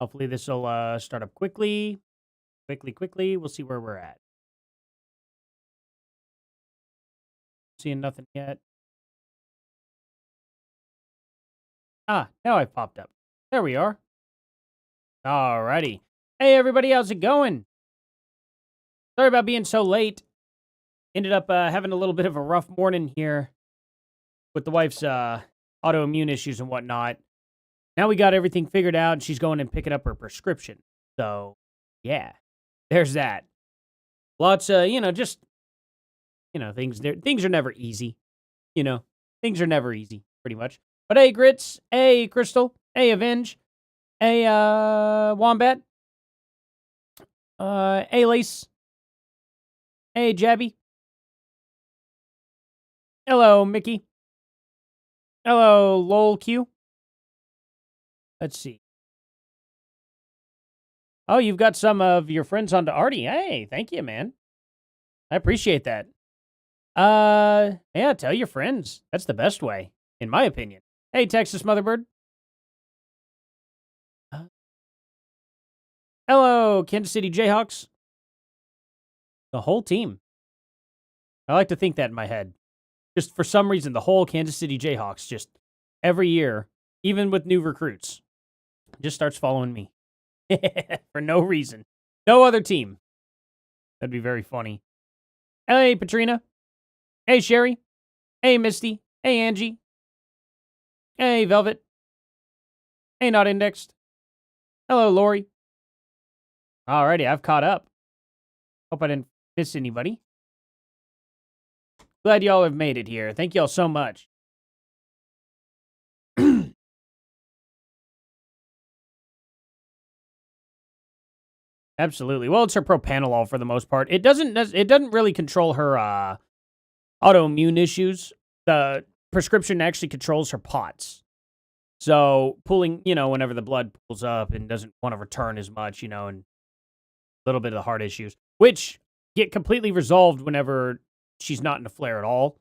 Hopefully this will start up quickly. Quickly. We'll see where we're at. Seeing nothing yet. Ah, now I've popped up. There we are. Alrighty. Hey, everybody, how's it going? Sorry about being so late. Ended up having a little bit of a rough morning here with the wife's autoimmune issues and whatnot. Now we got everything figured out, and she's going and picking up her prescription. So, yeah, there's that. Lots of, things are never easy. Things are never easy, pretty much. But hey, Grits. Hey, Crystal. Hey, Avenge. Hey, Wombat. Hey, Lace. Hey, Jabby. Hello, Mickey. Hello, Lol Q. Let's see. Oh, you've got some of your friends onto Artie. Hey, thank you, man. I appreciate that. Yeah, tell your friends. That's the best way, in my opinion. Hey, Texas Motherbird. Hello, Kansas City Jayhawks. The whole team. I like to think that in my head. Just for some reason, the whole Kansas City Jayhawks, just every year, even with new recruits, just starts following me. For no reason. No other team. That'd be very funny. Hey, Patrina. Hey, Sherry. Hey, Misty. Hey, Angie. Hey, Velvet. Hey, Not Indexed. Hello, Lori. Alrighty, I've caught up. Hope I didn't miss anybody. Glad y'all have made it here. Thank y'all so much. Absolutely. Well, it's her propanolol for the most part. It doesn't really control her autoimmune issues. The prescription actually controls her POTS. So pulling, whenever the blood pulls up and doesn't want to return as much, and a little bit of the heart issues, which get completely resolved whenever she's not in a flare at all.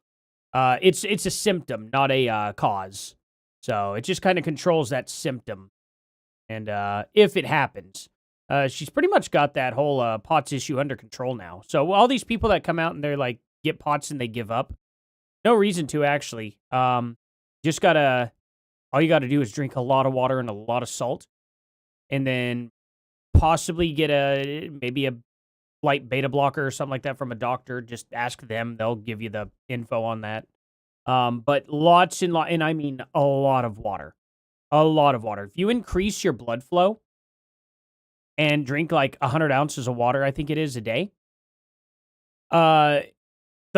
It's a symptom, not a cause. So it just kind of controls that symptom. And if it happens, she's pretty much got that whole POTS issue under control now. So all these people that come out and they're like, get POTS and they give up, no reason to actually. Just all you gotta do is drink a lot of water and a lot of salt, and then possibly get maybe a light beta blocker or something like that from a doctor. Just ask them; they'll give you the info on that. But and I mean a lot of water, a lot of water. If you increase your blood flow and drink like 100 ounces of water, I think it is a day, the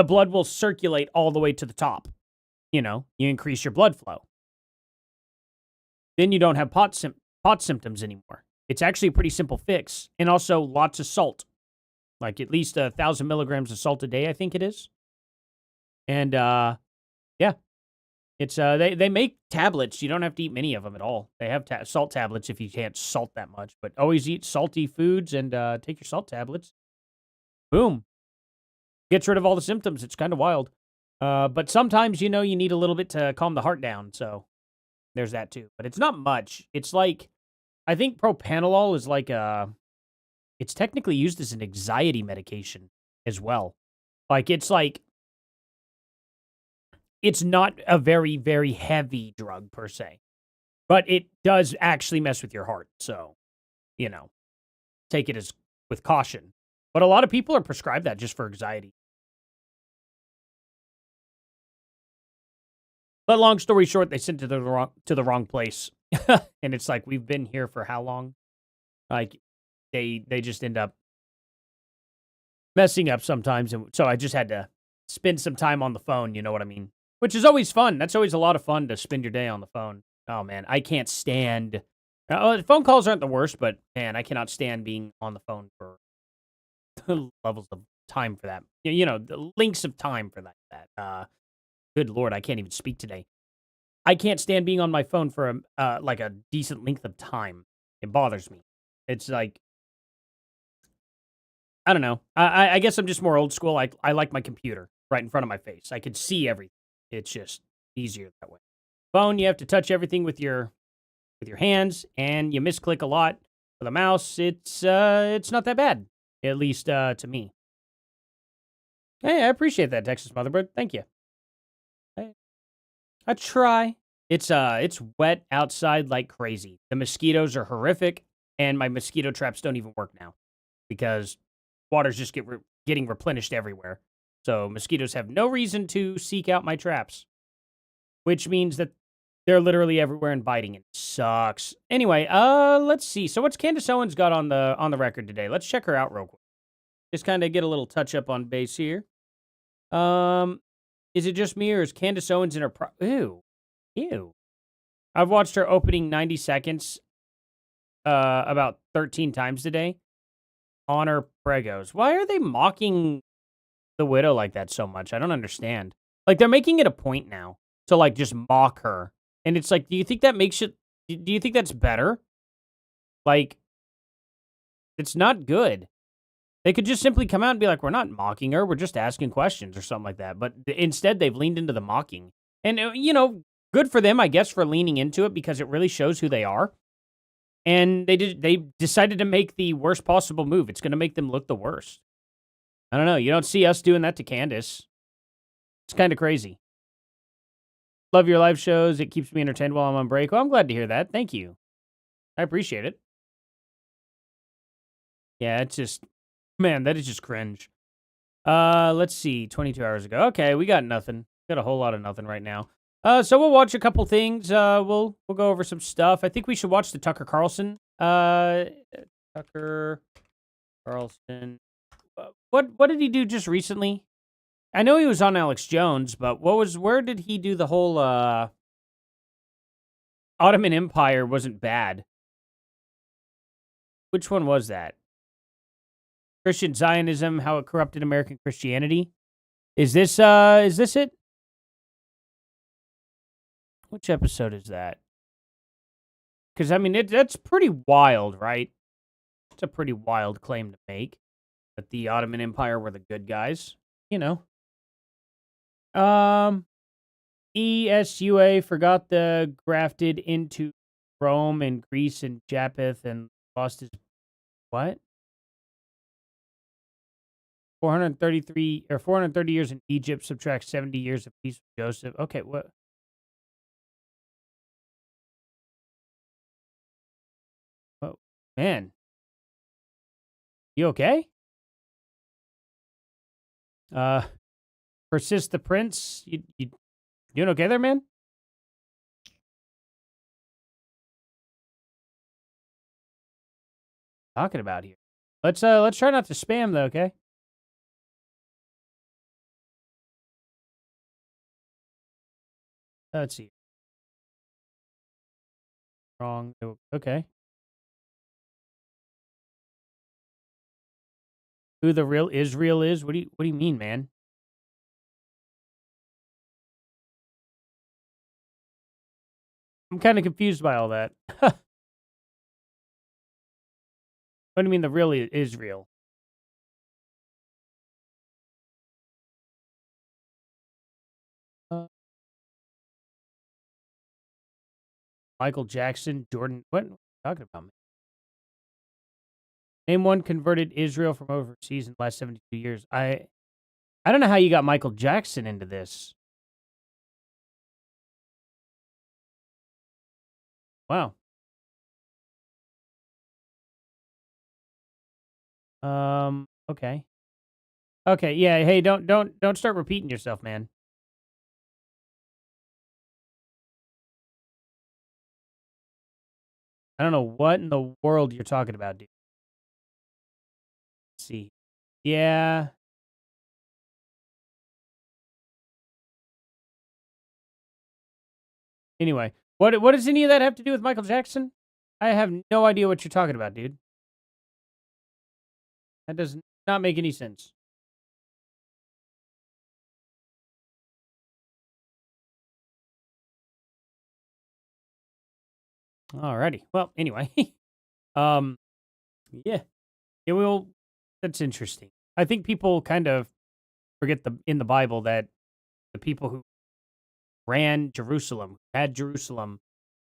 blood will circulate all the way to the top. You increase your blood flow. Then you don't have pot symptoms anymore. It's actually a pretty simple fix. And also lots of salt. Like at least 1,000 milligrams of salt a day, I think it is. And, yeah. It's, they make tablets. You don't have to eat many of them at all. They have salt tablets if you can't salt that much. But always eat salty foods and take your salt tablets. Boom. Gets rid of all the symptoms. It's kind of wild. But sometimes, you need a little bit to calm the heart down. So there's that too. But it's not much. It's like, I think propanolol is like it's technically used as an anxiety medication as well. It's not a very, very heavy drug per se. But it does actually mess with your heart. So, take it with caution. But a lot of people are prescribed that just for anxiety. But long story short, they sent it to the wrong place. And it's like, we've been here for how long? Like, they just end up messing up sometimes. And so I just had to spend some time on the phone, you know what I mean? Which is always fun. That's always a lot of fun to spend your day on the phone. Oh, man, I can't stand... phone calls aren't the worst, but, man, I cannot stand being on the phone for levels of time for that. The lengths of time for that. Good Lord, I can't even speak today. I can't stand being on my phone for a decent length of time. It bothers me. It's like, I don't know. I guess I'm just more old school. I like my computer right in front of my face. I can see everything. It's just easier that way. Phone, you have to touch everything with your hands, and you misclick a lot. For the mouse, it's not that bad, at least to me. Hey, I appreciate that, Texas Motherbird. Thank you. I try. It's wet outside like crazy. The mosquitoes are horrific, and my mosquito traps don't even work now because water's just getting replenished everywhere. So mosquitoes have no reason to seek out my traps, which means that they're literally everywhere and biting. It sucks. Anyway, let's see. So what's Candace Owens got on the record today? Let's check her out real quick. Just kind of get a little touch up on base here. Is it just me or is Candace Owens in her Ew. I've watched her opening 90 seconds about 13 times today on her pregos. Why are they mocking the widow like that so much? I don't understand. Like, they're making it a point now to, like, just mock her. And it's like, do you think that makes it... Do you think that's better? Like, it's not good. They could just simply come out and be like, we're not mocking her, we're just asking questions or something like that. But instead, they've leaned into the mocking. And, good for them, I guess, for leaning into it because it really shows who they are. And they decided to make the worst possible move. It's going to make them look the worst. I don't know. You don't see us doing that to Candace. It's kind of crazy. Love your live shows. It keeps me entertained while I'm on break. Well, I'm glad to hear that. Thank you. I appreciate it. Yeah, it's just... Man, that is just cringe. Let's see. 22 hours ago. Okay, we got nothing. Got a whole lot of nothing right now. So we'll watch a couple things. We'll go over some stuff. I think we should watch the Tucker Carlson. Tucker Carlson. What did he do just recently? I know he was on Alex Jones, but where did he do the whole Ottoman Empire wasn't bad? Which one was that? Christian Zionism, how it corrupted American Christianity. Is this it? Which episode is that? Because, I mean, that's pretty wild, right? It's a pretty wild claim to make. That the Ottoman Empire were the good guys. ESUA forgot the grafted into Rome and Greece and Japheth and lost his... What? 430 years in Egypt, subtract 70 years of peace with Joseph. Okay, what? Oh, man. You okay? Persist the Prince. You doing okay there, man? Talking about here. Let's try not to spam though, okay? Let's see. Wrong. Okay. Who the real Israel is? What do you mean, man? I'm kind of confused by all that. What do you mean the real Israel? Michael Jackson, Jordan. What are you talking about, man? Name one converted Israel from overseas in the last 72 years. I don't know how you got Michael Jackson into this. Wow. Okay. Okay, yeah, hey, don't start repeating yourself, man. I don't know what in the world you're talking about, dude. Let's see. Yeah. Anyway, what does any of that have to do with Michael Jackson? I have no idea what you're talking about, dude. That does not make any sense. Alrighty. Well, anyway. Yeah. It will... That's interesting. I think people kind of forget in the Bible that the people who ran Jerusalem, had Jerusalem,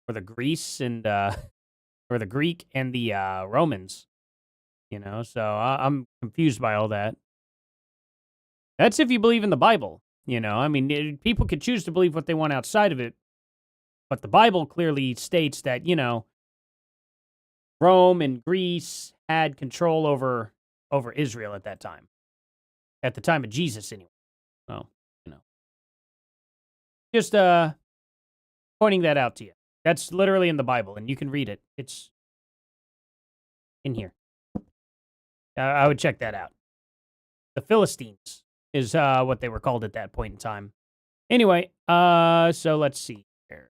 were the Greece and or the Greek and the Romans. So I'm confused by all that. That's if you believe in the Bible. I mean, people could choose to believe what they want outside of it, but the Bible clearly states that Rome and Greece had control over Israel at that time, at the time of Jesus, anyway. So, just pointing that out to you. That's literally in the Bible, and you can read it. It's in here. I would check that out. The Philistines is what they were called at that point in time. Anyway, so let's see here.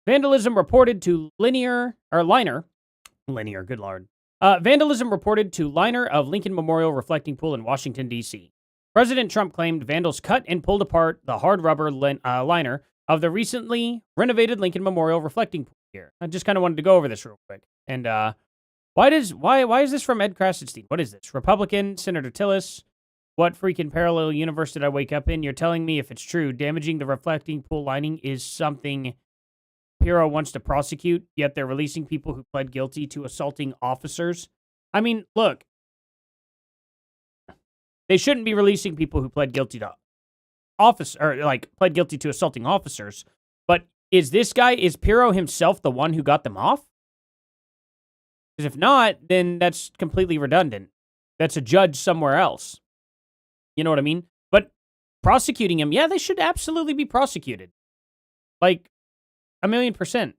Vandalism reported to Liner, good lord. Vandalism reported to liner of Lincoln Memorial reflecting pool in Washington, D.C. President Trump claimed vandals cut and pulled apart the hard rubber liner of the recently renovated Lincoln Memorial reflecting pool here. I just kind of wanted to go over this real quick. And why is this from Ed Krasenstein? What is this? Republican, Senator Tillis? What freaking parallel universe did I wake up in? You're telling me if it's true, damaging the reflecting pool lining is something Pirro wants to prosecute, yet they're releasing people who pled guilty to assaulting officers? I mean, look. They shouldn't be releasing people who pled guilty to pled guilty to assaulting officers. But is Pirro himself the one who got them off? Because if not, then that's completely redundant. That's a judge somewhere else. You know what I mean? But prosecuting him, yeah, they should absolutely be prosecuted. Like, 1,000,000%.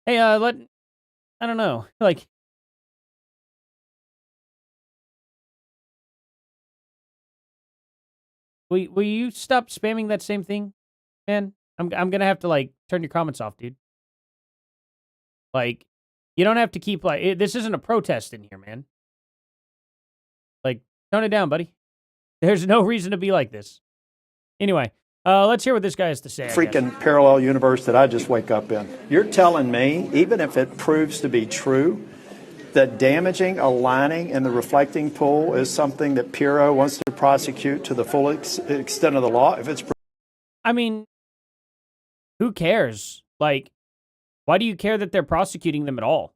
Hey, I don't know. Like, will you stop spamming that same thing, man? I'm gonna have to turn your comments off, dude. Like, you don't have to keep this isn't a protest in here, man. Like, tone it down, buddy. There's no reason to be like this. Anyway, let's hear what this guy has to say. Freaking parallel universe that I just wake up in. You're telling me, even if it proves to be true, that damaging a lining in the reflecting pool is something that Pirro wants to prosecute to the full extent of the law? If it's, I mean, who cares? Like, why do you care that they're prosecuting them at all?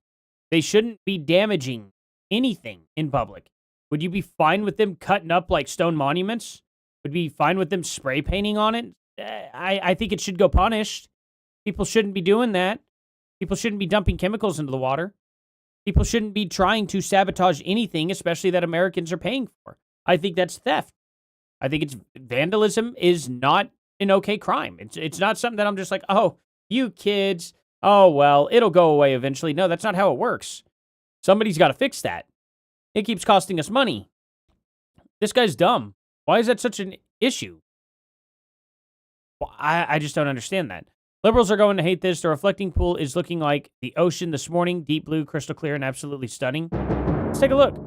They shouldn't be damaging anything in public. Would you be fine with them cutting up like stone monuments? Would you be fine with them spray painting on it? I think it should go punished. People shouldn't be doing that. People shouldn't be dumping chemicals into the water. People shouldn't be trying to sabotage anything, especially that Americans are paying for. I think that's theft. I think vandalism is not an okay crime. It's not something that I'm just like, oh, you kids, oh, well, it'll go away eventually. No, that's not how it works. Somebody's got to fix that. It keeps costing us money. This guy's dumb. Why is that such an issue? Well, I just don't understand that. Liberals are going to hate this. The reflecting pool is looking like the ocean this morning. Deep blue, crystal clear, and absolutely stunning. Let's take a look.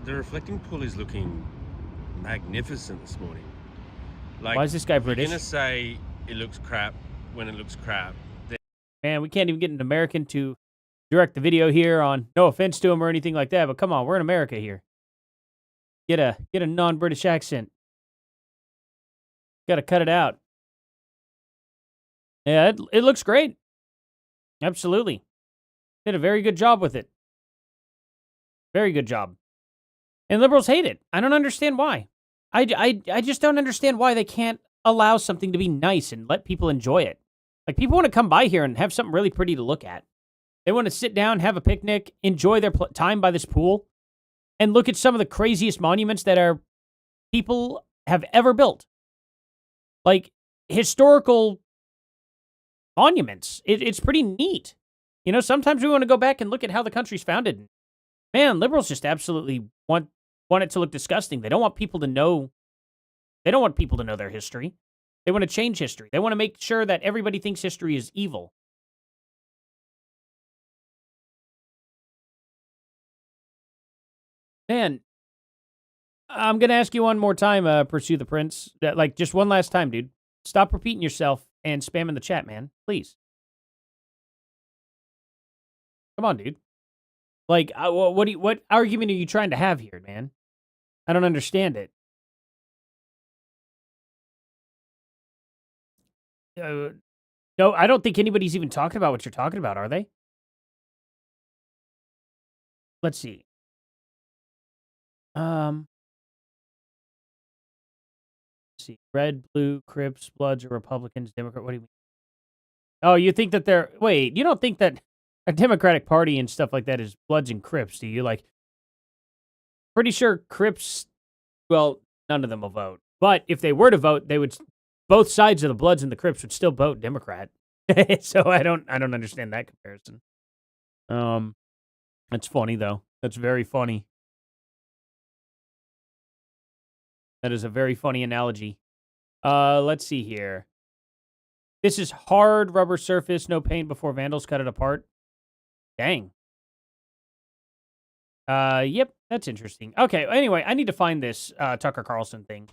The reflecting pool is looking magnificent this morning. Like, why is this guy British? You're going to say it looks crap when it looks crap. Man, we can't even get an American to direct the video here on, no offense to him or anything like that, but come on, we're in America here. Get a non-British accent. Got to cut it out. Yeah, it looks great. Absolutely. Did a very good job with it. Very good job. And liberals hate it. I don't understand why. I just don't understand why they can't allow something to be nice and let people enjoy it. Like, people want to come by here and have something really pretty to look at. They want to sit down, have a picnic, enjoy their time by this pool, and look at some of the craziest monuments that our people have ever built. Like, historical monuments. It's pretty neat. You know, sometimes we want to go back and look at how the country's founded. Man, liberals just absolutely want it to look disgusting. They don't want people to know. They don't want people to know their history. They want to change history. They want to make sure that everybody thinks history is evil. Man, I'm going to ask you one more time, Pursue the Prince. Like, just one last time, dude. Stop repeating yourself and spamming the chat, man. Please. Come on, dude. Like, what argument are you trying to have here, man? I don't understand it. No, I don't think anybody's even talking about what you're talking about, are they? Let's see. Let's see. Red, blue, Crips, Bloods, or Republicans, Democrat. What do you mean? Oh, you think that they're... Wait, you don't think that a Democratic Party and stuff like that is Bloods and Crips, do you? Like, pretty sure Crips... Well, none of them will vote. But if they were to vote, they would... Both sides of the Bloods and the Crips would still vote Democrat. So I don't understand that comparison. That's funny, though. That's very funny. That is a very funny analogy. Let's see here. This is hard rubber surface, no paint before vandals cut it apart. Dang. Yep, that's interesting. Okay, anyway, I need to find this Tucker Carlson thing.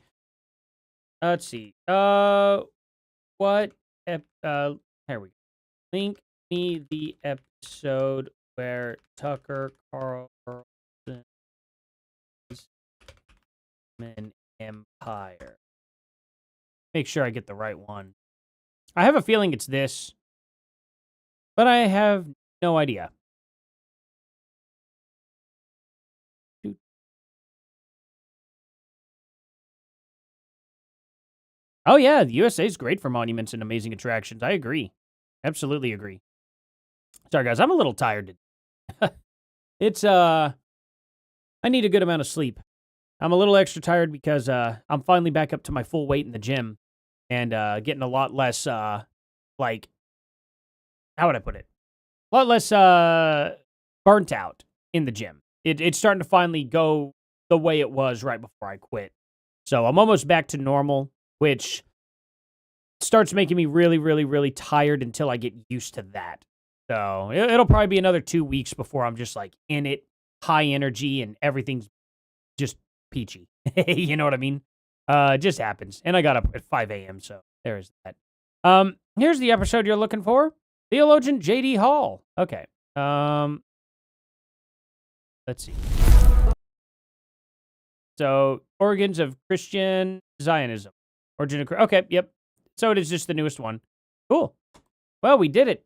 Let's see. Here we go. Link me the episode where Tucker Carlson is an empire. Make sure I get the right one. I have a feeling it's this, but I have no idea. Oh yeah, the USA is great for monuments and amazing attractions. I agree. Absolutely agree. Sorry guys, I'm a little tired. It's I need a good amount of sleep. I'm a little extra tired because I'm finally back up to my full weight in the gym and getting a lot less like, how would I put it? A lot less burnt out in the gym. It's starting to finally go the way it was right before I quit. So I'm almost back to normal, which starts making me really, really, really tired until I get used to that. So it'll probably be another 2 weeks before I'm just like in it, high energy, and everything's just peachy. You know what I mean? It just happens. And I got up at 5 a.m., so there is that. Here's the episode you're looking for. Theologian J.D. Hall. Okay. Let's see. So, origins of Christian Zionism. Origin of... Okay, yep. So it is just the newest one. Cool. Well, we did it.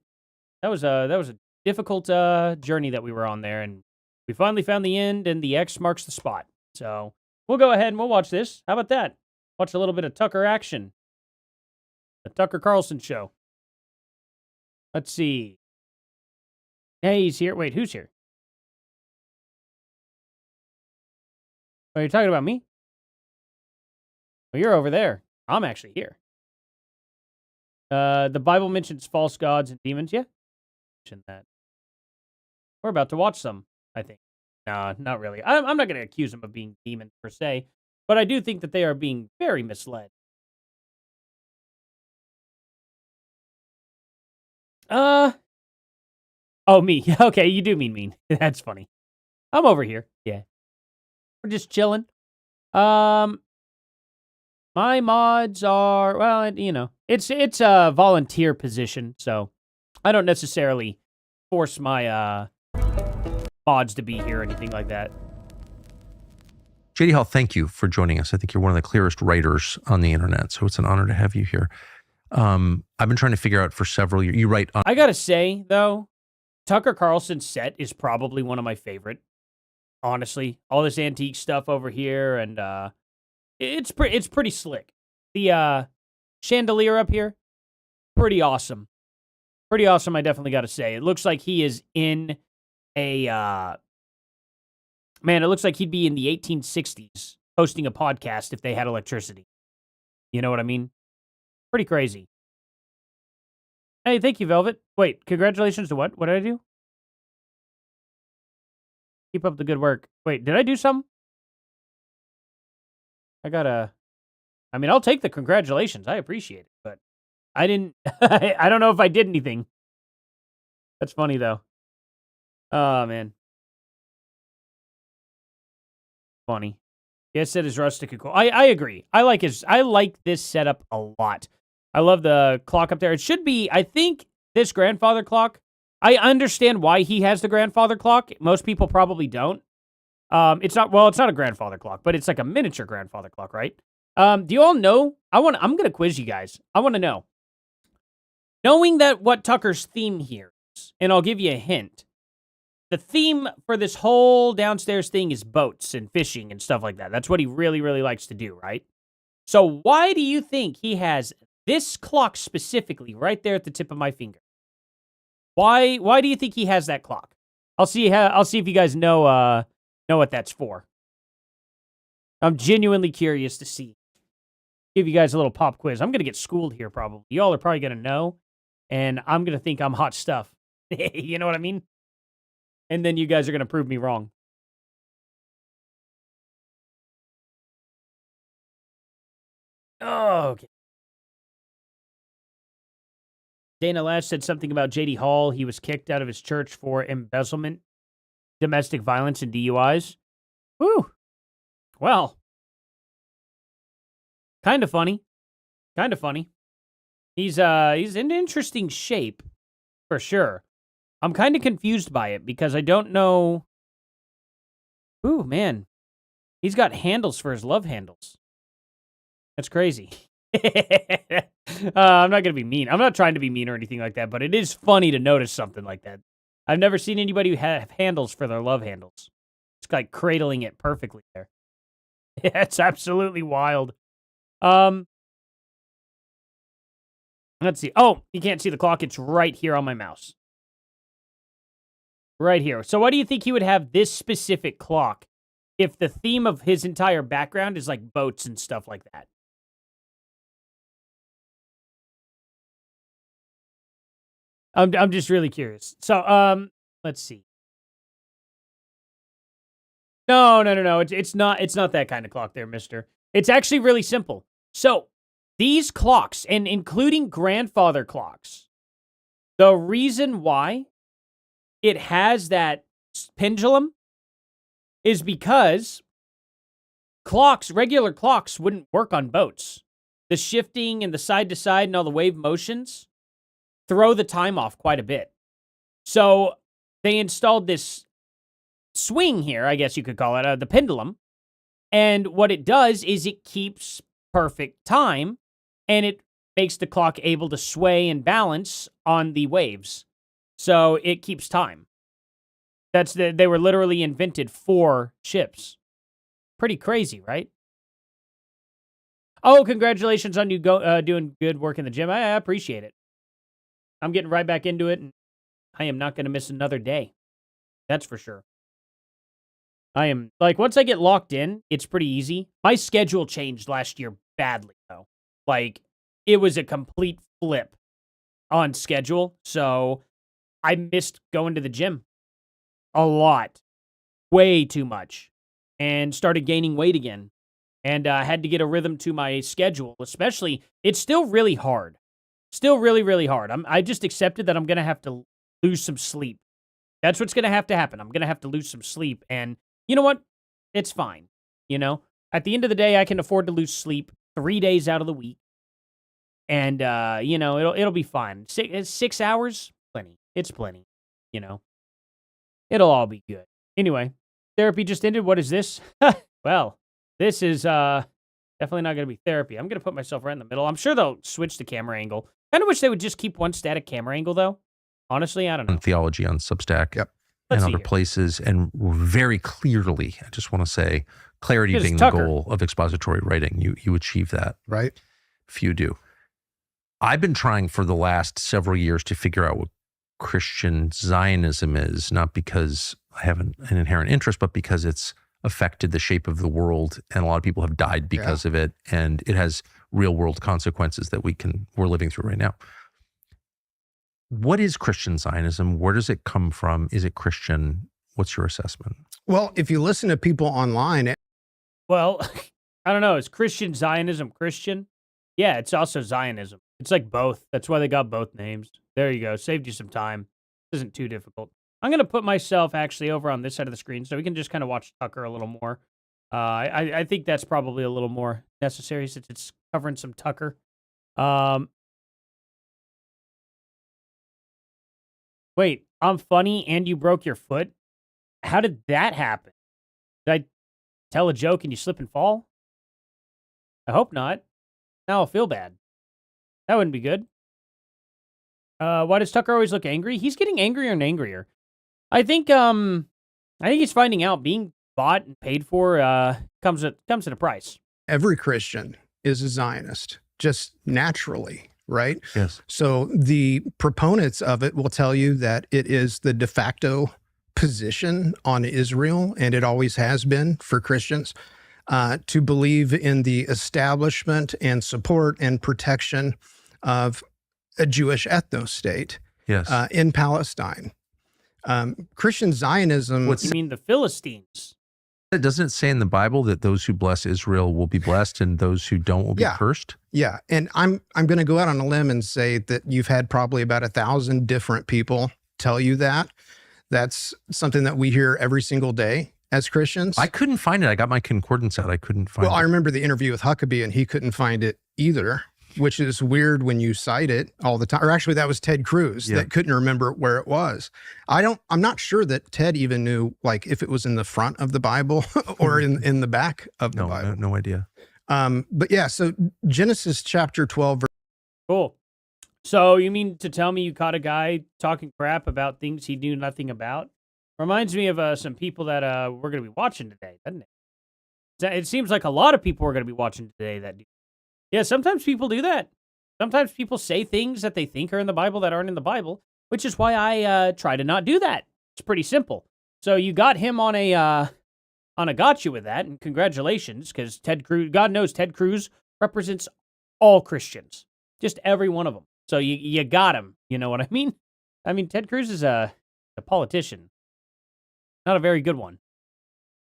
That was a difficult journey that we were on there, and we finally found the end, and the X marks the spot. So we'll go ahead and we'll watch this. How about that? Watch a little bit of Tucker action. The Tucker Carlson show. Let's see. Hey, he's here. Wait, who's here? Are you talking about me? Well, you're over there. I'm actually here. The Bible mentions false gods and demons. Yeah. Mention that. We're about to watch some, I think. No, not really. I'm not going to accuse them of being demons per se, but I do think that they are being very misled. Oh, me. Okay, you do mean. That's funny. I'm over here. Yeah. We're just chilling. My mods are, well, you know, it's a volunteer position, so I don't necessarily force my mods to be here or anything like that. JD Hall, thank you for joining us. I think you're one of the clearest writers on the internet, so it's an honor to have you here. I've been trying to figure out for several years. You write on... I gotta say, though, Tucker Carlson's set is probably one of my favorite. Honestly, all this antique stuff over here, and it's pretty slick. The chandelier up here, pretty awesome. Pretty awesome, I definitely got to say. It looks like he is in a man, it looks like he'd be in the 1860s hosting a podcast if they had electricity. You know what I mean? Pretty crazy. Hey, thank you, Velvet. Wait, congratulations to what? What did I do? Keep up the good work. Wait, did I do something? I mean, I'll take the congratulations. I appreciate it, but I didn't, I don't know if I did anything. That's funny, though. Oh, man. Funny. Yes, it is rustic and cool. I agree. I like this setup a lot. I love the clock up there. It should be, I think, this grandfather clock. I understand why he has the grandfather clock. Most people probably don't. It's not a grandfather clock, but it's like a miniature grandfather clock, right? Do you all know? I'm going to quiz you guys. I want to know. knowing that what Tucker's theme here is, and I'll give you a hint. The theme for this whole downstairs thing is boats and fishing and stuff like that. That's what he really, really likes to do, right? So why do you think he has this clock specifically right there at the tip of my finger? Why do you think he has that clock? I'll see if you guys know what that's for. I'm genuinely curious to see. Give you guys a little pop quiz. I'm going to get schooled here probably. Y'all are probably going to know, and I'm going to think I'm hot stuff. You know what I mean? And then you guys are going to prove me wrong. Oh, okay. Dana Lash said something about J.D. Hall. He was kicked out of his church for embezzlement, domestic violence, and DUIs. Whew. Well, kind of funny. Kind of funny. He's in interesting shape, for sure. I'm kind of confused by it because I don't know. Ooh, man. He's got handles for his love handles. That's crazy. I'm not going to be mean. I'm not trying to be mean or anything like that, but it is funny to notice something like that. I've never seen anybody who have handles for their love handles. It's like cradling it perfectly there. Yeah, it's absolutely wild. Let's see. Oh, you can't see the clock. It's right here on my mouse. Right here. So why do you think he would have this specific clock if the theme of his entire background is like boats and stuff like that? I'm just really curious. So, let's see. No. It's not that kind of clock there, mister. It's actually really simple. So, these clocks, and including grandfather clocks, the reason why it has that pendulum is because regular clocks wouldn't work on boats. The shifting and the side to side and all the wave motions throw the time off quite a bit. So they installed this swing here, I guess you could call it, the pendulum. And what it does is it keeps perfect time, and it makes the clock able to sway and balance on the waves. So it keeps time. They were literally invented for ships. Pretty crazy, right? Oh, congratulations on you doing good work in the gym. I appreciate it. I'm getting right back into it, and I am not going to miss another day. That's for sure. I am, once I get locked in, it's pretty easy. My schedule changed last year badly, though. It was a complete flip on schedule, so I missed going to the gym a lot. Way too much. And started gaining weight again. And I had to get a rhythm to my schedule, especially, it's still really hard. Still really, really hard. I just accepted that I'm going to have to lose some sleep. That's what's going to happen. I'm going to have to lose some sleep. And you know what? It's fine. At the end of the day, I can afford to lose sleep 3 days out of the week. And, it'll be fine. 6 hours? Plenty. It's plenty. It'll all be good. Anyway, therapy just ended. What is this? Well, this is definitely not going to be therapy. I'm going to put myself right in the middle. I'm sure they'll switch the camera angle. Kind of wish they would just keep one static camera angle, though. Honestly, I don't know. Theology on Substack. Yep. And other places. And very clearly, I just want to say, clarity being the goal of expository writing. You achieve that. Right. Few do. I've been trying for the last several years to figure out what Christian Zionism is, not because I have an inherent interest, but because it's affected the shape of the world, and a lot of people have died because of it, and it has real world consequences that we're living through right now. What is Christian Zionism? Where does it come from? Is it Christian? What's your assessment? Well, if you listen to people online, well, I don't know. Is Christian Zionism Christian? Yeah, it's also Zionism. It's like both. That's why they got both names. There you go. Saved you some time. This isn't too difficult. I'm going to put myself actually over on this side of the screen so we can just kind of watch Tucker a little more. I think that's probably a little more necessary since it's covering some Tucker. Wait, I'm funny and you broke your foot? How did that happen? Did I tell a joke and you slip and fall? I hope not. Now I'll feel bad. That wouldn't be good. Why does Tucker always look angry? He's getting angrier and angrier. I think he's finding out being bought and paid for comes at a price. Every Christian is a Zionist, just naturally, right? Yes. So the proponents of it will tell you that it is the de facto position on Israel, and it always has been for Christians, to believe in the establishment and support and protection of a Jewish ethno-state Yes. in Palestine. Christian Zionism. You mean the Philistines? Doesn't it say in the Bible that those who bless Israel will be blessed and those who don't will be cursed? Yeah, and I'm going to go out on a limb and say that you've had probably about 1,000 different people tell you that. That's something that we hear every single day as Christians. I couldn't find it. I got my concordance out. I couldn't find it. Well, I remember the interview with Huckabee, and he couldn't find it either, which is weird when you cite it all the time. Or actually, that was Ted Cruz that couldn't remember where it was. I'm not sure that Ted even knew, like, if it was in the front of the Bible or in the back of the Bible. No idea. But yeah, so Genesis chapter 12. Cool. So you mean to tell me you caught a guy talking crap about things he knew nothing about? Reminds me of some people that we're going to be watching today, doesn't it? It seems like a lot of people are going to be watching today that do. Yeah, sometimes people do that. Sometimes people say things that they think are in the Bible that aren't in the Bible, which is why I try to not do that. It's pretty simple. So you got him on a gotcha with that, and congratulations, because Ted Cruz, God knows Ted Cruz represents all Christians, just every one of them. So you got him. You know what I mean? I mean, Ted Cruz is a politician, not a very good one.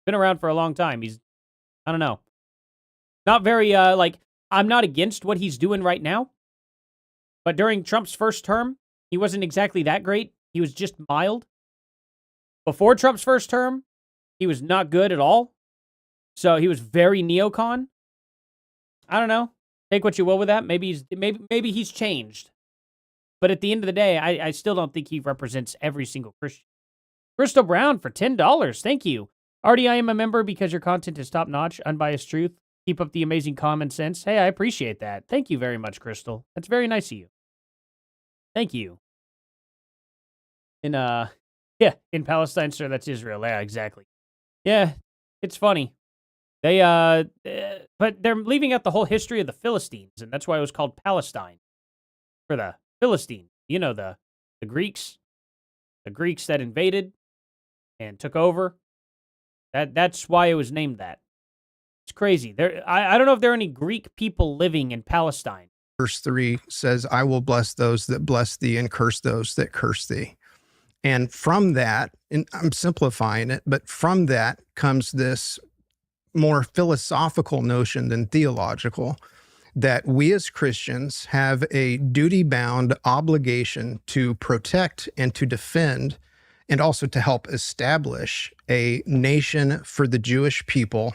Been around for a long time. He's, I don't know, not very I'm not against what he's doing right now, but during Trump's first term, he wasn't exactly that great. He was just mild. Before Trump's first term, he was not good at all. So he was very neocon. I don't know. Take what you will with that. Maybe he's changed. But at the end of the day, I still don't think he represents every single Christian. Crystal Brown for $10. Thank you. Already I am a member because your content is top-notch, unbiased truth. Keep up the amazing common sense. Hey, I appreciate that. Thank you very much, Crystal. That's very nice of you. Thank you. In Palestine, sir, that's Israel. Yeah, exactly. Yeah, it's funny. But they're leaving out the whole history of the Philistines, and that's why it was called Palestine. For the Philistines. You know, the Greeks. The Greeks that invaded and took over. That's why it was named that. It's crazy. I don't know if there are any Greek people living in Palestine. Verse 3 says, I will bless those that bless thee and curse those that curse thee. And from that, and I'm simplifying it, but from that comes this more philosophical notion than theological, that we as Christians have a duty-bound obligation to protect and to defend and also to help establish a nation for the Jewish people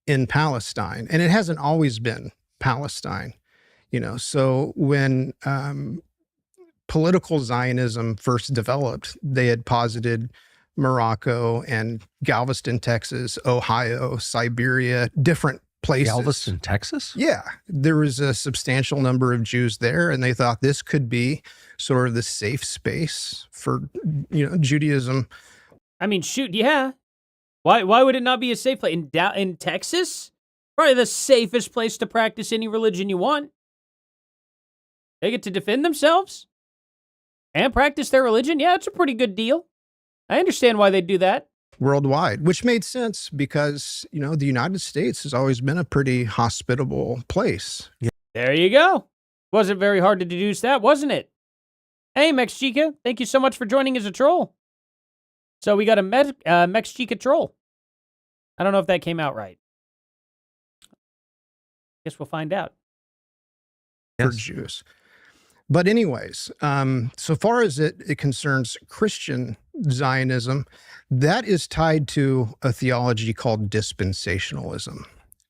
in Palestine. And it hasn't always been Palestine, you know. So when political Zionism first developed, they had posited Morocco and Galveston, Texas, Ohio, Siberia, different places. Galveston, Texas? Yeah. There was a substantial number of Jews there, and they thought this could be sort of the safe space for, you know, Judaism. I mean, shoot, yeah. Why would it not be a safe place? In Texas? Probably the safest place to practice any religion you want. They get to defend themselves and practice their religion. Yeah, it's a pretty good deal. I understand why they do that. Worldwide, which made sense because, you know, the United States has always been a pretty hospitable place. Yeah. There you go. Wasn't very hard to deduce that, wasn't it? Hey, Mex Chica, thank you so much for joining as a troll. So we got a Mex Chica troll. I don't know if that came out right. Guess we'll find out. For Jews. But anyways, so far as it concerns Christian Zionism, that is tied to a theology called dispensationalism.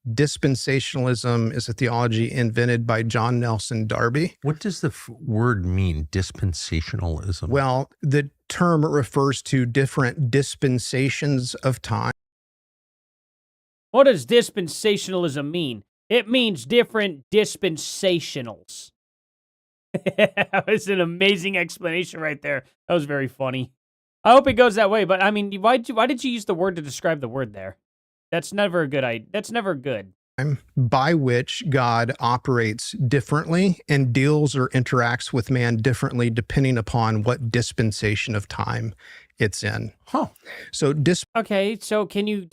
Dispensationalism is a theology invented by John Nelson Darby. What does the word mean, dispensationalism? Well, the term refers to different dispensations of time. What does dispensationalism mean? It means different dispensationals. That was an amazing explanation right there. That was very funny. I hope it goes that way, but I mean, why did you use the word to describe the word there? That's never a good idea. That's never good. By which God operates differently and deals or interacts with man differently depending upon what dispensation of time it's in. Huh. So Okay, so can you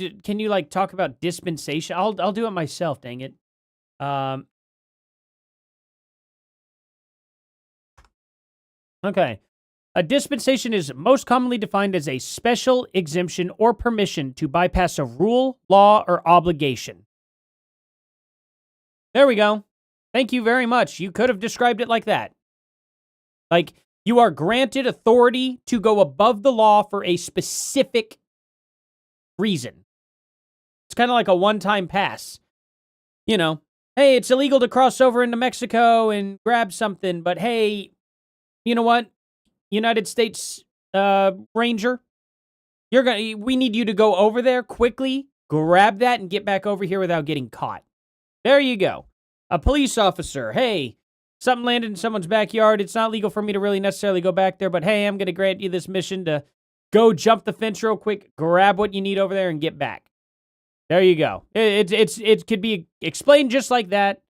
like talk about dispensation? I'll do it myself. Dang it. Okay. A dispensation is most commonly defined as a special exemption or permission to bypass a rule, law, or obligation. There we go. Thank you very much. You could have described it like that. Like, you are granted authority to go above the law for a specific reason. It's kind of like a one-time pass. You know, hey, it's illegal to cross over into Mexico and grab something, but hey, you know what? United States Ranger, we need you to go over there quickly, grab that, and get back over here without getting caught. There you go. A police officer, hey, something landed in someone's backyard. It's not legal for me to really necessarily go back there, but hey, I'm going to grant you this mission to go jump the fence real quick, grab what you need over there, and get back. There you go. It could be explained just like that,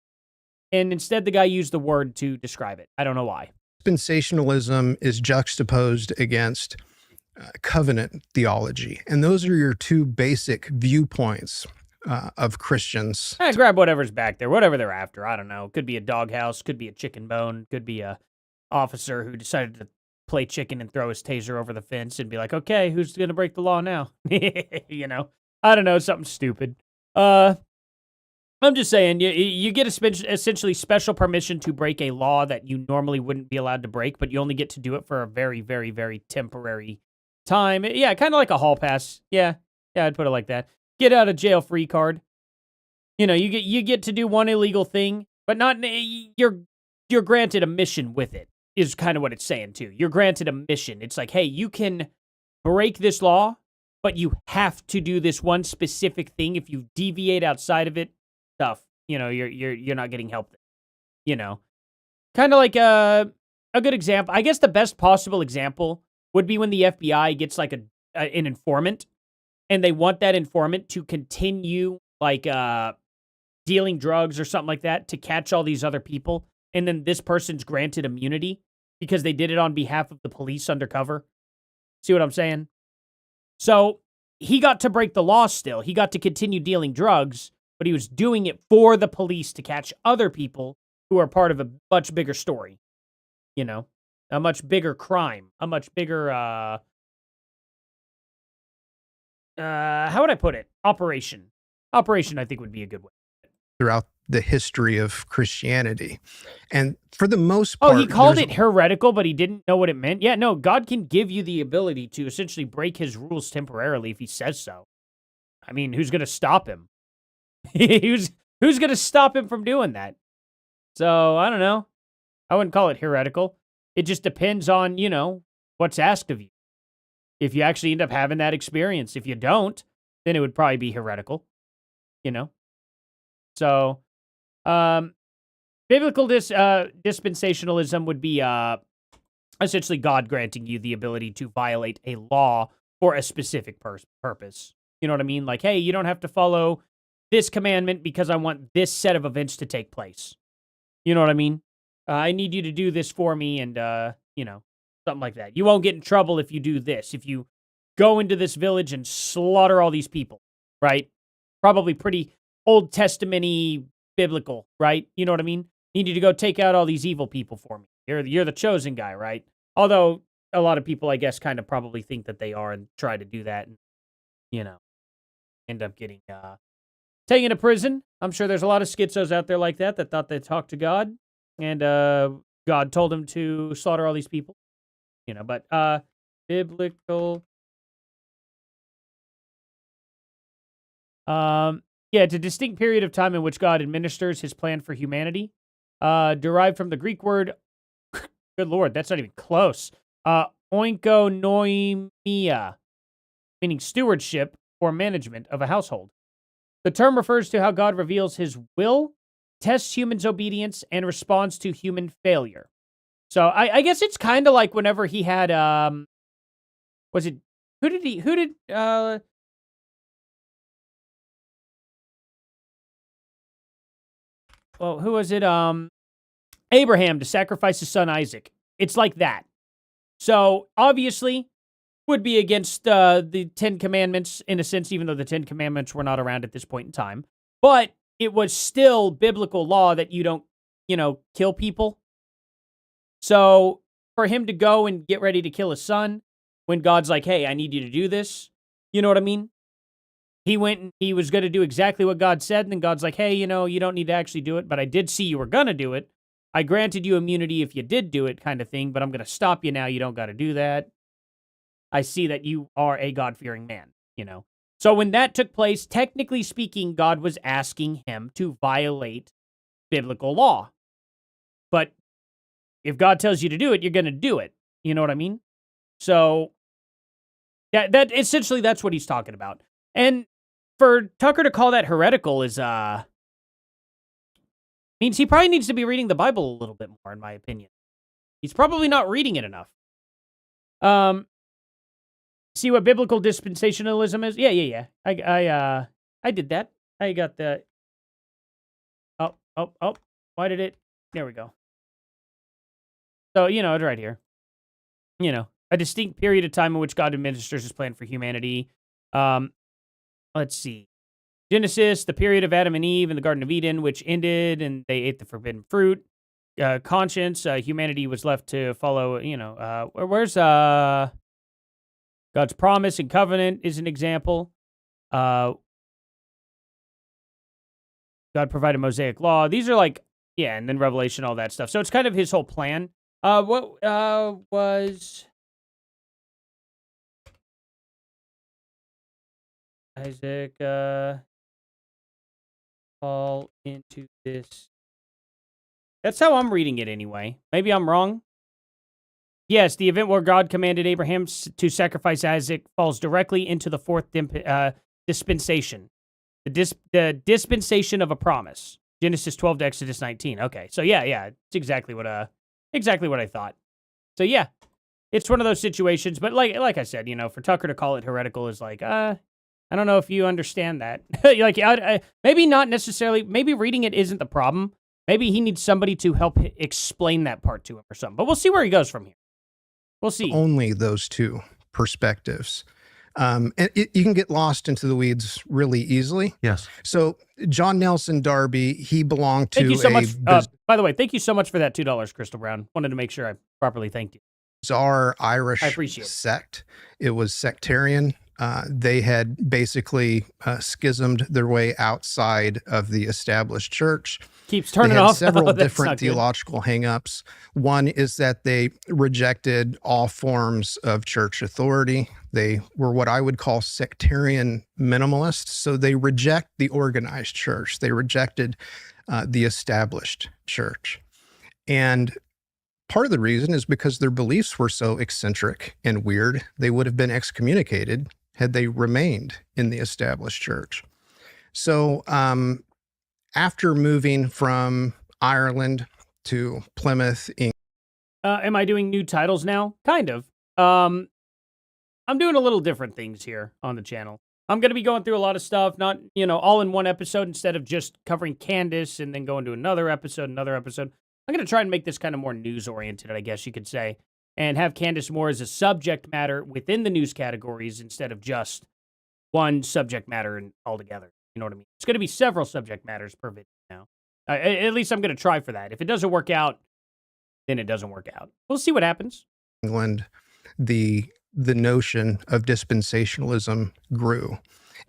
and instead the guy used the word to describe it. I don't know why. dispensationalism is juxtaposed against covenant theology. And those are your two basic viewpoints of Christians. Grab whatever's back there, whatever they're after. I don't know. Could be a doghouse, could be a chicken bone, could be a officer who decided to play chicken and throw his taser over the fence and be like, okay, who's going to break the law now? You know, I don't know, something stupid. I'm just saying, you get essentially special permission to break a law that you normally wouldn't be allowed to break, but you only get to do it for a very, very, very temporary time. Yeah, kind of like a hall pass. Yeah, I'd put it like that. Get out of jail free card. You know, you get to do one illegal thing, but not you're granted a mission with it. Is kind of what it's saying too. You're granted a mission. It's like, hey, you can break this law, but you have to do this one specific thing. If you deviate outside of it, stuff, you know, you're not getting help. You know, kind of like a good example. I guess the best possible example would be when the FBI gets like an informant, and they want that informant to continue like dealing drugs or something like that to catch all these other people. And then this person's granted immunity because they did it on behalf of the police undercover. See what I'm saying? So he got to break the law still. He got to continue dealing drugs, but he was doing it for the police to catch other people who are part of a much bigger story. You know, a much bigger crime, a much bigger, how would I put it? Operation, I think would be a good way. Throughout the history of Christianity. And for the most part... Oh, he called it heretical, but he didn't know what it meant? Yeah, no, God can give you the ability to essentially break his rules temporarily if he says so. I mean, who's going to stop him? Who's going to stop him from doing that? So, I don't know. I wouldn't call it heretical. It just depends on, you know, what's asked of you. If you actually end up having that experience. If you don't, then it would probably be heretical, you know? So, biblical dispensationalism would be essentially God granting you the ability to violate a law for a specific purpose. You know what I mean? Like, hey, you don't have to follow this commandment because I want this set of events to take place. You know what I mean? I need you to do this for me and, you know, something like that. You won't get in trouble if you do this. If you go into this village and slaughter all these people, right? Probably pretty Old Testament-y biblical, right? You know what I mean? Need you to go take out all these evil people for me. You're the chosen guy, right? Although a lot of people, I guess, kind of probably think that they are and try to do that and, you know, end up getting taken to prison. I'm sure there's a lot of schizos out there like that thought they talked to God and God told them to slaughter all these people. You know, but biblical... Yeah, it's a distinct period of time in which God administers his plan for humanity, derived from the Greek word, good Lord, that's not even close, oikonomia, meaning stewardship or management of a household. The term refers to how God reveals his will, tests humans' obedience, and responds to human failure. So I guess it's kind of like whenever he had, was it, who did, well, who was it? Abraham to sacrifice his son Isaac. It's like that. So obviously would be against the 10 Commandments in a sense, even though the 10 Commandments were not around at this point in time. But it was still biblical law that you don't, kill people. So for him to go and get ready to kill his son when God's like, hey, I need you to do this, you know what I mean? He went and he was going to do exactly what God said. And then God's like, hey, you don't need to actually do it, but I did see you were going to do it. I granted you immunity if you did do it kind of thing, but I'm going to stop you now. You don't got to do that. I see that you are a God-fearing man, So when that took place, technically speaking, God was asking him to violate biblical law. But if God tells you to do it, you're going to do it. You know what I mean? So that essentially that's what he's talking about. And for Tucker to call that heretical is means he probably needs to be reading the Bible a little bit more, in my opinion. He's probably not reading it enough. See what biblical dispensationalism is? Yeah. I did that. I got the. Oh. Why did it? There we go. So, it's right here. A distinct period of time in which God administers his plan for humanity. Let's see. Genesis, the period of Adam and Eve in the Garden of Eden, which ended and they ate the forbidden fruit. Conscience, humanity was left to follow, where's God's promise and covenant is an example. God provided Mosaic law. These are and then Revelation, all that stuff. So it's kind of his whole plan. What was Isaac fall into this? That's how I'm reading it anyway. Maybe I'm wrong. Yes, the event where God commanded Abraham to sacrifice Isaac falls directly into the fourth dispensation. The dispensation of a promise. Genesis 12 to Exodus 19. Okay, so yeah, it's exactly what I thought. So yeah, it's one of those situations. But like I said, for Tucker to call it heretical is I don't know if you understand that. Maybe not necessarily. Maybe reading it isn't the problem. Maybe he needs somebody to help explain that part to him or something. But we'll see where he goes from here. We'll see. Only those two perspectives. And you can get lost into the weeds really easily. Yes. So John Nelson Darby, he belonged to Thank you so much. By the way, thank you so much for that $2, Crystal Brown. Wanted to make sure I properly thanked you. bizarre Irish appreciate it. sect. It was sectarian. They had basically schismed their way outside of the established church. Keeps turning They had off. several Oh, that's different not good. theological hangups. One is that they rejected all forms of church authority. They were what I would call sectarian minimalists. So they reject the organized church. They rejected the established church. And part of the reason is because their beliefs were so eccentric and weird, they would have been excommunicated had they remained in the established church. So after moving from Ireland to Plymouth, England. Am I doing new titles now? Kind of. I'm doing a little different things here on the channel. I'm going to be going through a lot of stuff, not, all in one episode instead of just covering Candace and then going to another episode. I'm going to try and make this kind of more news-oriented, I guess you could say, and have Candace more as a subject matter within the news categories instead of just one subject matter altogether. You know what I mean? It's going to be several subject matters per video now. At least I'm going to try for that. If it doesn't work out, then it doesn't work out. We'll see what happens. England, the notion of dispensationalism grew.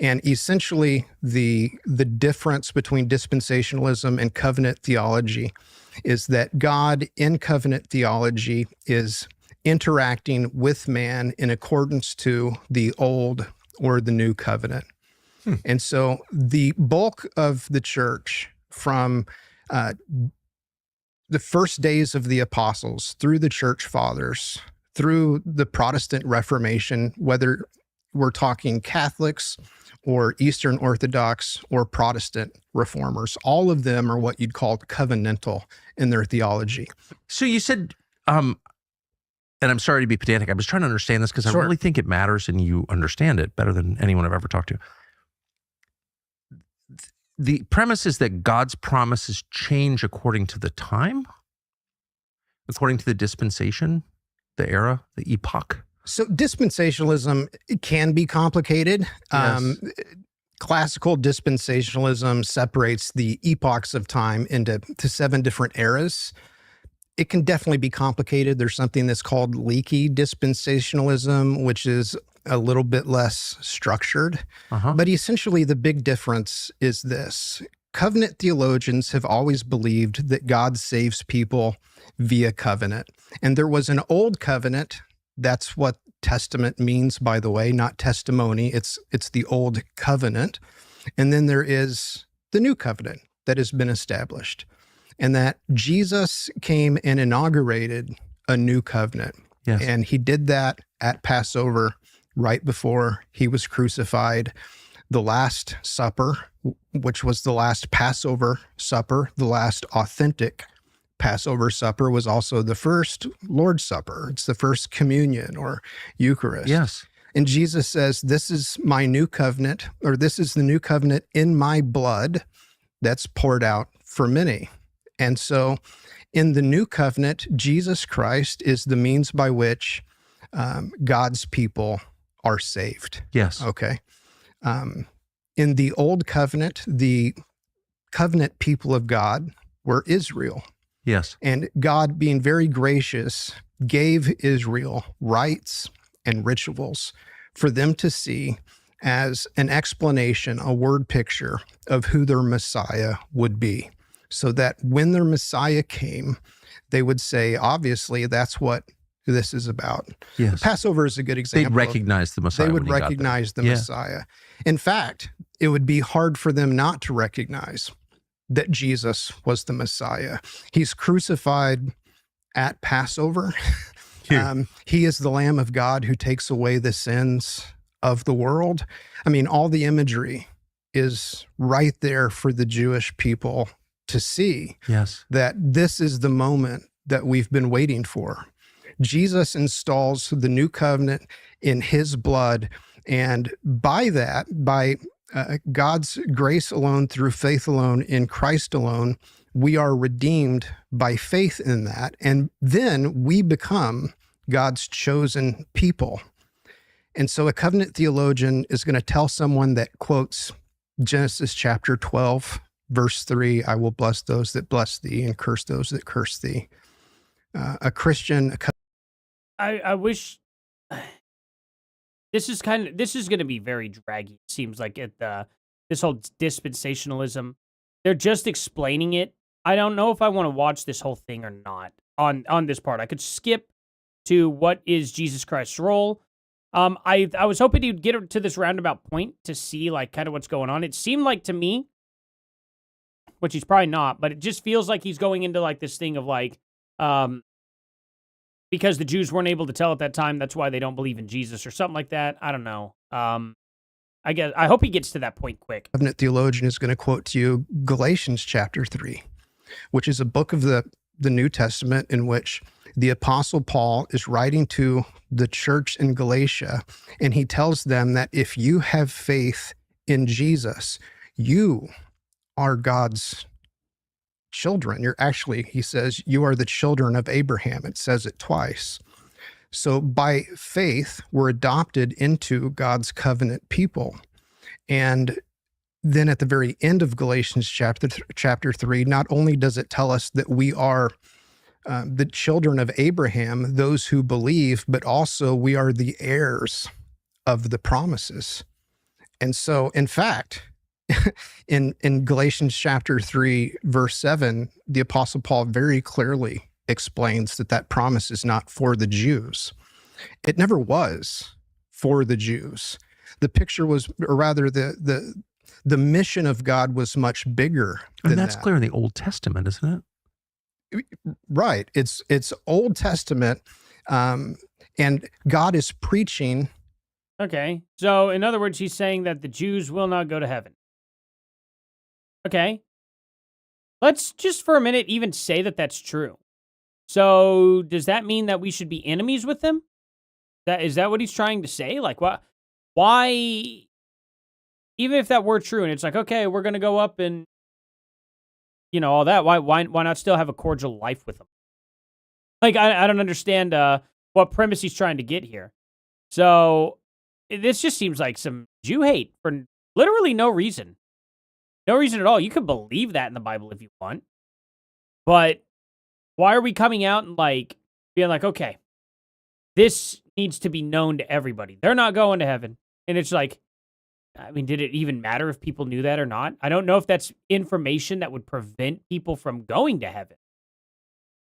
And essentially, the difference between dispensationalism and covenant theology is that God in covenant theology is interacting with man in accordance to the old or the new covenant. And so the bulk of the church from the first days of the apostles through the church fathers, through the Protestant Reformation, whether we're talking Catholics or Eastern Orthodox or Protestant reformers, all of them are what you'd call covenantal in their theology. So you said And I'm sorry to be pedantic. I'm just trying to understand this because I Sure. really think it matters and you understand it better than anyone I've ever talked to. The premise is that God's promises change according to the time, according to the dispensation, the era, the epoch. So dispensationalism can be complicated. Yes. Classical dispensationalism separates the epochs of time into 7 different eras. It can definitely be complicated. There's something that's called leaky dispensationalism, which is a little bit less structured. But essentially, the big difference is this. Covenant theologians have always believed that God saves people via covenant. And there was an old covenant. That's what testament means, by the way, not testimony. It's the old covenant. And then there is the new covenant that has been established. And that Jesus came and inaugurated a new covenant. Yes. And he did that at Passover right before he was crucified. The Last Supper, which was the last Passover supper, the last authentic Passover supper, was also the first Lord's Supper. It's the first communion or Eucharist. Yes. And Jesus says, this is my new covenant, or this is the new covenant in my blood that's poured out for many. And so in the new covenant, Jesus Christ is the means by which God's people are saved. Yes. Okay. In the old covenant, the covenant people of God were Israel. Yes. And God, being very gracious, gave Israel rites and rituals for them to see as an explanation, a word picture of who their Messiah would be. So that when their Messiah came, they would say, obviously, that's what this is about. Yes. Passover is a good example. They'd recognize the Messiah. They would when he got there. recognize the Yeah. Messiah. In fact, it would be hard for them not to recognize that Jesus was the Messiah. He's crucified at Passover. He is the Lamb of God who takes away the sins of the world. I mean, all the imagery is right there for the Jewish people to see. Yes. That this is the moment that we've been waiting for. Jesus installs the new covenant in his blood. And by that, by God's grace alone, through faith alone, in Christ alone, we are redeemed by faith in that. And then we become God's chosen people. And so a covenant theologian is going to tell someone that quotes Genesis chapter 12, verse 3, I will bless those that bless thee and curse those that curse thee. A Christian... I wish this is going to be very draggy. It seems like this whole dispensationalism. They're just explaining it. I don't know if I want to watch this whole thing or not on this part. I could skip to what is Jesus Christ's role. I was hoping he'd get to this roundabout point to see like kind of what's going on. It seemed like to me, which he's probably not, but it just feels like he's going into like this thing of like, because the Jews weren't able to tell at that time, that's why they don't believe in Jesus or something like that. I don't know. I hope he gets to that point quick. Covenant theologian is going to quote to you Galatians chapter 3, which is a book of the New Testament in which the Apostle Paul is writing to the church in Galatia, and he tells them that if you have faith in Jesus, you are God's children. You're actually, he says, you are the children of Abraham. It says it twice. So by faith, we're adopted into God's covenant people. And then at the very end of Galatians chapter 3, not only does it tell us that we are the children of Abraham, those who believe, but also we are the heirs of the promises. And so, in fact, in Galatians chapter 3, verse 7, the Apostle Paul very clearly explains that promise is not for the Jews. It never was for the Jews. The picture was, or rather, the mission of God was much bigger than And that's that. clear in the Old Testament, isn't it? Right. It's Old Testament, and God is preaching. Okay. So, in other words, he's saying that the Jews will not go to heaven. Okay. Let's just for a minute even say that that's true. So does that mean that we should be enemies with them? Is that what he's trying to say? Like, what? Why? Even if that were true, and it's like, okay, we're gonna go up and all that. Why not still have a cordial life with them? Like, I don't understand what premise he's trying to get here. So this just seems like some Jew hate for literally no reason. No reason at all. You could believe that in the Bible if you want. But why are we coming out and like being like, okay, this needs to be known to everybody. They're not going to heaven. And it's like, I mean, did it even matter if people knew that or not? I don't know if that's information that would prevent people from going to heaven.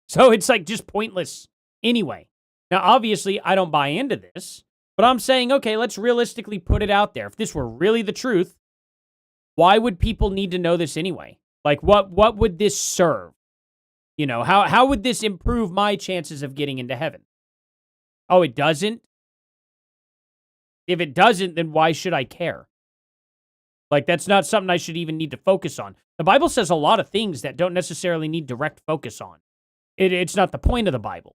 So it's like just pointless anyway. Now, obviously, I don't buy into this, but I'm saying, okay, let's realistically put it out there. If this were really the truth, why would people need to know this anyway? Like, what would this serve? How would this improve my chances of getting into heaven? Oh, it doesn't? If it doesn't, then why should I care? Like, that's not something I should even need to focus on. The Bible says a lot of things that don't necessarily need direct focus on. It's not the point of the Bible.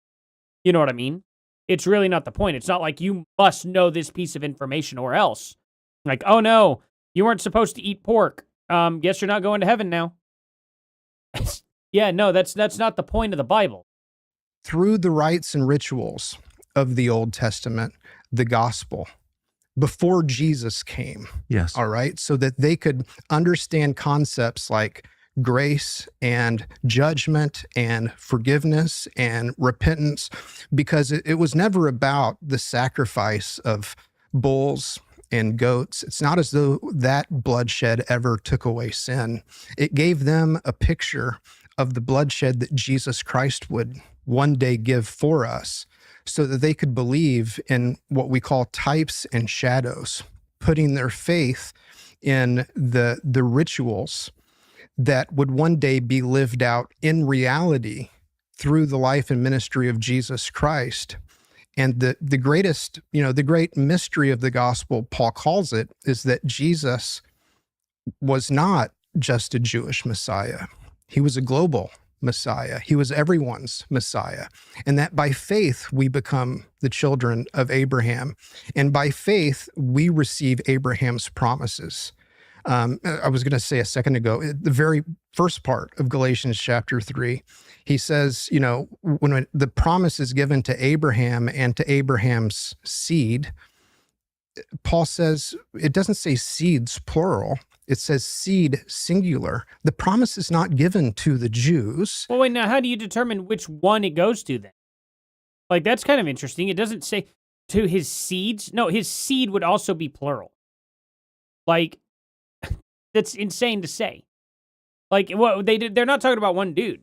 You know what I mean? It's really not the point. It's not like you must know this piece of information or else. Like, oh no, you weren't supposed to eat pork. Guess you're not going to heaven now. Yeah, no, that's not the point of the Bible. Through the rites and rituals of the Old Testament, the gospel, before Jesus came. Yes. All right. So that they could understand concepts like grace and judgment and forgiveness and repentance, because it was never about the sacrifice of bulls and goats. It's not as though that bloodshed ever took away sin. It gave them a picture of the bloodshed that Jesus Christ would one day give for us, so that they could believe in what we call types and shadows, putting their faith in the rituals that would one day be lived out in reality through the life and ministry of Jesus Christ. And the greatest, the great mystery of the gospel, Paul calls it, is that Jesus was not just a Jewish Messiah. He was a global Messiah. He was everyone's Messiah. And that by faith, we become the children of Abraham. And by faith, we receive Abraham's promises. I was going to say a second ago, the very first part of Galatians chapter 3, he says, when the promise is given to Abraham and to Abraham's seed, Paul says, it doesn't say seeds, plural. It says seed, singular. The promise is not given to the Jews. Well, wait, now how do you determine which one it goes to then? Like, that's kind of interesting. It doesn't say to his seeds. No, his seed would also be plural. Like, that's insane to say. Like, they're not talking about one dude.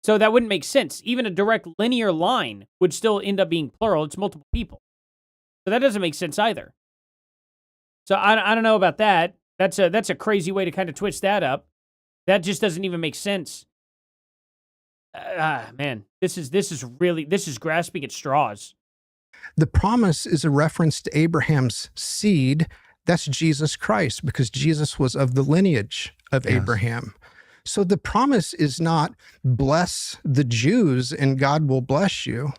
So that wouldn't make sense. Even a direct linear line would still end up being plural. It's multiple people. So that doesn't make sense either. So I don't know about that. That's a crazy way to kind of twist that up. That just doesn't even make sense. Man, this is grasping at straws. The promise is a reference to Abraham's seed. That's Jesus Christ, because Jesus was of the lineage of Abraham. So the promise is not bless the Jews and God will bless you.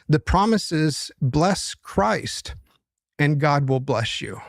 The promise is bless Christ and God will bless you.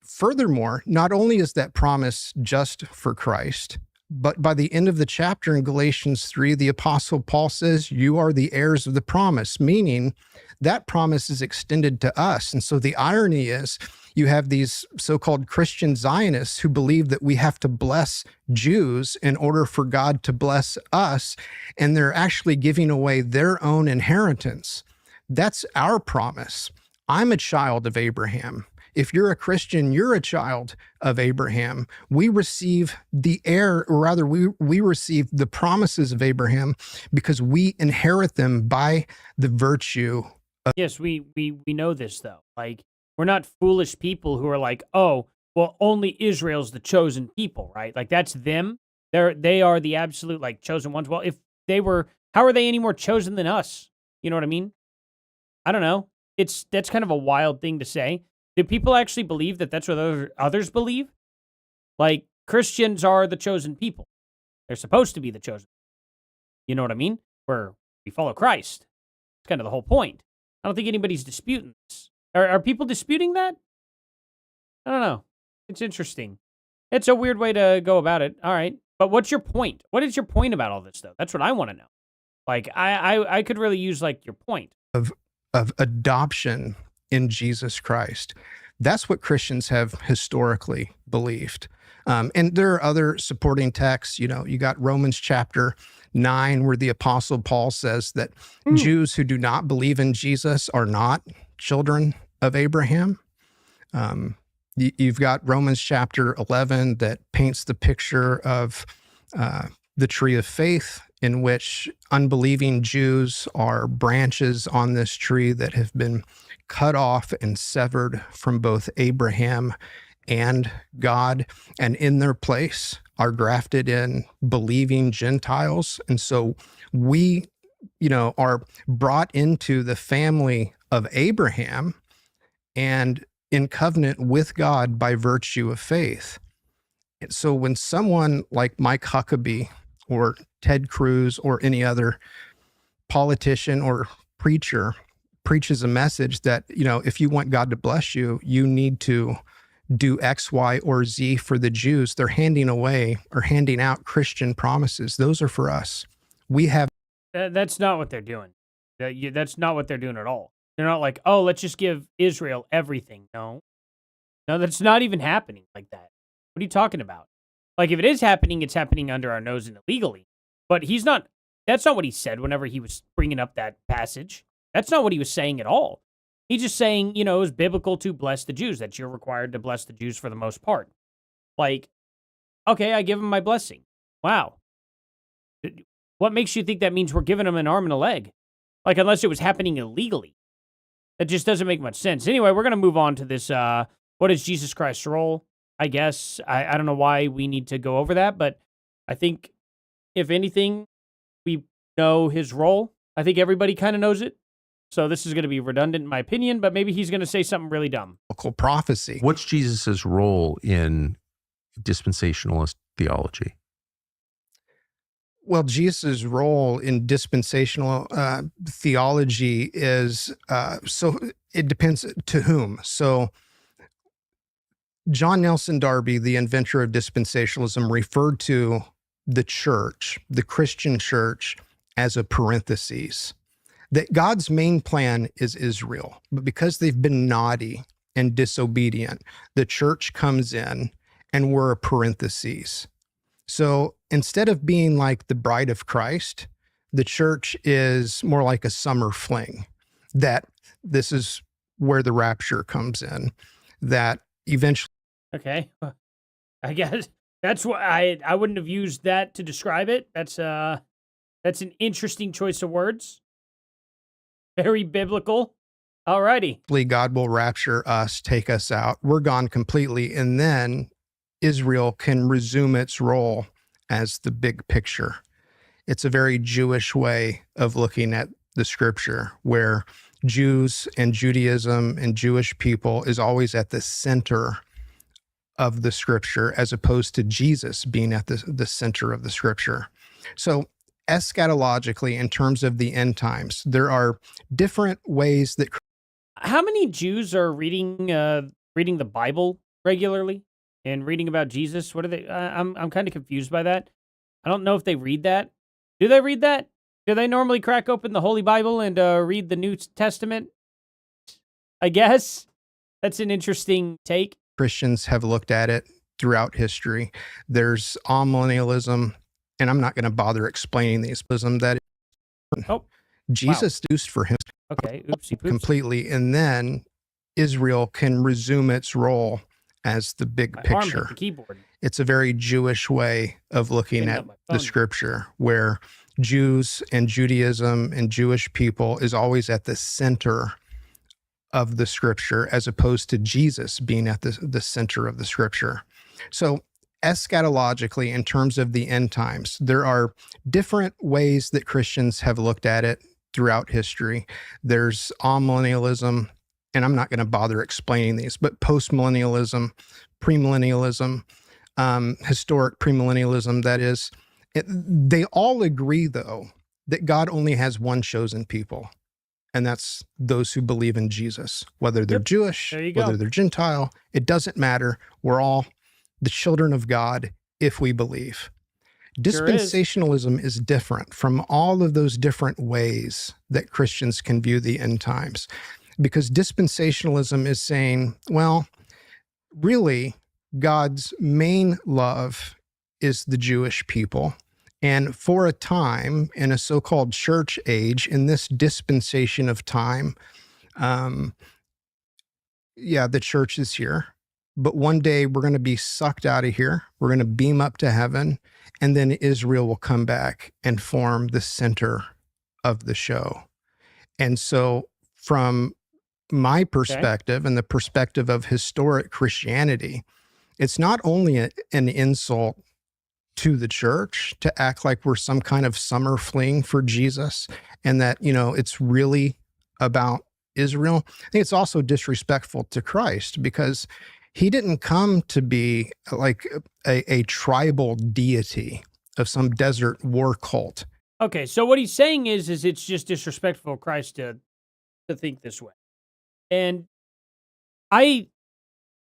Furthermore, not only is that promise just for Christ, but by the end of the chapter in Galatians 3, the Apostle Paul says, you are the heirs of the promise, meaning that promise is extended to us. And so the irony is you have these so-called Christian Zionists who believe that we have to bless Jews in order for God to bless us, and they're actually giving away their own inheritance. That's our promise. I'm a child of Abraham. If you're a Christian, you're a child of Abraham. We receive the heir, or rather, we receive the promises of Abraham because we inherit them by the virtue of. Yes, we know this, though. Like, we're not foolish people who are like, oh, well, only Israel's the chosen people, right? Like, that's them. They are the absolute, like, chosen ones. Well, if they were, how are they any more chosen than us? You know what I mean? I don't know. That's kind of a wild thing to say. Do people actually believe that that's what others believe? Like, Christians are the chosen people. They're supposed to be the chosen. You know what I mean? where we follow Christ. It's kind of the whole point. I don't think anybody's disputing this. Are people disputing that? I don't know. It's interesting. It's a weird way to go about it. All right. But what's your point? What is your point about all this, though? That's what I want to know. Like, I could really use, like, your point. Of adoption in Jesus Christ. That's what Christians have historically believed. And there are other supporting texts. You got Romans chapter 9, where the Apostle Paul says that Jews who do not believe in Jesus are not children of Abraham. You've got Romans chapter 11 that paints the picture of the tree of faith, in which unbelieving Jews are branches on this tree that have been cut off and severed from both Abraham and God, and in their place are grafted in believing Gentiles. And so we, are brought into the family of Abraham and in covenant with God by virtue of faith. And so when someone like Mike Huckabee or Ted Cruz or any other politician or preacher preaches a message that, if you want God to bless you, you need to do X, Y, or Z for the Jews, they're handing away or handing out Christian promises. Those are for us. We have. That's not what thare doing. That's not what they're doing at all. They're not like, oh, let's just give Israel everything. No, that's not even happening like that. What are you talking about? Like, if it is happening, it's happening under our nose and illegally. But that's not what he said whenever he was bringing up that passage. That's not what he was saying at all. He's just saying, it was biblical to bless the Jews, that you're required to bless the Jews for the most part. Like, okay, I give them my blessing. Wow. What makes you think that means we're giving them an arm and a leg? Like, unless it was happening illegally. That just doesn't make much sense. Anyway, we're going to move on to this, what is Jesus Christ's role? I guess. I don't know why we need to go over that, but I think, if anything, we know his role. I think everybody kind of knows it. So this is going to be redundant in my opinion, but maybe he's going to say something really dumb. Prophecy. What's Jesus's role in dispensationalist theology? Well, Jesus' role in dispensational theology is, so it depends to whom. So John Nelson Darby, the inventor of dispensationalism, referred to the church, the Christian church, as a parenthesis. That God's main plan is Israel, but because they've been naughty and disobedient, the church comes in and we're a parenthesis. So instead of being like the bride of Christ, the church is more like a summer fling, that this is where the rapture comes in, that eventually. Okay. I guess that's what I wouldn't have used that to describe it. That's an interesting choice of words. Very biblical. Alrighty. God will rapture us, take us out. We're gone completely. And then Israel can resume its role as the big picture. It's a very Jewish way of looking at the scripture, where Jews and Judaism and Jewish people is always at the center of the scripture, as opposed to Jesus being at the center of the scripture. So eschatologically, in terms of the end times, there are different ways that. How many Jews are reading the Bible regularly and reading about Jesus? What are they? I'm kind of confused by that. I don't know if they read that. Do they read that? Do they normally crack open the Holy Bible and read the New Testament? I guess that's an interesting take. Christians have looked at it throughout history. There's amillennialism, and I'm not going to bother explaining these. That Jesus used for him completely, and then Israel can resume its role as the big picture. It's a very Jewish way of looking at the scripture, where Jews and Judaism and Jewish people is always at the center of the scripture, as opposed to Jesus being at the center of the scripture. So eschatologically, in terms of the end times, there are different ways that Christians have looked at it throughout history. There's amillennialism, and I'm not going to bother explaining these, but postmillennialism, premillennialism, historic premillennialism, that is. They all agree, though, that God only has one chosen people, and that's those who believe in Jesus, whether they're Yep. Jewish, There you go. whether they're Gentile, it doesn't matter. We're all the children of God if we believe. Sure is. Dispensationalism is different from all of those different ways that Christians can view the end times, because dispensationalism is saying, well, really, God's main love is the Jewish people. And for a time, in a so-called church age, in this dispensation of time, the church is here. But one day we're going to be sucked out of here. We're going to beam up to heaven. And then Israel will come back and form the center of the show. And so from my perspective and the perspective of historic Christianity, it's not only an insult to the church to act like we're some kind of summer fling for Jesus and that, it's really about Israel. I think it's also disrespectful to Christ because he didn't come to be like a tribal deity of some desert war cult. Okay, so what he's saying is it's just disrespectful of Christ to think this way. And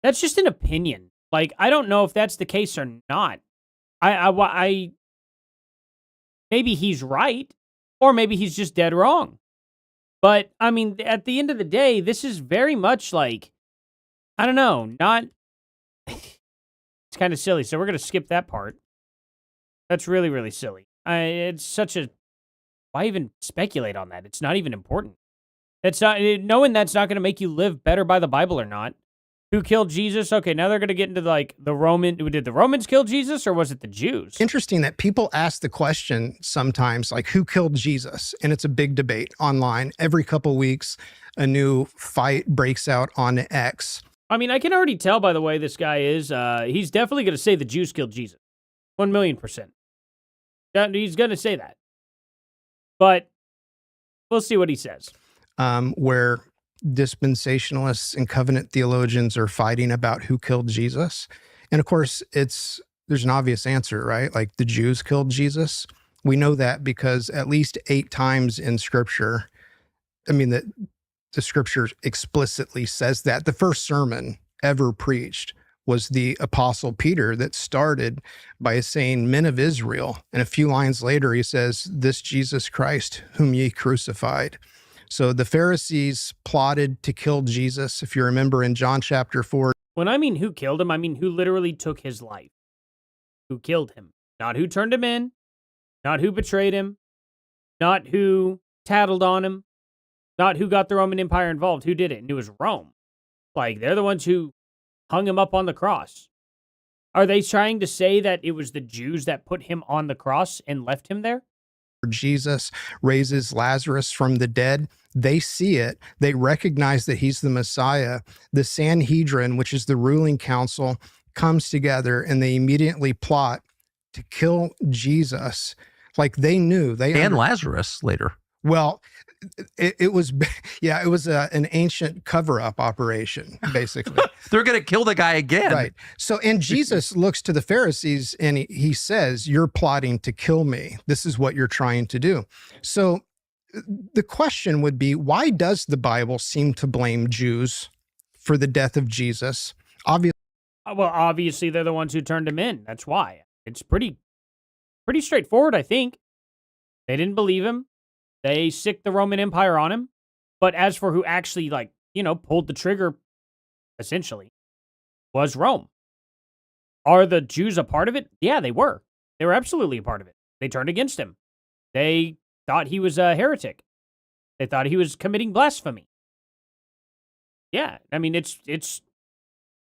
that's just an opinion. Like, I don't know if that's the case or not. I maybe he's right, or maybe he's just dead wrong. But I mean, at the end of the day, this is very much like, I don't know, not. It's kind of silly, so we're gonna skip that part. That's really, really silly. It's such a. Why even speculate on that? It's not even important. It's not knowing that's not gonna make you live better by the Bible or not. Who killed Jesus? Okay, now they're going to get into like the Roman. Did the Romans kill Jesus or was it the Jews? Interesting that people ask the question sometimes, like, who killed Jesus? And it's a big debate online. Every couple weeks, a new fight breaks out on X. I mean, I can already tell by the way this guy is. He's definitely going to say the Jews killed Jesus. 1,000,000%. He's going to say that. But we'll see what he says. Where dispensationalists and covenant theologians are fighting about who killed Jesus. And of course, there's an obvious answer, right? Like the Jews killed Jesus. We know that because at least 8 times in scripture, the scripture explicitly says that. The first sermon ever preached was the Apostle Peter that started by saying, men of Israel. And a few lines later, he says, this Jesus Christ, whom ye crucified. So the Pharisees plotted to kill Jesus. If you remember in John chapter 4. When I mean who killed him, I mean who literally took his life. Who killed him. Not who turned him in. Not who betrayed him. Not who tattled on him. Not who got the Roman Empire involved. Who did it? And it was Rome. Like, they're the ones who hung him up on the cross. Are they trying to say that it was the Jews that put him on the cross and left him there? Jesus raises Lazarus from the dead. They see it. They recognize that he's the Messiah. The Sanhedrin, which is the ruling council, comes together and they immediately plot to kill Jesus. Like they knew. And Lazarus later. Well, it was an ancient cover-up operation, basically. They're going to kill the guy again. Right. So, and Jesus looks to the Pharisees and he says, you're plotting to kill me. This is what you're trying to do. So the question would be, why does the Bible seem to blame Jews for the death of Jesus? Obviously, they're the ones who turned him in. That's why. It's pretty straightforward, I think. They didn't believe him. They sicked the Roman Empire on him. But as for who actually, pulled the trigger, essentially, was Rome. Are the Jews a part of it? Yeah, they were. They were absolutely a part of it. They turned against him. They thought he was a heretic. They thought he was committing blasphemy. Yeah, I mean, it's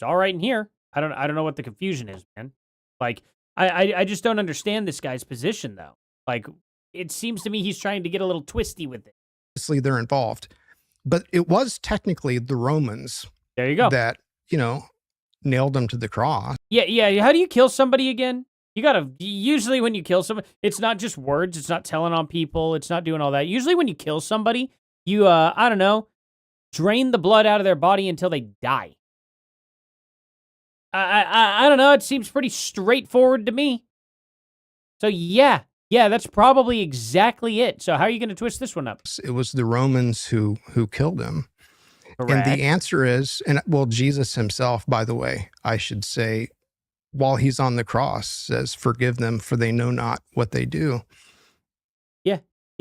all right in here. I don't know what the confusion is, man. Like, I just don't understand this guy's position, though. Like, it seems to me he's trying to get a little twisty with it. Obviously, they're involved. But it was technically the Romans there you go. that, nailed them to the cross. Yeah. How do you kill somebody again? Usually when you kill somebody, it's not just words. It's not telling on people. It's not doing all that. Usually when you kill somebody, you, drain the blood out of their body until they die. I don't know. It seems pretty straightforward to me. So yeah, Yeah, that's probably exactly it. So how are you going to twist this one up? It was the Romans who killed him. Correct. And the answer is, and well, Jesus himself, by the way, I should say, while he's on the cross, says, "Forgive them, for they know not what they do."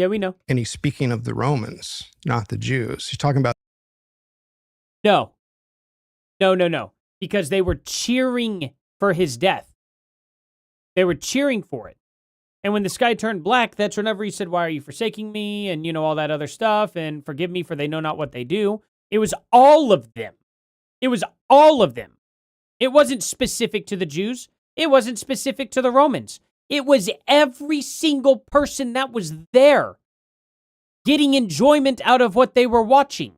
Yeah, we know. And he's speaking of the Romans, not the Jews. He's talking about No. No. Because they were cheering for his death. They were cheering for it. And when the sky turned black, that's whenever he said, "Why are you forsaking me?" And, all that other stuff. And "Forgive me, for they know not what they do." It was all of them. It was all of them. It wasn't specific to the Jews. It wasn't specific to the Romans. It was every single person that was there getting enjoyment out of what they were watching.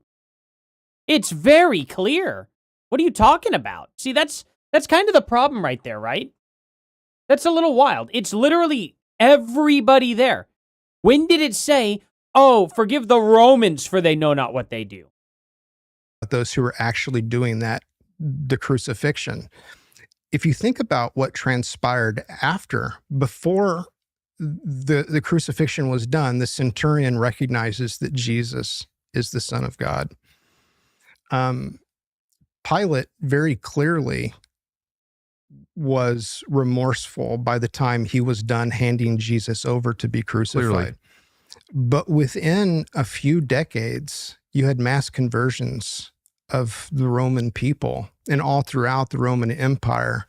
It's very clear. What are you talking about? See, that's kind of the problem right there, right? That's a little wild. It's literally everybody there. When did it say, "Oh, forgive the Romans, for they know not what they do"? those who were actually doing that, the crucifixion. If you think about what transpired before the crucifixion was done, the centurion recognizes that Jesus is the Son of God. Pilate very clearly was remorseful by the time he was done handing Jesus over to be crucified. Clearly. But within a few decades, you had mass conversions of the Roman people and all throughout the Roman Empire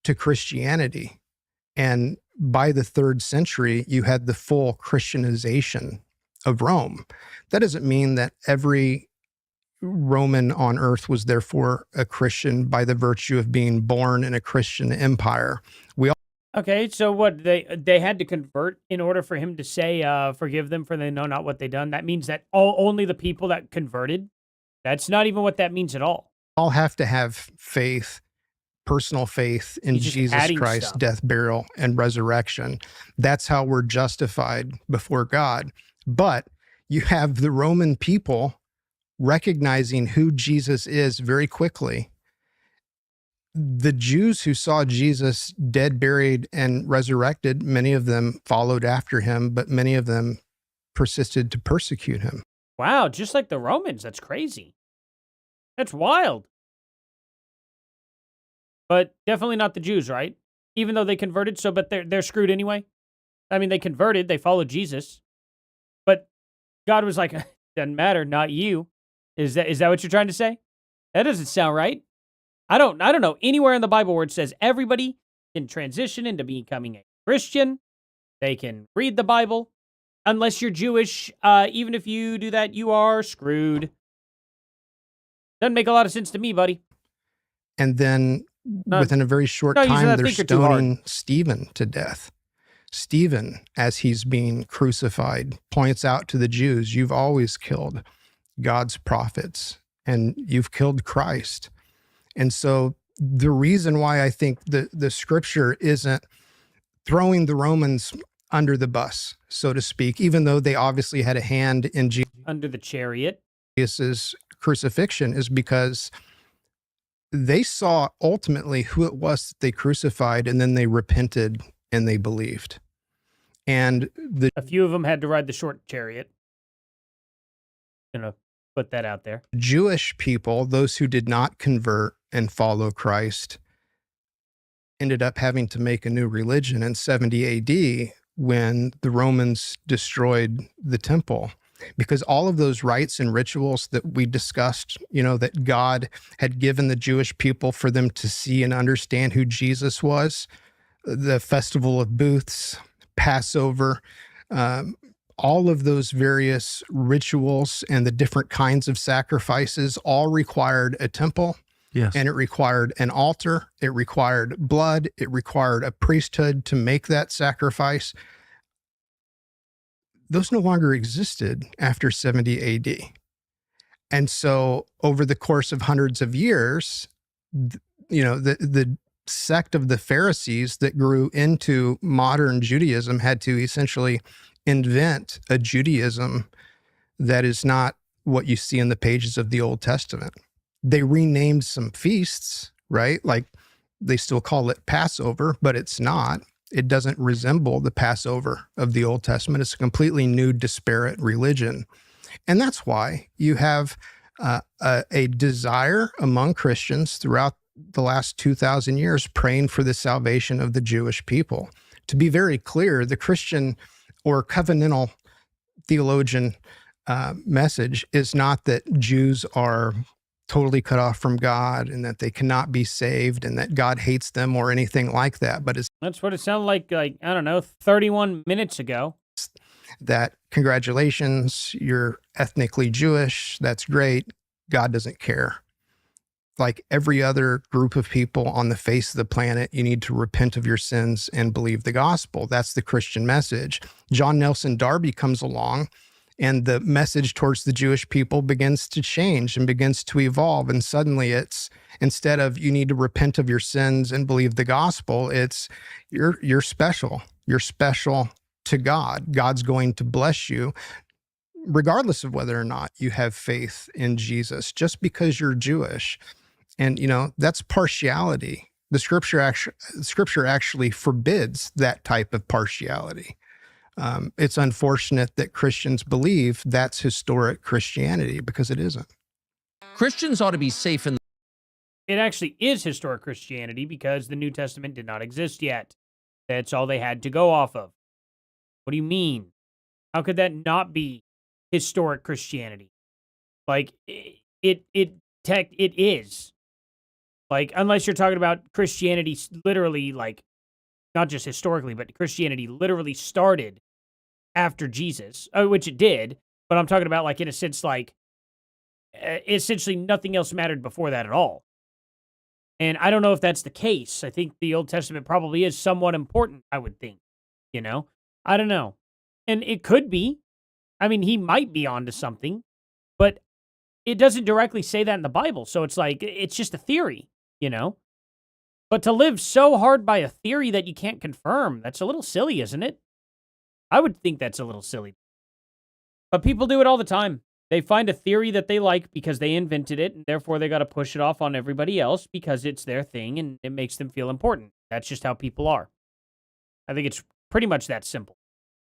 to Christianity. And by the 3rd century, you had the full Christianization of Rome. That doesn't mean that every Roman on earth was therefore a Christian by the virtue of being born in a Christian empire. Okay, so what, they had to convert in order for him to say, "Forgive them, for they know not what they done"? That means that only the people that converted? That's not even what that means at all. All have to have faith, personal faith in He's just Jesus adding Christ's stuff. death, burial, and resurrection. That's how we're justified before God. But you have the Roman people recognizing who Jesus is very quickly. The Jews who saw Jesus dead, buried, and resurrected, many of them followed after him, but many of them persisted to persecute him. Wow, just like the Romans. That's crazy. That's wild. But definitely not the Jews, right? Even though they converted, but they're screwed anyway. I mean, they converted, they followed Jesus. But God was like, "Doesn't matter, not you." Is that what you're trying to say? That doesn't sound right. I don't know anywhere in the Bible where it says everybody can transition into becoming a Christian. They can read the Bible. Unless you're Jewish, even if you do that, you are screwed. Doesn't make a lot of sense to me, buddy. And then within a very short not using time, that they're thinker too hard. stoning Stephen to death. Stephen, as he's being crucified, points out to the Jews, "You've always killed God's prophets, and you've killed Christ." And so the reason why I think the scripture isn't throwing the Romans under the bus, so to speak, even though they obviously had a hand in Under the chariot. Jesus' crucifixion, is because they saw ultimately who it was that they crucified, and then they repented and they believed. And A few of them had to ride the short chariot. Gonna put that out there. Jewish people, those who did not convert and follow Christ, ended up having to make a new religion in 70 AD when the Romans destroyed the temple. Because all of those rites and rituals that we discussed, that God had given the Jewish people for them to see and understand who Jesus was, the Festival of Booths, Passover, all of those various rituals and the different kinds of sacrifices all required a temple. Yes. And it required an altar. It required blood. It required a priesthood to make that sacrifice. Those no longer existed after 70 AD. And so over the course of hundreds of years, the sect of the Pharisees that grew into modern Judaism had to essentially invent a Judaism that is not what you see in the pages of the Old Testament. They renamed some feasts, right? Like they still call it Passover, but it's not. It doesn't resemble the Passover of the Old Testament. It's a completely new, disparate religion. And that's why you have a desire among Christians throughout the last 2,000 years praying for the salvation of the Jewish people. To be very clear, the Christian or covenantal theologian message is not that Jews are totally cut off from God and that they cannot be saved and that God hates them or anything like that. But it's That's what it sounded like, I don't know, 31 minutes ago. that congratulations, you're ethnically Jewish. That's great. God doesn't care. Like every other group of people on the face of the planet, you need to repent of your sins and believe the gospel. That's the Christian message. John Nelson Darby comes along, and the message towards the Jewish people begins to change and begins to evolve. And suddenly it's, instead of you need to repent of your sins and believe the gospel, it's you're special. You're special to God. God's going to bless you regardless of whether or not you have faith in Jesus, just because you're Jewish. And, that's partiality. The scripture actually forbids that type of partiality. It's unfortunate that Christians believe that's historic Christianity, because it isn't. Christians ought to be safe in. It actually is historic Christianity because the New Testament did not exist yet. That's all they had to go off of. What do you mean? How could that not be historic Christianity? Like, it is. Like, unless you're talking about Christianity literally, like, not just historically, but Christianity literally started after Jesus, which it did. But I'm talking about, like, in a sense, like, essentially nothing else mattered before that at all. And I don't know if that's the case. I think the Old Testament probably is somewhat important, I would think. I don't know. And it could be. I mean, he might be onto something, but it doesn't directly say that in the Bible. So it's like, it's just a theory, But to live so hard by a theory that you can't confirm, that's a little silly, isn't it? I would think that's a little silly. But people do it all the time. They find a theory that they like because they invented it, and therefore they got to push it off on everybody else because it's their thing and it makes them feel important. That's just how people are. I think it's pretty much that simple.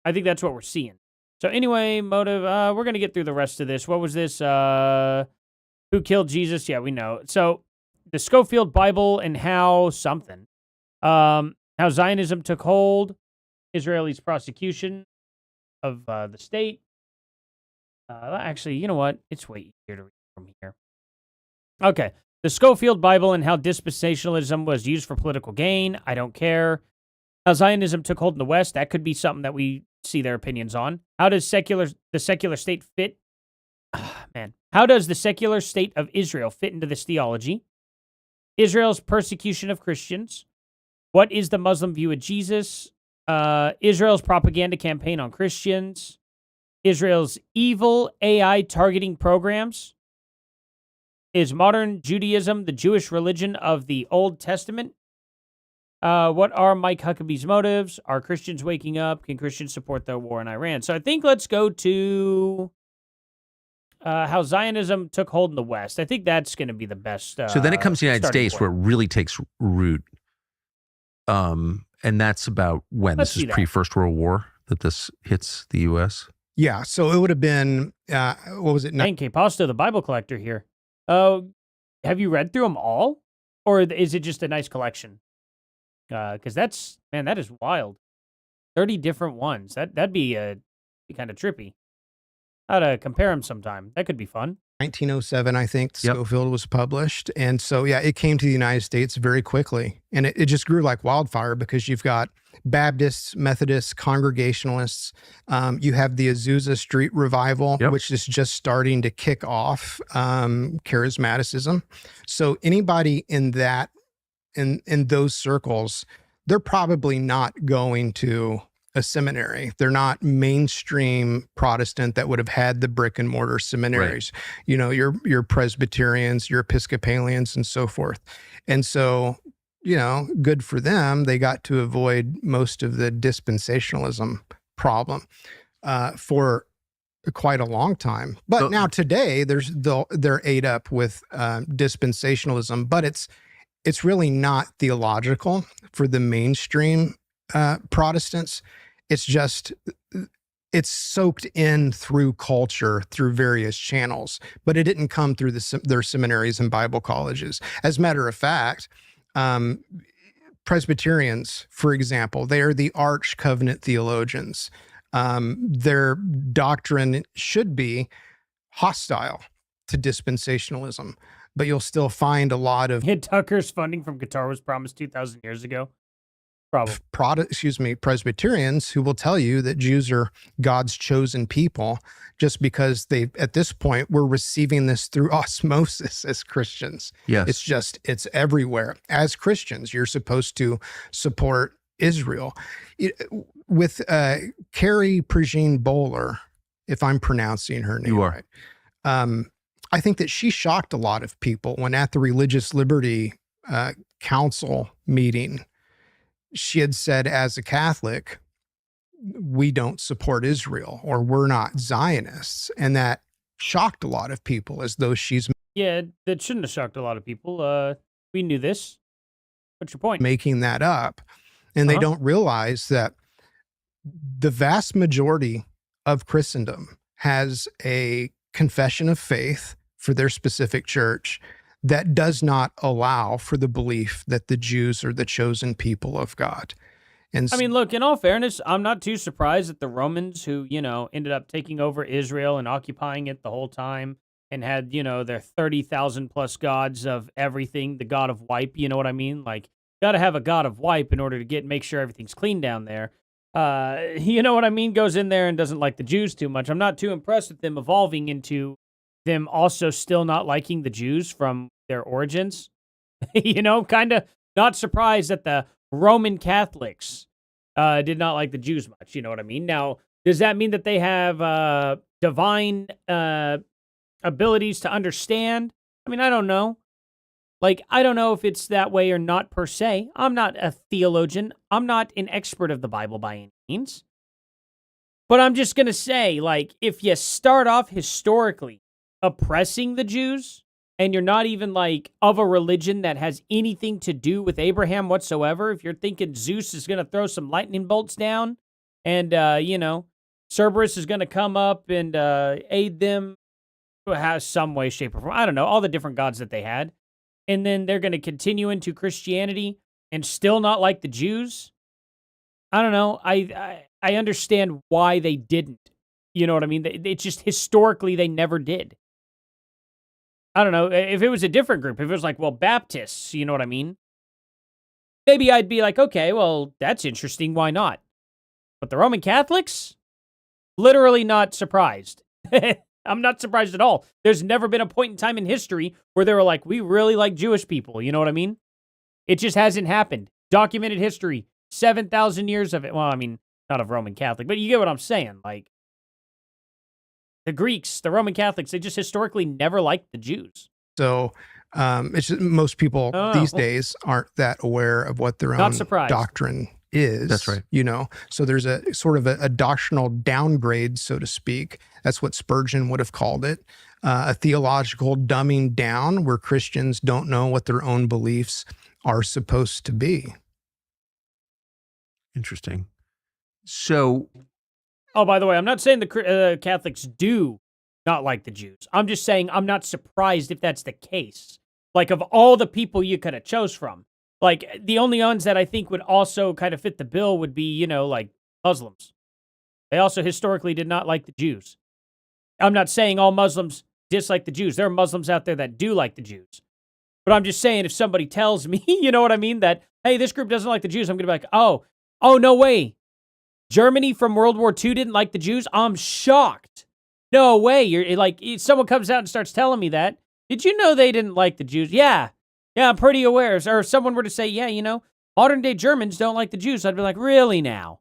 I think that's what we're seeing. So anyway, motive, we're going to get through the rest of this. What was this? Who killed Jesus? Yeah, we know. So the Schofield Bible and how something. How Zionism took hold. Israelis' prosecution of the state. Actually, you know what? It's way easier to read from here. Okay. The Schofield Bible and how dispensationalism was used for political gain. I don't care. How Zionism took hold in the West. That could be something that we see their opinions on. How does the secular state fit? How does the secular state of Israel fit into this theology? Israel's persecution of Christians. What is the Muslim view of Jesus? Israel's propaganda campaign on Christians. Israel's evil AI targeting programs. Is modern Judaism the Jewish religion of the Old Testament? What are Mike Huckabee's motives? Are Christians waking up? Can Christians support the war in Iran? So I think let's go to how Zionism took hold in the West. I think that's going to be the best. So then it comes to the United States point. where it really takes root. And that's about when? Let's this is see that. pre-First World War that this hits the U.S.? Yeah. So it would have been, what was it? Hank Pasto, the Bible collector here. Have you read through them all? Or is it just a nice collection? Because that is wild. 30 different ones. That'd be kind of trippy. I'd compare them sometime. That could be fun. 1907, I think, Yep. Schofield was published. And so, yeah, it came to the United States very quickly. And it just grew like wildfire because you've got Baptists, Methodists, Congregationalists. You have the Azusa Street Revival, Yep. which is just starting to kick off charismaticism. So anybody in that, in those circles, they're probably not going to a seminary. They're not mainstream Protestant that would have had the brick and mortar seminaries. Right. Your Presbyterians, your Episcopalians, and so forth. And so, good for them. They got to avoid most of the dispensationalism problem for quite a long time. But now today, they're ate up with dispensationalism, but it's really not theological for the mainstream Protestants. It's just, it's soaked in through culture, through various channels, but it didn't come through their seminaries and Bible colleges. As a matter of fact, Presbyterians, for example, they are the arch covenant theologians. Their doctrine should be hostile to dispensationalism, but you'll still find a lot of Tucker's funding from Qatar was promised 2,000 years ago. Probably. Presbyterians who will tell you that Jews are God's chosen people just because they, at this point, we're receiving this through osmosis as Christians. Yes. It's everywhere. As Christians, you're supposed to support Israel. With Carrie Prejean Bowler, if I'm pronouncing her name right, I think that she shocked a lot of people when at the Religious Liberty Council meeting, she had said, as a Catholic, we don't support Israel, or we're not Zionists. And that shocked a lot of people, as though she's Yeah, that shouldn't have shocked a lot of people. We knew this. What's your point? making that up. And they don't realize that the vast majority of Christendom has a confession of faith for their specific church that does not allow for the belief that the Jews are the chosen people of God. And I mean, look, in all fairness, I'm not too surprised that the Romans, who, ended up taking over Israel and occupying it the whole time and had, their 30,000 plus gods of everything, the god of wipe, you know what I mean? Like, got to have a god of wipe in order to make sure everything's clean down there. You know what I mean? Goes in there and doesn't like the Jews too much. I'm not too impressed with them evolving into them also still not liking the Jews from their origins. Kind of not surprised that the Roman Catholics did not like the Jews much. You know what I mean? Now, does that mean that they have divine abilities to understand? I mean, I don't know. Like, I don't know if it's that way or not per se. I'm not a theologian. I'm not an expert of the Bible by any means. But I'm just going to say, like, if you start off historically oppressing the Jews, and you're not even, like, of a religion that has anything to do with Abraham whatsoever, if you're thinking Zeus is going to throw some lightning bolts down, and, Cerberus is going to come up and aid them, has some way, shape, or form. I don't know, all the different gods that they had. And then they're going to continue into Christianity and still not like the Jews. I don't know. I understand why they didn't. You know what I mean? It's just historically they never did. I don't know. If it was a different group, if it was like, well, Baptists, you know what I mean? Maybe I'd be like, okay, well, that's interesting. Why not? But the Roman Catholics? Literally not surprised. I'm not surprised at all. There's never been a point in time in history where they were like, we really like Jewish people. You know what I mean? It just hasn't happened. Documented history, 7,000 years of it. Well, I mean, not of Roman Catholic, but you get what I'm saying. Like, the Greeks, the Roman Catholics, they just historically never liked the Jews. So it's just, most people these days aren't that aware of what their own doctrine is. That's right. So there's a sort of a doctrinal downgrade, so to speak. That's what Spurgeon would have called it. A theological dumbing down where Christians don't know what their own beliefs are supposed to be. Interesting. So... Oh, by the way, I'm not saying the Catholics do not like the Jews. I'm just saying I'm not surprised if that's the case. Like, of all the people you could have chose from, like, the only ones that I think would also kind of fit the bill would be, like, Muslims. They also historically did not like the Jews. I'm not saying all Muslims dislike the Jews. There are Muslims out there that do like the Jews. But I'm just saying if somebody tells me, you know what I mean, that, hey, this group doesn't like the Jews, I'm going to be like, oh, no way. Germany from World War II didn't like the Jews? I'm shocked. No way. You're like, someone comes out and starts telling me that. Did you know they didn't like the Jews? Yeah, I'm pretty aware. Or if someone were to say, yeah, modern day Germans don't like the Jews, I'd be like, really now?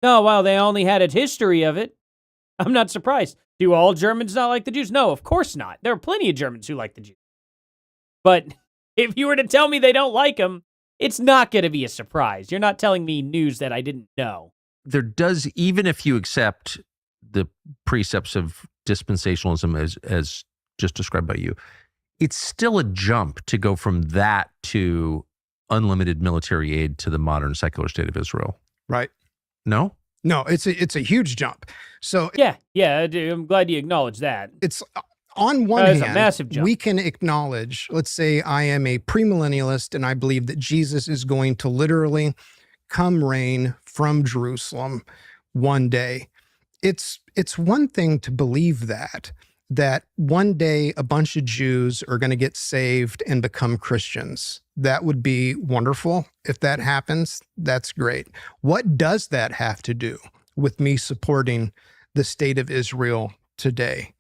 No, well, they only had a history of it. I'm not surprised. Do all Germans not like the Jews? No, of course not. There are plenty of Germans who like the Jews. But if you were to tell me they don't like them, it's not going to be a surprise. You're not telling me news that I didn't know. There does, even if you accept the precepts of dispensationalism as just described by you, it's still a jump to go from that to unlimited military aid to the modern secular state of Israel. Right. No? No, it's a huge jump. So Yeah, I'm glad you acknowledge that. it's on one That's a hand, massive jump. we can acknowledge, let's say I am a premillennialist and I believe that Jesus is going to literally come reign from Jerusalem one day. It's one thing to believe that one day a bunch of Jews are going to get saved and become Christians. That would be wonderful. If that happens, that's great. What does that have to do with me supporting the state of Israel today?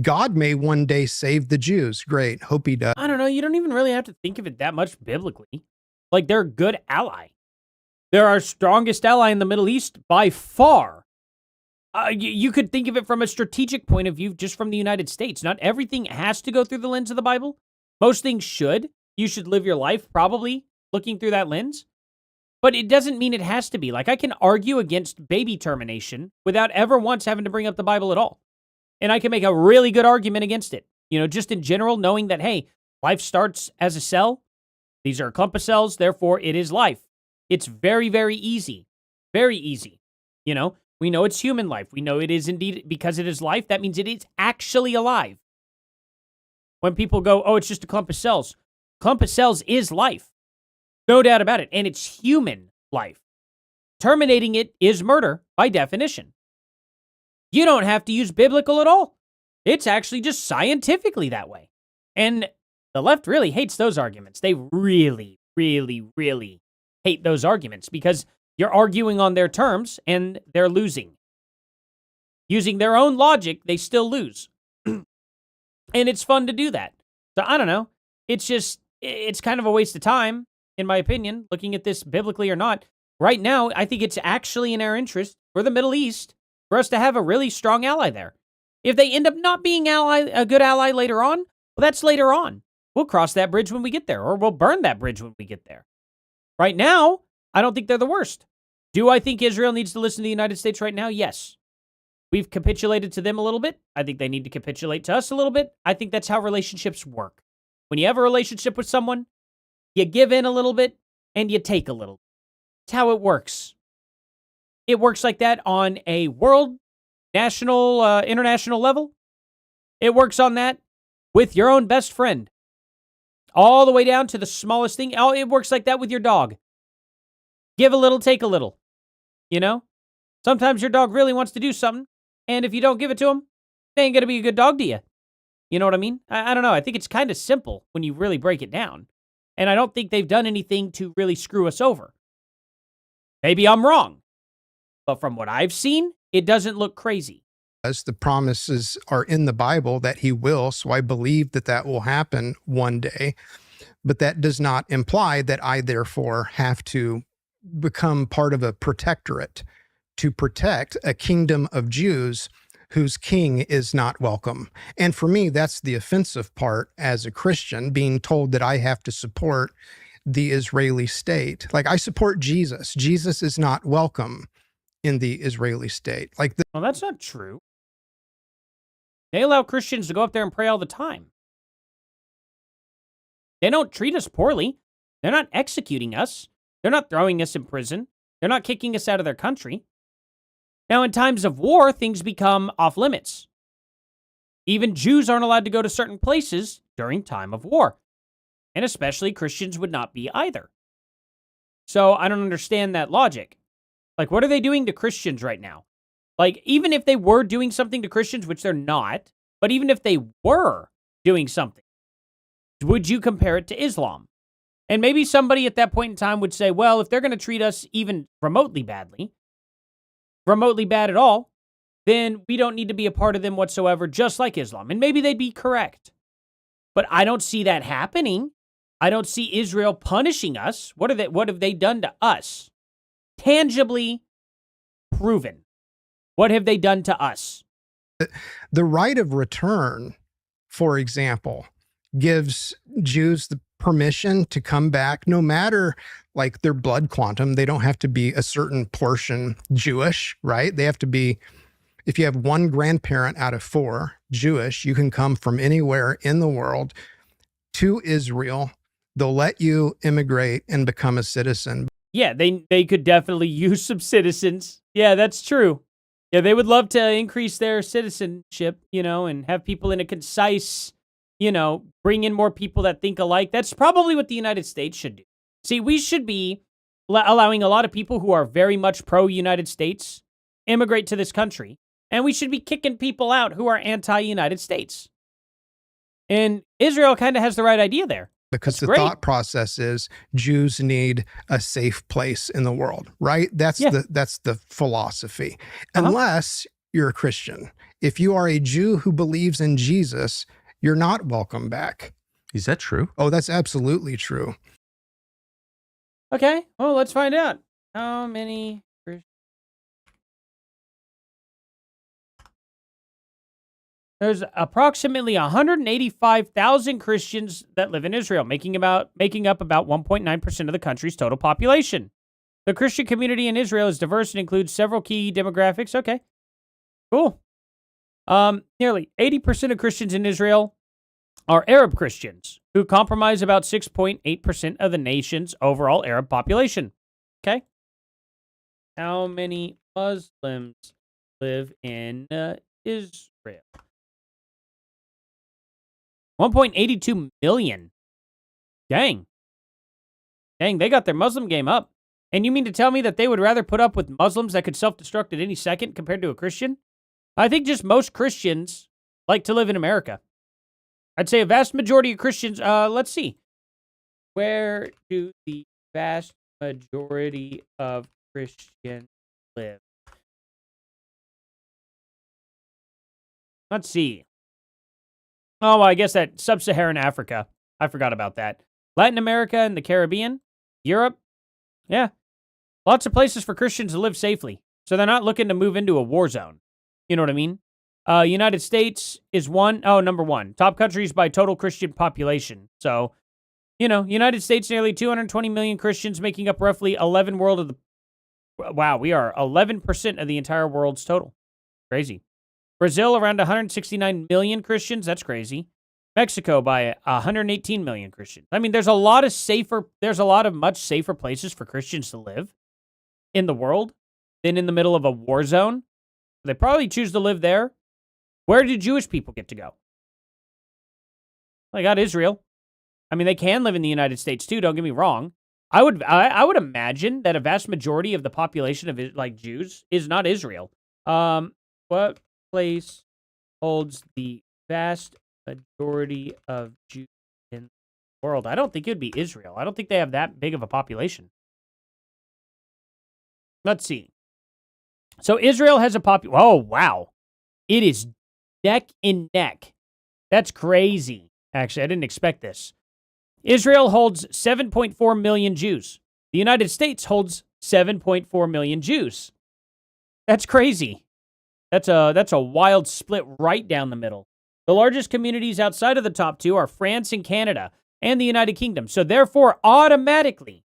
God may one day save the Jews. Great. Hope he does. I don't know. You don't even really have to think of it that much biblically. Like, they're a good ally. They're our strongest ally in the Middle East by far. You could think of it from a strategic point of view, just from the United States. Not everything has to go through the lens of the Bible. Most things should. You should live your life probably looking through that lens. But it doesn't mean it has to be. Like, I can argue against baby termination without ever once having to bring up the Bible at all. And I can make a really good argument against it. You know, just in general, knowing that, hey, life starts as a cell. These are a clump of cells, therefore it is life. It's very, very easy. Very easy. You know, we know it's human life. We know it is indeed, because it is life, that means it is actually alive. When people go, oh, it's just a clump of cells. Clump of cells is life. No doubt about it. And it's human life. Terminating it is murder by definition. You don't have to use biblical at all. It's actually just scientifically that way. And the left really hates those arguments. They really, really, really hate those arguments because you're arguing on their terms and they're losing. Using their own logic, they still lose. And it's fun to do that. So I don't know. It's kind of a waste of time, in my opinion, looking at this biblically or not. Right now, I think it's actually in our interest for the Middle East for us to have a really strong ally there. If they end up not being a good ally later on, well, that's later on. We'll cross that bridge when we get there, or we'll burn that bridge when we get there. Right now, I don't think they're the worst. Do I think Israel needs to listen to the United States right now? Yes. We've capitulated to them a little bit. I think they need to capitulate to us a little bit. I think that's how relationships work. When you have a relationship with someone, you give in a little bit and you take a little. It's how it works. It works like that on a world, national, international level. It works on that with your own best friend. All the way down to the smallest thing. Oh, it works like that with your dog. Give a little, take a little. You know? Sometimes your dog really wants to do something, and if you don't give it to him, they ain't going to be a good dog to you. You know what I mean? I don't know. I think it's kind of simple when you really break it down. And I don't think they've done anything to really screw us over. Maybe I'm wrong. But from what I've seen, it doesn't look crazy. As the promises are in the Bible that he will, so I believe that that will happen one day. But that does not imply that I therefore have to become part of a protectorate to protect a kingdom of Jews whose king is not welcome. And for me, that's the offensive part as a Christian, being told that I have to support the Israeli state. Like, I support Jesus. Jesus is not welcome in the Israeli state. Well, that's not true. They allow Christians to go up there and pray all the time. They don't treat us poorly. They're not executing us. They're not throwing us in prison. They're not kicking us out of their country. Now, in times of war, things become off limits. Even Jews aren't allowed to go to certain places during time of war. And especially Christians would not be either. So I don't understand that logic. Like, what are they doing to Christians right now? Like, even if they were doing something to Christians, which they're not, but even if they were doing something, would you compare it to Islam? And maybe somebody at that point in time would say, well, if they're going to treat us even remotely badly, remotely bad at all, then we don't need to be a part of them whatsoever, just like Islam. And maybe they'd be correct. But I don't see that happening. I don't see Israel punishing us. What have they done to us? Tangibly proven. What have they done to us? The right of return, for example, gives Jews the permission to come back no matter like their blood quantum. They don't have to be a certain portion Jewish, right? They have to be, if you have one grandparent out of 4 Jewish, you can come from anywhere in the world to Israel They'll let you immigrate and become a citizen. Yeah, they could definitely use some citizens. Yeah, that's true. Yeah, they would love to increase their citizenship, and have people in a concise, bring in more people that think alike. That's probably what the United States should do. See, we should be allowing a lot of people who are very much pro-United States immigrate to this country, and we should be kicking people out who are anti-United States. And Israel kind of has the right idea there. Because That's the great. thought process is Jews need a safe place in the world, right? That's the philosophy. Unless you're a Christian. If you are a Jew who believes in Jesus, you're not welcome back. Is that true? Oh, that's absolutely true. Okay, well, let's find out. How many There's approximately 185,000 Christians that live in Israel, making up about 1.9% of the country's total population. The Christian community in Israel is diverse and includes several key demographics. Okay, cool. Nearly 80% of Christians in Israel are Arab Christians, who comprise about 6.8% of the nation's overall Arab population. Okay. How many Muslims live in Israel? 1.82 million. Dang, they got their Muslim game up. And you mean to tell me that they would rather put up with Muslims that could self-destruct at any second compared to a Christian? I think just most Christians like to live in America. I'd say a vast majority of Christians, let's see. Where do the vast majority of Christians live? Let's see. Oh, well, I guess that sub-Saharan Africa. I forgot about that. Latin America and the Caribbean. Europe. Yeah. Lots of places for Christians to live safely. So they're not looking to move into a war zone. You know what I mean? United States is number one. Top countries by total Christian population. So, United States, nearly 220 million Christians, making up roughly 11 world of the... Wow, we are 11% of the entire world's total. Crazy. Brazil, around 169 million Christians. That's crazy. Mexico by 118 million Christians. I mean, there's a lot of much safer places for Christians to live in the world than in the middle of a war zone. They probably choose to live there. Where do Jewish people get to go? They got Israel. I mean, they can live in the United States too, don't get me wrong. I would imagine that a vast majority of the population of Jews is not Israel. What place holds the vast majority of Jews in the world? I don't think it would be Israel. I don't think they have that big of a population. Let's see. So Israel has a population. Oh, wow. It is neck and neck. That's crazy. Actually, I didn't expect this. Israel holds 7.4 million Jews. The United States holds 7.4 million Jews. That's crazy. That's a wild split right down the middle. The largest communities outside of the top two are France and Canada and the United Kingdom. So therefore, automatically,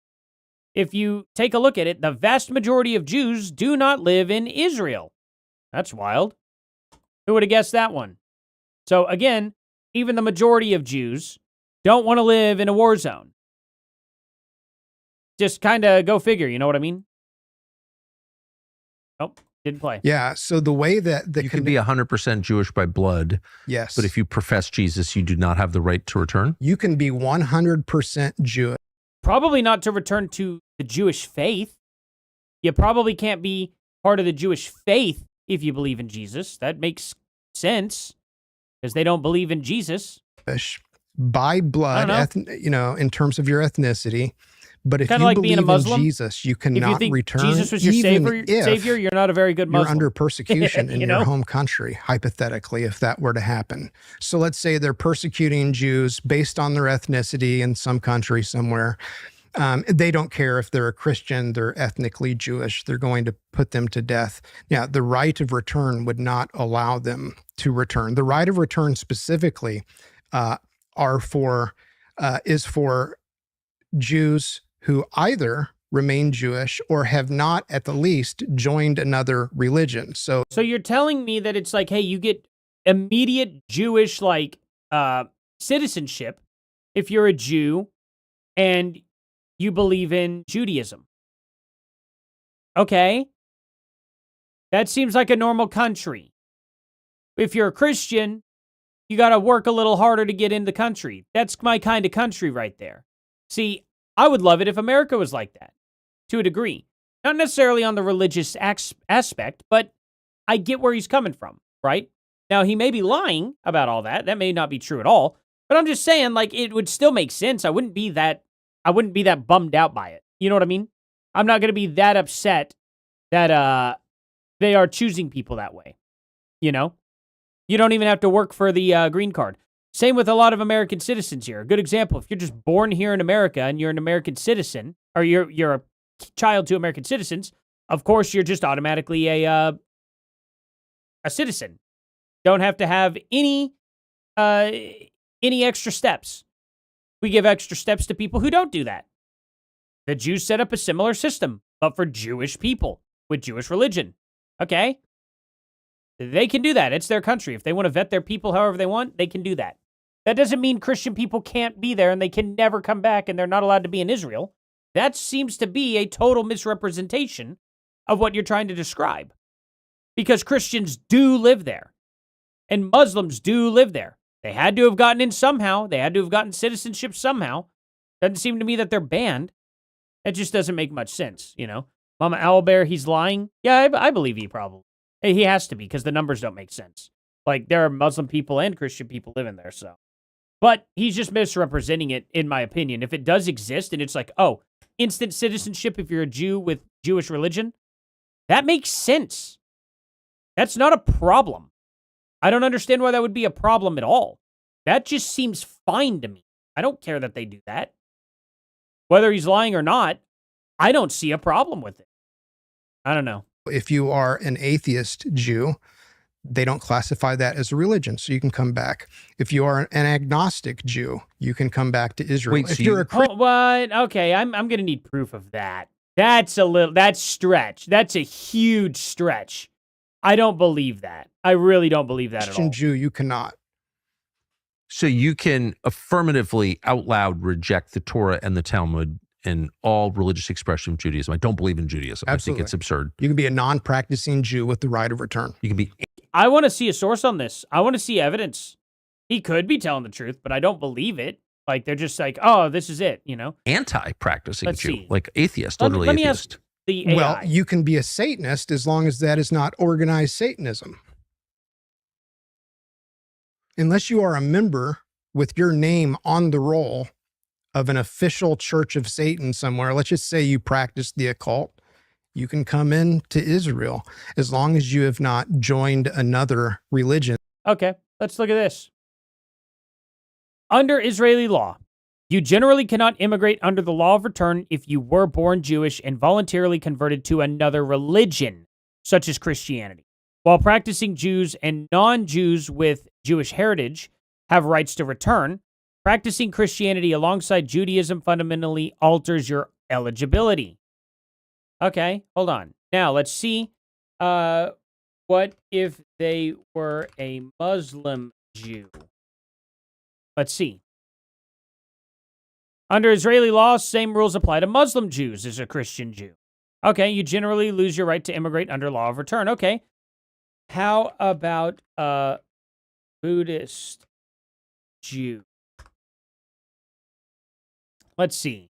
if you take a look at it, the vast majority of Jews do not live in Israel. That's wild. Who would have guessed that one? So again, even the majority of Jews don't want to live in a war zone. Just kind of go figure, you know what I mean? Oh, didn't play. Yeah, so the way that You can be 100% Jewish by blood, yes, but if you profess Jesus, you do not have the right to return? you can be 100% Jewish. Probably not to return to the Jewish faith. You probably can't be part of the Jewish faith if you believe in Jesus. That makes sense because they don't believe in Jesus. By blood, in terms of your ethnicity. But if Kinda you like being a believe in Muslim. Jesus, you If cannot you think return. Jesus was your even savior, if you're not a very good Muslim. You're under persecution in You your know? home country, hypothetically, if that were to happen. So let's say they're persecuting Jews based on their ethnicity in some country somewhere. They don't care if they're a Christian, they're ethnically Jewish, they're going to put them to death. Yeah, the right of return would not allow them to return. The right of return specifically is for Jews who either remain Jewish or have not at the least joined another religion. So you're telling me that it's like, hey, you get immediate Jewish citizenship if you're a Jew and you believe in Judaism. Okay. That seems like a normal country. If you're a Christian, you got to work a little harder to get in the country. That's my kind of country right there. See, I would love it if America was like that, to a degree. Not necessarily on the religious aspect, but I get where he's coming from, right? Now, he may be lying about all that. That may not be true at all. But I'm just saying, like, it would still make sense. I wouldn't be that bummed out by it. You know what I mean? I'm not going to be that upset that they are choosing people that way. You know? You don't even have to work for the green card. Same with a lot of American citizens here. A good example, if you're just born here in America and you're an American citizen, or you're a child to American citizens, of course you're just automatically a citizen. Don't have to have any extra steps. We give extra steps to people who don't do that. The Jews set up a similar system, but for Jewish people with Jewish religion. Okay? They can do that. It's their country. If they want to vet their people however they want, they can do that. That doesn't mean Christian people can't be there and they can never come back and they're not allowed to be in Israel. That seems to be a total misrepresentation of what you're trying to describe. Because Christians do live there. And Muslims do live there. They had to have gotten in somehow. They had to have gotten citizenship somehow. Doesn't seem to me that they're banned. It just doesn't make much sense, you know? Mama Owlbear, he's lying. Yeah, I believe he probably. He has to be, because the numbers don't make sense. Like, there are Muslim people and Christian people living there, so. But he's just misrepresenting it, in my opinion. If it does exist, and it's like, oh, instant citizenship if you're a Jew with Jewish religion, that makes sense. That's not a problem. I don't understand why that would be a problem at all. That just seems fine to me. I don't care that they do that. Whether he's lying or not, I don't see a problem with it. I don't know. If you are an atheist Jew, they don't classify that as a religion, so you can come back. If you are an agnostic Jew, you can come back to Israel. Wait, if so you're a Christian, What? Okay, I'm going to need proof of that. That's stretch. That's a huge stretch. I don't believe that. I really don't believe that at all. Jew, you cannot. So you can affirmatively out loud reject the Torah and the Talmud and all religious expression of Judaism. I don't believe in Judaism. Absolutely. I think it's absurd. You can be a non-practicing Jew with the right of return. You can be I want to see a source on this. I want to see evidence. He could be telling the truth, but I don't believe it. Like, they're just like, oh, this is it, you know? anti-practicing Let's Jew, see. like atheist, Let literally me atheist. ask the AI. Well, you can be a Satanist as long as that is not organized Satanism. Unless you are a member with your name on the roll of an official church of Satan somewhere, let's just say you practice the occult, you can come in to Israel as long as you have not joined another religion. Okay, let's look at this. Under Israeli law, you generally cannot immigrate under the law of return if you were born Jewish and voluntarily converted to another religion, such as Christianity. While practicing Jews and non-Jews with Jewish heritage have rights to return, practicing Christianity alongside Judaism fundamentally alters your eligibility. Okay, hold on. Now, let's see. What if they were a Muslim Jew? Let's see. Under Israeli law, same rules apply to Muslim Jews as a Christian Jew. Okay, you generally lose your right to immigrate under law of return. Okay. How about a Buddhist Jew? Let's see.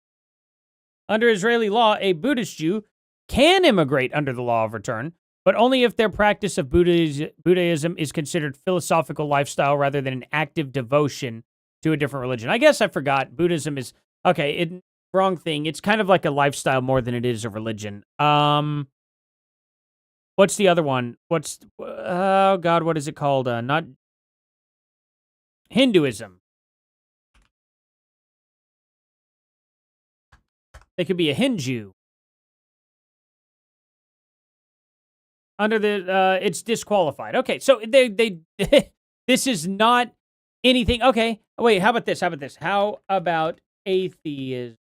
Under Israeli law, a Buddhist Jew can immigrate under the law of return, but only if their practice of Buddhism is considered philosophical lifestyle rather than an active devotion to a different religion. I guess I forgot. Buddhism is, okay, wrong thing. It's kind of like a lifestyle more than it is a religion. What's the other one? Oh God, what is it called? Not Hinduism. They could be a Hindu. Under the, it's disqualified. Okay, so they this is not anything. Okay, wait, how about this? How about atheism?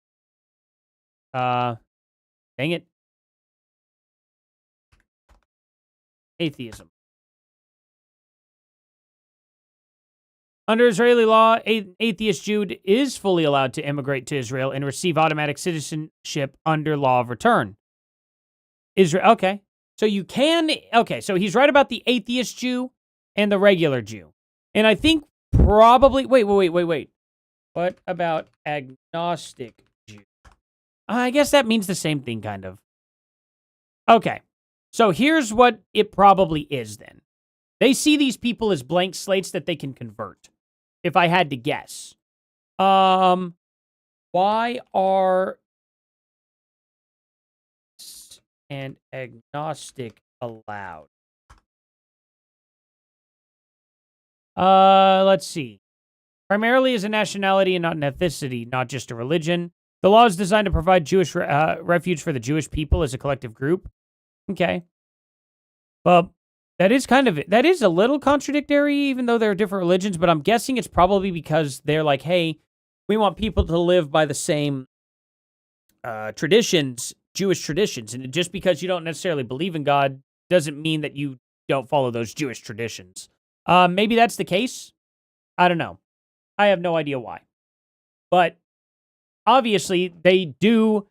Dang it. Atheism. Under Israeli law, an atheist Jew is fully allowed to immigrate to Israel and receive automatic citizenship under law of return. Israel, okay. So you can, okay, so he's right about the atheist Jew and the regular Jew. And I think probably, wait. What about agnostic Jew? I guess that means the same thing, kind of. Okay, so here's what it probably is then. They see these people as blank slates that they can convert, if I had to guess. Why are and agnostic allowed? Let's see. Primarily as a nationality and not an ethnicity, not just a religion. The law is designed to provide Jewish refuge for the Jewish people as a collective group. Okay. Well, that is a little contradictory, even though they're different religions, but I'm guessing it's probably because they're like, hey, we want people to live by the same traditions, Jewish traditions. And just because you don't necessarily believe in God doesn't mean that you don't follow those Jewish traditions. Maybe that's the case. I don't know. I have no idea why. But obviously, they do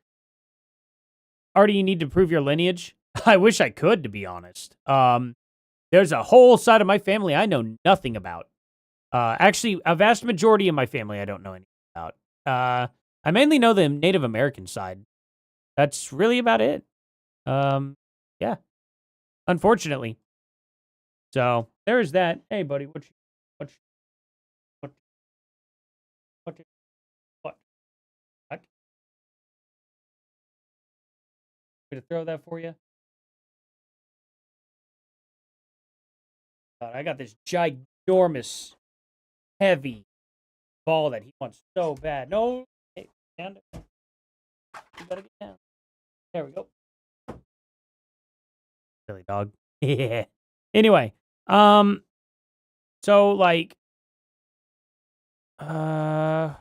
already need to prove your lineage. I wish I could, to be honest. There's a whole side of my family I know nothing about. Actually, a vast majority of my family I don't know anything about. I mainly know the Native American side. That's really about it. Yeah. Unfortunately. So, there is that. Hey, buddy, what? To throw that for you? I got this ginormous, heavy ball that he wants so bad. No, hey, stand up. You gotta get down. There we go. Silly dog. Yeah. Anyway, so like, but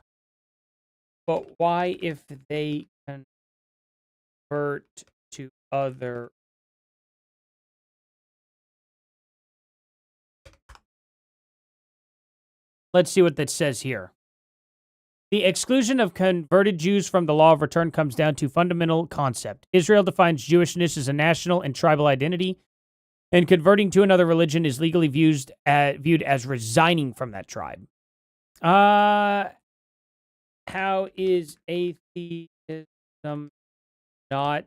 why if they convert to other? Let's see what that says here. The exclusion of converted Jews from the law of return comes down to fundamental concept. Israel defines Jewishness as a national and tribal identity, and converting to another religion is legally viewed as resigning from that tribe. How is atheism not?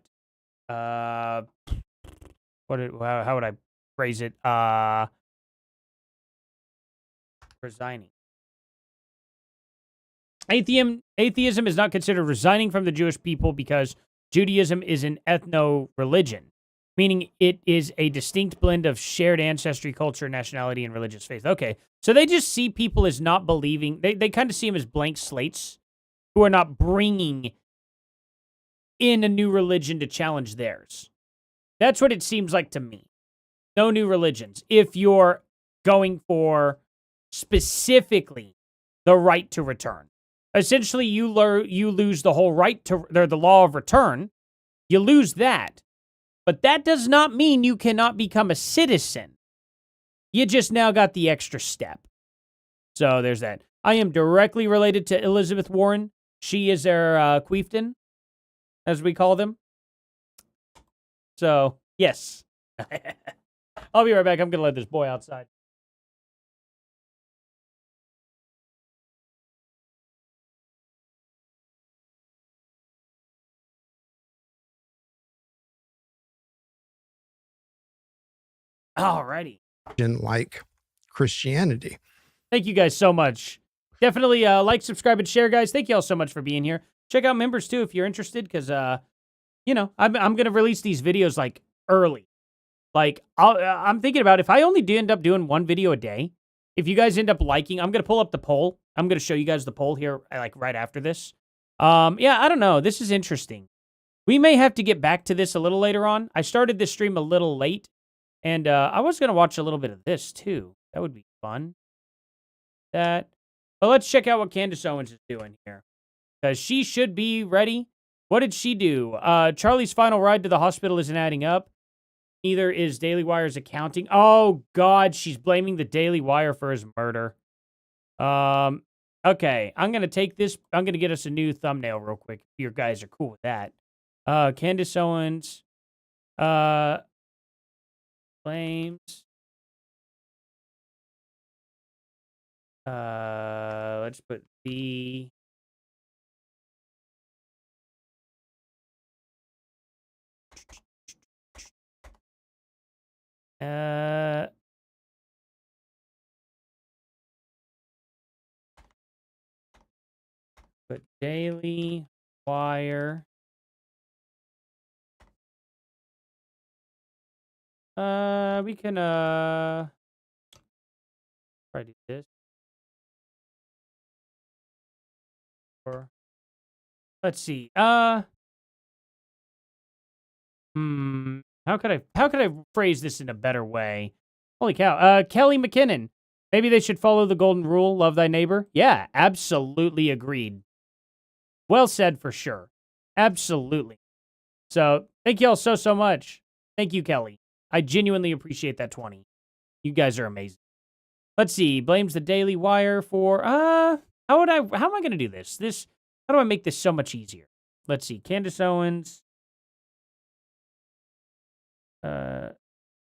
How would I phrase it? Resigning. Atheism is not considered resigning from the Jewish people because Judaism is an ethno-religion, meaning it is a distinct blend of shared ancestry, culture, nationality, and religious faith. Okay, so they just see people as not believing. They kind of see them as blank slates who are not bringing in a new religion to challenge theirs. That's what it seems like to me. No new religions. If you're going for specifically the right to return. Essentially, you lose the whole right to the law of return. You lose that. But that does not mean you cannot become a citizen. You just now got the extra step. So there's that. I am directly related to Elizabeth Warren. She is their queefdom, as we call them. So, yes. I'll be right back. I'm going to let this boy outside. Alrighty. Like Christianity. Thank you guys so much. Definitely like, subscribe, and share, guys. Thank you all so much for being here. Check out members too if you're interested, because I'm gonna release these videos like early. Like I'm thinking about if I only do end up doing one video a day. If you guys end up liking, I'm gonna pull up the poll. I'm gonna show you guys the poll here, like right after this. Yeah, I don't know. This is interesting. We may have to get back to this a little later on. I started this stream a little late. And I was going to watch a little bit of this, too. That would be fun. But let's check out what Candace Owens is doing here. Because she should be ready. What did she do? Charlie's final ride to the hospital isn't adding up. Neither is Daily Wire's accounting. Oh, God, she's blaming the Daily Wire for his murder. Okay, I'm gonna take this. I'm gonna get us a new thumbnail real quick. If you guys are cool with that. Candace Owens, claims. Let's put the. Uh, put Daily Wire. We can try to do this. Or let's see. How could I phrase this in a better way? Holy cow. Kelly McKinnon. Maybe they should follow the golden rule, love thy neighbor. Yeah, absolutely agreed. Well said for sure. Absolutely. So, thank you all so much. Thank you, Kelly. I genuinely appreciate that 20. You guys are amazing. Let's see. Blames the Daily Wire for how am I going to do this? How do I make this so much easier? Let's see. Candace Owens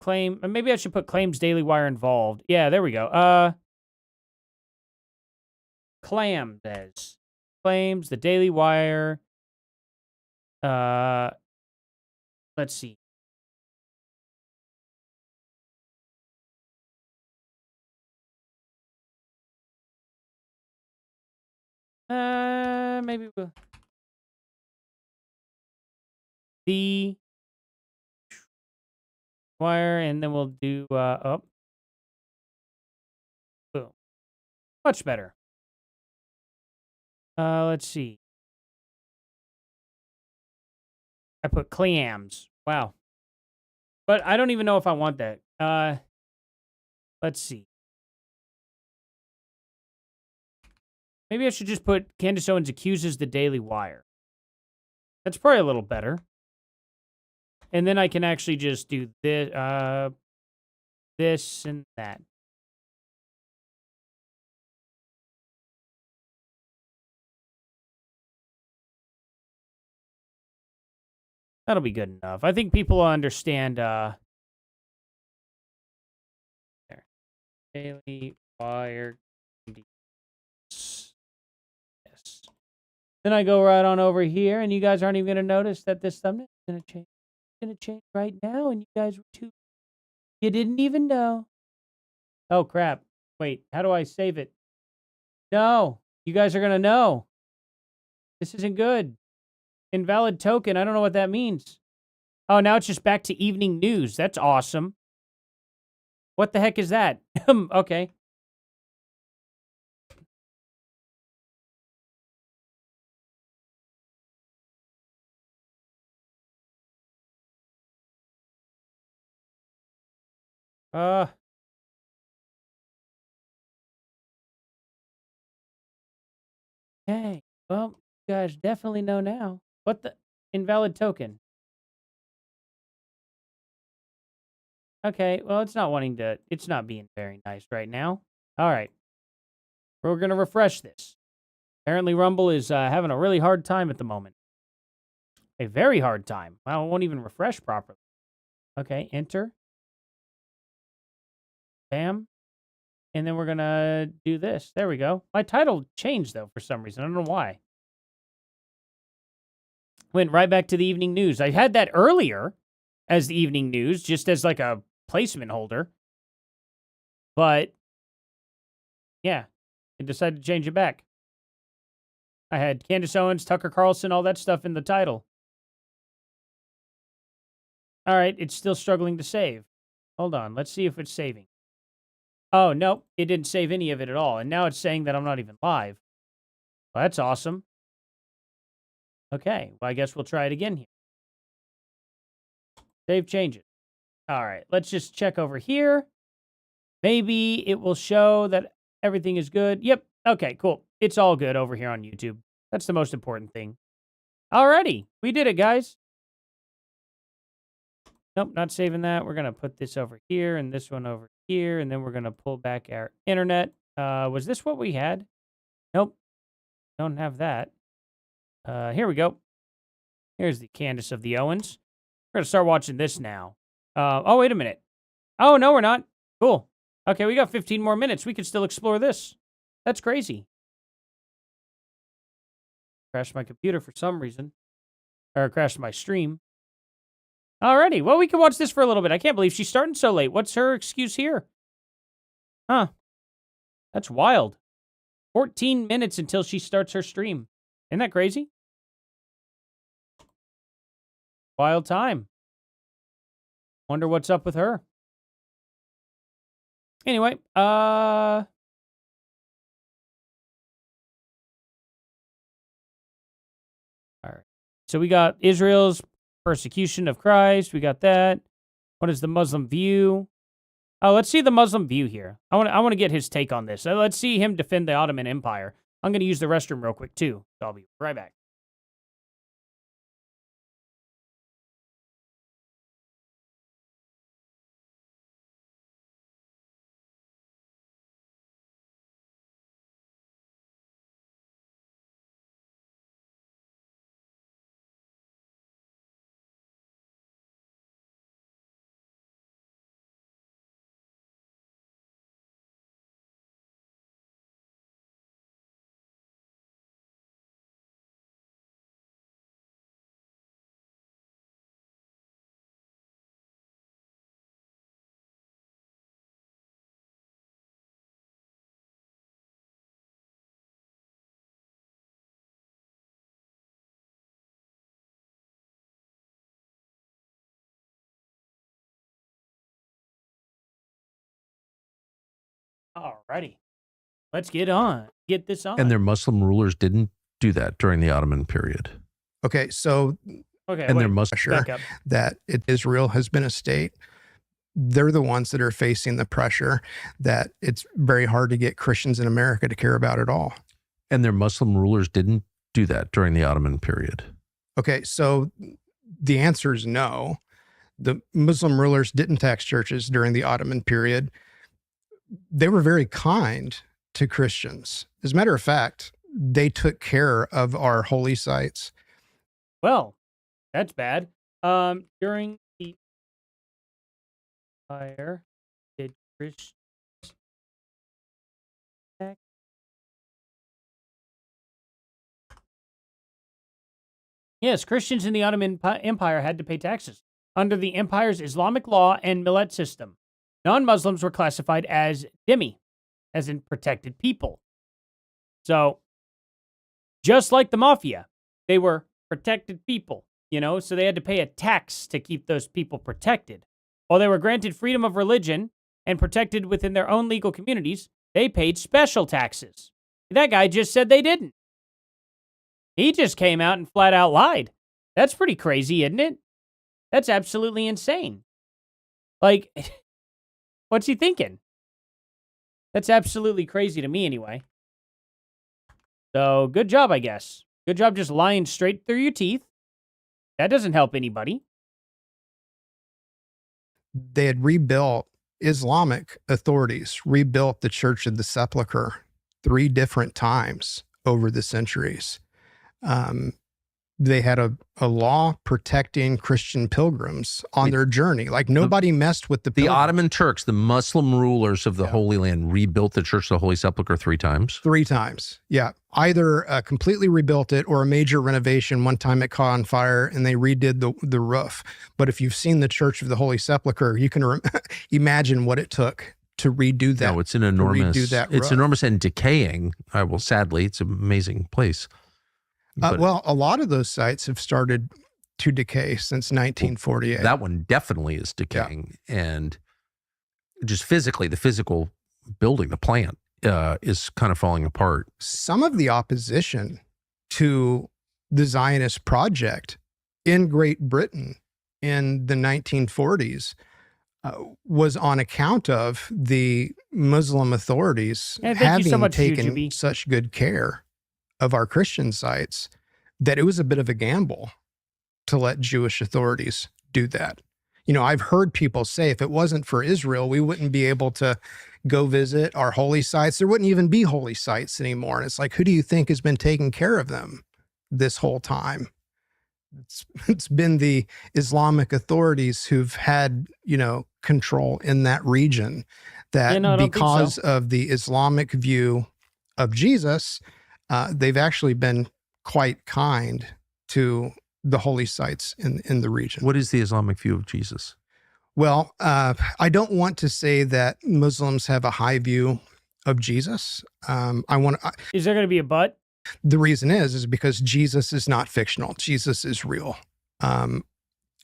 claim, maybe I should put claims Daily Wire involved. Yeah, there we go. Claims the Daily Wire. Let's see. Maybe we'll the wire, and then we'll do boom. Much better. Let's see. I put clams. Wow. But I don't even know if I want that. Let's see. Maybe I should just put Candace Owens accuses the Daily Wire. That's probably a little better. And then I can actually just do this, this and that. That'll be good enough. I think people will understand. There. Daily Wire. Yes. Then I go right on over here, and you guys aren't even going to notice that this thumbnail is going to change. It's going to change right now, and you guys were too. You didn't even know. Oh, crap. Wait, how do I save it? No, you guys are going to know. This isn't good. Invalid token. I don't know what that means. Oh, now it's just back to evening news. That's awesome. What the heck is that? Okay. Hey, well, you guys definitely know now. What the invalid token? Okay, well, it's not being very nice right now. All right. We're going to refresh this. Apparently, Rumble is having a really hard time at the moment. A very hard time. Well, it won't even refresh properly. Okay, enter. Bam. And then we're going to do this. There we go. My title changed, though, for some reason. I don't know why. Went right back to the evening news. I had that earlier as the evening news, just as like a placement holder. But, yeah, I decided to change it back. I had Candace Owens, Tucker Carlson, all that stuff in the title. All right, it's still struggling to save. Hold on, let's see if it's saving. Oh, nope, it didn't save any of it at all. And now it's saying that I'm not even live. Well, that's awesome. Okay, well, I guess we'll try it again here. Save changes. All right, let's just check over here. Maybe it will show that everything is good. Yep, okay, cool. It's all good over here on YouTube. That's the most important thing. Alrighty, we did it, guys. Nope, not saving that. We're going to put this over here and this one over here, and then we're going to pull back our internet. Was this what we had? Nope. Don't have that. Here we go. Here's the Candace of the Owens. We're going to start watching this now. Oh, wait a minute. Oh, no, we're not. Cool. Okay, we got 15 more minutes. We can still explore this. That's crazy. Crashed my computer for some reason. Or crashed my stream. Alrighty, well, we can watch this for a little bit. I can't believe she's starting so late. What's her excuse here? Huh. That's wild. 14 minutes until she starts her stream. Isn't that crazy? Wild time. Wonder what's up with her. Anyway, all right. So we got Israel's persecution of Christ. We got that. What is the Muslim view? Oh, let's see the Muslim view here. I want to get his take on this. Let's see him defend the Ottoman Empire. I'm going to use the restroom real quick too. So I'll be right back. Alrighty. Let's get this on. And their Muslim rulers didn't do that during the Ottoman period. Okay, so Okay, And wait, there must back up. that Israel has been a state. They're the ones that are facing the pressure that it's very hard to get Christians in America to care about at all. And their Muslim rulers didn't do that during the Ottoman period. Okay, so the answer is no. The Muslim rulers didn't tax churches during the Ottoman period. They were very kind to Christians. As a matter of fact, they took care of our holy sites. Well, that's bad. During the fire, did Christians tax? Yes, Christians in the Ottoman Empire had to pay taxes under the empire's Islamic law and millet system. Non-Muslims were classified as dhimmi, as in protected people. So, just like the mafia, they were protected people, so they had to pay a tax to keep those people protected. While they were granted freedom of religion and protected within their own legal communities, they paid special taxes. That guy just said they didn't. He just came out and flat out lied. That's pretty crazy, isn't it? That's absolutely insane. Like, what's he thinking? That's absolutely crazy to me anyway. So, good job, I guess. Good job just lying straight through your teeth. That doesn't help anybody. They had rebuilt, Islamic authorities rebuilt the Church of the Sepulchre 3 different times over the centuries. They had a law protecting Christian pilgrims on their journey. Like nobody messed with the The pilgrims. Ottoman Turks, the Muslim rulers of the Holy Land, rebuilt the Church of the Holy Sepulchre 3 times. 3 times. Yeah. Either completely rebuilt it or a major renovation. One time it caught on fire and they redid the roof. But if you've seen the Church of the Holy Sepulchre, you can imagine what it took to redo that. No, it's an enormous. redo that It's roof. enormous and decaying. Sadly, it's an amazing place. But Well, a lot of those sites have started to decay since 1948. that one definitely is decaying, and just physically, the physical building, the plant, is kind of falling apart. Some of the opposition to the Zionist project in Great Britain in the 1940s was on account of the Muslim authorities Yeah, thank you so having much, taken Jujubi. such good care of our Christian sites that it was a bit of a gamble to let Jewish authorities do that. I've heard people say if it wasn't for Israel, we wouldn't be able to go visit our holy sites. There wouldn't even be holy sites anymore. And it's like, who do you think has been taking care of them this whole time? It's been the Islamic authorities who've had, control in that region, that Yeah, no, I don't think because so. of the Islamic view of Jesus, they've actually been quite kind to the holy sites in the region. What is the Islamic view of Jesus? Well, I don't want to say that Muslims have a high view of Jesus. Is there going to be a but? The reason is because Jesus is not fictional. Jesus is real.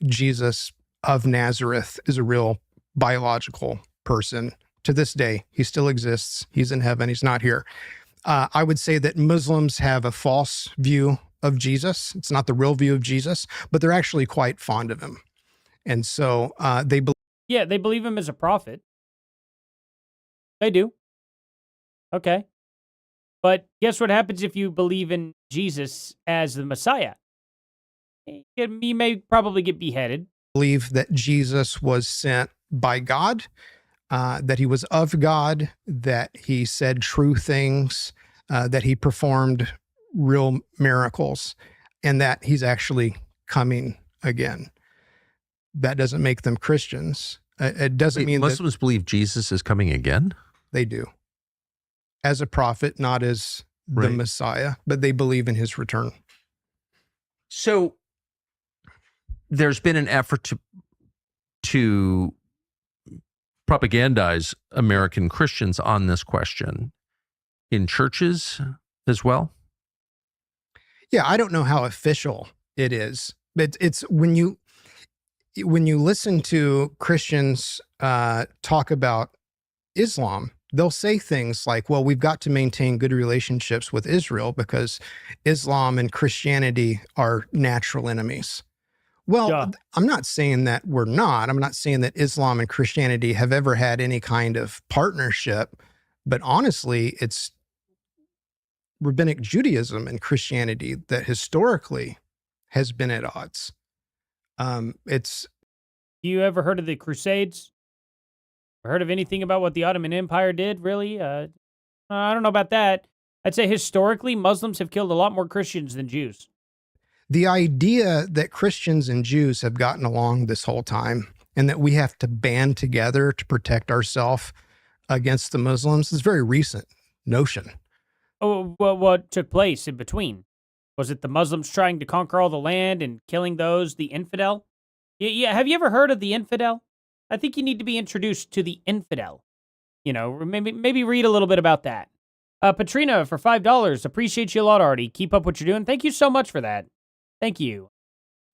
Jesus of Nazareth is a real biological person. To this day, he still exists. He's in heaven. He's not here. I would say that Muslims have a false view of Jesus. It's not the real view of Jesus, but they're actually quite fond of him. And so they believe. Yeah, they believe him as a prophet. They do. Okay. But guess what happens if you believe in Jesus as the Messiah? You may probably get beheaded. Believe that Jesus was sent by God, that he was of God, that he said true things, that he performed real miracles, and that he's actually coming again. That doesn't make them Christians. It doesn't mean Muslims believe Jesus is coming again? They do. As a prophet, not as the Right. Messiah, but they believe in his return. So there's been an effort to propagandize American Christians on this question in churches as well. Yeah, I don't know how official it is, but it's when you listen to Christians talk about Islam, they'll say things like, well, we've got to maintain good relationships with Israel because Islam and Christianity are natural enemies. Well, Yeah. I'm not saying that we're not. I'm not saying that Islam and Christianity have ever had any kind of partnership, but honestly, it's rabbinic Judaism and Christianity that historically has been at odds. It's You ever heard of the Crusades? Heard of anything about what the Ottoman Empire did, really? I don't know about that. I'd say historically, Muslims have killed a lot more Christians than Jews. the idea that Christians and Jews have gotten along this whole time and that we have to band together to protect ourselves against the Muslims is a very recent notion. Oh, well, what took place in between? Was it the Muslims trying to conquer all the land and killing those, the infidel? Yeah, have you ever heard of the infidel? I think you need to be introduced to the infidel. Maybe read a little bit about that. Patrina for $5. Appreciate you a lot, Artie. Keep up what you're doing. Thank you so much for that. Thank you.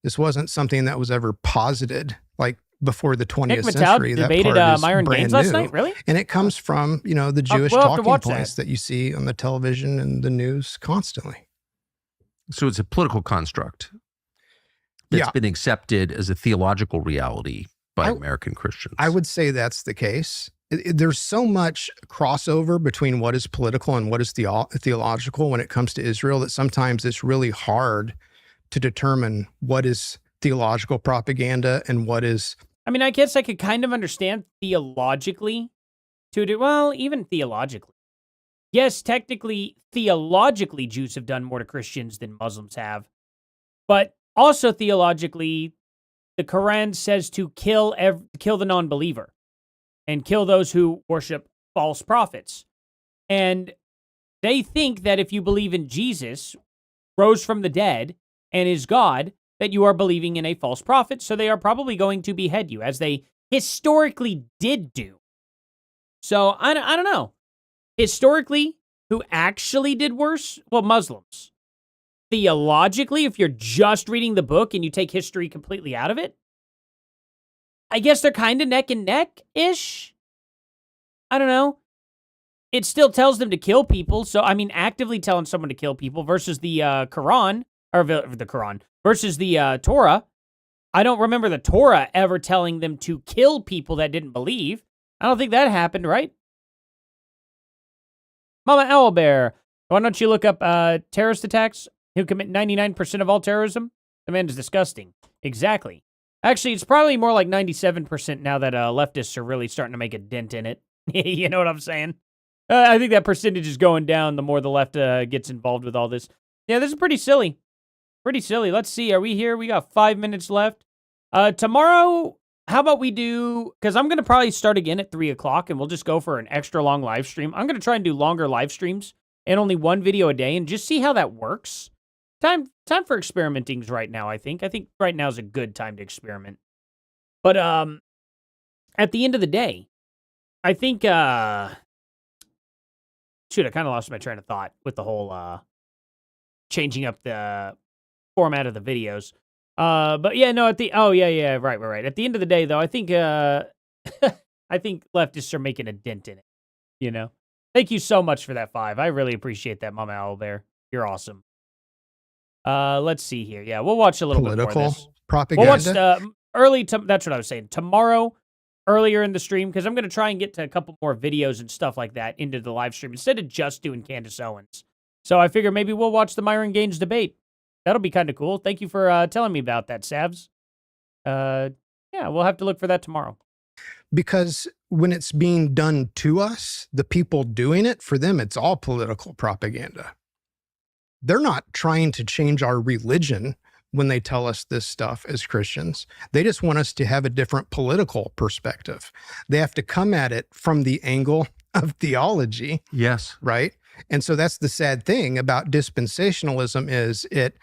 This wasn't something that was ever posited like before the 20th Nick Mattel century. That debated part is Myron brand Gaines last new. night? Really? And it comes from, the Jewish we'll have to talking watch points that you see on the television and the news constantly. So it's a political construct that's Yeah. been accepted as a theological reality by American Christians. I would say that's the case. There's so much crossover between what is political and what is theological when it comes to Israel that sometimes it's really hard to determine what is theological propaganda and what is. I mean, I guess I could kind of understand theologically even theologically. Yes, technically, theologically, Jews have done more to Christians than Muslims have. But also theologically, the Quran says to kill the non-believer and kill those who worship false prophets. And they think that if you believe in Jesus, rose from the dead, and is God, that you are believing in a false prophet, so they are probably going to behead you, as they historically did do. So, I don't know. Historically, who actually did worse? Well, Muslims. Theologically, if you're just reading the book and you take history completely out of it, I guess they're kind of neck and neck-ish. I don't know. It still tells them to kill people, so, actively telling someone to kill people versus the Quran, or the Quran, versus the Torah. I don't remember the Torah ever telling them to kill people that didn't believe. I don't think that happened, right? Mama Owlbear, why don't you look up terrorist attacks who commit 99% of all terrorism? The man is disgusting. Exactly. Actually, it's probably more like 97% now that leftists are really starting to make a dent in it. You know what I'm saying? I think that percentage is going down the more the left gets involved with all this. Yeah, this is pretty silly. Pretty silly. Let's see. Are we here? We got 5 minutes left. Tomorrow, how about we do, because I'm going to probably start again at 3 o'clock, and we'll just go for an extra long live stream. I'm going to try and do longer live streams and only one video a day and just see how that works. Time for experimenting right now, I think. I think right now is a good time to experiment. But at the end of the day, I think shoot, I kind of lost my train of thought with the whole changing up the format of the videos. But yeah, no, right. At the end of the day, though, I think I think leftists are making a dent in it. You know? Thank you so much for that 5. I really appreciate that, Mama Owl Bear. You're awesome. Let's see here. Yeah, we'll watch a little bit more of this. Propaganda. We'll watch that's what I was saying. Tomorrow, earlier in the stream, because I'm going to try and get to a couple more videos and stuff like that into the live stream instead of just doing Candace Owens. So I figure maybe we'll watch the Myron Gaines debate. That'll be kind of cool. Thank you for telling me about that, Savs. Yeah, we'll have to look for that tomorrow. Because when it's being done to us, the people doing it, for them, it's all political propaganda. They're not trying to change our religion when they tell us this stuff as Christians. They just want us to have a different political perspective. They have to come at it from the angle of theology. Yes. Right? And so that's the sad thing about dispensationalism is it,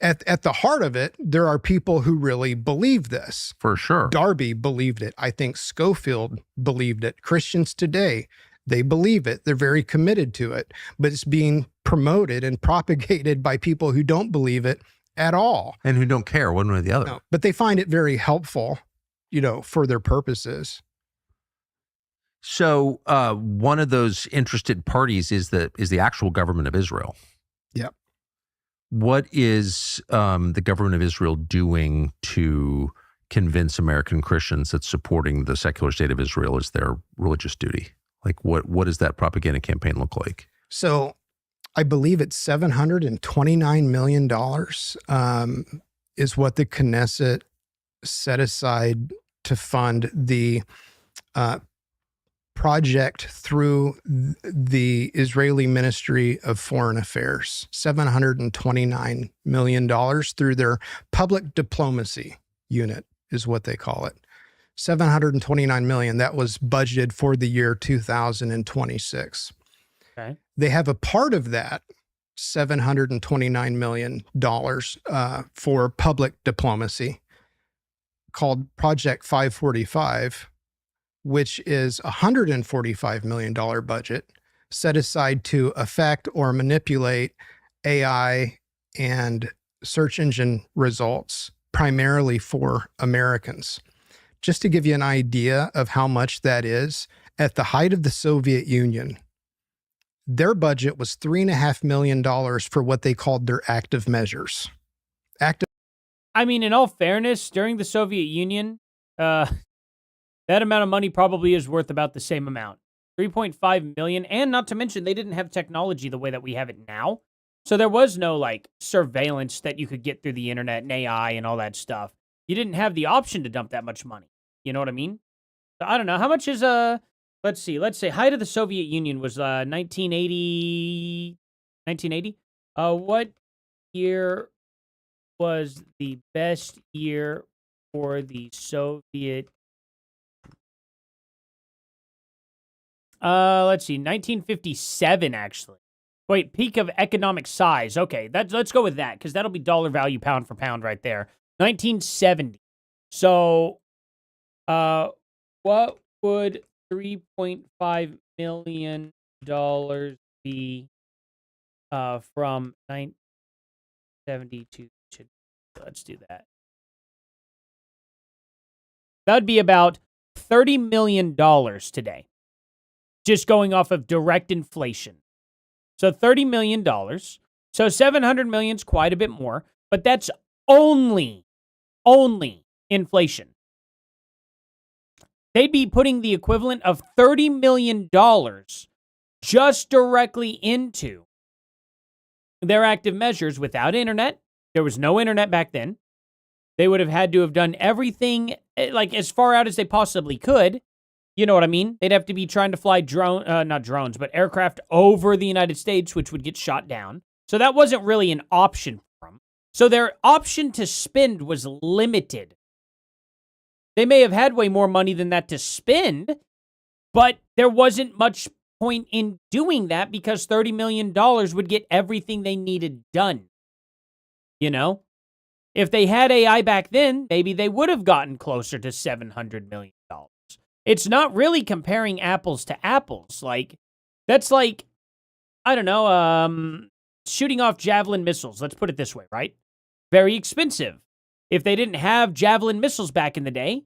at the heart of it, there are people who really believe this. For sure. Darby believed it. I think Schofield believed it. Christians today, they believe it. They're very committed to it. But it's being promoted and propagated by people who don't believe it at all. And who don't care one way or the other. No, but they find it very helpful, for their purposes. So one of those interested parties is the actual government of Israel. Yep. What is the government of Israel doing to convince American Christians that supporting the secular state of Israel is their religious duty? Like, what does that propaganda campaign look like? So I believe it's $729 million is what the Knesset set aside to fund the project through the Israeli Ministry of Foreign Affairs. $729 million through their public diplomacy unit is what they call it. $729 million. That was budgeted for the year 2026. Okay. They have a part of that, $729 million for public diplomacy called Project 545, which is a $145 million budget set aside to affect or manipulate AI and search engine results, primarily for Americans. Just to give you an idea of how much that is, at the height of the Soviet Union, their budget was $3.5 million for what they called their active measures. I mean, in all fairness, during the Soviet Union, that amount of money probably is worth about the same amount. 3.5 million, and not to mention they didn't have technology the way that we have it now. So there was no surveillance that you could get through the internet and AI and all that stuff. You didn't have the option to dump that much money. You know what I mean? So I don't know. How much is let's say height of the Soviet Union was 1980. What year was the best year for the Soviet? Let's see, 1957 actually. Wait, peak of economic size. Okay, let's go with that because that'll be dollar value pound for pound right there. 1970. So, what would $3.5 million be from 1972 to? Let's do that. That'd be about $30 million today, just going off of direct inflation. So $30 million. So $700 million is quite a bit more, but that's only inflation. They'd be putting the equivalent of $30 million just directly into their active measures without internet. There was no internet back then. They would have had to have done everything, like, as far out as they possibly could. You know what I mean? They'd have to be trying to fly not drones, but aircraft over the United States, which would get shot down. So that wasn't really an option for them. So their option to spend was limited. They may have had way more money than that to spend, but there wasn't much point in doing that because $30 million would get everything they needed done. You know? If they had AI back then, maybe they would have gotten closer to $700 million. It's not really comparing apples to apples. Like, that's like, I don't know, shooting off Javelin missiles. Let's put it this way, right? Very expensive. If they didn't have Javelin missiles back in the day,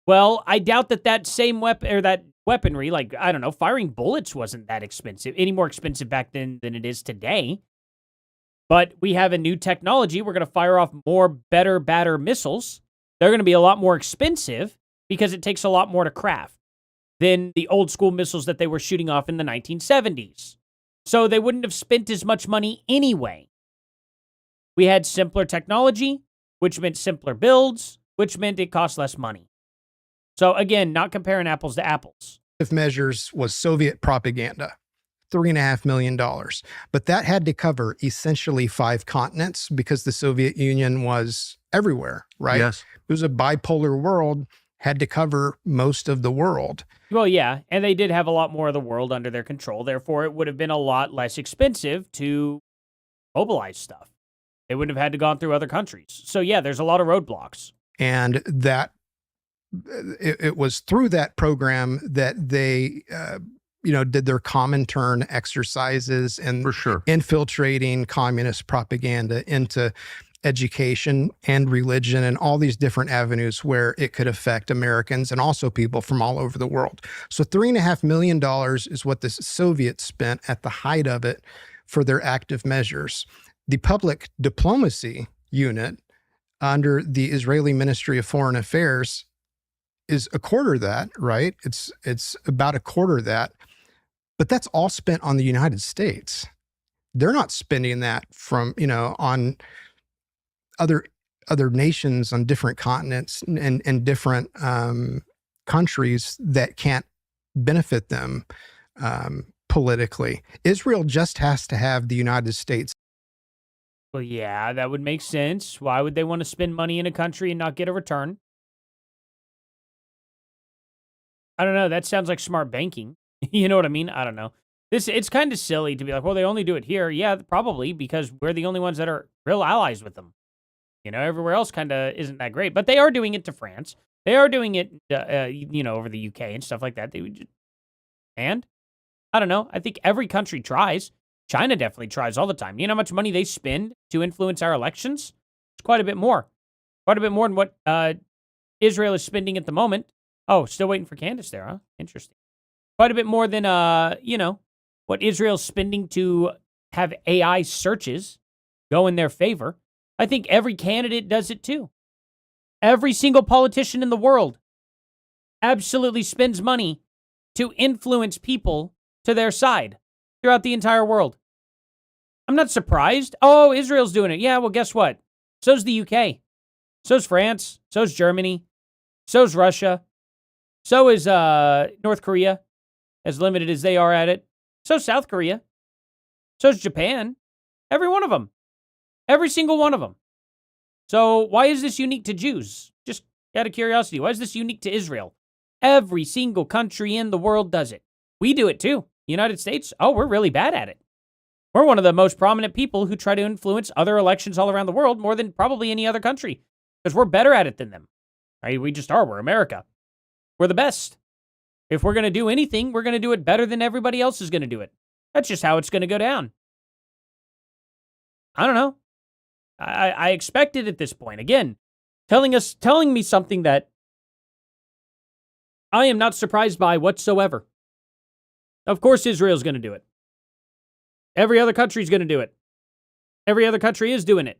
well, I doubt that same weapon or that weaponry, like, I don't know, firing bullets wasn't that expensive, any more expensive back then than it is today. But we have a new technology. We're going to fire off more, better, badder missiles. They're going to be a lot more expensive because it takes a lot more to craft than the old school missiles that they were shooting off in the 1970s. So they wouldn't have spent as much money anyway. We had simpler technology, which meant simpler builds, which meant it cost less money. So again, not comparing apples to apples. Measures was Soviet propaganda, $3.5 million. But that had to cover essentially 5 continents because the Soviet Union was everywhere, right? Yes. It was a bipolar world, had to cover most of the world. Well, yeah, and they did have a lot more of the world under their control. Therefore, it would have been a lot less expensive to mobilize stuff. They wouldn't have had to gone through other countries. So yeah, there's a lot of roadblocks. And that it was through that program that they, did their Comintern exercises and For sure. infiltrating communist propaganda into education and religion and all these different avenues where it could affect Americans and also people from all over the world. So $3.5 million is what the Soviets spent at the height of it for their active measures. The public diplomacy unit under the Israeli Ministry of Foreign Affairs is a quarter of that, right? It's about a quarter of that, but that's all spent on the United States. They're not spending that from, on other nations on different continents and different countries that can't benefit them politically. Israel just has to have the United States. Well, yeah, that would make sense. Why would they want to spend money in a country and not get a return? I don't know. That sounds like smart banking. You know what I mean? I don't know. It's kind of silly to be like, well, they only do it here. Yeah, probably because we're the only ones that are real allies with them. Everywhere else kind of isn't that great. But they are doing it to France. They are doing it, over the UK and stuff like that. And I don't know. I think every country tries. China definitely tries all the time. You know how much money they spend to influence our elections? It's quite a bit more. Quite a bit more than what Israel is spending at the moment. Oh, still waiting for Candace there, huh? Interesting. Quite a bit more than, what Israel's spending to have AI searches go in their favor. I think every candidate does it too. Every single politician in the world absolutely spends money to influence people to their side throughout the entire world. I'm not surprised. Oh, Israel's doing it. Yeah, well, guess what? So's the UK. So's France. So's Germany. So's Russia. So is North Korea, as limited as they are at it. So's South Korea. So's Japan. Every one of them. Every single one of them. So why is this unique to Jews? Just out of curiosity, why is this unique to Israel? Every single country in the world does it. We do it too. United States, we're really bad at it. We're one of the most prominent people who try to influence other elections all around the world more than probably any other country because we're better at it than them. Right? We just are. We're America. We're the best. If we're going to do anything, we're going to do it better than everybody else is going to do it. That's just how it's going to go down. I don't know. I expect it at this point. Again, telling me something that I am not surprised by whatsoever. Of course, Israel's going to do it. Every other country's going to do it. Every other country is doing it.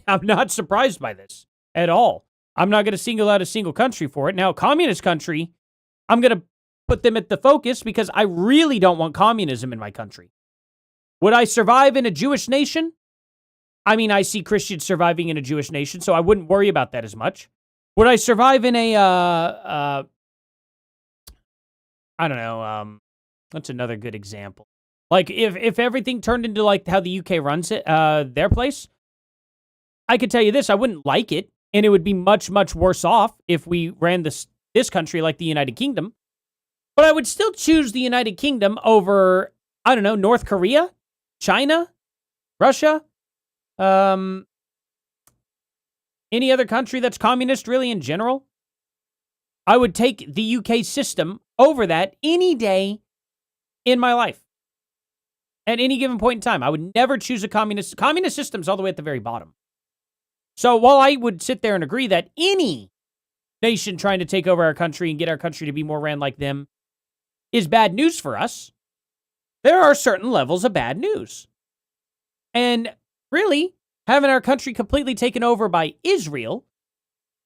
I'm not surprised by this at all. I'm not going to single out a single country for it. Now, a communist country, I'm going to put them at the focus because I really don't want communism in my country. Would I survive in a Jewish nation? I mean, I see Christians surviving in a Jewish nation, so I wouldn't worry about that as much. Would I survive in a, I don't know, what's another good example? Like, if everything turned into, like, how the UK runs it, their place, I could tell you this, I wouldn't like it, and it would be much, much worse off if we ran this country like the United Kingdom. But I would still choose the United Kingdom over, I don't know, North Korea, China, Russia, any other country that's communist, really, in general. I would take the UK system over that any day in my life. At any given point in time, I would never choose a communist system's all the way at the very bottom. So while I would sit there and agree that any nation trying to take over our country and get our country to be more ran like them is bad news for us, there are certain levels of bad news. And really, having our country completely taken over by Israel,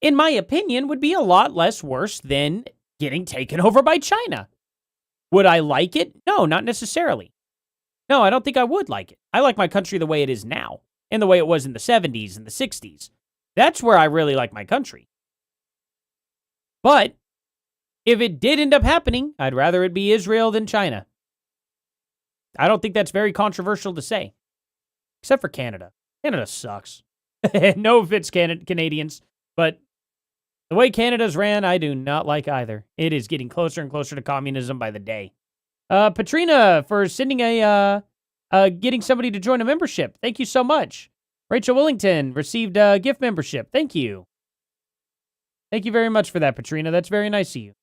in my opinion, would be a lot less worse than getting taken over by China. Would I like it? No, not necessarily. No, I don't think I would like it. I like my country the way it is now, and the way it was in the 70s and the 60s. That's where I really like my country. But if it did end up happening, I'd rather it be Israel than China. I don't think that's very controversial to say. Except for Canada. Canada sucks. No offense, Canadians, but the way Canada's ran, I do not like either. It is getting closer and closer to communism by the day. Patrina, for sending getting somebody to join a membership. Thank you so much. Rachel Willington received a gift membership. Thank you. Thank you very much for that, Patrina. That's very nice of you.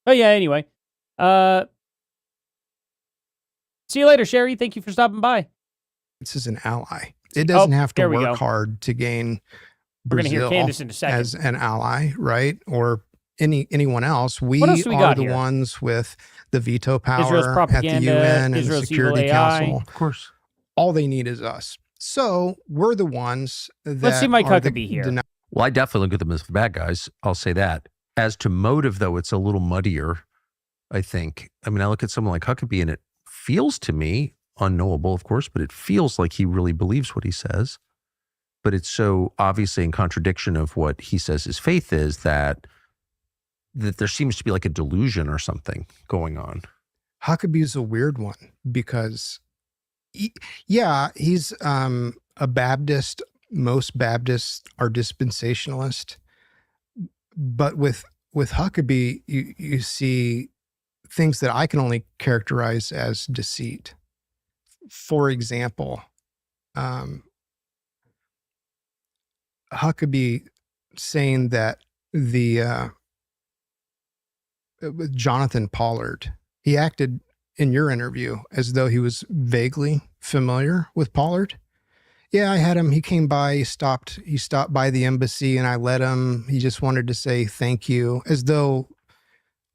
But yeah, anyway. See you later, Sherry. Thank you for stopping by. This is an ally. It doesn't have to there we work go. hard to gain We're going to hear Brazil Candace in a second. as an ally, right? Or anyone else. We What else do we are got the here? ones with the veto Israel's power at the propaganda, UN and the Israel's Security evil AI. Council. Of course. All they need is us. So we're the ones that Let's see Mike are the Huckabee here. Well, I definitely look at them as the bad guys. I'll say that. As to motive, though, it's a little muddier, I think. I mean, I look at someone like Huckabee and it feels to me, unknowable, of course, but it feels like he really believes what he says. But it's so obviously in contradiction of what he says his faith is that there seems to be like a delusion or something going on. Huckabee's a weird one because, he's a Baptist. Most Baptists are dispensationalist. But with Huckabee, you see things that I can only characterize as deceit. For example, Huckabee saying that with Jonathan Pollard, he acted in your interview as though he was vaguely familiar with Pollard. Yeah, I had him. He came by, he stopped by the embassy and I let him. He just wanted to say thank you, as though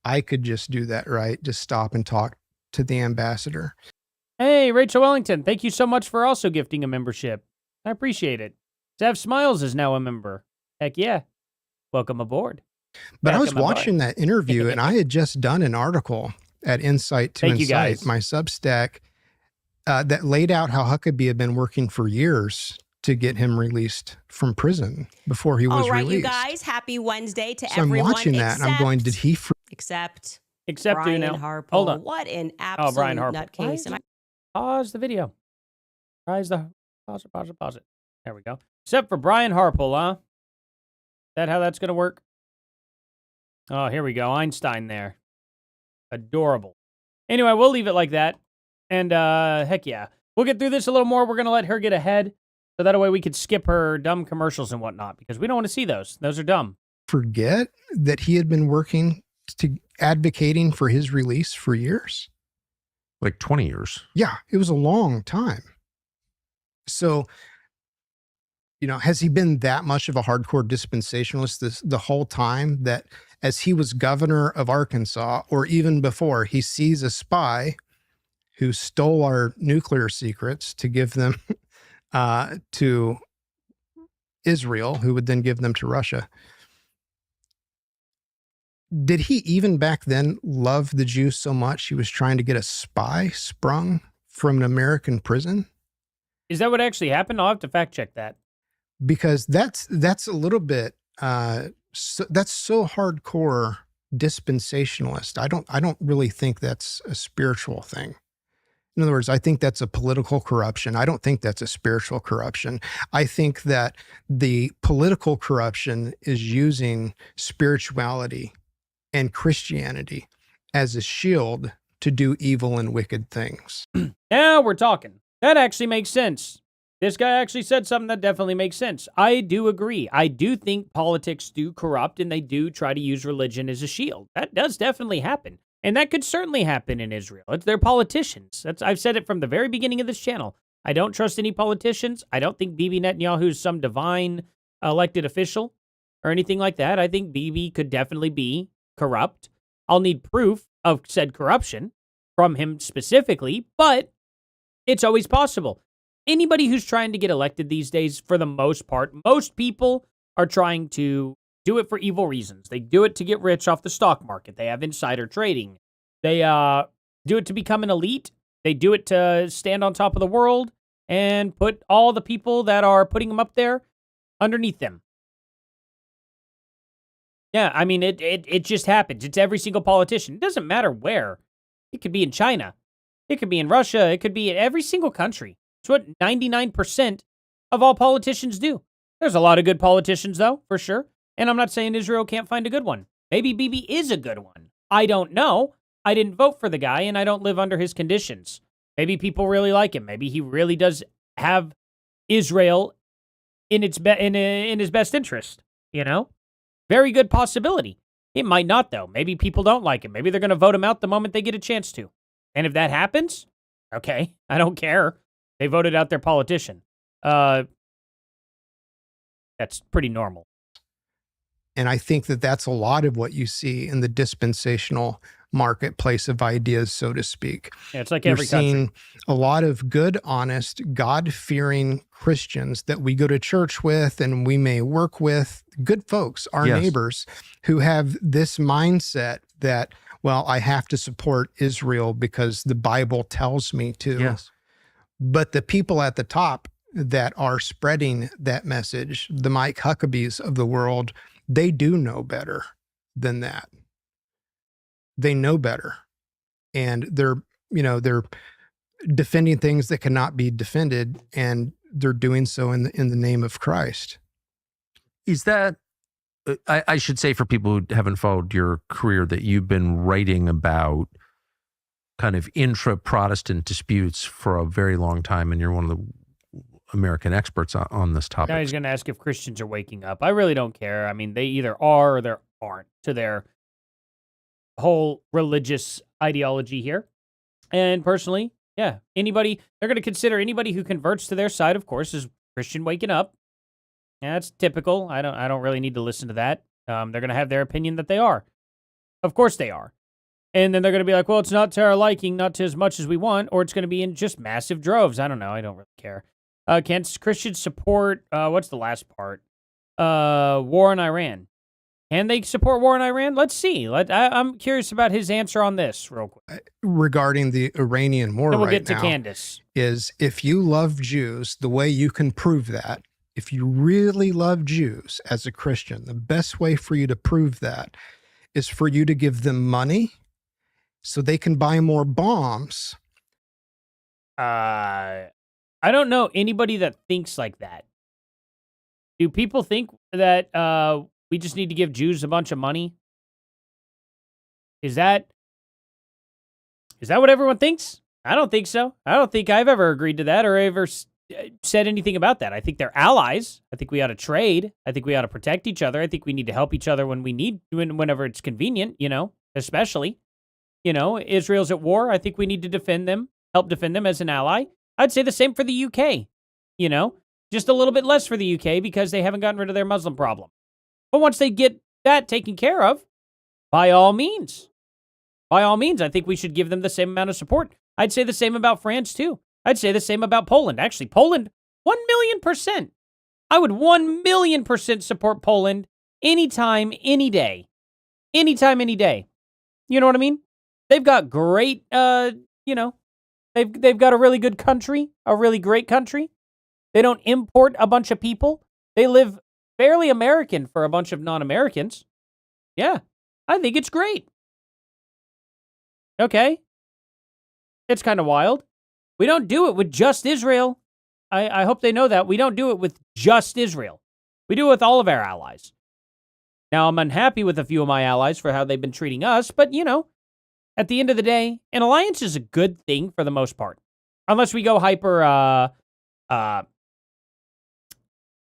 I could just do that, right? Just stop and talk to the ambassador. Hey, Rachel Wellington, thank you so much for also gifting a membership. I appreciate it. Zev Smiles is now a member. Heck yeah. Welcome aboard. But I was Welcome aboard. watching that interview and I had just done an article at Insight to Thank you, Insight, guys. my Substack, that laid out how Huckabee had been working for years to get him released from prison before he was All right, released. you guys, happy Wednesday to So everyone. I'm watching that and I'm going, did he Except Except Brian do now. Harple. Hold on. What an Oh, absolute Brian Harple. Why nutcase. is it- Pause the video. Pause it. There we go. Except for Brian Harple, huh? Is that how that's going to work? Oh, here we go. Einstein there. Adorable. Anyway, we'll leave it like that. And heck yeah. We'll get through this a little more. We're going to let her get ahead. So that way we could skip her dumb commercials and whatnot. Because we don't want to see those. Those are dumb. forget that he had been working to advocating for his release for years? Like 20 years. Yeah, it was a long time. So, has he been that much of a hardcore dispensationalist the whole time that as he was governor of Arkansas, or even before, he sees a spy who stole our nuclear secrets to give them to Israel, who would then give them to Russia? Did he even back then love the Jews so much he was trying to get a spy sprung from an American prison? Is that what actually happened? I'll have to fact check that. Because that's a little bit that's so hardcore dispensationalist. I don't really think that's a spiritual thing. In other words, I think that's a political corruption. I don't think that's a spiritual corruption. I think that the political corruption is using spirituality and Christianity as a shield to do evil and wicked things. Now we're talking. That actually makes sense. This guy actually said something that definitely makes sense. I do agree. I do think politics do corrupt and they do try to use religion as a shield. That does definitely happen. And that could certainly happen in Israel. They're politicians. I've said it from the very beginning of this channel. I don't trust any politicians. I don't think Bibi Netanyahu is some divine elected official or anything like that. I think Bibi could definitely be corrupt. I'll need proof of said corruption from him specifically, but it's always possible. Anybody who's trying to get elected these days, for the most part, most people are trying to do it for evil reasons. They do it to get rich off the stock market. They have insider trading. They do it to become an elite. They do it to stand on top of the world and put all the people that are putting them up there underneath them. Yeah, I mean, it just happens. It's every single politician. It doesn't matter where. It could be in China. It could be in Russia. It could be in every single country. It's what 99% of all politicians do. There's a lot of good politicians, though, for sure. And I'm not saying Israel can't find a good one. Maybe Bibi is a good one. I don't know. I didn't vote for the guy, and I don't live under his conditions. Maybe people really like him. Maybe he really does have Israel in its in his best interest, you know? Very good possibility. It might not, though. Maybe people don't like him. Maybe they're going to vote him out the moment they get a chance to. And if that happens, okay, I don't care. They voted out their politician. That's pretty normal. And I think that that's a lot of what you see in the dispensational marketplace of ideas, so to speak. Yeah, it's like You're every country. seeing a lot of good, honest, God-fearing Christians that we go to church with and we may work with, good folks, our Yes. neighbors, who have this mindset that, well, I have to support Israel because the Bible tells me to. Yes. But the people at the top that are spreading that message, the Mike Huckabees of the world, they do know better than that. They know better. And they're defending things that cannot be defended, and they're doing so in the name of Christ. Is that, I should say for people who haven't followed your career, that you've been writing about kind of intra-Protestant disputes for a very long time, and you're one of the American experts on this topic. Now he's going to ask if Christians are waking up. I really don't care. I mean, they either are or they aren't to their whole religious ideology here. And personally, yeah, they're going to consider anybody who converts to their side, of course, as Christian waking up. Yeah, that's typical. I don't really need to listen to that. They're going to have their opinion that they are. Of course they are. And then they're going to be like, well, it's not to our liking, not to as much as we want, or it's going to be in just massive droves. I don't know. I don't really care. Can Christians support, what's the last part? War in Iran. Can they support war in Iran? Let's see. I'm curious about his answer on this real quick. Regarding the Iranian war Then we'll right get to now, Candace. is if you love Jews, the way you can prove that, if you really love Jews as a Christian, the best way for you to prove that is for you to give them money so they can buy more bombs. I don't know anybody that thinks like that. Do people think that we just need to give Jews a bunch of money? Is that what everyone thinks? I don't think so. I don't think I've ever agreed to that or ever said anything about that. I think they're allies. I think we ought to trade. I think we ought to protect each other. I think we need to help each other whenever it's convenient, especially. Israel's at war. I think we need to help defend them as an ally. I'd say the same for the UK, just a little bit less for the UK because they haven't gotten rid of their Muslim problem. But once they get that taken care of, by all means, I think we should give them the same amount of support. I'd say the same about France too. I'd say the same about Poland. Actually, Poland, 1,000,000%. I would 1,000,000% support Poland anytime, any day. Anytime, any day. You know what I mean? They've got great, they've got a really good country, a really great country. They don't import a bunch of people. They live fairly American for a bunch of non-Americans. Yeah, I think it's great. Okay. It's kind of wild. We don't do it with just Israel. I hope they know that. We don't do it with just Israel. We do it with all of our allies. Now, I'm unhappy with a few of my allies for how they've been treating us, but, at the end of the day, an alliance is a good thing for the most part. Unless we go hyper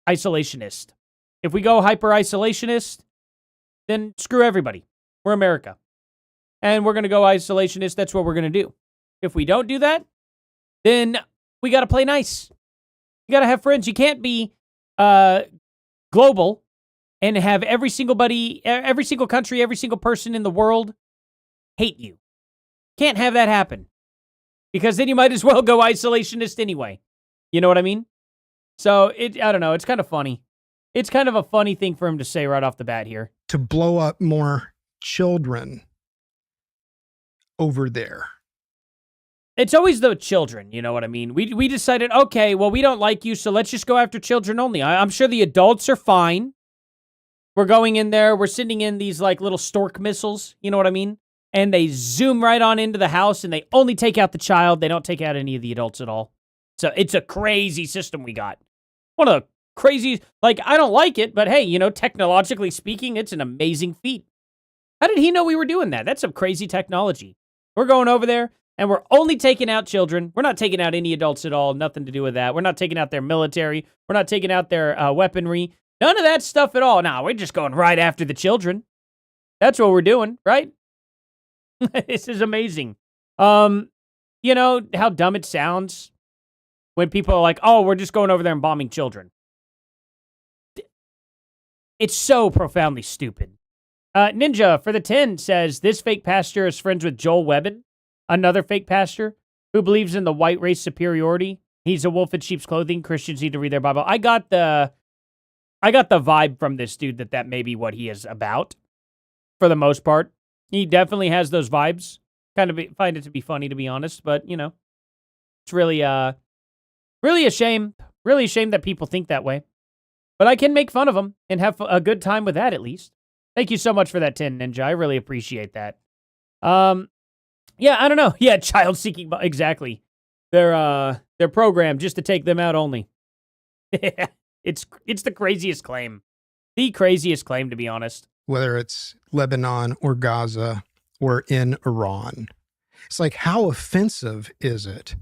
isolationist. If we go hyper isolationist, then screw everybody. We're America. And we're going to go isolationist. That's what we're going to do. If we don't do that, then we got to play nice. You got to have friends. You can't be global and have every single country, every single person in the world hate you. Can't have that happen. Because then you might as well go isolationist anyway. You know what I mean? So, I don't know. It's kind of funny. It's kind of a funny thing for him to say right off the bat here. To blow up more children over there. It's always the children, you know what I mean? We decided, okay, well, we don't like you, so let's just go after children only. I'm sure the adults are fine. We're going in there, we're sending in these like little stork missiles, you know what I mean? And they zoom right on into the house and they only take out the child. They don't take out any of the adults at all. So it's a crazy system we got. One of the crazy, like, I don't like it, but hey, technologically speaking, it's an amazing feat. How did he know we were doing that? That's some crazy technology. We're going over there. And we're only taking out children. We're not taking out any adults at all. Nothing to do with that. We're not taking out their military. We're not taking out their weaponry. None of that stuff at all. No, we're just going right after the children. That's what we're doing, right? This is amazing. You know how dumb it sounds when people are like, oh, we're just going over there and bombing children. It's so profoundly stupid. Ninja for the 10 says, this fake pastor is friends with Joel Webbin. Another fake pastor who believes in the white race superiority. He's a wolf in sheep's clothing. Christians need to read their Bible. I got the vibe from this dude that may be what he is about for the most part. He definitely has those vibes. Find it to be funny, to be honest, but it's really a shame. Really a shame that people think that way. But I can make fun of them and have a good time with that at least. Thank you so much for that 10, Ninja. I really appreciate that. Yeah, I don't know. Yeah, child seeking, exactly. They're programmed just to take them out only. It's the craziest claim. The craziest claim, to be honest. Whether it's Lebanon or Gaza or in Iran. It's like, how offensive is it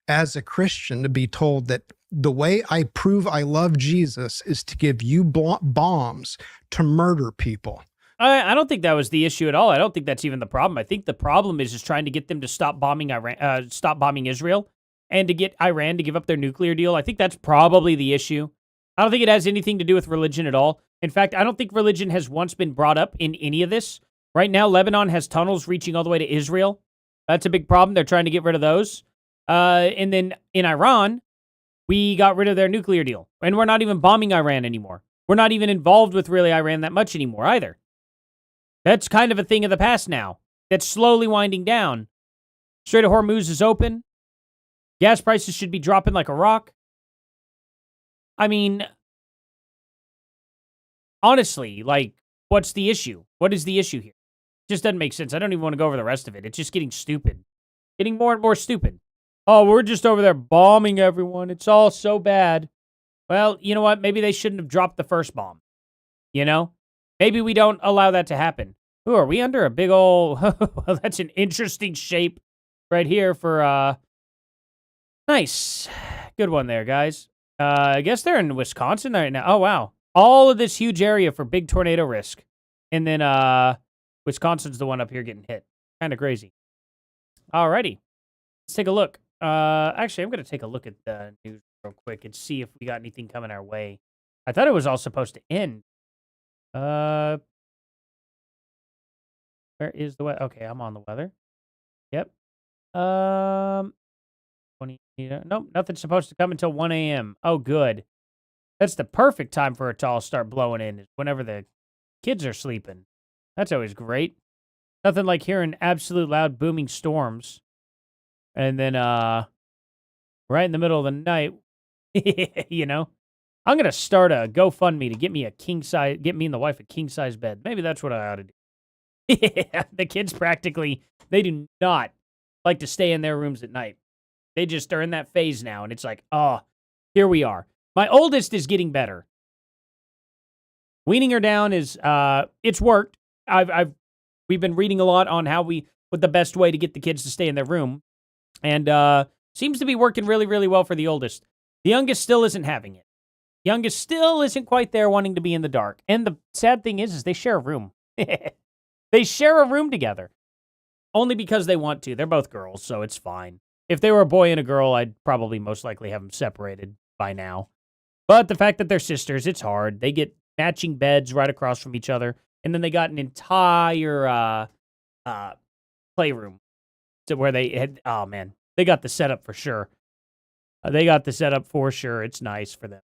as a Christian to be told that the way I prove I love Jesus is to give you bombs to murder people? I don't think that was the issue at all. I don't think that's even the problem. I think the problem is just trying to get them to stop bombing Iran, stop bombing Israel, and to get Iran to give up their nuclear deal. I think that's probably the issue. I don't think it has anything to do with religion at all. In fact, I don't think religion has once been brought up in any of this. Right now, Lebanon has tunnels reaching all the way to Israel. That's a big problem. They're trying to get rid of those. And then in Iran, we got rid of their nuclear deal. And we're not even bombing Iran anymore. We're not even involved with really Iran that much anymore either. That's kind of a thing of the past now. That's slowly winding down. Strait of Hormuz is open. Gas prices should be dropping like a rock. I mean, honestly, like, what's the issue? What is the issue here? It just doesn't make sense. I don't even want to go over the rest of it. It's just getting stupid. Getting more and more stupid. Oh, we're just over there bombing everyone. It's all so bad. Well, you know what? Maybe they shouldn't have dropped the first bomb. You know? Maybe we don't allow that to happen. Ooh, are we under a big old... Well, that's an interesting shape right here for... Nice. Good one there, guys. I guess they're in Wisconsin right now. Oh, wow. All of this huge area for big tornado risk. And then Wisconsin's the one up here getting hit. Kind of crazy. Alrighty. Let's take a look. Actually, I'm going to take a look at the news real quick and see if we got anything coming our way. I thought it was all supposed to end. Where is the weather? Okay, I'm on the weather. Yep. 20. Nope, nothing's supposed to come until 1 a.m. Oh, good. That's the perfect time for it to all start blowing in, is whenever the kids are sleeping. That's always great. Nothing like hearing absolute loud booming storms. And then, right in the middle of the night. You know? I'm going to start a GoFundMe to get me and the wife a king-size bed. Maybe that's what I ought to do. Yeah, the kids practically, they do not like to stay in their rooms at night. They just are in that phase now, and it's like, oh, here we are. My oldest is getting better. Weaning her down is, it's worked. We've been reading a lot on what the best way to get the kids to stay in their room, and seems to be working really, really well for the oldest. The youngest still isn't having it. Youngest still isn't quite there, wanting to be in the dark. And the sad thing is they share a room. They share a room together. Only because they want to. They're both girls, so it's fine. If they were a boy and a girl, I'd probably most likely have them separated by now. But the fact that they're sisters, it's hard. They get matching beds right across from each other. And then they got an entire playroom to where they had, oh man, they got the setup for sure. It's nice for them.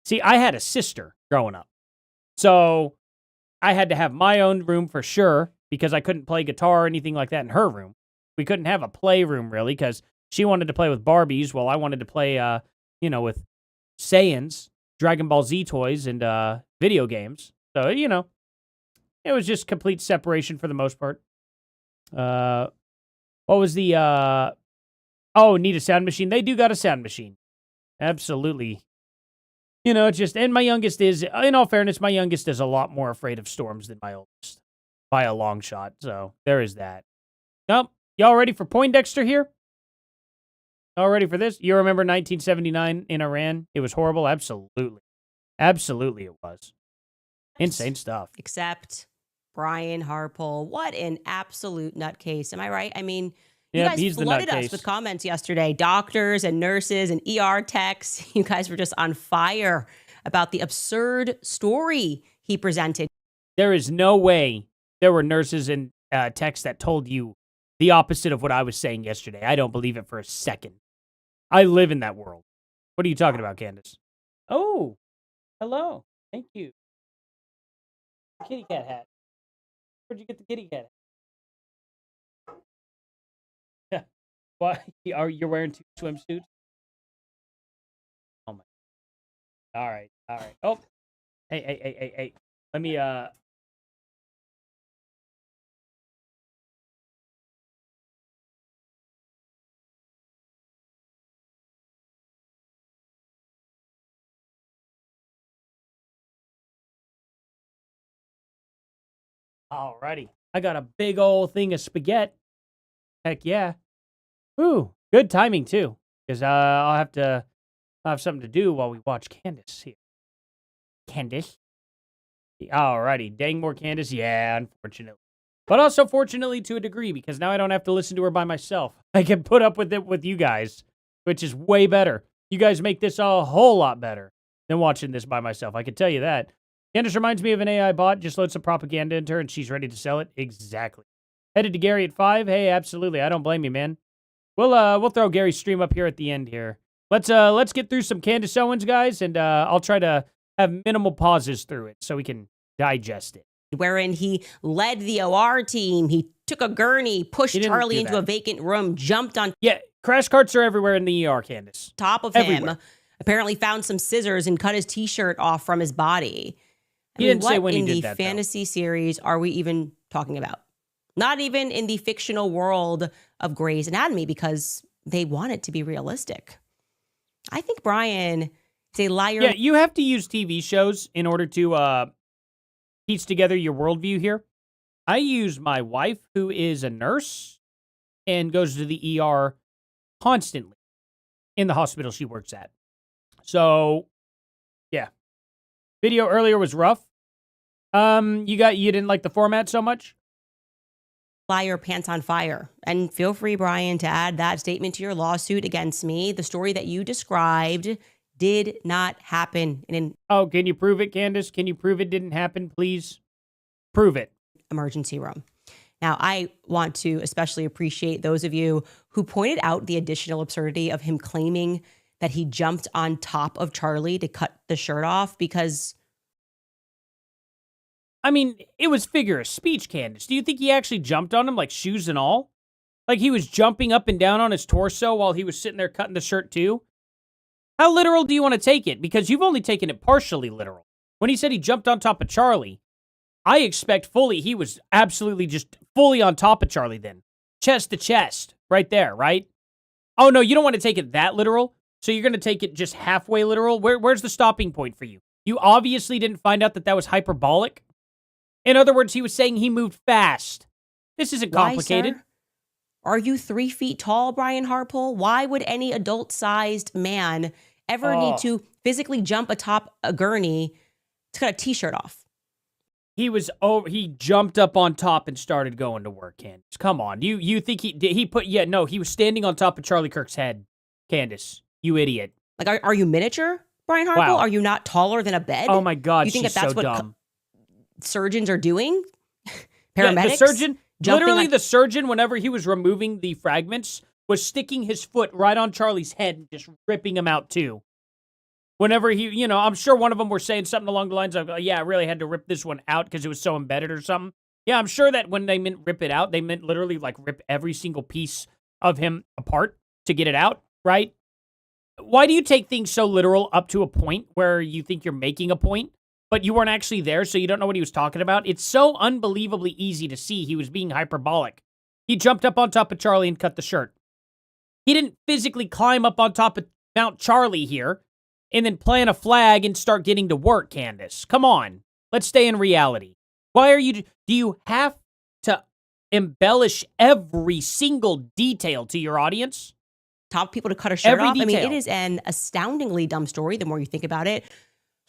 See, I had a sister growing up. So I had to have my own room for sure because I couldn't play guitar or anything like that in her room. We couldn't have a playroom really because she wanted to play with Barbies while I wanted to play, with Saiyans, Dragon Ball Z toys, and video games. So, it was just complete separation for the most part. What was the, need a sound machine? They do got a sound machine. Absolutely. And my youngest is, in all fairness, my youngest is a lot more afraid of storms than my oldest. By a long shot. So, there is that. Nope. Y'all ready for Poindexter here? All ready for this? You remember 1979 in Iran? It was horrible? Absolutely. Absolutely it was. Insane stuff. Except Brian Harpole. What an absolute nutcase. Am I right? I mean, you Yep, guys he's the flooded us nutcase. with comments yesterday. Doctors and nurses and ER techs. You guys were just on fire about the absurd story he presented. There is no way there were nurses and techs that told you the opposite of what I was saying yesterday. I don't believe it for a second. I live in that world. What are you talking about, Candace? Oh, hello. Thank you. Kitty cat hat. Where'd you get the kitty cat hat? Yeah. Why are you wearing 2 swimsuits? Oh my. All right. Oh. Hey. Let me Alrighty. I got a big old thing of spaghetti. Heck yeah. Ooh, good timing too. Because I'll have something to do while we watch Candace here. Candace? Alrighty. Dang more Candace? Yeah, unfortunately. But also fortunately to a degree, because now I don't have to listen to her by myself. I can put up with it with you guys, which is way better. You guys make this a whole lot better than watching this by myself. I can tell you that. Candace reminds me of an AI bot. Just load some propaganda into her and she's ready to sell it. Exactly. Headed to Gary at 5. Hey, absolutely. I don't blame you, man. We'll throw Gary's stream up here at the end here. Let's get through some Candace Owens, guys, and I'll try to have minimal pauses through it so we can digest it. Wherein he led the OR team. He took a gurney, pushed He didn't Charlie do into that. a vacant room, jumped on Yeah, crash carts are everywhere in the ER, Candace. top of Everywhere. him, apparently found some scissors and cut his T-shirt off from his body. He didn't say what when he in did the that, though. fantasy series are we even talking about? Not even in the fictional world of Grey's Anatomy, because they want it to be realistic. I think Brian is a liar. Yeah, you have to use TV shows in order to piece together your worldview here. I use my wife, who is a nurse and goes to the ER constantly in the hospital she works at. So, yeah. Video earlier was rough. You didn't like the format so much? Liar, pants on fire. And feel free, Brian, to add that statement to your lawsuit against me. The story that you described did not happen in an Oh, can you prove it, Candace? Can you prove it didn't happen, please? Prove it. emergency room. Now, I want to especially appreciate those of you who pointed out the additional absurdity of him claiming that he jumped on top of Charlie to cut the shirt off, because I mean, it was figure of speech, Candace. Do you think he actually jumped on him, like shoes and all? Like he was jumping up and down on his torso while he was sitting there cutting the shirt too? How literal do you want to take it? Because you've only taken it partially literal. When he said he jumped on top of Charlie, I expect fully he was absolutely just fully on top of Charlie then. Chest to chest, right there, right? Oh, no, you don't want to take it that literal, so you're going to take it just halfway literal? Where's the stopping point for you? You obviously didn't find out that that was hyperbolic. In other words, he was saying he moved fast. This isn't complicated. Why, sir? Are you 3 feet tall, Brian Harpole? Why would any adult-sized man ever need to physically jump atop a gurney to cut a t-shirt off? He jumped up on top and started going to work, Candace. Come on. You think he was standing on top of Charlie Kirk's head. Candace, you idiot. Like, are you miniature, Brian Harpole? Wow. Are you not taller than a bed? Oh my God, you think she's that's so what dumb. Surgeons are doing? Yeah, Paramedics? the surgeon, literally on- the surgeon, whenever he was removing the fragments, was sticking his foot right on Charlie's head and just ripping him out too. Whenever he, I'm sure one of them were saying something along the lines of, yeah, I really had to rip this one out because it was so embedded or something. Yeah, I'm sure that when they meant rip it out, they meant literally like rip every single piece of him apart to get it out, right? Why do you take things so literal up to a point where you think you're making a point, but you weren't actually there, so you don't know what he was talking about? It's so unbelievably easy to see he was being hyperbolic. He jumped up on top of Charlie and cut the shirt. He didn't physically climb up on top of Mount Charlie here and then plant a flag and start getting to work, Candace. Come on. Let's stay in reality. Do you have to embellish every single detail to your audience? Top people to cut a shirt Every off. I mean, detail. it is an astoundingly dumb story the more you think about it.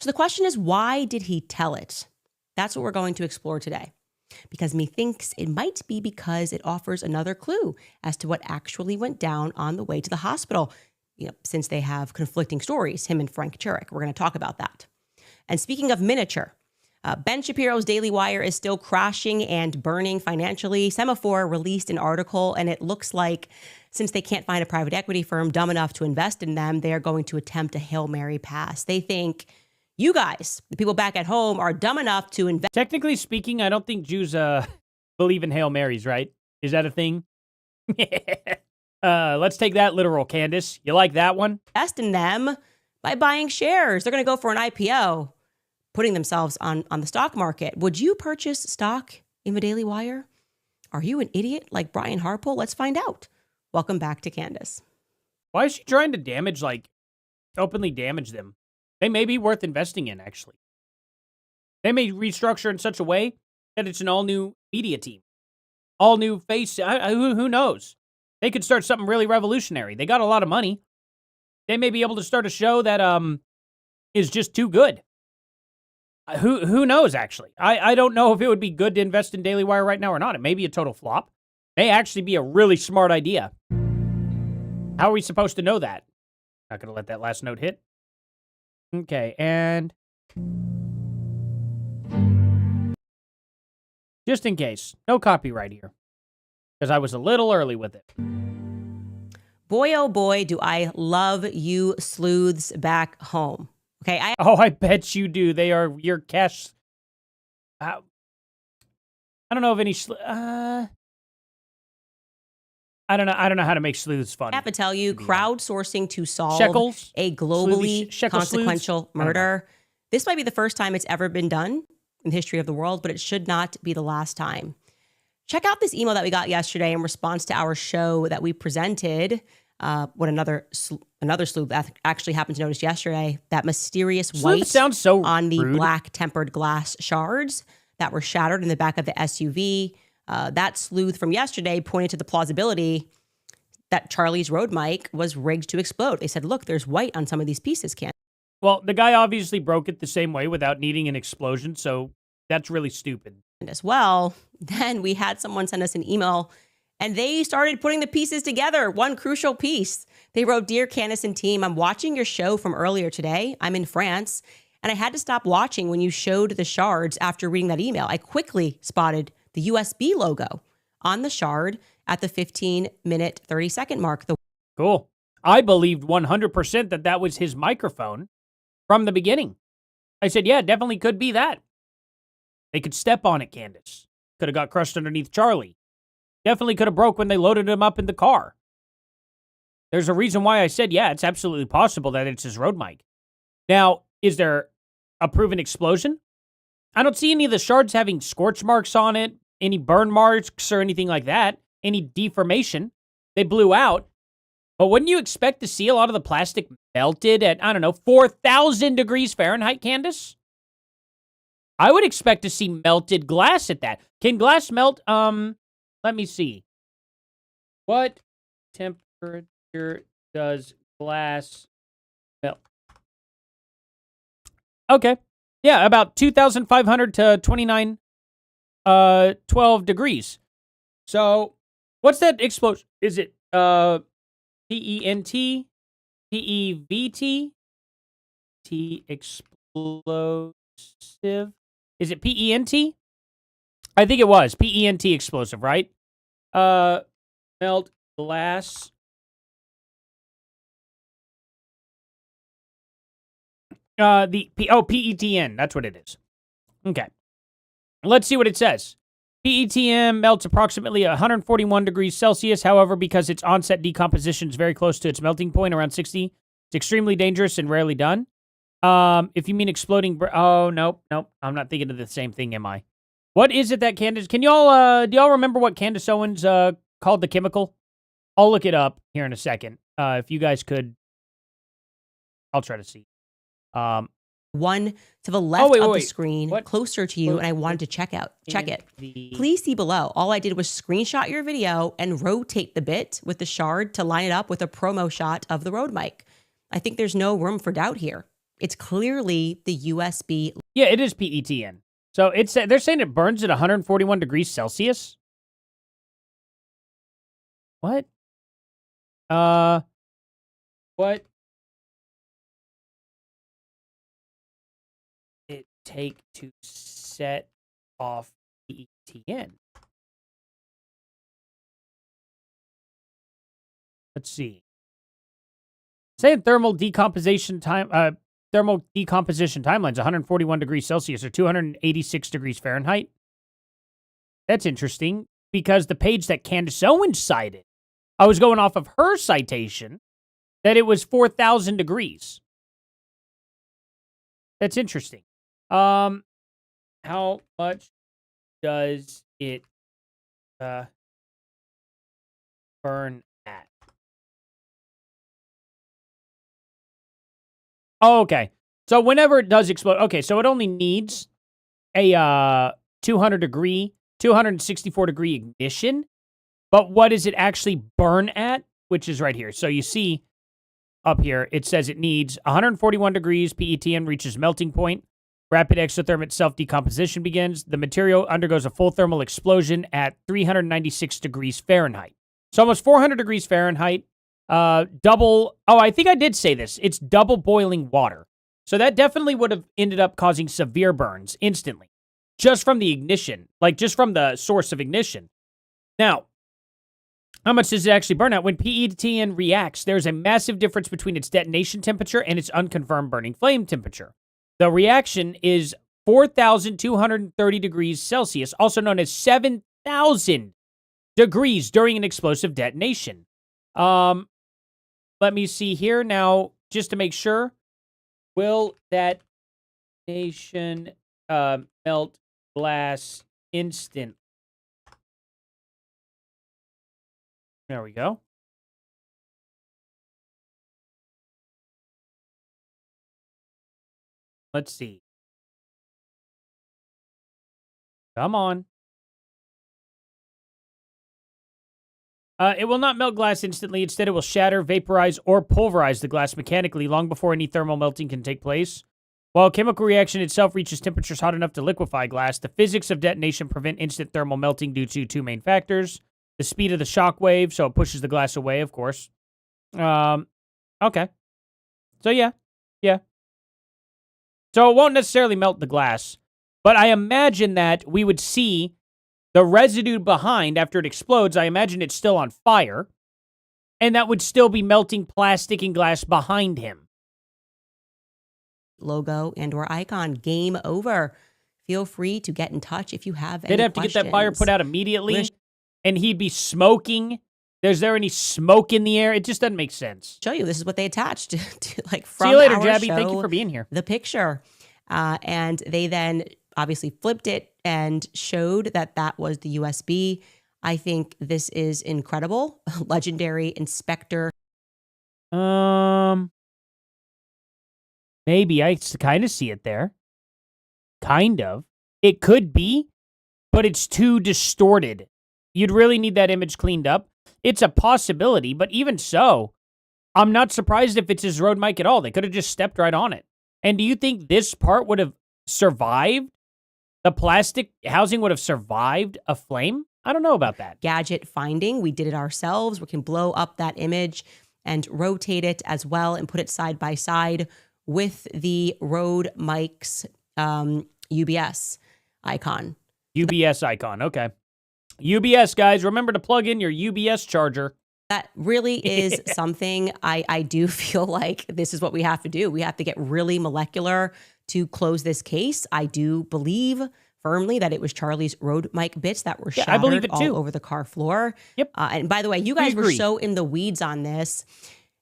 So the question is, why did he tell it? That's what we're going to explore today. Because methinks it might be because it offers another clue as to what actually went down on the way to the hospital. Since they have conflicting stories, him and Frank Turek. We're going to talk about that. And speaking of miniature, Ben Shapiro's Daily Wire is still crashing and burning financially. Semaphore released an article, and it looks like since they can't find a private equity firm dumb enough to invest in them, they are going to attempt a Hail Mary pass. They think you guys, the people back at home, are dumb enough to invest. Technically speaking, I don't think Jews believe in Hail Marys, right? Is that a thing? Let's take that literal, Candace. You like that one? Invest in them by buying shares. They're going to go for an IPO, putting themselves on the stock market. Would you purchase stock in the Daily Wire? Are you an idiot like Brian Harpole? Let's find out. Welcome back to Candace. Why is she trying to openly damage them? They may be worth investing in, actually. They may restructure in such a way that it's an all-new media team. All new face. Who knows? They could start something really revolutionary. They got a lot of money. They may be able to start a show that is just too good. Who knows, actually? I don't know if it would be good to invest in Daily Wire right now or not. It may be a total flop. May actually be a really smart idea. How are we supposed to know that? Not going to let that last note hit. Okay, and just in case, no copyright here, because I was a little early with it. Boy, oh boy, do I love you sleuths back home. Okay, I bet you do. They are your cash. I don't know of any. I don't know how to make sleuths funny. I have to tell you, crowdsourcing to solve Shekels? a globally Shekel consequential sleuths? I don't murder. This might be the first time it's ever been done in the history of the world, but it should not be the last time. Check out this email that we got yesterday in response to our show that we presented. What another sleuth actually happened to notice yesterday, that mysterious Sleuth white sounds so on the rude. black tempered glass shards that were shattered in the back of the SUV. That sleuth from yesterday pointed to the plausibility that Charlie's road mic was rigged to explode. They said, look, there's white on some of these pieces, Ken. Well, the guy obviously broke it the same way without needing an explosion, so that's really stupid. And as well, then we had someone send us an email and they started putting the pieces together. One crucial piece. They wrote, Dear Candace and team, I'm watching your show from earlier today. I'm in France, and I had to stop watching when you showed the shards after reading that email. I quickly spotted the USB logo on the shard at the 15-minute, 30-second mark. Cool. I believed 100% that was his microphone from the beginning. I said, yeah, definitely could be that. They could step on it, Candace. Could have got crushed underneath Charlie. Definitely could have broke when they loaded him up in the car. There's a reason why I said, yeah, it's absolutely possible that it's his road mic. Now, is there a proven explosion? I don't see any of the shards having scorch marks on it, any burn marks or anything like that, any deformation. They blew out. But wouldn't you expect to see a lot of the plastic melted at, I don't know, 4,000 degrees Fahrenheit, Candace? I would expect to see melted glass at that. Can glass melt? Let me see. What temperature does glass melt? Okay. Yeah, about 2,500 to 12 degrees. So, what's that explosion? Is it PENT? PEVT? T explosive? Is it PENT? I think it was PENT explosive, right? Melt glass. PETN. That's what it is. Okay. Let's see what it says. PETM melts approximately 141 degrees Celsius. However, because its onset decomposition is very close to its melting point, around 60, it's extremely dangerous and rarely done. If you mean exploding, nope. I'm not thinking of the same thing, am I? What is it that Candace, do y'all remember what Candace Owens, called the chemical? I'll look it up here in a second. If you guys could, I'll try to see. One to the left of the wait. screen, What? closer to you, and I wanted to check it. Please see below. All I did was screenshot your video and rotate the bit with the shard to line it up with a promo shot of the Rode mic. I think there's no room for doubt here. It's clearly the USB. Yeah, it is PETN. So they're saying it burns at 141 degrees Celsius. What? What? It take to set off PETN? Let's see. Saying thermal decomposition timelines 141 degrees Celsius or 286 degrees Fahrenheit. That's interesting because the page that Candace Owens cited, I was going off of her citation that it was 4,000 degrees. That's interesting. How much does it burn at? Oh, okay. So whenever it does explode, okay, so it only needs a 264 degree ignition. But what does it actually burn at? Which is right here. So you see up here, it says it needs 141 degrees. PETN reaches melting point. Rapid exothermic self-decomposition begins. The material undergoes a full thermal explosion at 396 degrees Fahrenheit. So almost 400 degrees Fahrenheit. I think I did say this. It's double boiling water. So that definitely would have ended up causing severe burns instantly. Just from the ignition. Like, just from the source of ignition. Now, how much does it actually burn out? When PETN reacts, there's a massive difference between its detonation temperature and its unconfirmed burning flame temperature. The reaction is 4,230 degrees Celsius, also known as 7,000 degrees during an explosive detonation. Let me see here now, just to make sure. Will that nation melt glass instant? There we go. Let's see. Come on. It will not melt glass instantly. Instead, it will shatter, vaporize, or pulverize the glass mechanically long before any thermal melting can take place. While a chemical reaction itself reaches temperatures hot enough to liquefy glass, the physics of detonation prevent instant thermal melting due to two main factors. The speed of the shock wave, so it pushes the glass away, of course. Okay. So, yeah. So, it won't necessarily melt the glass, but I imagine that we would see the residue behind after it explodes. I imagine it's still on fire, and that would still be melting plastic and glass behind him. Logo and or icon. Game over. Feel free to get in touch if you have any They'd have to get that fire put out immediately, and he'd be smoking Is there any smoke in the air? It just doesn't make sense. Show you, this is what they attached to like from See you later, our Jabby. show, Thank you for being here. the picture. And they then obviously flipped it and showed that that was the USB. I think this is incredible. Legendary Inspector. Maybe I kind of see it there. Kind of. It could be, but it's too distorted. You'd really need that image cleaned up. It's a possibility, but even so, I'm not surprised if it's his Rode mic at all. They could have just stepped right on it. And do you think this part would have survived? The plastic housing would have survived a flame? I don't know about that. Gadget finding. We did it ourselves. We can blow up that image and rotate it as well and put it side by side with the Rode mic's UBS icon. UBS icon. Okay. UBS, guys. Remember to plug in your UBS charger. That really is something I do feel like this is what we have to do. We have to get really molecular to close this case. I do believe firmly that it was Charlie's Rode mic bits that were shattered I believe it too. all over the car floor. Yep. And by the way, you guys were agree. so in the weeds on this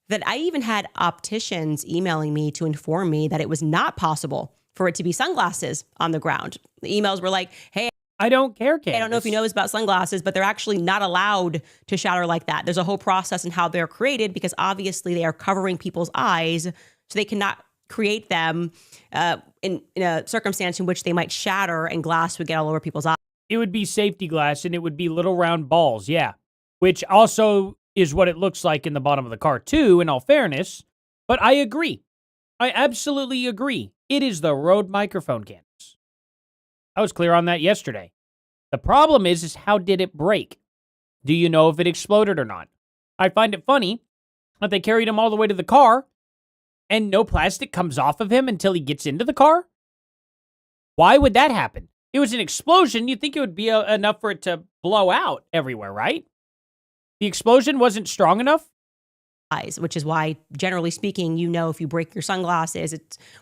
that I even had opticians emailing me to inform me that it was not possible for it to be sunglasses on the ground. The emails were like, hey, I don't care, Candace. I don't know if you know this about sunglasses, but they're actually not allowed to shatter like that. There's a whole process in how they're created because obviously they are covering people's eyes, so they cannot create them in a circumstance in which they might shatter and glass would get all over people's eyes. It would be safety glass and it would be little round balls, yeah. Which also is what it looks like in the bottom of the car too, in all fairness. But I agree. I absolutely agree. It is the Rode microphone, Candace. I was clear on that yesterday. The problem is how did it break? Do you know if it exploded or not? I find it funny that they carried him all the way to the car and no plastic comes off of him until he gets into the car? Why would that happen? It was an explosion. You'd think it would be enough for it to blow out everywhere, right? The explosion wasn't strong enough? Eyes, which is why, generally speaking, you know if you break your sunglasses, or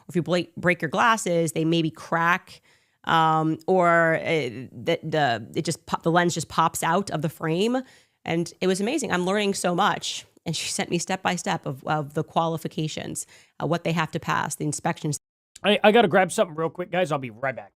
if you break your glasses, they maybe crack, or the lens just pops out of the frame. And it was amazing. I'm learning so much. And she sent me step by step of the qualifications, what they have to pass, the inspections. I got to grab something real quick, guys. I'll be right back.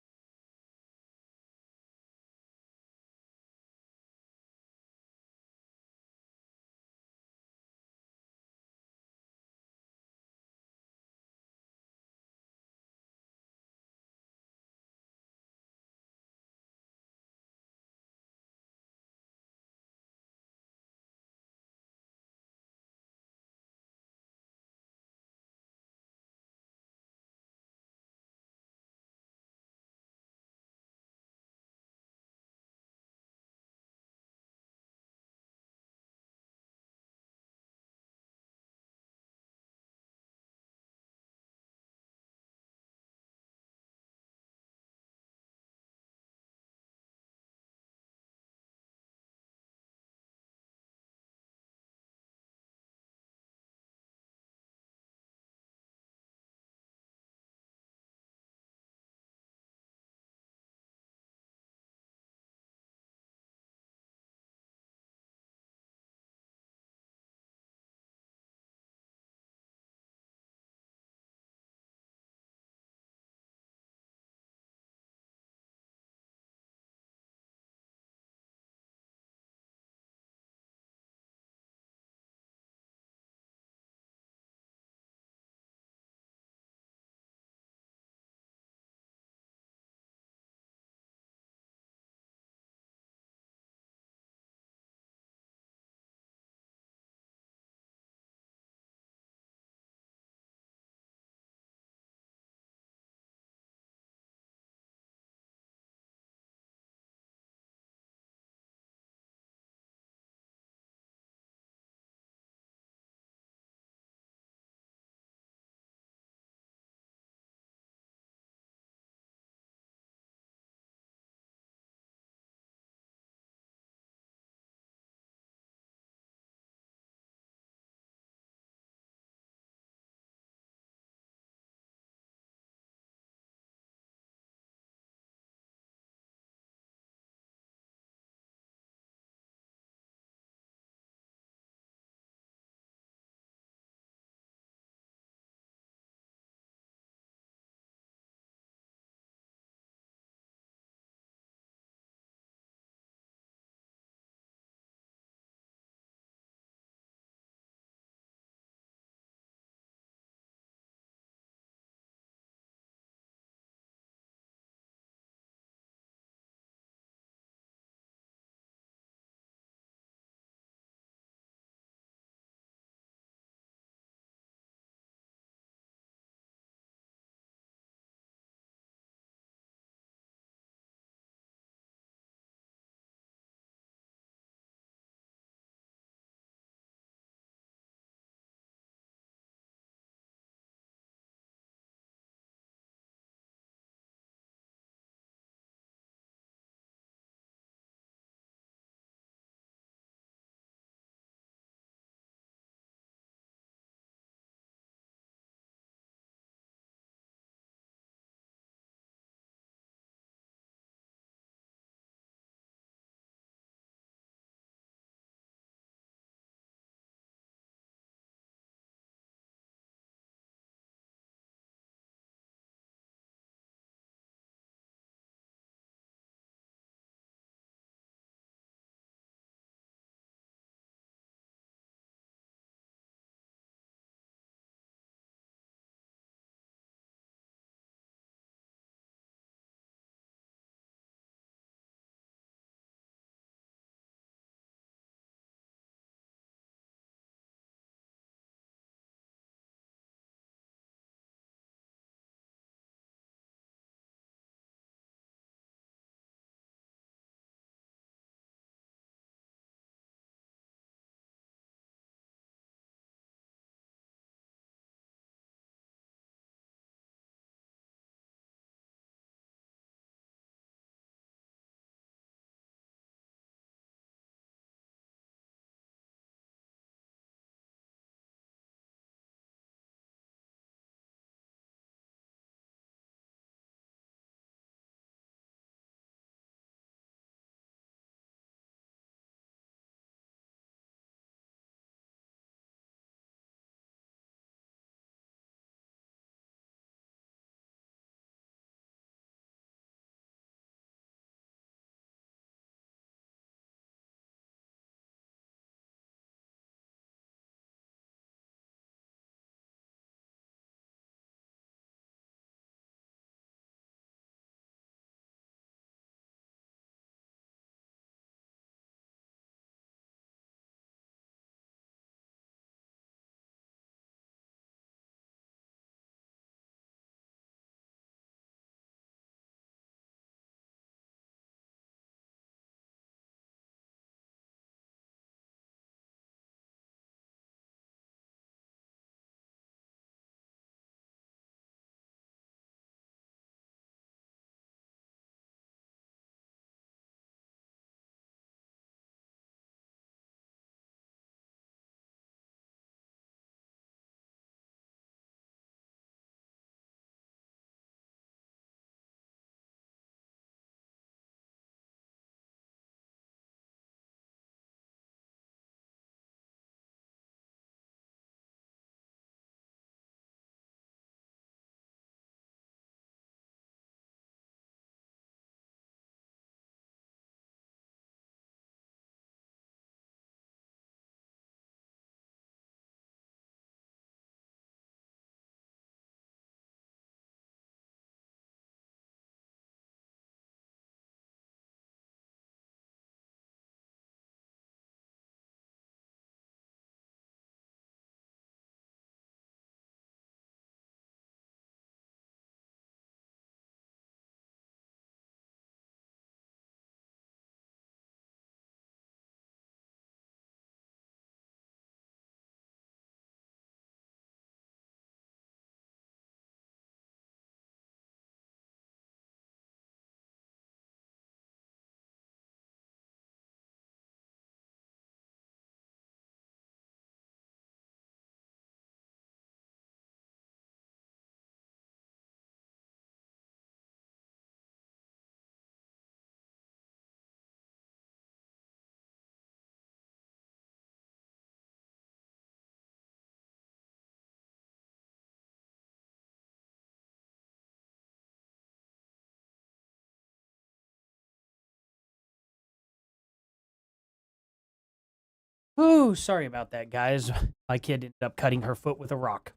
Oh, sorry about that, guys. My kid ended up cutting her foot with a rock.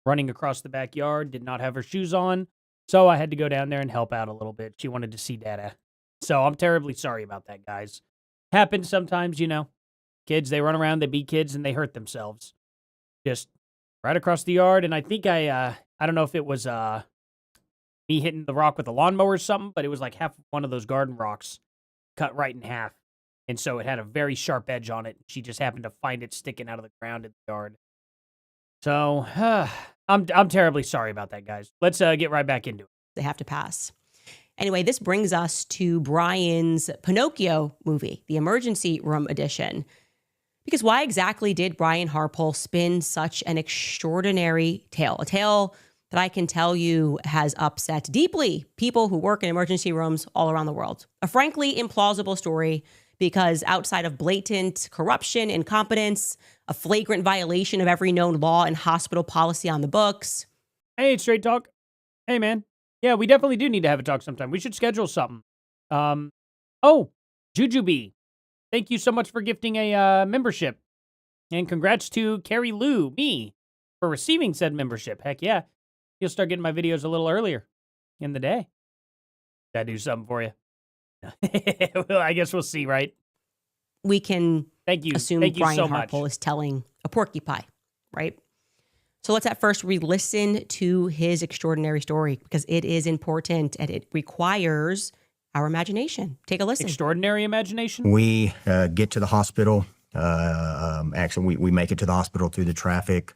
Running across the backyard, did not have her shoes on, so I had to go down there and help out a little bit. She wanted to see Dada. So I'm terribly sorry about that, guys. Happens sometimes, you know. Kids, they run around, they be kids, and they hurt themselves. Just right across the yard, and I think I don't know if it was me hitting the rock with a lawnmower or something, but it was like half one of those garden rocks cut right in half. And so it had a very sharp edge on it. She just happened to find it sticking out of the ground in the yard. So I'm terribly sorry about that, guys. Let's get right back into it. They have to pass. Anyway, this brings us to Brian's Pinocchio movie, the emergency room edition. Because why exactly did Brian Harpole spin such an extraordinary tale? A tale that I can tell you has upset deeply people who work in emergency rooms all around the world. A frankly implausible story because outside of blatant corruption, incompetence, a flagrant violation of every known law and hospital policy on the books. Hey, Straight Talk. Hey, man. Yeah, we definitely do need to have a talk sometime. We should schedule something. Oh, Jujubee. Thank you so much for gifting a membership. And congrats to Carrie Lou, me, for receiving said membership. Heck yeah. You'll start getting my videos a little earlier in the day. Did I do something for you? Well, I guess we'll see, right? We can Thank you. assume Thank you Brian so much. Harpole is telling a porky pie, right? So let's at first re-listen to his extraordinary story because it is important and it requires our imagination. Take a listen. Extraordinary imagination? We get to the hospital. Actually, we make it to the hospital through the traffic.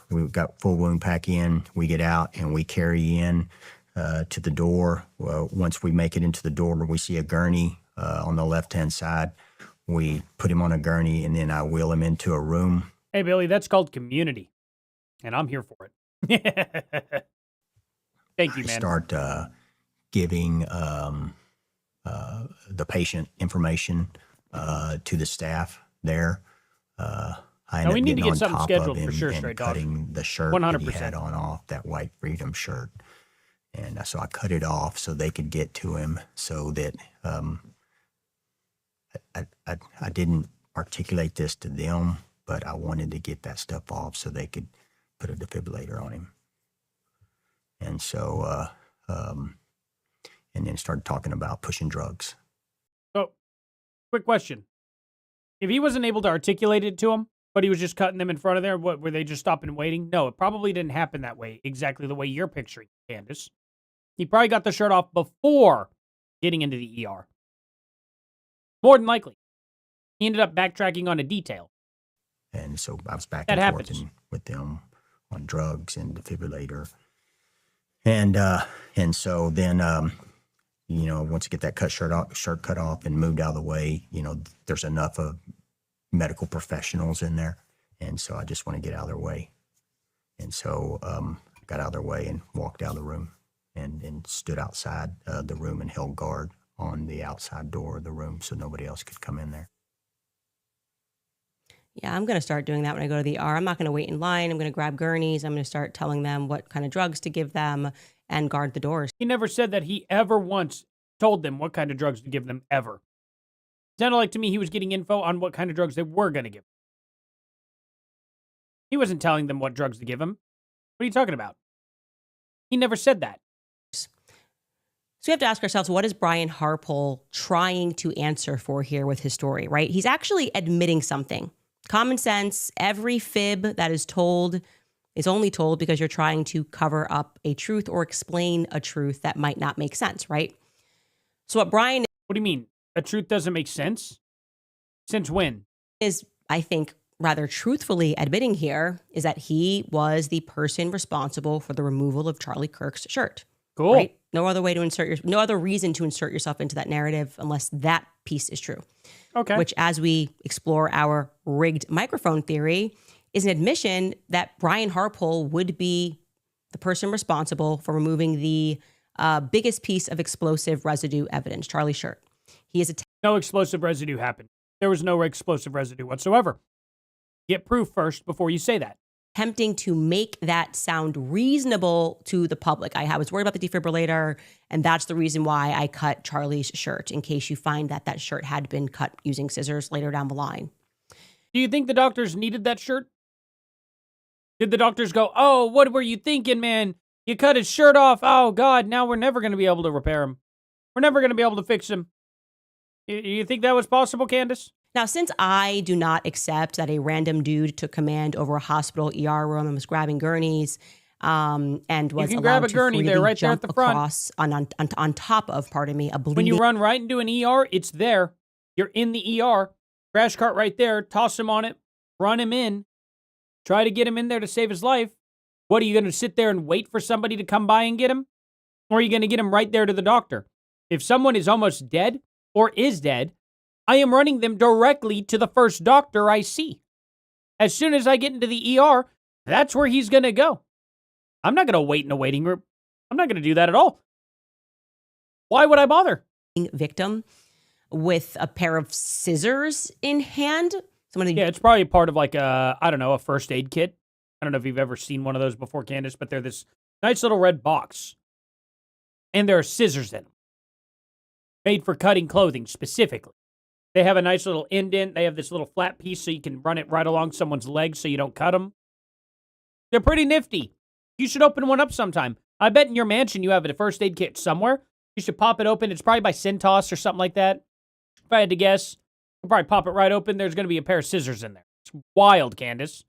We've got full wound pack in. We get out and we carry in to the door. Well, once we make it into the door, we see a gurney on the left-hand side. We put him on a gurney and then I wheel him into a room. Hey, Billy, that's called community. And I'm here for it. Thank you, I man. start giving the patient information to the staff there. I end Now, we up need to getting get on something top scheduled of for him sure, and Straight Talk. cutting the shirt that 100%. he had on off, that white freedom shirt. And so I cut it off so they could get to him so that I didn't articulate this to them, but I wanted to get that stuff off so they could put a defibrillator on him. And so, and then started talking about pushing drugs. So, quick question. If he wasn't able to articulate it to him, but he was just cutting them in front of there, what, were they just stopping and waiting? No, it probably didn't happen that way, exactly the way you're picturing, Candace. He probably got the shirt off before getting into the ER. More than likely. He ended up backtracking on a detail. And so I was back That and forth happens. with them on drugs and defibrillator. And so then, once you get that shirt cut off and moved out of the way, there's enough of medical professionals in there. And so I just want to get out of their way. And so got out of their way and walked out of the room and stood outside the room and held guard on the outside door of the room so nobody else could come in there. Yeah, I'm going to start doing that when I go to the ER. I'm not going to wait in line. I'm going to grab gurneys. I'm going to start telling them what kind of drugs to give them and guard the doors. He never said that he ever once told them what kind of drugs to give them, ever. Sounded like to me he was getting info on what kind of drugs they were going to give him. He wasn't telling them what drugs to give him. What are you talking about? He never said that. So we have to ask ourselves, what is Brian Harpole trying to answer for here with his story, right? He's actually admitting something. Common sense, every fib that is told is only told because you're trying to cover up a truth or explain a truth that might not make sense, right? So what Brian What do you mean? A truth doesn't make sense? Since when? is, I think, rather truthfully admitting here is that he was the person responsible for the removal of Charlie Kirk's shirt. Cool. Right? No other reason to insert yourself into that narrative unless that piece is true. Okay. Which, as we explore our rigged microphone theory, is an admission that Brian Harpole would be the person responsible for removing the biggest piece of explosive residue evidence, Charlie's shirt. He is No explosive residue happened. There was no explosive residue whatsoever. Get proof first before you say that. attempting to make that sound reasonable to the public. I was worried about the defibrillator, and that's the reason why I cut Charlie's shirt, in case you find that that shirt had been cut using scissors later down the line. Do you think the doctors needed that shirt? Did the doctors go, oh, what were you thinking, man? You cut his shirt off. Oh, God, now we're never going to be able to repair him. We're never going to be able to fix him. You think that was possible, Candace? Now, since I do not accept that a random dude took command over a hospital ER room and was grabbing gurneys and was can grab allowed a gurney to there, freely right there at jump the front. across on top of, pardon me, a bleeding... When you run right into an ER, it's there. You're in the ER. Crash cart right there. Toss him on it. Run him in. Try to get him in there to save his life. What, are you going to sit there and wait for somebody to come by and get him? Or are you going to get him right there to the doctor? If someone is almost dead or is dead, I am running them directly to the first doctor I see. As soon as I get into the ER, that's where he's going to go. I'm not going to wait in a waiting room. I'm not going to do that at all. Why would I bother? Victim with a pair of scissors in hand. Yeah, it's probably part of like a first aid kit. I don't know if you've ever seen one of those before, Candace, but they're this nice little red box. And there are scissors in them. Made for cutting clothing specifically. They have a nice little indent. They have this little flat piece so you can run it right along someone's legs so you don't cut them. They're pretty nifty. You should open one up sometime. I bet in your mansion you have a first aid kit somewhere. You should pop it open. It's probably by Cintas or something like that. If I had to guess, you'll probably pop it right open. There's going to be a pair of scissors in there. It's wild, Candace.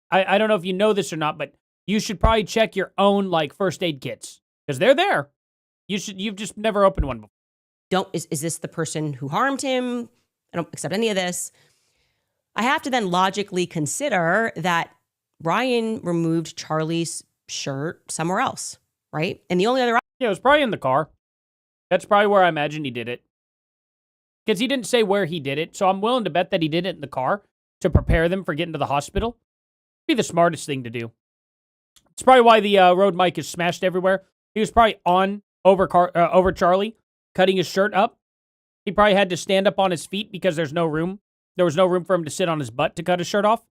I don't know if you know this or not, but you should probably check your own like first aid kits because they're there. You've just never opened one before. Is this the person who harmed him? I don't accept any of this. I have to then logically consider that Brian removed Charlie's shirt somewhere else, right? And the only other... Yeah, it was probably in the car. That's probably where I imagine he did it. Because he didn't say where he did it, so I'm willing to bet that he did it in the car to prepare them for getting to the hospital. Be the smartest thing to do. It's probably why the road mic is smashed everywhere. He was probably over Charlie, cutting his shirt up. He probably had to stand up on his feet because there's no room. There was no room for him to sit on his butt to cut his shirt off.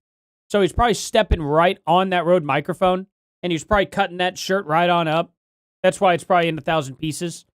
So he's probably stepping right on that road microphone, and he's probably cutting that shirt right on up. That's why it's probably in 1,000 pieces.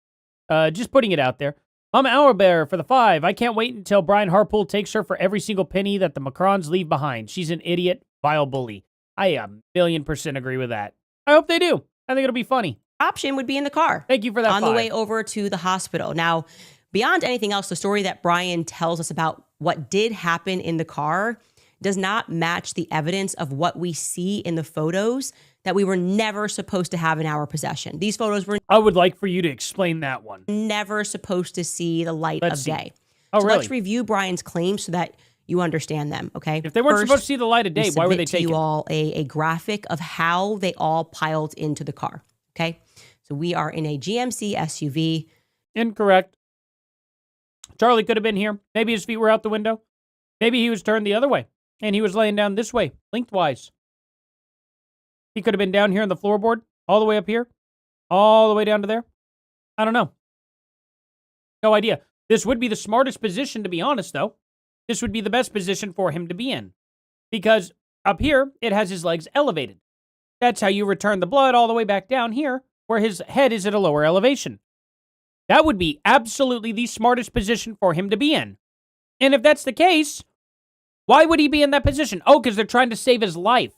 Just putting it out there. Mama Owlbear for the 5. I can't wait until Brian Harpool takes her for every single penny that the Macrons leave behind. She's an idiot, vile bully. I 1,000,000% agree with that. I hope they do. I think it'll be funny. Option would be in the car. Thank you for that. On the way over to the hospital. Now, beyond anything else, the story that Brian tells us about what did happen in the car does not match the evidence of what we see in the photos that we were never supposed to have in our possession. These photos were... I would like for you to explain that one. Never supposed to see the light of day. Oh, so really? let's review Brian's claims so that you understand them, okay? If they weren't supposed to see the light of day, why were they taken? You all a graphic of how they all piled into the car, okay? So we are in a GMC SUV. Incorrect. Charlie could have been here. Maybe his feet were out the window. Maybe he was turned the other way, and he was laying down this way, lengthwise. He could have been down here on the floorboard, all the way up here, all the way down to there. I don't know. No idea. This would be the smartest position, to be honest, though. This would be the best position for him to be in. Because up here, it has his legs elevated. That's how you return the blood all the way back down here, where his head is at a lower elevation. That would be absolutely the smartest position for him to be in. And if that's the case, why would he be in that position? Oh, because they're trying to save his life.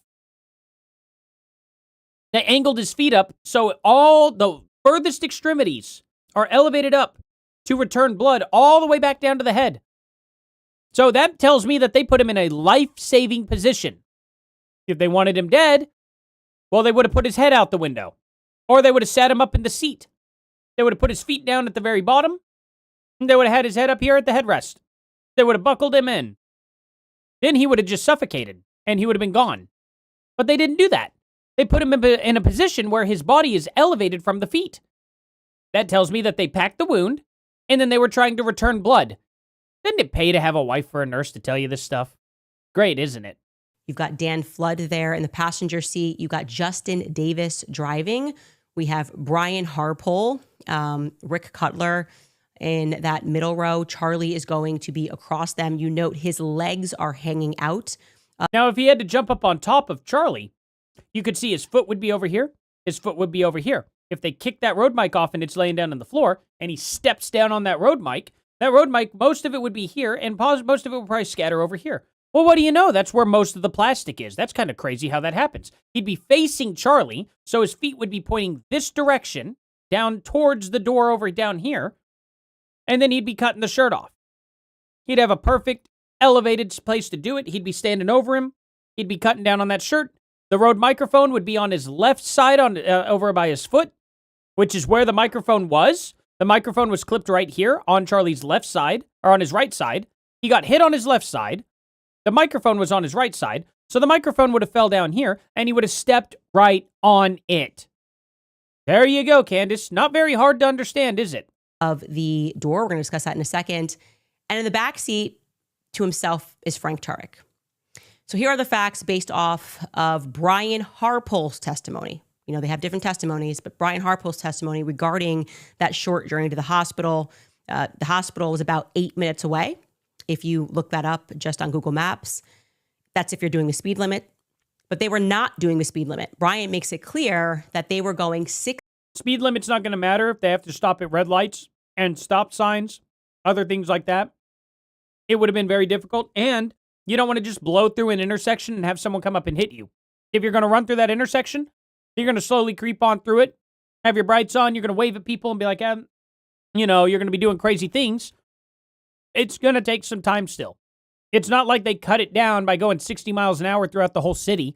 They angled his feet up so all the furthest extremities are elevated up to return blood all the way back down to the head. So that tells me that they put him in a life-saving position. If they wanted him dead, well, they would have put his head out the window. Or they would have sat him up in the seat. They would have put his feet down at the very bottom. And they would have had his head up here at the headrest. They would have buckled him in. Then he would have just suffocated, and he would have been gone. But they didn't do that. They put him in a position where his body is elevated from the feet. That tells me that they packed the wound, and then they were trying to return blood. Didn't it pay to have a wife or a nurse to tell you this stuff? Great, isn't it? You've got Dan Flood there in the passenger seat. You've got Justin Davis driving. We have Brian Harpole, Rick Cutler in that middle row. Charlie is going to be across them. You note his legs are hanging out. Now, if he had to jump up on top of Charlie, you could see his foot would be over here. His foot would be over here. If they kick that road mic off and it's laying down on the floor, and he steps down on that road mic, most of it would be here, and most of it would probably scatter over here. Well, what do you know? That's where most of the plastic is. That's kind of crazy how that happens. He'd be facing Charlie, so his feet would be pointing this direction, down towards the door over down here, and then he'd be cutting the shirt off. He'd have a perfect elevated place to do it. He'd be standing over him. He'd be cutting down on that shirt. The Rode microphone would be on his left side, on over by his foot, which is where the microphone was. The microphone was clipped right here on Charlie's left side, or on his right side. He got hit on his left side. The microphone was on his right side, so the microphone would have fell down here, and he would have stepped right on it. There you go, Candace. Not very hard to understand, is it? Of the door. We're going to discuss that in a second. And in the back seat to himself is Frank Turek. So here are the facts based off of Brian Harpole's testimony. You know, they have different testimonies, but Brian Harpole's testimony regarding that short journey to the hospital. The hospital was about 8 minutes away. If you look that up just on Google Maps, that's if you're doing the speed limit. But they were not doing the speed limit. Brian makes it clear that they were going 6. Speed limit's not going to matter if they have to stop at red lights and stop signs, other things like that. It would have been very difficult. And you don't want to just blow through an intersection and have someone come up and hit you. If you're going to run through that intersection, you're going to slowly creep on through it, have your brights on, you're going to wave at people and be like, you know, you're going to be doing crazy things. It's going to take some time still. It's not like they cut it down by going 60 miles an hour throughout the whole city.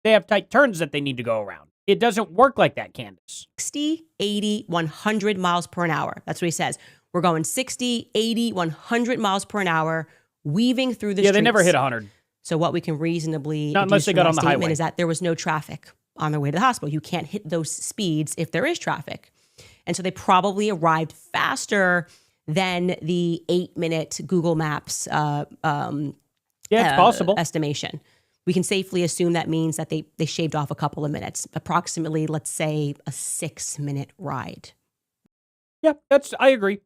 They have tight turns that they need to go around. It doesn't work like that, Candace. 60, 80, 100 miles per an hour. That's what he says. We're going 60, 80, 100 miles per an hour, weaving through the streets. Yeah, they never hit 100. So what we can reasonably not unless they got on the highway is that there was no traffic on their way to the hospital. You can't hit those speeds if there is traffic. And so they probably arrived faster than the 8-minute Google Maps it's possible. estimation. We can safely assume that means that they shaved off a couple of minutes, approximately, let's say, a 6-minute ride. Yeah, I agree.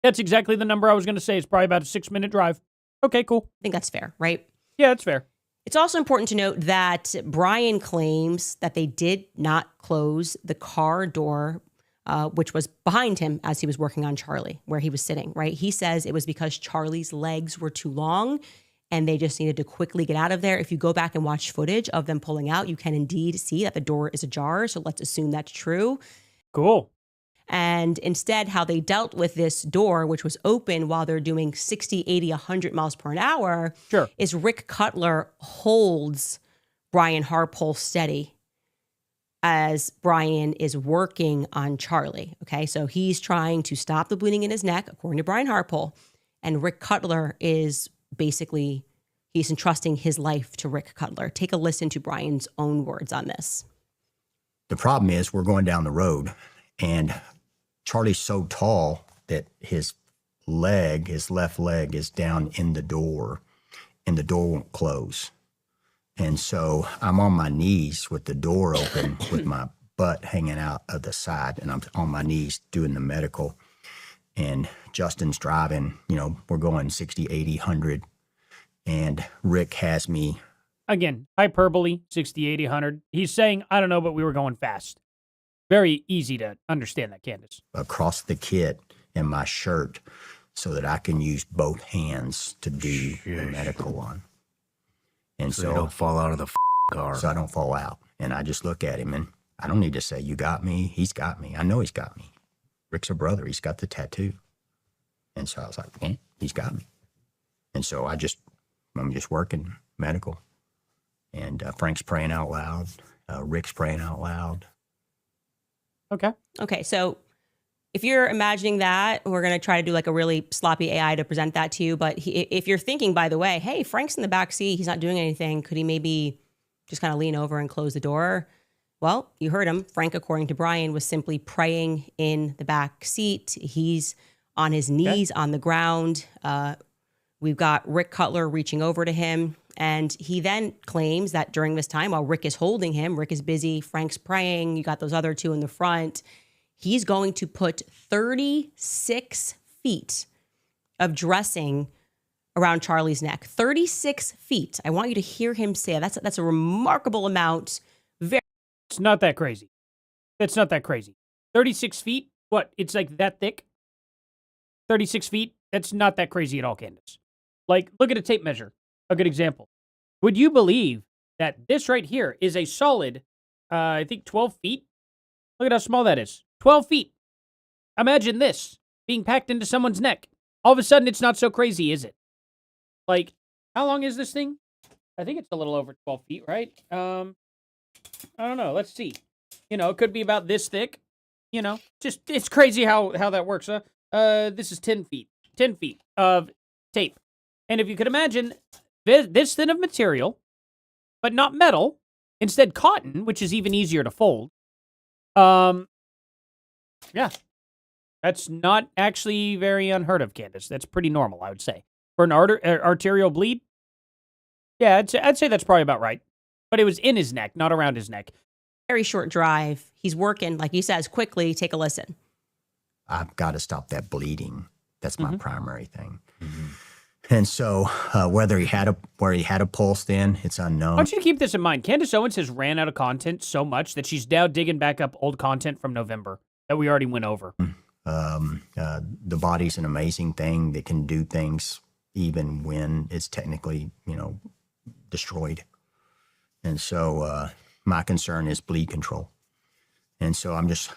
That's exactly the number I was going to say. It's probably about a 6-minute drive. Okay, cool. I think that's fair, right? Yeah, that's fair. It's also important to note that Brian claims that they did not close the car door, which was behind him as he was working on Charlie, where he was sitting, right? He says it was because Charlie's legs were too long and they just needed to quickly get out of there. If you go back and watch footage of them pulling out, you can indeed see that the door is ajar. So let's assume that's true. Cool. And instead, how they dealt with this door, which was open while they're doing 60, 80, 100 miles per hour, sure, is Rick Cutler holds Brian Harpole steady as Brian is working on Charlie. Okay, so he's trying to stop the bleeding in his neck, according to Brian Harpole. And Rick Cutler is basically, he's entrusting his life to Rick Cutler. Take a listen to Brian's own words on this. The problem is we're going down the road and Charlie's so tall that his left leg is down in the door and the door won't close. And so I'm on my knees with the door open with my butt hanging out of the side and I'm on my knees doing the medical. And Justin's driving, you know, we're going 60, 80, 100. And Rick has me. Again, hyperbole, 60, 80, 100. He's saying, I don't know, but we were going fast. Very easy to understand that, Candace. Across the kit in my shirt so that I can use both hands to do the medical on. And so you don't fall out of the car. So I don't fall out. And I just look at him and I don't need to say, you got me. He's got me. I know he's got me. Rick's a brother. He's got the tattoo. And so I was like, he's got me. And so I'm just working medical. And Frank's praying out loud. Rick's praying out loud. Okay, so if you're imagining that, we're going to try to do like a really sloppy AI to present that to you. But if you're thinking, by the way, hey, Frank's in the back seat, he's not doing anything, could he maybe just kind of lean over and close the door? Well, you heard him. Frank, according to Brian, was simply praying in the back seat. He's on his knees on the ground. We've got Rick Cutler reaching over to him. And he then claims that during this time, while Rick is holding him, Rick is busy, Frank's praying, you got those other two in the front, he's going to put 36 feet of dressing around Charlie's neck. 36 feet. I want you to hear him say that. That's a remarkable amount. It's not that crazy. That's not that crazy. 36 feet? What? It's like that thick? 36 feet? That's not that crazy at all, Candace. Like, look at a tape measure. a good example. Would you believe that this right here is a solid, I think 12 feet? Look at how small that is. 12 feet. Imagine this being packed into someone's neck. All of a sudden, it's not so crazy, is it? Like, how long is this thing? I think it's a little over 12 feet, right? I don't know. Let's see. You know, it could be about this thick. You know, just, it's crazy how that works. This is 10 feet. 10 feet of tape. And if you could imagine this thin of material, but not metal, instead cotton, which is even easier to fold. Yeah. That's not actually very unheard of, Candace. That's pretty normal, I would say. For an arterial bleed, yeah, I'd say that's probably about right. But it was in his neck, not around his neck. Very short drive. He's working, like he says, quickly. Take a listen. I've got to stop that bleeding. That's my primary thing. And so where he had a pulse then, it's unknown. I want you to keep this in mind. Candace Owens has ran out of content so much that she's now digging back up old content from November that we already went over. The body's an amazing thing that can do things even when it's technically, destroyed. And so my concern is bleed control. And so I'm just,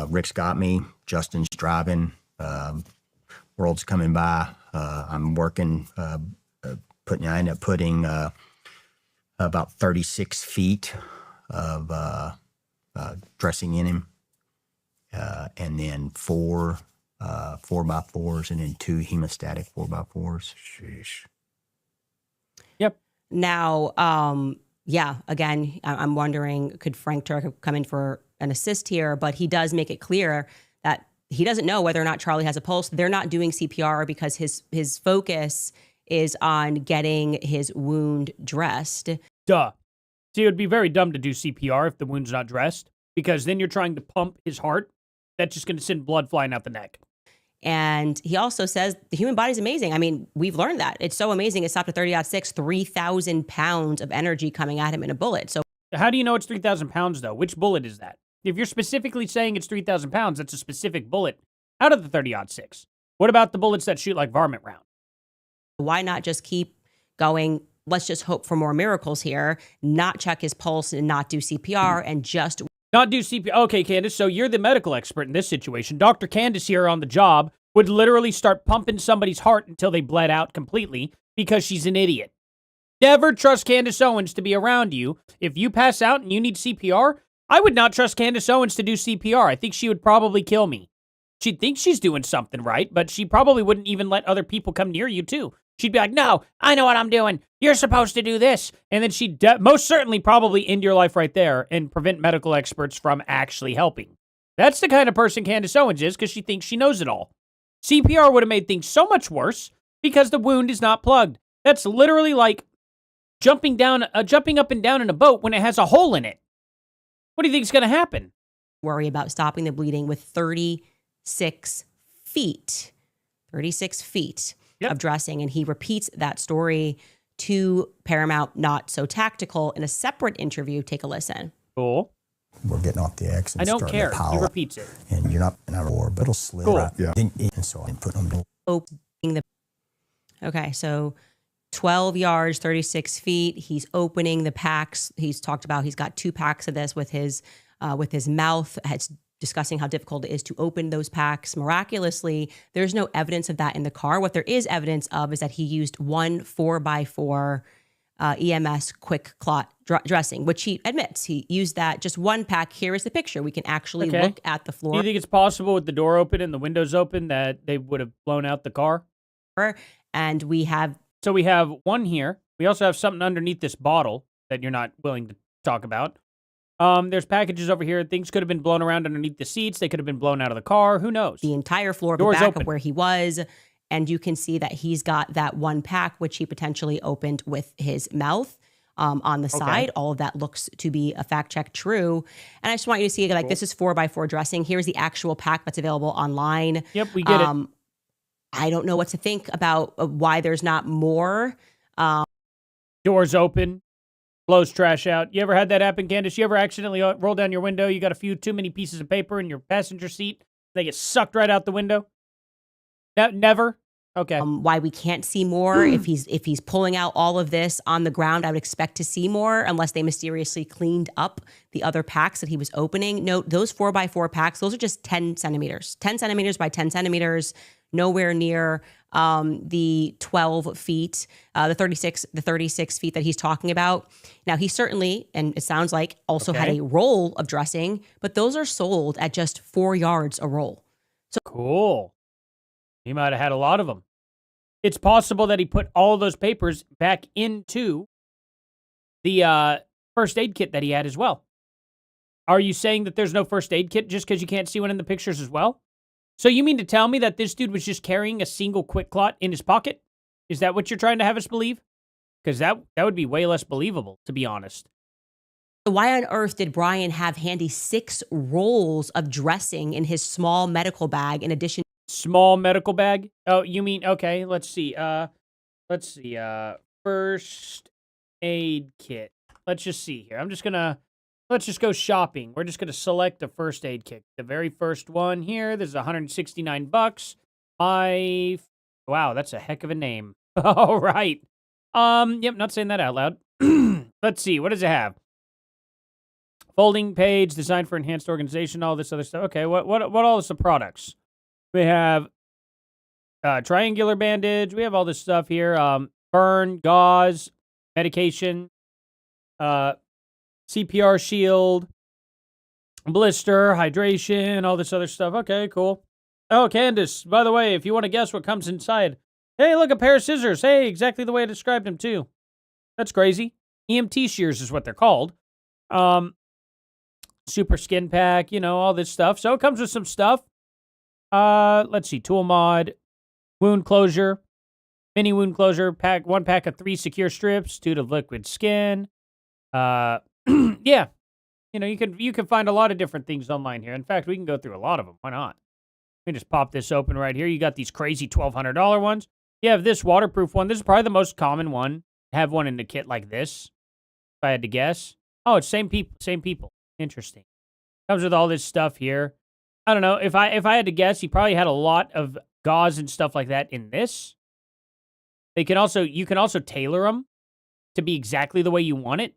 Rick's got me, Justin's driving, world's coming by. I'm working, I end up putting about 36 feet of dressing in him. And then 4 4x4s and then 2 hemostatic 4x4s. Sheesh. Yep. Now, yeah, again, I'm wondering, could Frank Turk have come in for an assist here? But he does make it clear that he doesn't know whether or not Charlie has a pulse. They're not doing CPR because his focus is on getting his wound dressed. Duh. See, it would be very dumb to do CPR if the wound's not dressed, because then you're trying to pump his heart. That's just going to send blood flying out the neck. And he also says the human body's amazing. I mean, we've learned that. It's so amazing. It stopped at 30.6, 3,000 pounds of energy coming at him in a bullet. So How do you know it's 3,000 pounds, though? Which bullet is that? If you're specifically saying it's 3,000 pounds, that's a specific bullet out of the 30-6. What about the bullets that shoot like varmint round? why not just keep going? Let's just hope for more miracles here, not check his pulse and not do CPR and just not do CPR. Okay, Candace, so you're the medical expert in this situation. Dr. Candace here on the job would literally start pumping somebody's heart until they bled out completely because she's an idiot. Never trust Candace Owens to be around you. If you pass out and you need CPR, I would not trust Candace Owens to do CPR. I think she would probably kill me. She'd think she's doing something right, but she probably wouldn't even let other people come near you, too. She'd be like, no, I know what I'm doing. You're supposed to do this. And then she'd most certainly probably end your life right there and prevent medical experts from actually helping. That's the kind of person Candace Owens is because she thinks she knows it all. CPR would have made things so much worse because the wound is not plugged. That's literally like jumping up and down in a boat when it has a hole in it. What do you think is going to happen? worry about stopping the bleeding with 36 feet. 36 feet of dressing. And he repeats that story to Paramount Not So Tactical in a separate interview. Take a listen. Cool. We're getting off the X and I don't starting care. to pile He up. repeats it. And you're not in a war, but it'll slip. Cool. Right. Yeah. And so I put them to Opening the. Okay, so 12 yards, 36 feet. He's opening the packs. He's talked about he's got 2 packs of this with his mouth. It's discussing how difficult it is to open those packs. Miraculously, there's no evidence of that in the car. What there is evidence of is that he used 1 4x4 EMS quick clot dressing, which he admits he used that just 1 pack. Here is the picture. We can actually look at the Do floor. you think it's possible with the door open and the windows open that they would have blown out the car? And we have So we have one here. We also have something underneath this bottle that you're not willing to talk about. There's packages over here. Things could have been blown around underneath the seats. They could have been blown out of the car. Who knows? the entire floor of the Doors back open. of where he was. And you can see that he's got that 1 pack, which he potentially opened with his mouth on the side. All of that looks to be a fact check true. And I just want you to see, like, this is 4x4 dressing. Here's the actual pack that's available online. Yep, we get it. I don't know what to think about why there's not more. Doors open, blows trash out. You ever had that happen, Candace? You ever accidentally roll down your window? You got a few too many pieces of paper in your passenger seat. They get sucked right out the window. Never. Okay. Why we can't see more. If he's pulling out all of this on the ground, I would expect to see more unless they mysteriously cleaned up the other packs that he was opening. Note, those 4x4 packs, those are just 10 centimeters. 10 centimeters by 10 centimeters, nowhere near the 12 feet, the 36 feet that he's talking about. Now, he certainly, and it sounds like, also had a roll of dressing, but those are sold at just 4 yards a roll. So Cool. He might have had a lot of them. It's possible that he put all those papers back into the first aid kit that he had as well. Are you saying that there's no first aid kit just because you can't see one in the pictures as well? So you mean to tell me that this dude was just carrying a single quick clot in his pocket? Is that what you're trying to have us believe? Because that would be way less believable, to be honest. why on earth did Brian have handy 6 rolls of dressing in his small medical bag in addition? Small medical bag? Oh, you mean, okay, let's see. First aid kit. Let's just see here. Let's just go shopping. We're just gonna select a first aid kit. The very first one here, this is $169. Wow, that's a heck of a name. All right. Yep, not saying that out loud. Let's see, what does it have? Folding page, designed for enhanced organization, all this other stuff. Okay, what all is the products? We have triangular bandage. We have all this stuff here. Burn, gauze, medication, CPR shield, blister, hydration, all this other stuff. Okay, cool. Oh, Candace, by the way, if you want to guess what comes inside. Hey, look, a pair of scissors. Hey, exactly the way I described them, too. That's crazy. EMT shears is what they're called. Super skin pack, all this stuff. So it comes with some stuff. Let's see, tool mod, wound closure, mini wound closure, one pack of 3 secure strips, 2 of liquid skin. Yeah, you can find a lot of different things online here. In fact, we can go through a lot of them. Why not? Let me just pop this open right here. You got these crazy $1,200 ones. You have this waterproof one. This is probably the most common one. Have one in the kit like this, if I had to guess. Oh, it's same people. Interesting. Comes with all this stuff here. I don't know. If I had to guess, he probably had a lot of gauze and stuff like that in this. You can also tailor them to be exactly the way you want it.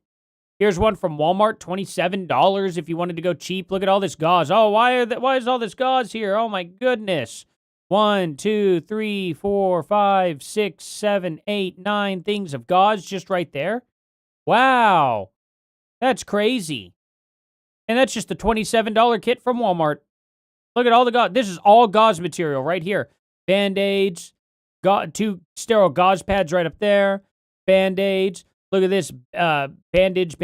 Here's one from Walmart, $27 if you wanted to go cheap. Look at all this gauze. Oh, why is all this gauze here? Oh my goodness. 1, 2, 3, 4, 5, 6, 7, 8, 9 things of gauze just right there. Wow. That's crazy. And that's just the $27 kit from Walmart. Look at all the gauze. This is all gauze material right here. Band-Aids, 2 sterile gauze pads right up there. Band-Aids. Look at this, bandage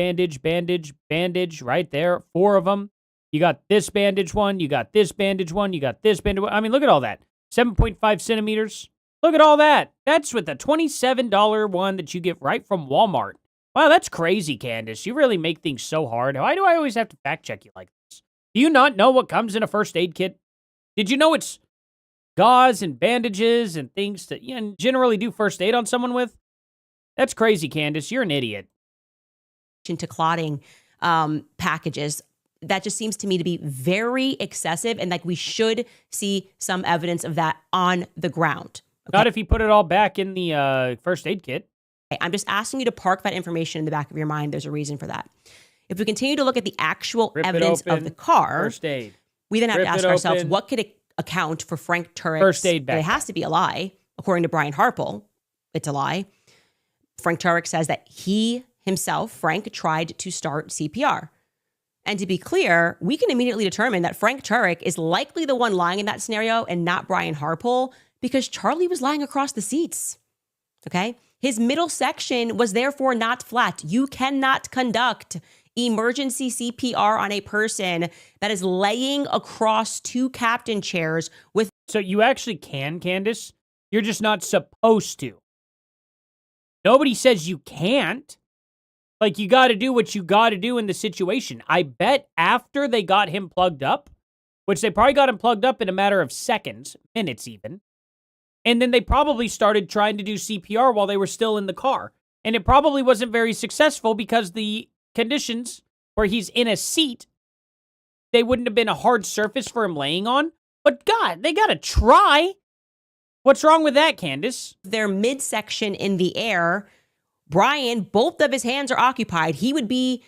right there. 4 of them. You got this bandage one. You got this bandage one. You got this bandage one. I mean, look at all that. 7.5 centimeters. Look at all that. That's with the $27 one that you get right from Walmart. Wow, that's crazy, Candace. You really make things so hard. Why do I always have to fact check you like this? Do you not know what comes in a first aid kit? Did you know it's gauze and bandages and things to generally do first aid on someone with? That's crazy, Candace. You're an idiot. To clotting packages. That just seems to me to be very excessive, and like we should see some evidence of that on the ground. Okay? Not if you put it all back in the first aid kit. I'm just asking you to park that information in the back of your mind. There's a reason for that. If we continue to look at the actual evidence of the car, first aid. We then have to ask ourselves, what could account for Frank Turek's first aid backpack? It has to be a lie. According to Brian Harple, it's a lie. Frank Turek says that he himself, Frank, tried to start CPR. And to be clear, we can immediately determine that Frank Turek is likely the one lying in that scenario and not Brian Harple because Charlie was lying across the seats. Okay? His middle section was therefore not flat. You cannot conduct emergency CPR on a person that is laying across 2 captain chairs with. So you actually can, Candace. You're just not supposed to. Nobody says you can't. Like, you got to do what you got to do in the situation. I bet after they got him plugged up, which they probably got him plugged up in a matter of seconds, minutes even, and then they probably started trying to do CPR while they were still in the car. And it probably wasn't very successful because the conditions where he's in a seat, they wouldn't have been a hard surface for him laying on. But God, they got to try. What's wrong with that, Candace? Their midsection in the air, Brian, both of his hands are occupied. He would be,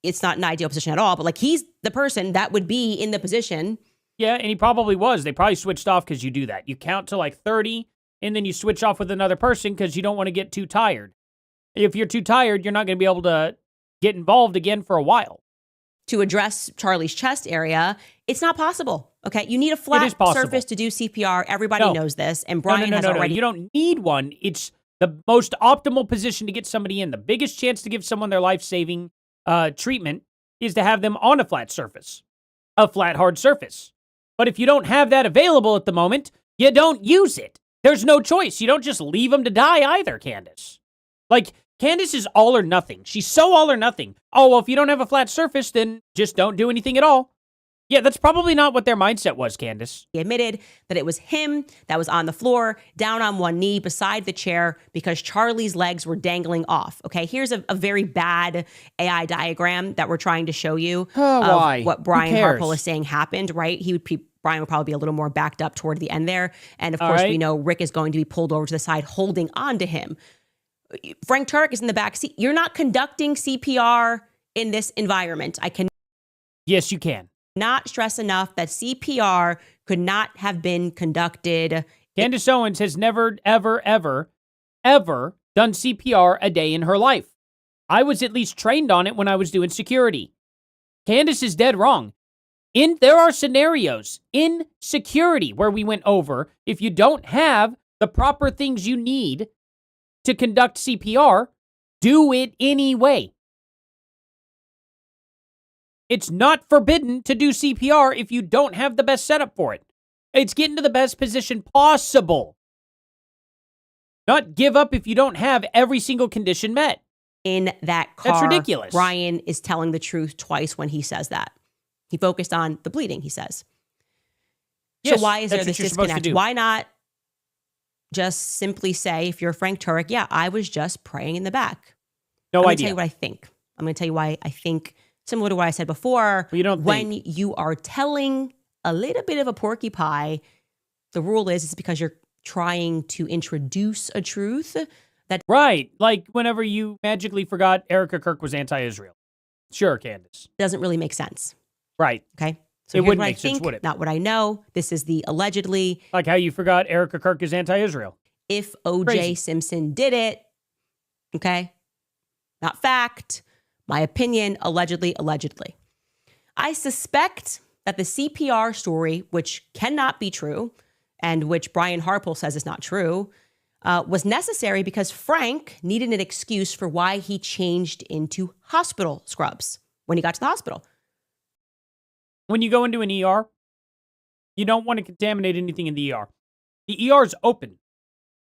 it's not an ideal position at all, but like he's the person that would be in the position. Yeah, and he probably was. They probably switched off because you do that. You count to like 30, and then you switch off with another person because you don't want to get too tired. If you're too tired, you're not going to be able to get involved again for a while. To address Charlie's chest area, it's not possible. Okay, you need a flat surface to do CPR. Everybody knows this, and Brian has already. You don't need one. It's the most optimal position to get somebody in. The biggest chance to give someone their life-saving treatment is to have them on a flat surface, a flat, hard surface. But if you don't have that available at the moment, you don't use it. There's no choice. You don't just leave them to die either, Candace. Like, Candace is all or nothing. She's so all or nothing. Oh, well, if you don't have a flat surface, then just don't do anything at all. Yeah, that's probably not what their mindset was, Candace. He admitted that it was him that was on the floor, down on one knee beside the chair because Charlie's legs were dangling off. Okay, here's a very bad AI diagram that we're trying to show you of what Brian Harpole is saying happened, right? Brian would probably be a little more backed up toward the end there. And of course, we know Rick is going to be pulled over to the side, holding on to him. Frank Turek is in the back seat. You're not conducting CPR in this environment. I can. Yes, you can. Not stress enough that CPR could not have been conducted. Candace Owens has never, ever, ever, ever done CPR a day in her life. I was at least trained on it when I was doing security. Candace is dead wrong. There are scenarios in security where we went over, if you don't have the proper things you need to conduct CPR, do it anyway. It's not forbidden to do CPR if you don't have the best setup for it. It's getting to the best position possible. Not give up if you don't have every single condition met. In that car, that's ridiculous. Brian is telling the truth twice when he says that. He focused on the bleeding, he says. Yes, so why is there this disconnect? Why not just simply say, if you're Frank Turek, yeah, I was just praying in the back. No idea. I'm going to tell you what I think. I'm going to tell you why I think, similar to what I said before, well, you don't when think. You are telling a little bit of a porky pie, the rule is it's because you're trying to introduce a truth. Right. Like whenever you magically forgot Erica Kirk was anti-Israel. Sure, Candace. Doesn't really make sense. Right. Okay. So it here's wouldn't what make I think, sense, would it? Not what I know. This is the allegedly. Like how you forgot Erica Kirk is anti-Israel. If O.J. Simpson did it, okay? Not fact. My opinion, allegedly. I suspect that the CPR story, which cannot be true, and which Brian Harpole says is not true, was necessary because Frank needed an excuse for why he changed into hospital scrubs when he got to the hospital. When you go into an ER, you don't want to contaminate anything in the ER. The ER is open.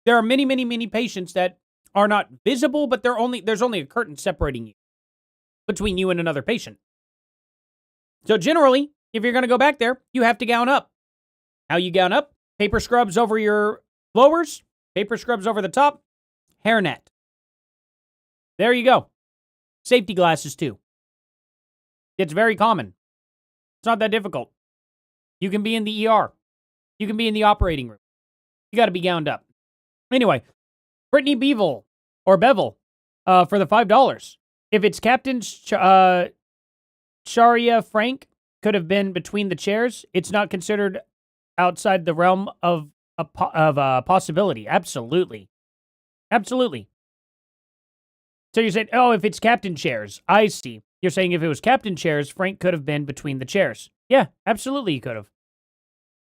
There are many, many, many patients that are not visible, but there's only a curtain separating you between you and another patient. So generally, if you're going to go back there, you have to gown up. How you gown up? Paper scrubs over your blowers, paper scrubs over the top, hairnet. There you go. Safety glasses too. It's very common. It's not that difficult. You can be in the ER. You can be in the operating room. You got to be gowned up. Anyway, Brittany Bevel for the $5. If it's Captain Sharia Frank could have been between the chairs, it's not considered outside the realm of possibility. Absolutely. Absolutely. So you're saying, if it's captain chairs, I see. You're saying if it was captain chairs, Frank could have been between the chairs. Yeah, absolutely he could have.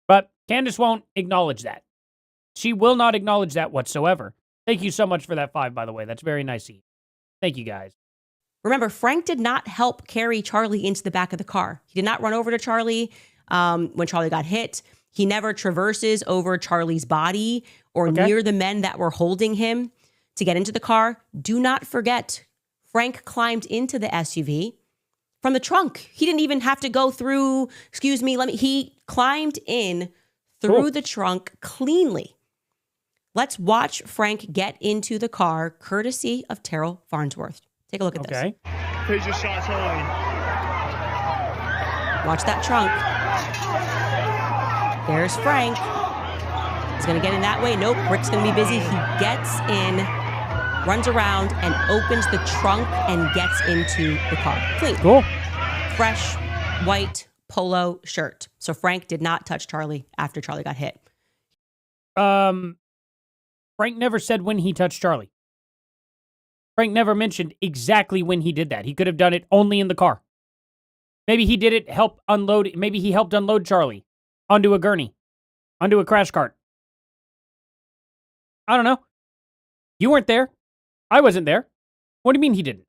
But Candace won't acknowledge that. She will not acknowledge that whatsoever. Thank you so much for that 5, by the way. That's very nice of you. Thank you, guys. Remember, Frank did not help carry Charlie into the back of the car. He did not run over to Charlie when Charlie got hit. He never traverses over Charlie's body or near the men that were holding him to get into the car. Do not forget, Frank climbed into the SUV from the trunk. He didn't even have to go through, he climbed in through the trunk cleanly. Let's watch Frank get into the car, courtesy of Terrell Farnsworth. Take a look at this. Who's your shots on? Watch that trunk. There's Frank. He's going to get in that way. Nope, Rick's going to be busy. He gets in, runs around, and opens the trunk and gets into the car. Clean. Cool. Fresh, white polo shirt. So Frank did not touch Charlie after Charlie got hit. Frank never said when he touched Charlie. Frank never mentioned exactly when he did that. He could have done it only in the car. Maybe he did it maybe he helped unload Charlie onto a gurney, onto a crash cart. I don't know. You weren't there. I wasn't there. What do you mean he didn't?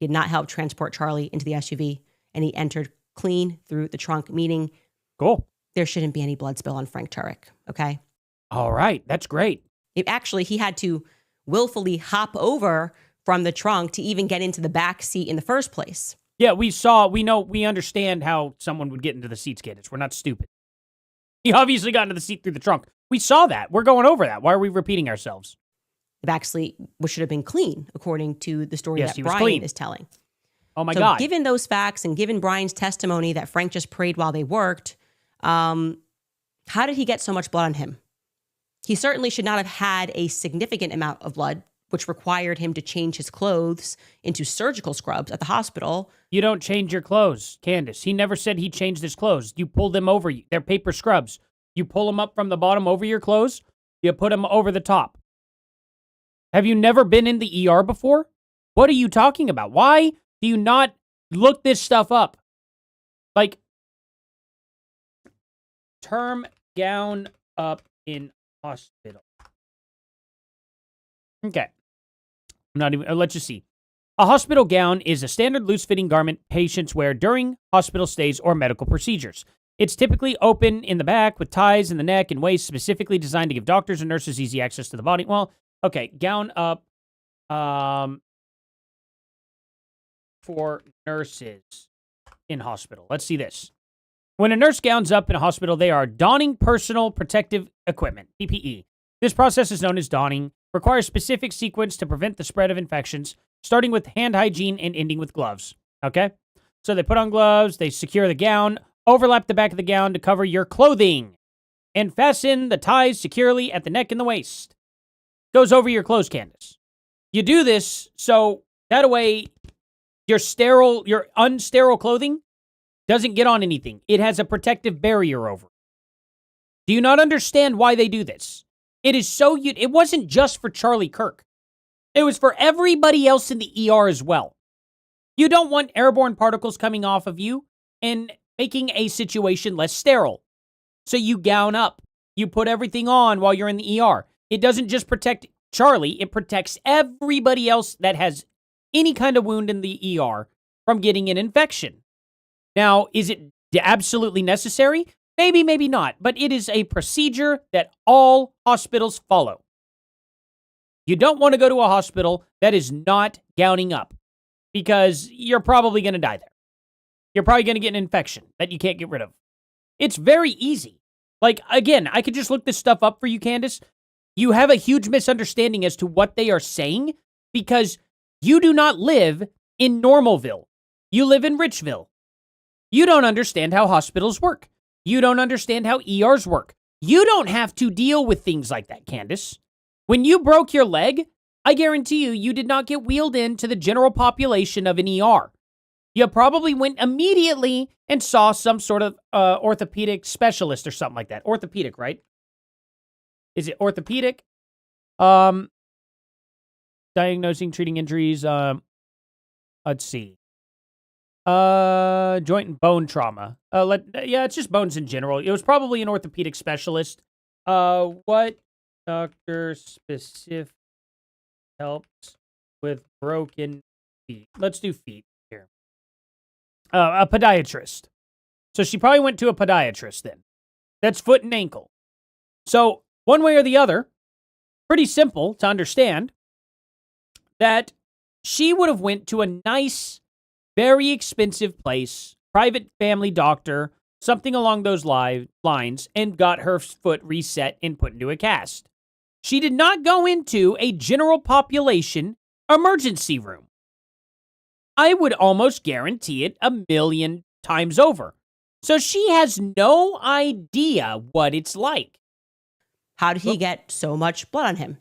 He did not help transport Charlie into the SUV, and he entered clean through the trunk, meaning Cool. there shouldn't be any blood spill on Frank Turek, okay? All right. That's great. He had to willfully hop over from the trunk to even get into the back seat in the first place. Yeah, we understand how someone would get into the seats, Candace. We're not stupid. He obviously got into the seat through the trunk. We saw that. We're going over that. Why are we repeating ourselves? The back seat should have been clean, according to the story Yes, that he was Brian clean. is telling. Oh my So God. given those facts and given Brian's testimony that Frank just prayed while they worked, how did he get so much blood on him? He certainly should not have had a significant amount of blood, which required him to change his clothes into surgical scrubs at the hospital. You don't change your clothes, Candace. He never said he changed his clothes. You pull them over. They're paper scrubs. You pull them up from the bottom over your clothes. You put them over the top. Have you never been in the ER before? What are you talking about? Why do you not look this stuff up? Like, term gown up in hospital. Okay. Let's just see. A hospital gown is a standard loose-fitting garment patients wear during hospital stays or medical procedures. It's typically open in the back with ties in the neck and waist, specifically designed to give doctors and nurses easy access to the body. Well, okay, gown up for nurses in hospital. Let's see this. When a nurse gowns up in a hospital, they are donning personal protective equipment, PPE. This process is known as donning, requires specific sequence to prevent the spread of infections, starting with hand hygiene and ending with gloves. Okay? So they put on gloves, they secure the gown, overlap the back of the gown to cover your clothing, and fasten the ties securely at the neck and the waist. Goes over your clothes, Candace. You do this so that way your unsterile clothing doesn't get on anything. It has a protective barrier over it. Do you not understand why they do this? It wasn't just for Charlie Kirk. It was for everybody else in the ER as well. You don't want airborne particles coming off of you and making a situation less sterile. So you gown up. You put everything on while you're in the ER. It doesn't just protect Charlie, it protects everybody else that has any kind of wound in the ER from getting an infection. Now, is it absolutely necessary? Maybe, maybe not, but it is a procedure that all hospitals follow. You don't want to go to a hospital that is not gowning up because you're probably going to die there. You're probably going to get an infection that you can't get rid of. It's very easy. Like, again, I could just look this stuff up for you, Candace. You have a huge misunderstanding as to what they are saying because you do not live in Normalville. You live in Richville. You don't understand how hospitals work. You don't understand how ERs work. You don't have to deal with things like that, Candace. When you broke your leg, I guarantee you did not get wheeled into the general population of an ER. You probably went immediately and saw some sort of orthopedic specialist or something like that. Orthopedic, right? Is it orthopedic? Diagnosing, treating injuries. Let's see. Joint and bone trauma. It's just bones in general. It was probably an orthopedic specialist. What doctor specific helps with broken feet? Let's do feet here. A podiatrist. So she probably went to a podiatrist then. That's foot and ankle. So one way or the other, pretty simple to understand that she would have went to a nice, very expensive place, private family doctor, something along those lines, and got her foot reset and put into a cast. She did not go into a general population emergency room. I would almost guarantee it 1,000,000 times over. So she has no idea what it's like. How did he get so much blood on him?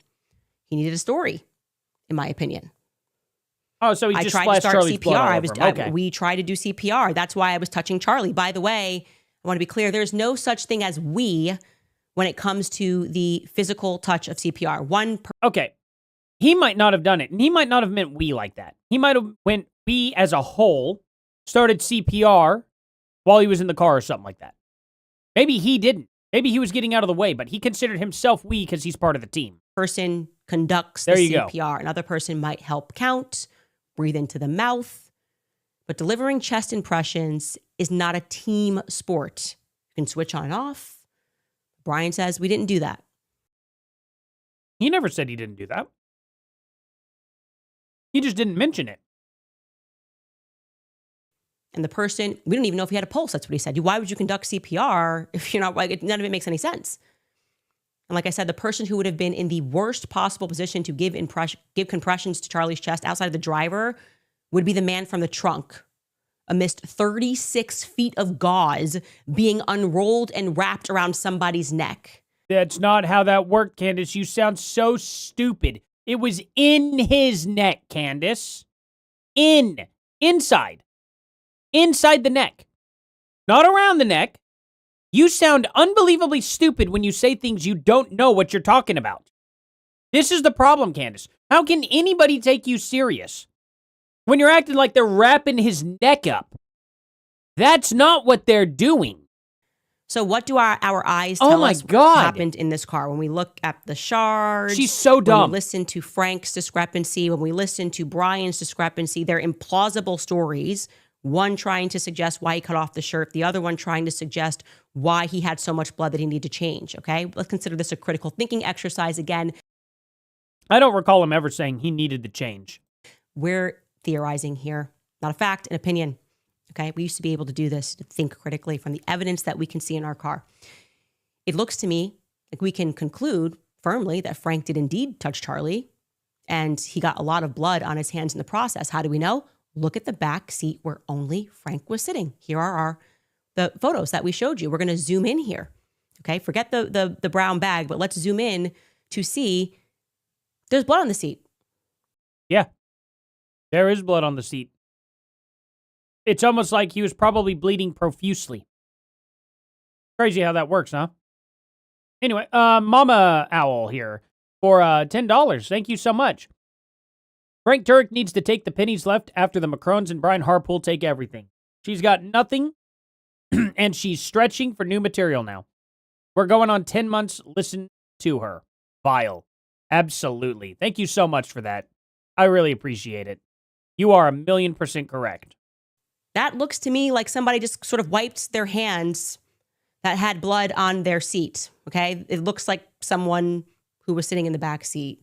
He needed a story, in my opinion. Oh, so he I just tried to splashed start Charlie's blood all CPR. over him. Okay. We tried to do CPR. That's why I was touching Charlie. By the way, I want to be clear. There's no such thing as we when it comes to the physical touch of CPR. Okay. He might not have done it, and he might not have meant we like that. He might have went we as a whole started CPR while he was in the car or something like that. Maybe he didn't. Maybe he was getting out of the way, but he considered himself we because he's part of the team. Person conducts the There you CPR. go. Another person might help count, breathe into the mouth. But delivering chest impressions is not a team sport. You can switch on and off. Brian says we didn't do that. He never said he didn't do that. He just didn't mention it. And the person, we don't even know if he had a pulse. That's what he said. Why would you conduct CPR if you're not, like, none of it makes any sense. And like I said, the person who would have been in the worst possible position to give compressions to Charlie's chest outside of the driver would be the man from the trunk, amidst 36 feet of gauze being unrolled and wrapped around somebody's neck. That's not how that worked, Candace. You sound so stupid. It was in his neck, Candace. Inside the neck. Not around the neck. You sound unbelievably stupid when you say things you don't know what you're talking about. This is the problem, Candace. How can anybody take you serious when you're acting like they're wrapping his neck up? That's not what they're doing. So what do our eyes tell us happened in this car? When we look at the shards. She's so dumb. When we listen to Frank's discrepancy, when we listen to Brian's discrepancy, they're implausible stories. One trying to suggest why he cut off the shirt, the other one trying to suggest why he had so much blood that he needed to change, okay? Let's consider this a critical thinking exercise again. I don't recall him ever saying he needed to change. We're theorizing here, not a fact, an opinion, okay? We used to be able to do this, to think critically from the evidence that we can see in our car. It looks to me like we can conclude firmly that Frank did indeed touch Charlie, and he got a lot of blood on his hands in the process. How do we know? Look at the back seat where only Frank was sitting. Here are the photos that we showed you. We're going to zoom in here. Okay, forget the brown bag, but let's zoom in to see there's blood on the seat. Yeah, there is blood on the seat. It's almost like he was probably bleeding profusely. Crazy how that works, huh? Anyway, Mama Owl here for $10. Thank you so much. Frank Turek needs to take the pennies left after the Macrones and Brian Harpool take everything. She's got nothing, and she's stretching for new material now. We're going on 10 months. Listen to her. Vile. Absolutely. Thank you so much for that. I really appreciate it. You are 1,000,000% correct. That looks to me like somebody just sort of wiped their hands that had blood on their seat, okay? It looks like someone who was sitting in the back seat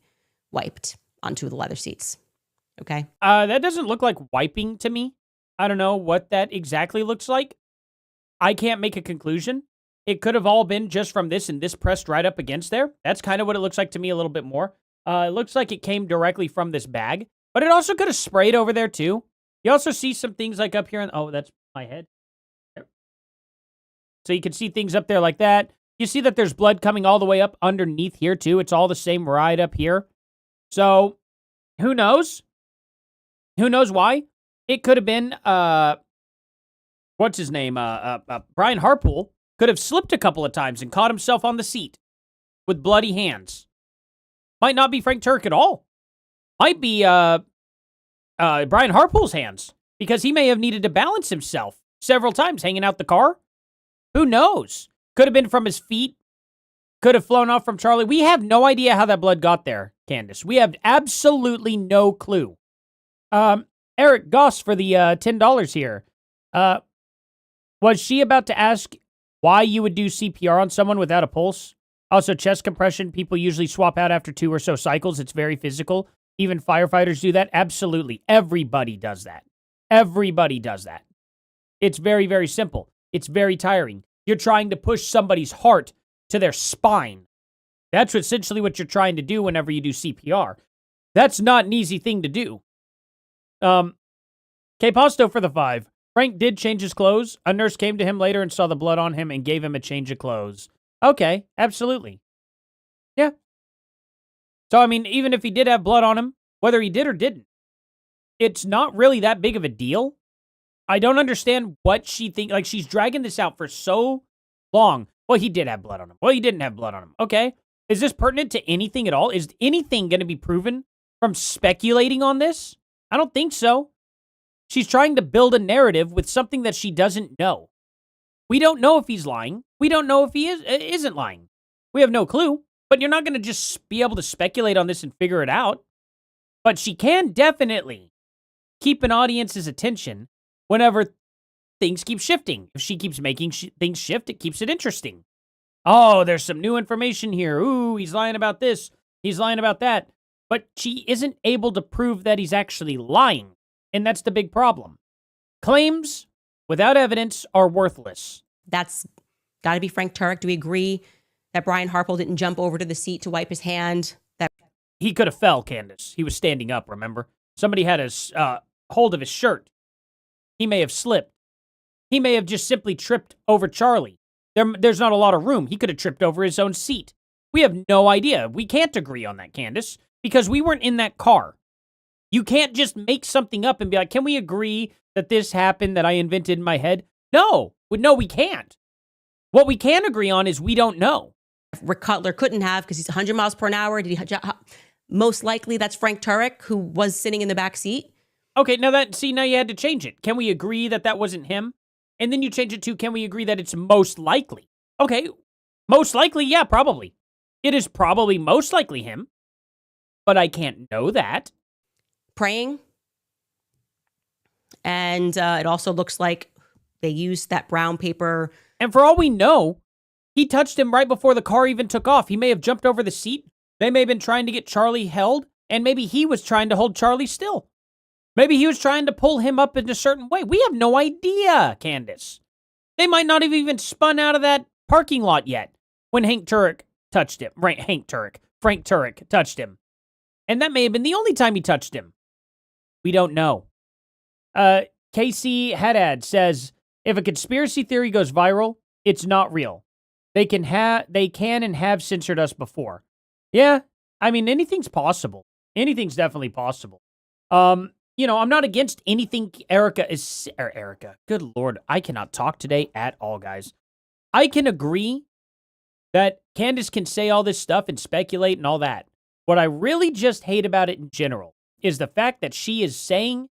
wiped onto the leather seats. Okay. That doesn't look like wiping to me. I don't know what that exactly looks like. I can't make a conclusion. It could have all been just from this and this pressed right up against there. That's kind of what it looks like to me a little bit more. It looks like it came directly from this bag, but it also could have sprayed over there too. You also see some things like up here. Oh, that's my head. There. So you can see things up there like that. You see that there's blood coming all the way up underneath here too. It's all the same right up here. So who knows? Who knows why? It could have been, what's his name? Brian Harpool could have slipped a couple of times and caught himself on the seat with bloody hands. Might not be Frank Turek at all. Might be Brian Harpool's hands because he may have needed to balance himself several times hanging out the car. Who knows? Could have been from his feet. Could have flown off from Charlie. We have no idea how that blood got there, Candace. We have absolutely no clue. Eric Goss for the $10 here. Was she about to ask why you would do CPR on someone without a pulse? Also, chest compression, people usually swap out after 2 or so cycles. It's very physical. Even firefighters do that. Absolutely. Everybody does that. Everybody does that. It's very, very simple. It's very tiring. You're trying to push somebody's heart to their spine. That's essentially what you're trying to do whenever you do CPR. That's not an easy thing to do. K-Posto for the 5. Frank did change his clothes. A nurse came to him later and saw the blood on him and gave him a change of clothes. Okay, absolutely. Yeah. So, I mean, even if he did have blood on him, whether he did or didn't, it's not really that big of a deal. I don't understand what she thinks. Like, she's dragging this out for so long. Well, he did have blood on him. Well, he didn't have blood on him. Okay. Is this pertinent to anything at all? Is anything going to be proven from speculating on this? I don't think so. She's trying to build a narrative with something that she doesn't know. We don't know if he's lying. We don't know if he isn't lying. We have no clue. But you're not going to just be able to speculate on this and figure it out. But she can definitely keep an audience's attention whenever things keep shifting. If she keeps making things shift, it keeps it interesting. Oh, there's some new information here. Ooh, he's lying about this. He's lying about that. But she isn't able to prove that he's actually lying. And that's the big problem. Claims without evidence are worthless. That's got to be Frank Turek. Do we agree that Brian Harpole didn't jump over to the seat to wipe his hand? That he could have fell, Candace. He was standing up, remember? Somebody had a hold of his shirt. He may have slipped. He may have just simply tripped over Charlie. There's not a lot of room. He could have tripped over his own seat. We have no idea. We can't agree on that, Candace, because we weren't in that car. You can't just make something up and be like, can we agree that this happened that I invented in my head? No, we can't. What we can agree on is we don't know. Rick Cutler couldn't have because he's 100 miles per hour. Most likely that's Frank Turek, who was sitting in the back seat. Okay, now you had to change it. Can we agree that that wasn't him? And then you change it to, can we agree that it's most likely? Okay, most likely, yeah, probably. It is probably most likely him, but I can't know that. Praying. And it also looks like they used that brown paper. And for all we know, he touched him right before the car even took off. He may have jumped over the seat. They may have been trying to get Charlie held, and maybe he was trying to hold Charlie still. Maybe he was trying to pull him up in a certain way. We have no idea, Candace. They might not have even spun out of that parking lot yet when Frank Turek touched him. And that may have been the only time he touched him. We don't know. Casey Haddad says, if a conspiracy theory goes viral, it's not real. They can and have censored us before. Yeah, I mean, anything's possible. Anything's definitely possible. I'm not against anything Erica. Good Lord, I cannot talk today at all, guys. I can agree that Candace can say all this stuff and speculate and all that. What I really just hate about it in general is the fact that she is saying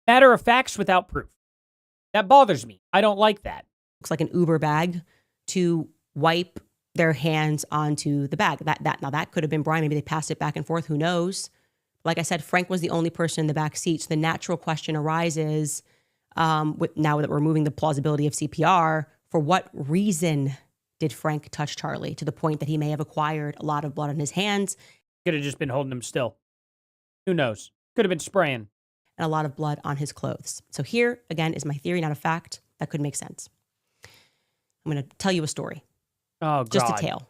matter of facts without proof. That bothers me. I don't like that. Looks like an Uber bag to wipe their hands onto the bag. That could have been Brian. Maybe they passed it back and forth. Who knows? Like I said, Frank was the only person in the back seat. So the natural question arises, now that we're removing the plausibility of CPR, for what reason did Frank touch Charlie to the point that he may have acquired a lot of blood on his hands? Could have just been holding him still. Who knows? Could have been spraying. And a lot of blood on his clothes. So here, again, is my theory, not a fact. That could make sense. I'm going to tell you a story. Oh, God. Just a tale.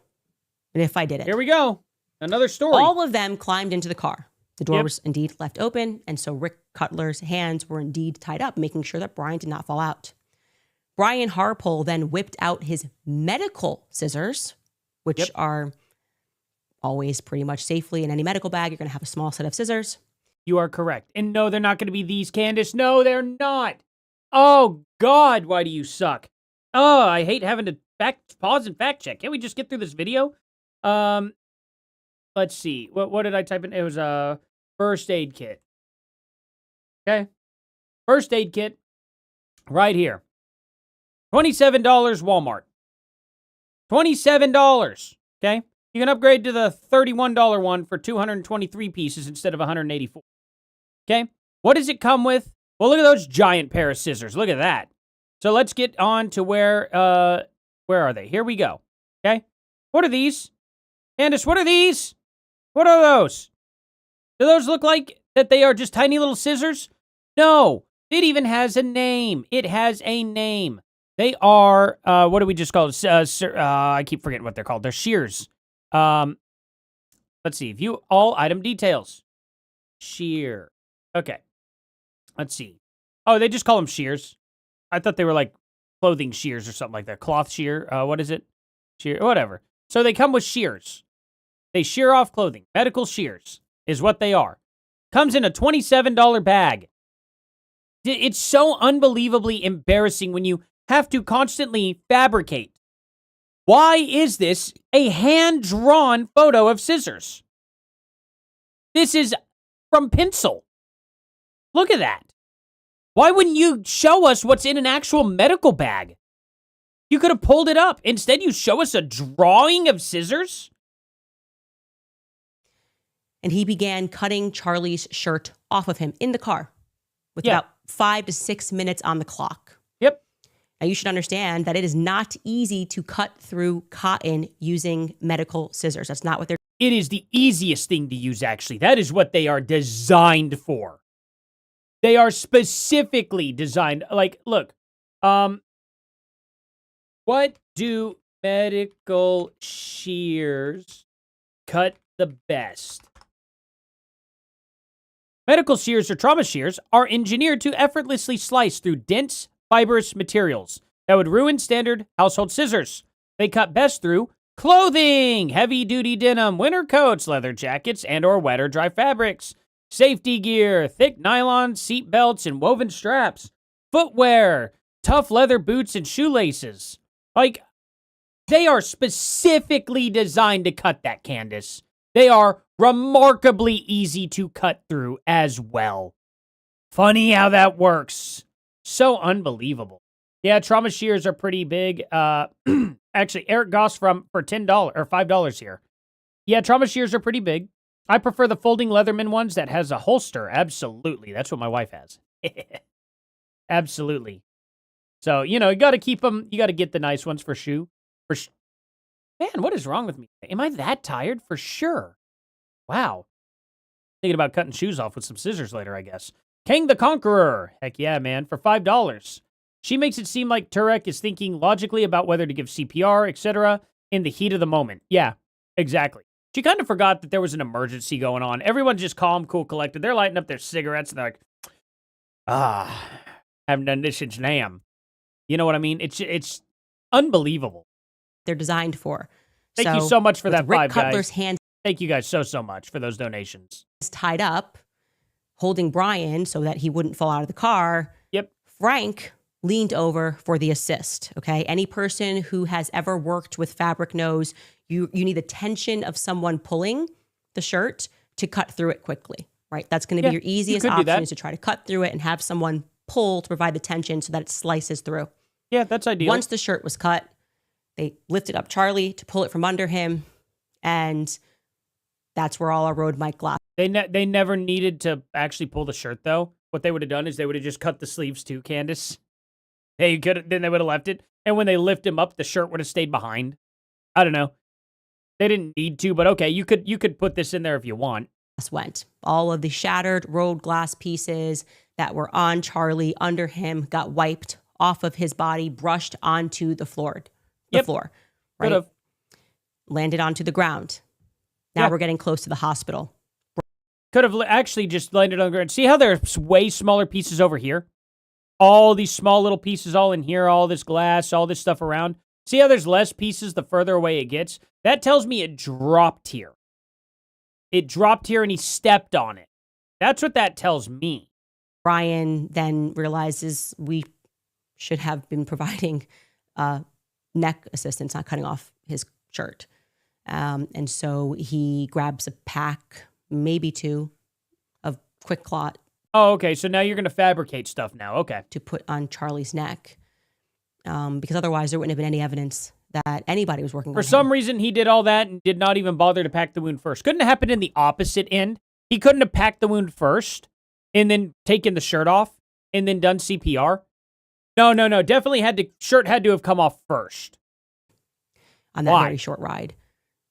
And if I did it. Here we go. Another story. All of them climbed into the car. The door was indeed left open, and so Rick Cutler's hands were indeed tied up, making sure that Brian did not fall out. Brian Harpole then whipped out his medical scissors, which are always pretty much safely in any medical bag. You're going to have a small set of scissors. You are correct. And no, they're not going to be these, Candace. No, they're not. Oh, God, why do you suck? Oh, I hate having to pause and fact check. Can't we just get through this video? Let's see. What did I type in? It was a first aid kit. Okay. First aid kit right here. $27 Walmart. $27. Okay. You can upgrade to the $31 one for 223 pieces instead of 184. Okay. What does it come with? Well, look at those giant pair of scissors. Look at that. So let's get on to where are they? Here we go. Okay. What are these? Candace, what are these? What are those? Do those look like that they are just tiny little scissors? No. It even has a name. It has a name. They are, what do we just call it? I keep forgetting what they're called. They're shears. Let's see. View all item details. Shear. Okay. Let's see. Oh, they just call them shears. I thought they were like clothing shears or something like that. Cloth shear. What is it? Shear. Whatever. So they come with shears. They shear off clothing. Medical shears is what they are. Comes in a $27 bag. It's so unbelievably embarrassing when you have to constantly fabricate. Why is this a hand-drawn photo of scissors? This is from pencil. Look at that. Why wouldn't you show us what's in an actual medical bag? You could have pulled it up. Instead, you show us a drawing of scissors? And he began cutting Charlie's shirt off of him in the car with about 5 to 6 minutes on the clock. Yep. Now, you should understand that it is not easy to cut through cotton using medical scissors. That's not what they're. It is the easiest thing to use, actually. That is what they are designed for. They are specifically designed. Like, look. What do medical shears cut the best? Medical shears or trauma shears are engineered to effortlessly slice through dense, fibrous materials that would ruin standard household scissors. They cut best through clothing, heavy-duty denim, winter coats, leather jackets, and or wet or dry fabrics, safety gear, thick nylon seat belts and woven straps, footwear, tough leather boots and shoelaces. Like, they are specifically designed to cut that, Candace. They are remarkably easy to cut through as well. Funny how that works. So unbelievable. Yeah, trauma shears are pretty big. Actually, Eric Goss for $10 or $5 here. Yeah, trauma shears are pretty big. I prefer the folding Leatherman ones that has a holster. Absolutely. That's what my wife has. Absolutely. So, you know, you got to keep them. You got to get the nice ones for shoe. Man, what is wrong with me? Am I that tired? For sure. Wow. Thinking about cutting shoes off with some scissors later, I guess. King the Conqueror. Heck yeah, man. For $5. She makes it seem like Turek is thinking logically about whether to give CPR, etc. in the heat of the moment. Yeah, exactly. She kind of forgot that there was an emergency going on. Everyone's just calm, cool, collected. They're lighting up their cigarettes and they're like, haven't done this since NAM. You know what I mean? It's unbelievable. They're designed for. Thank you so much for that Rick $5, Cutler's guys. hands Thank you guys so much for those donations. tied up, holding Brian so that he wouldn't fall out of the car. Yep. Frank leaned over for the assist, okay? Any person who has ever worked with fabric knows you need the tension of someone pulling the shirt to cut through it quickly, right? That's going to be your easiest option is to try to cut through it and have someone pull to provide the tension so that it slices through. Yeah, that's ideal. Once the shirt was cut, they lifted up Charlie to pull it from under him, and that's where all our road mic glass. They never needed to actually pull the shirt, though. What they would have done is they would have just cut the sleeves too, Candace. Then they would have left it. And when they lift him up, the shirt would have stayed behind. I don't know. They didn't need to, but okay, you could put this in there if you want. Went. All of the shattered road glass pieces that were on Charlie under him got wiped off of his body, brushed onto the floor. Floor, right? Could've. Landed onto the ground. Now we're getting close to the hospital. Could have actually just landed on the ground. See how there's way smaller pieces over here? All these small little pieces all in here, all this glass, all this stuff around. See how there's less pieces the further away it gets? That tells me it dropped here. It dropped here and he stepped on it. That's what that tells me. Brian then realizes we should have been providing neck assistance, not cutting off his shirt. And so he grabs a pack, maybe two, of Quick Clot. Oh, okay. So now you're going to fabricate stuff now. Okay. To put on Charlie's neck. Because otherwise there wouldn't have been any evidence that anybody was working on him. For some reason, he did all that and did not even bother to pack the wound first. Couldn't have happened in the opposite end. He couldn't have packed the wound first and then taken the shirt off and then done CPR. No. Definitely shirt had to have come off first. On that very short ride,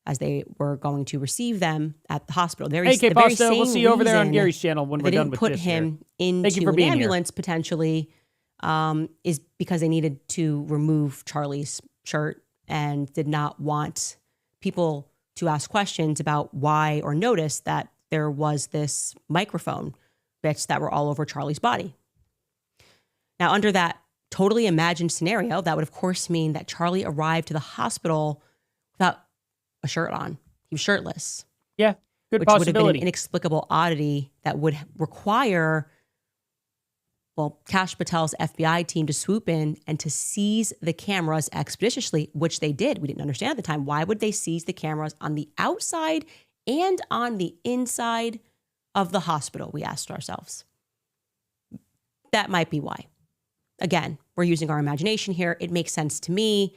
as they were going to receive them at the hospital. Hey, Kate Pasta, we'll see you over there on Gary's channel when we're done with this. They didn't put him into an ambulance potentially is because they needed to remove Charlie's shirt and did not want people to ask questions about why or notice that there was this microphone bits that were all over Charlie's body. Now, under that totally imagined scenario, that would of course mean that Charlie arrived to the hospital without a shirt on. He was shirtless. Yeah, good which would have been an possibility. inexplicable oddity that would require, well, Kash Patel's FBI team to swoop in and to seize the cameras expeditiously, which they did. We didn't understand at the time. Why would they seize the cameras on the outside and on the inside of the hospital? We asked ourselves. That might be why. Again, we're using our imagination here. It makes sense to me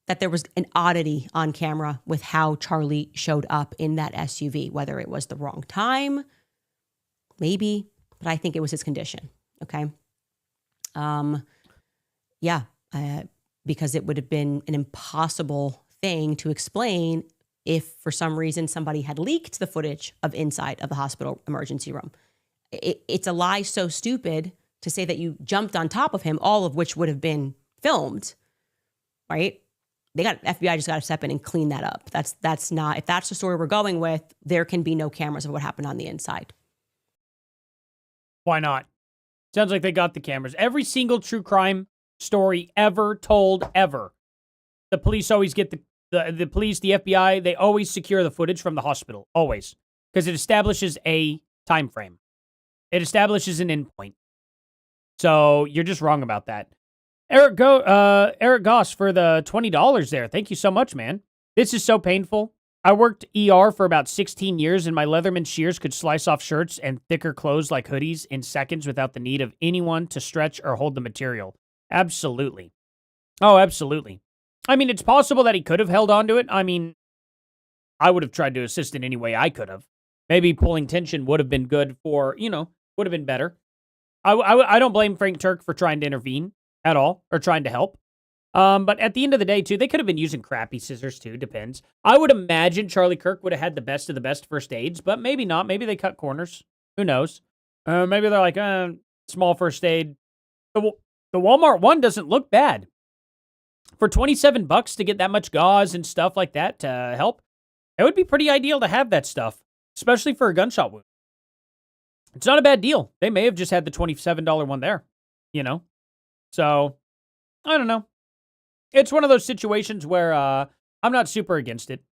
that there was an oddity on camera with how Charlie showed up in that SUV, whether it was the wrong time, maybe, but I think it was his condition. Okay. Because it would have been an impossible thing to explain if for some reason somebody had leaked the footage of inside of the hospital emergency room. It's a lie so stupid to say that you jumped on top of him, all of which would have been filmed, right? FBI just got to step in and clean that up. That's not, if that's the story we're going with, there can be no cameras of what happened on the inside. Why not? Sounds like they got the cameras. Every single true crime story ever told, ever. The police always get the police, the FBI, they always secure the footage from the hospital. Always. Because it establishes a time frame. It establishes an endpoint. So you're just wrong about that. Eric Goss for the $20 there. Thank you so much, man. This is so painful. I worked ER for about 16 years, and my Leatherman shears could slice off shirts and thicker clothes like hoodies in seconds without the need of anyone to stretch or hold the material. Absolutely. Oh, absolutely. I mean, it's possible that he could have held on to it. I mean, I would have tried to assist in any way I could have. Maybe pulling tension would have been good for, would have been better. I don't blame Frank Turk for trying to intervene at all, or trying to help. But at the end of the day, too, they could have been using crappy scissors, too. Depends. I would imagine Charlie Kirk would have had the best of the best first aids, but maybe not. Maybe they cut corners. Who knows? Maybe they're like, small first aid. The Walmart one doesn't look bad. For $27 to get that much gauze and stuff like that to help, it would be pretty ideal to have that stuff, especially for a gunshot wound. It's not a bad deal. They may have just had the $27 one there, So, I don't know. It's one of those situations where I'm not super against it.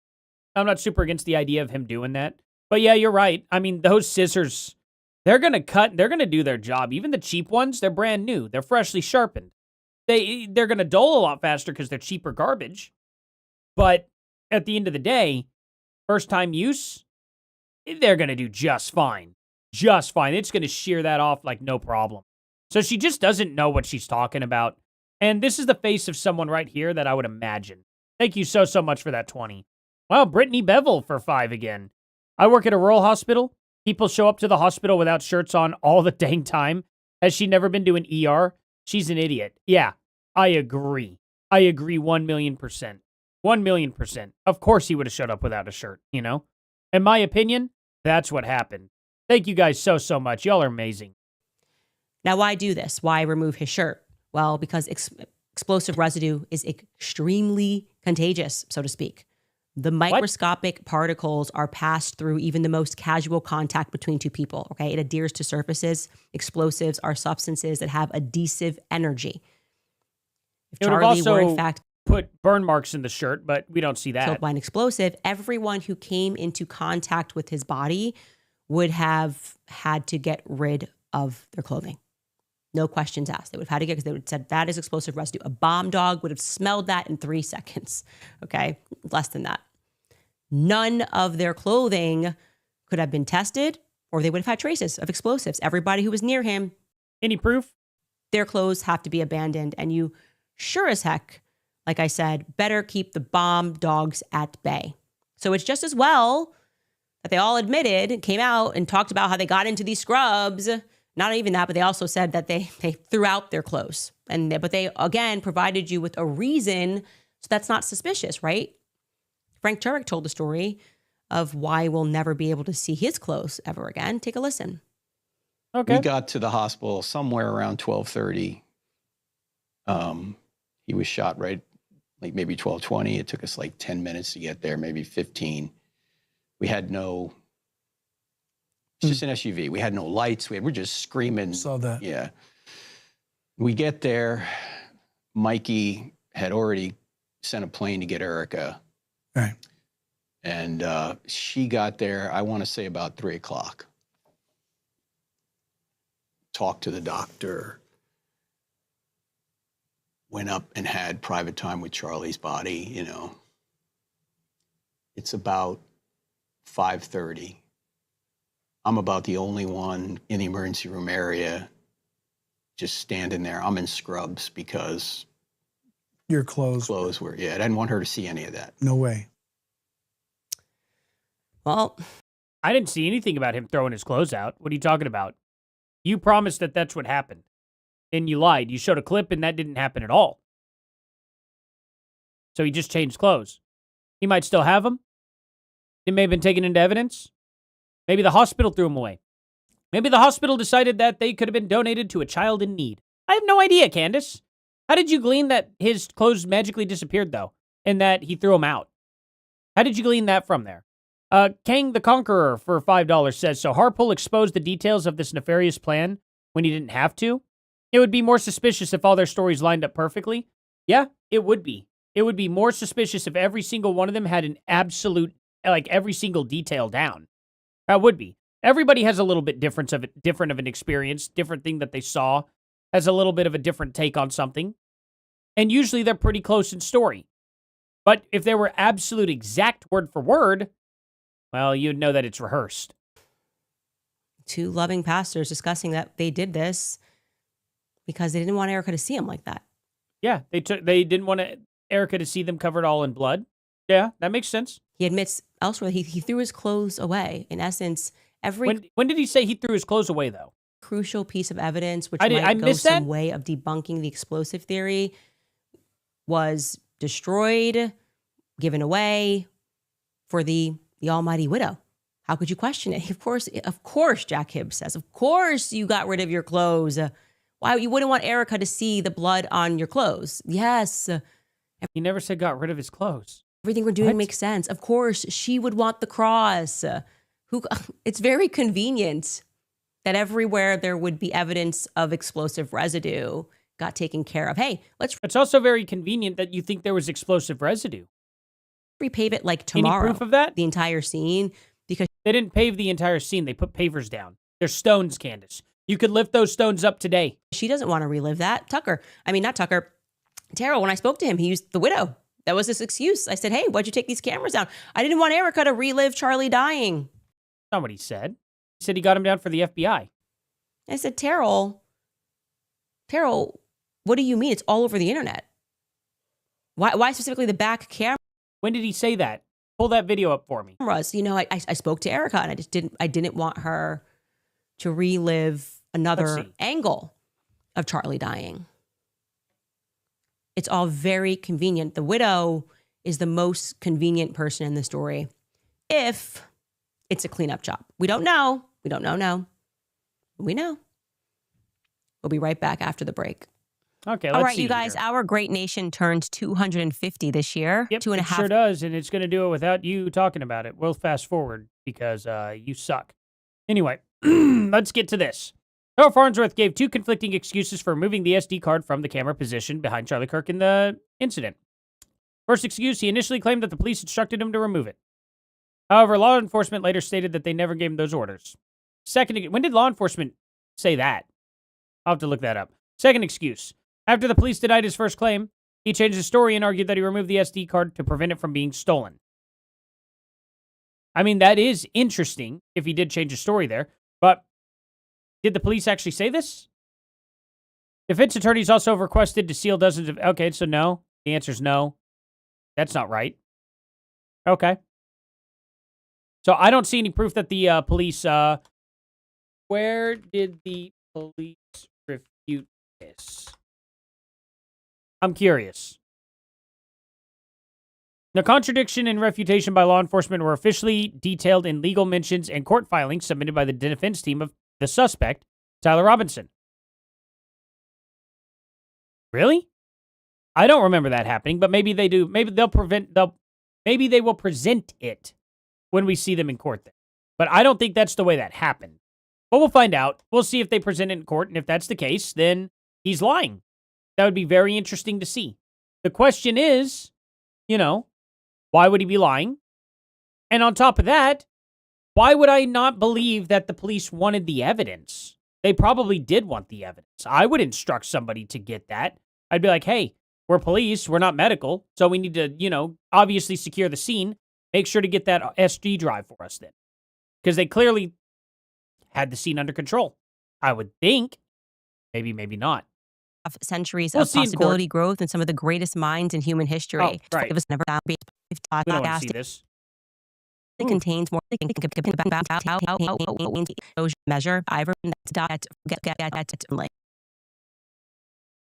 I'm not super against the idea of him doing that. But yeah, you're right. I mean, those scissors, they're going to cut. They're going to do their job. Even the cheap ones, they're brand new. They're freshly sharpened. They're going to dull a lot faster because they're cheaper garbage. But at the end of the day, first time use, they're going to do just fine. Just fine. It's going to shear that off like no problem. So she just doesn't know what she's talking about. And this is the face of someone right here that I would imagine. Thank you so much for that 20. Wow, Brittany Bevel for 5 again. I work at a rural hospital. People show up to the hospital without shirts on all the dang time. Has she never been to an ER? She's an idiot. Yeah, I agree. 1,000,000%. 1,000,000%. Of course he would have showed up without a shirt, In my opinion, that's what happened. Thank you guys so much. Y'all are amazing. Now, why do this? Why remove his shirt? Well, because explosive residue is extremely contagious, so to speak. The microscopic particles are passed through even the most casual contact between two people, okay? It adheres to surfaces. Explosives are substances that have adhesive energy. If Charlie were, in fact, put burn marks in the shirt, but we don't see that. Killed by an explosive, everyone who came into contact with his body would have had to get rid of their clothing. No questions asked. They would have had to get, because they would have said that is explosive residue. A bomb dog would have smelled that in 3 seconds. Okay. Less than that. None of their clothing could have been tested, or they would have had traces of explosives. Everybody who was near him. Any proof? Their clothes have to be abandoned. And you sure as heck, like I said, better keep the bomb dogs at bay. So it's just as well that they all admitted, came out and talked about how they got into these scrubs. Not even that, but they also said that they threw out their clothes. But they, again, provided you with a reason, so that's not suspicious, right? Frank Turek told the story of why we'll never be able to see his clothes ever again. Take a listen. Okay. We got to the hospital somewhere around 12:30. He was shot right, like maybe 12:20. It took us like 10 minutes to get there, maybe 15. We had no... It's just an SUV. We had no lights. We're just screaming. Saw that. Yeah. We get there. Mikey had already sent a plane to get Erica. Right. And she got there, I want to say about 3 o'clock. Talked to the doctor. Went up and had private time with Charlie's body, you know. It's about 5:30. I'm about the only one in the emergency room area just standing there. I'm in scrubs because Your clothes. clothes were, yeah, I didn't want her to see any of that. No way. Well, I didn't see anything about him throwing his clothes out. What are you talking about? You promised that that's what happened. And you lied. You showed a clip and that didn't happen at all. So he just changed clothes. He might still have them. It may have been taken into evidence. Maybe the hospital threw them away. Maybe the hospital decided that they could have been donated to a child in need. I have no idea, Candace. How did you glean that his clothes magically disappeared, though, and that he threw them out? How did you glean that from there? Kang the Conqueror for $5 says, so Harpole exposed the details of this nefarious plan when he didn't have to? It would be more suspicious if all their stories lined up perfectly. Yeah, it would be. It would be more suspicious if every single one of them had an absolute, like every single detail down. That would be. Everybody has a little bit different of an experience, different thing that they saw, has a little bit of a different take on something. And usually they're pretty close in story. But if they were absolute exact word for word, well, you'd know that it's rehearsed. two loving pastors discussing that they did this because they didn't want Erica to see him like that. Yeah, they didn't want Erica to see them covered all in blood. Yeah, that makes sense. He admits elsewhere he threw his clothes away. In essence, every When did he say he threw his clothes away, though? crucial piece of evidence, which I might go missed some that? way of debunking the explosive theory, was destroyed, given away for the almighty widow. How could you question it? Of course, Jack Hibbs says, of course you got rid of your clothes. Why you wouldn't want Erica to see the blood on your clothes? Yes. He never said got rid of his clothes. Everything we're doing What? makes sense. Of course, she would want the cross. It's very convenient that everywhere there would be evidence of explosive residue got taken care of. Hey, let's It's also very convenient that you think there was explosive residue. repave it like Any tomorrow. proof of that? The entire scene, because They didn't pave the entire scene. They put pavers down. They're stones, Candace. You could lift those stones up today. she doesn't want to relive that. Terrell, when I spoke to him, he used the widow. That was his excuse. I said, hey, why'd you take these cameras down? I didn't want Erica to relive Charlie dying. That's not what he said. He said he got him down for the FBI. I said, Terrell, what do you mean? It's all over the internet. Why specifically the back When did he say that? Pull that video up for me. cameras? You know, I spoke to Erica and I didn't want her to relive Let's another see. angle of Charlie dying. It's all very convenient. The widow is the most convenient person in the story if it's a cleanup job. We don't know. No. We know. We'll be right back after the break. Okay, All let's right, see you guys, here. our great nation turns 250 this year. Yep, Two and a it half. sure does, and it's going to do it without you talking about it. We'll fast forward because you suck. Anyway, let's get to this. Earl Farnsworth gave two conflicting excuses for removing the SD card from the camera position behind Charlie Kirk in the incident. First excuse, he initially claimed that the police instructed him to remove it. However, law enforcement later stated that they never gave him those orders. Second, when did law enforcement say that? I'll have to look that up. Second excuse, after the police denied his first claim, he changed his story and argued that he removed the SD card to prevent it from being stolen. I mean, that is interesting if he did change his story there, but did the police actually say this? Defense attorneys also requested to seal dozens of... Okay, so no. The answer is no. That's not right. Okay. So I don't see any proof that the police... Where did the police refute this? I'm curious. The contradiction and refutation by law enforcement were officially detailed in legal mentions and court filings submitted by the defense team of the suspect, Tyler Robinson. Really? I don't remember that happening, but maybe they do. Maybe maybe they will present it when we see them in court then. But I don't think that's the way that happened. But we'll find out. We'll see if they present it in court, and if that's the case, then he's lying. That would be very interesting to see. The question is, why would he be lying? And on top of that, why would I not believe that the police wanted the evidence? They probably did want the evidence. I would instruct somebody to get that. I'd be like, hey, we're police, we're not medical, so we need to, obviously secure the scene. Make sure to get that SD drive for us then. Because they clearly had the scene under control. I would think. Maybe, maybe not. Centuries We'll of see in court. possibility growth and some of the greatest minds in human history. Oh, right. It was never found. We don't want to see this. It contains more measure.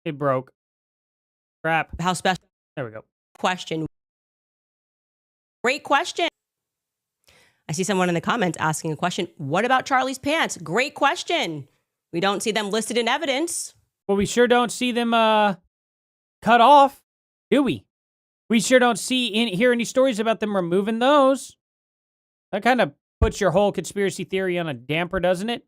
It broke. Crap. How special? There we go. Question. Great question. I see someone in the comments asking a question. What about Charlie's pants? Great question. We don't see them listed in evidence. Well, we sure don't see them cut off, do we? We sure don't hear any stories about them removing those. That kind of puts your whole conspiracy theory on a damper, doesn't it?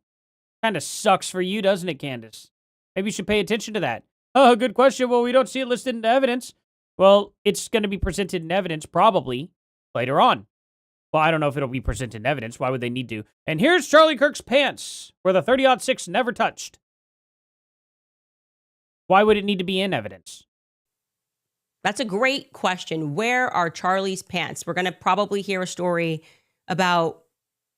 Kind of sucks for you, doesn't it, Candace? Maybe you should pay attention to that. Oh, good question. Well, we don't see it listed in evidence. Well, it's going to be presented in evidence probably later on. Well, I don't know if it'll be presented in evidence. Why would they need to? And here's Charlie Kirk's pants, where the 30-06 never touched. Why would it need to be in evidence? That's a great question. Where are Charlie's pants? We're going to probably hear a story about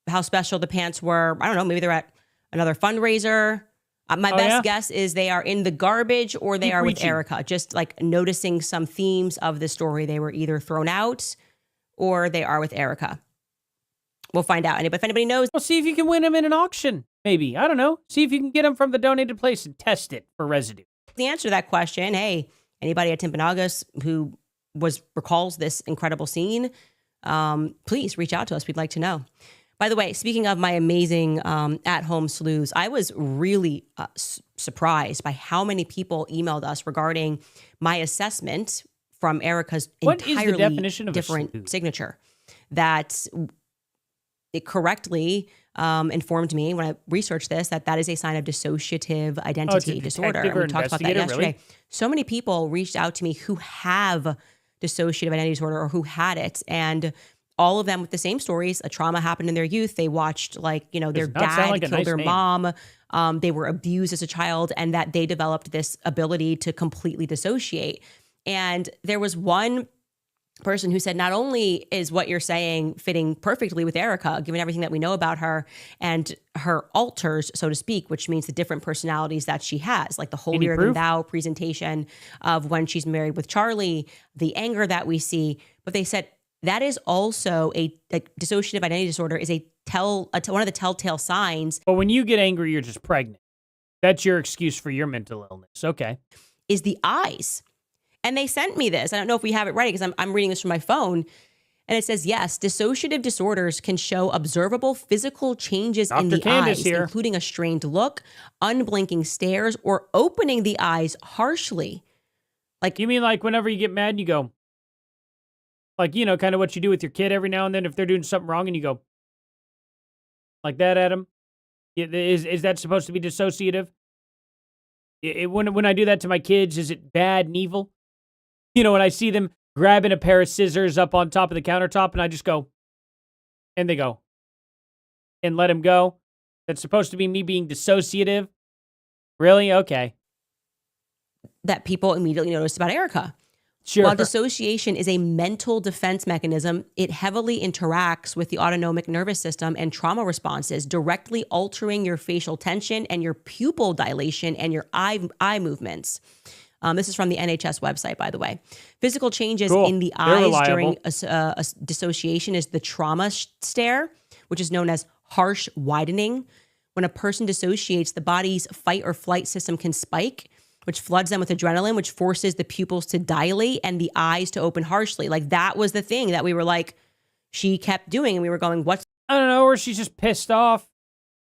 how special the pants were. I don't know. Maybe they're at another fundraiser. My best guess is they are in the garbage or they are with Erica. Just like noticing some themes of the story. They were either thrown out or they are with Erica. We'll find out. If anybody knows. Well, see if you can win them in an auction. Maybe. I don't know. See if you can get them from the donated place and test it for residue. The answer to that question, hey, anybody at Timpanogos who recalls this incredible scene, please reach out to us. We'd like to know. By the way, speaking of my amazing at-home sleuths, I was really surprised by how many people emailed us regarding my assessment from Erica's entirely the definition of different signature. That it correctly informed me when I researched this that is a sign of dissociative identity disorder. And we talked about that yesterday. Really? So many people reached out to me who have dissociative identity disorder or who had it, and all of them with the same stories. A trauma happened in their youth. They watched their dad kill their mom. They were abused as a child, and that they developed this ability to completely dissociate. And there was one person who said, not only is what you're saying fitting perfectly with Erica, given everything that we know about her and her alters, so to speak, which means the different personalities that she has, like the holier than thou presentation of when she's married with Charlie, the anger that we see. But they said that is also a dissociative identity disorder is one of the telltale signs. But when you get angry, you're just pregnant. That's your excuse for your mental illness. Okay. Is the eyes. And they sent me this. I don't know if we have it right because I'm reading this from my phone. And it says, yes, dissociative disorders can show observable physical changes in the eyes, including a strained look, unblinking stares, or opening the eyes harshly. Like, you mean like whenever you get mad and you go, like, kind of what you do with your kid every now and then if they're doing something wrong and you go, like that at them? Is that supposed to be dissociative? When I do that to my kids, is it bad and evil? When I see them grabbing a pair of scissors up on top of the countertop and I just go, and they go, and let them go. That's supposed to be me being dissociative? Really? Okay. That people immediately noticed about Erica. Sure. While dissociation is a mental defense mechanism, it heavily interacts with the autonomic nervous system and trauma responses, directly altering your facial tension and your pupil dilation and your eye movements. This is from the NHS website, by the way. Physical changes in the eyes during a dissociation is the trauma stare, which is known as harsh widening. When a person dissociates, the body's fight or flight system can spike, which floods them with adrenaline, which forces the pupils to dilate and the eyes to open harshly. Like, that was the thing that we were like, she kept doing, and we were going, what's... I don't know, or she's just pissed off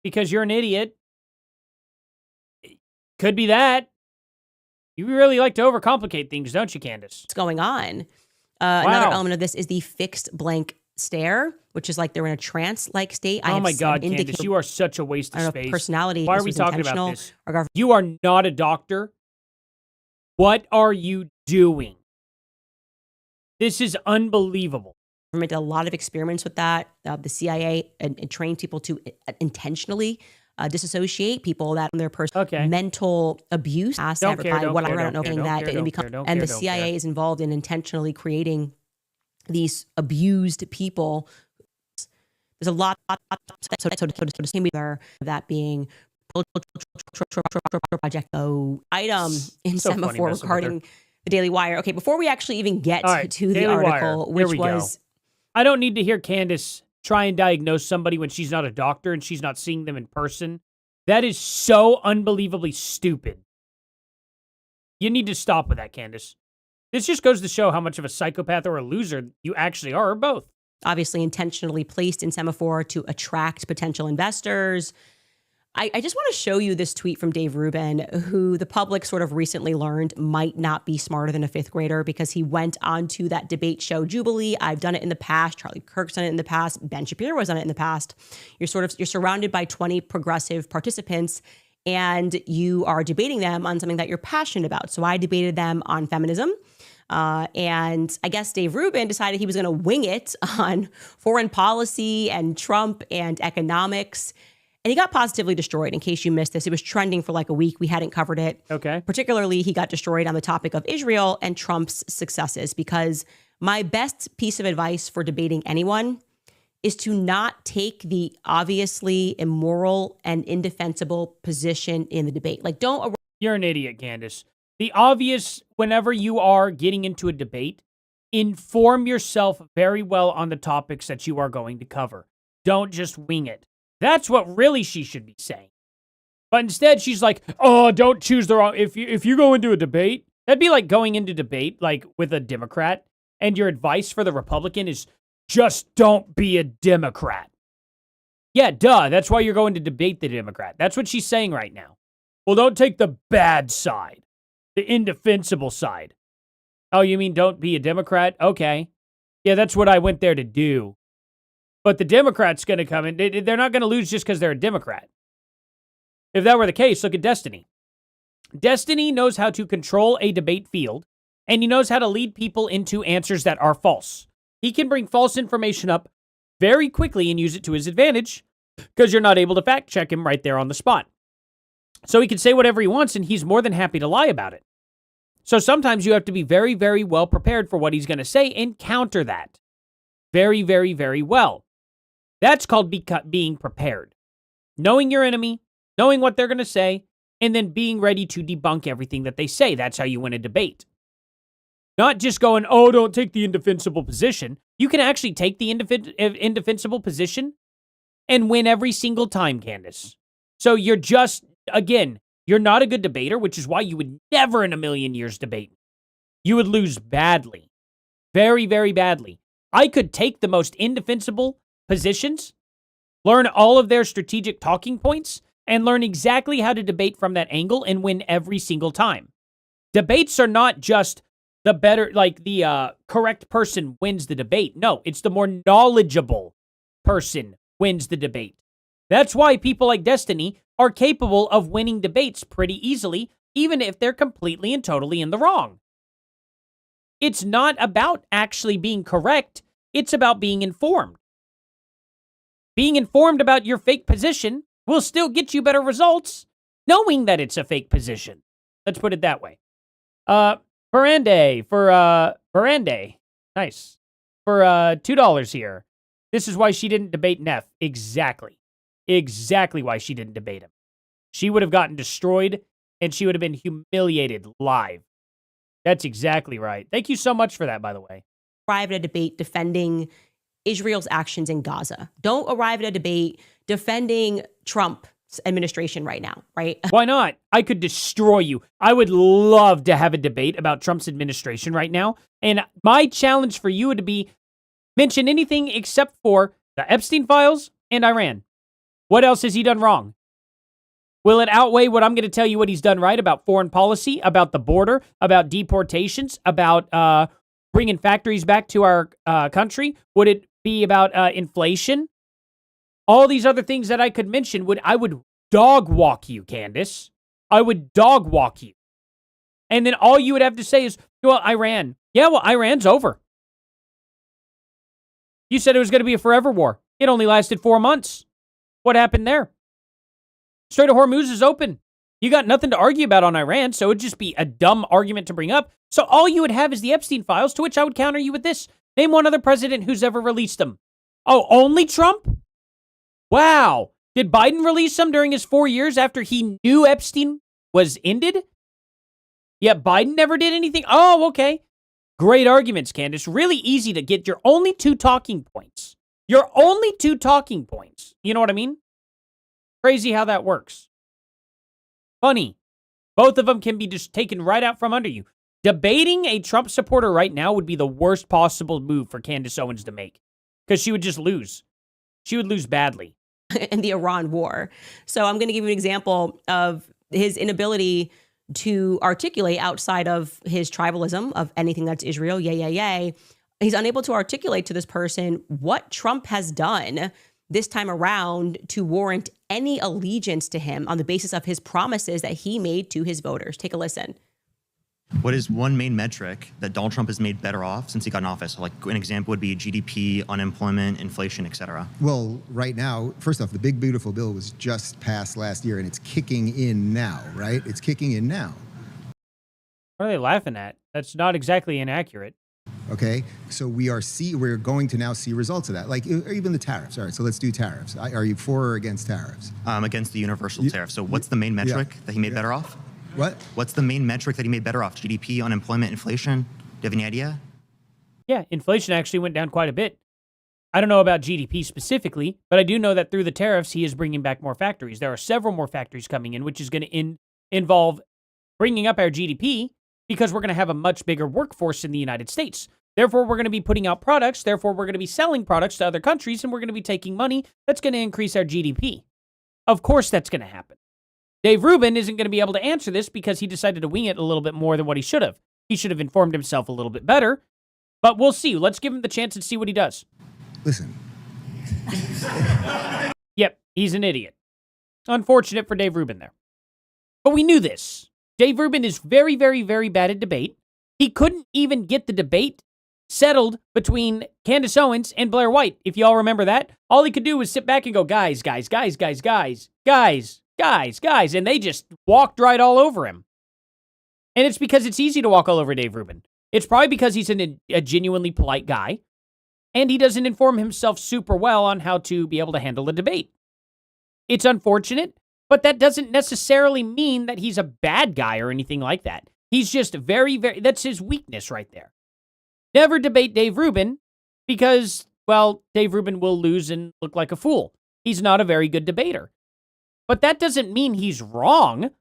because you're an idiot. Could be that. You really like to overcomplicate things, don't you, Candace? What's going on? Another element of this is the fixed blank stare, which is like they're in a trance-like state. Oh my God, Candace, you are such a waste of space. Personality. Why are we talking about this? You are not a doctor. What are you doing? This is unbelievable. government did a lot of experiments with that. The CIA and trained people to intentionally disassociate people that their personal mental abuse. Don't care, and the care. CIA is involved in intentionally creating these abused people. There's a lot of that being project item in So funny semaphore messing with regarding the Daily Wire. Okay, before we actually even get to the Daily article, Wire. Here which we was go. I don't need to hear Candace try and diagnose somebody when she's not a doctor and she's not seeing them in person. That is so unbelievably stupid. You need to stop with that, Candace. This just goes to show how much of a psychopath or a loser you actually are, or both. Obviously intentionally placed in semaphore to attract potential investors. I just want to show you this tweet from Dave Rubin, who the public sort of recently learned might not be smarter than a fifth grader because he went on to that debate show Jubilee. I've done it in the past. Charlie Kirk's done it in the past. Ben Shapiro was on it in the past. You're surrounded by 20 progressive participants and you are debating them on something that you're passionate about. So I debated them on feminism. And I guess Dave Rubin decided he was going to wing it on foreign policy and Trump and economics. And he got positively destroyed. In case you missed this, it was trending for like a week. We hadn't covered it. Okay. Particularly, he got destroyed on the topic of Israel and Trump's successes, because my best piece of advice for debating anyone is to not take the obviously immoral and indefensible position in the debate. Like, don't. You're an idiot, Candace. The obvious, whenever you are getting into a debate, inform yourself very well on the topics that you are going to cover. Don't just wing it. That's what really she should be saying. But instead, she's like, oh, don't choose the wrong. If you go into a debate, that'd be like going into debate like with a Democrat, and your advice for the Republican is just don't be a Democrat. Yeah, duh. That's why you're going to debate the Democrat. That's what she's saying right now. Well, don't take the bad side, the indefensible side. Oh, you mean don't be a Democrat? Okay. Yeah, that's what I went there to do. But the Democrat's going to come in. They're not going to lose just because they're a Democrat. If that were the case, look at Destiny. Destiny knows how to control a debate field, and he knows how to lead people into answers that are false. He can bring false information up very quickly and use it to his advantage because you're not able to fact check him right there on the spot. So he can say whatever he wants, and he's more than happy to lie about it. So sometimes you have to be very, very well prepared for what he's going to say and counter that very, very, very well. That's called being prepared. Knowing your enemy, knowing what they're going to say, and then being ready to debunk everything that they say. That's how you win a debate. Not just going, oh, don't take the indefensible position. You can actually take the indefensible position and win every single time, Candace. So you're just, again, you're not a good debater, which is why you would never in a million years debate. You would lose badly. Very, very badly. I could take the most indefensible positions, learn all of their strategic talking points, and learn exactly how to debate from that angle and win every single time. Debates are not just the better, like the correct person wins the debate. No, it's the more knowledgeable person wins the debate. That's why people like Destiny are capable of winning debates pretty easily, even if they're completely and totally in the wrong. It's not about actually being correct. It's about being informed. Being informed about your fake position will still get you better results, knowing that it's a fake position. Let's put it that way. Barande, nice. For $2 here. This is why she didn't debate Neff. Exactly why she didn't debate him. She would have gotten destroyed, and she would have been humiliated live. That's exactly right. Thank you so much for that, by the way. Arrive at a debate defending Israel's actions in Gaza. Don't arrive at a debate defending Trump's administration right now, right? Why not? I could destroy you. I would love to have a debate about Trump's administration right now. And my challenge for you would be mention anything except for the Epstein files and Iran. What else has he done wrong? Will it outweigh what I'm going to tell you what he's done right about foreign policy, about the border, about deportations, about bringing factories back to our country? Would it be about inflation? All these other things that I could mention, I would dog walk you, Candace. I would dog walk you. And then all you would have to say is, well, Iran. Yeah, well, Iran's over. You said it was going to be a forever war. It only lasted 4 months. What happened there? Strait of Hormuz is open. You got nothing to argue about on Iran, so it'd just be a dumb argument to bring up. So all you would have is the Epstein files, to which I would counter you with this. Name one other president who's ever released them. Oh, only Trump? Wow. Did Biden release them during his 4 years after he knew Epstein was ended? Yet Biden never did anything? Oh, okay. Great arguments, Candace. Really easy to get your only 2 talking points. Your only 2 talking points. You know what I mean? Crazy how that works. Funny. Both of them can be just taken right out from under you. Debating a Trump supporter right now would be the worst possible move for Candace Owens to make. Because she would just lose. She would lose badly. In the Iran war. So I'm going to give you an example of his inability to articulate outside of his tribalism of anything that's Israel, yay, yay, yay. He's unable to articulate to this person what Trump has done this time around to warrant any allegiance to him on the basis of his promises that he made to his voters. Take a listen. What is one main metric that Donald Trump has made better off since he got in office? Like an example would be GDP, unemployment, inflation, et cetera. Well, right now, first off, the big beautiful bill was just passed last year and it's kicking in now, right? It's kicking in now. What are they laughing at? That's not exactly inaccurate. Okay, so we're going to now see results of that, like even the tariffs. All right, so let's do tariffs. Are you for or against tariffs? Against the universal tariff. So what's the main metric that he made better off? What? What's the main metric that he made better off? GDP, unemployment, inflation? Do you have any idea? Yeah, inflation actually went down quite a bit. I don't know about GDP specifically, but I do know that through the tariffs, he is bringing back more factories. There are several more factories coming in, which is going to involve bringing up our GDP because we're going to have a much bigger workforce in the United States. Therefore, we're going to be putting out products. Therefore, we're going to be selling products to other countries, and we're going to be taking money. That's going to increase our GDP. Of course, that's going to happen. Dave Rubin isn't going to be able to answer this because he decided to wing it a little bit more than what he should have. He should have informed himself a little bit better, but we'll see. Let's give him the chance and see what he does. Listen. Yep, he's an idiot. Unfortunate for Dave Rubin there. But we knew this. Dave Rubin is very, very, very bad at debate. He couldn't even get the debate settled between Candace Owens and Blair White. If y'all remember that, all he could do was sit back and go, guys. And they just walked right all over him. And it's because it's easy to walk all over Dave Rubin. It's probably because he's a genuinely polite guy. And he doesn't inform himself super well on how to be able to handle a debate. It's unfortunate, but that doesn't necessarily mean that he's a bad guy or anything like that. He's just very, very, that's his weakness right there. Never debate Dave Rubin because, well, Dave Rubin will lose and look like a fool. He's not a very good debater. But that doesn't mean he's wrong.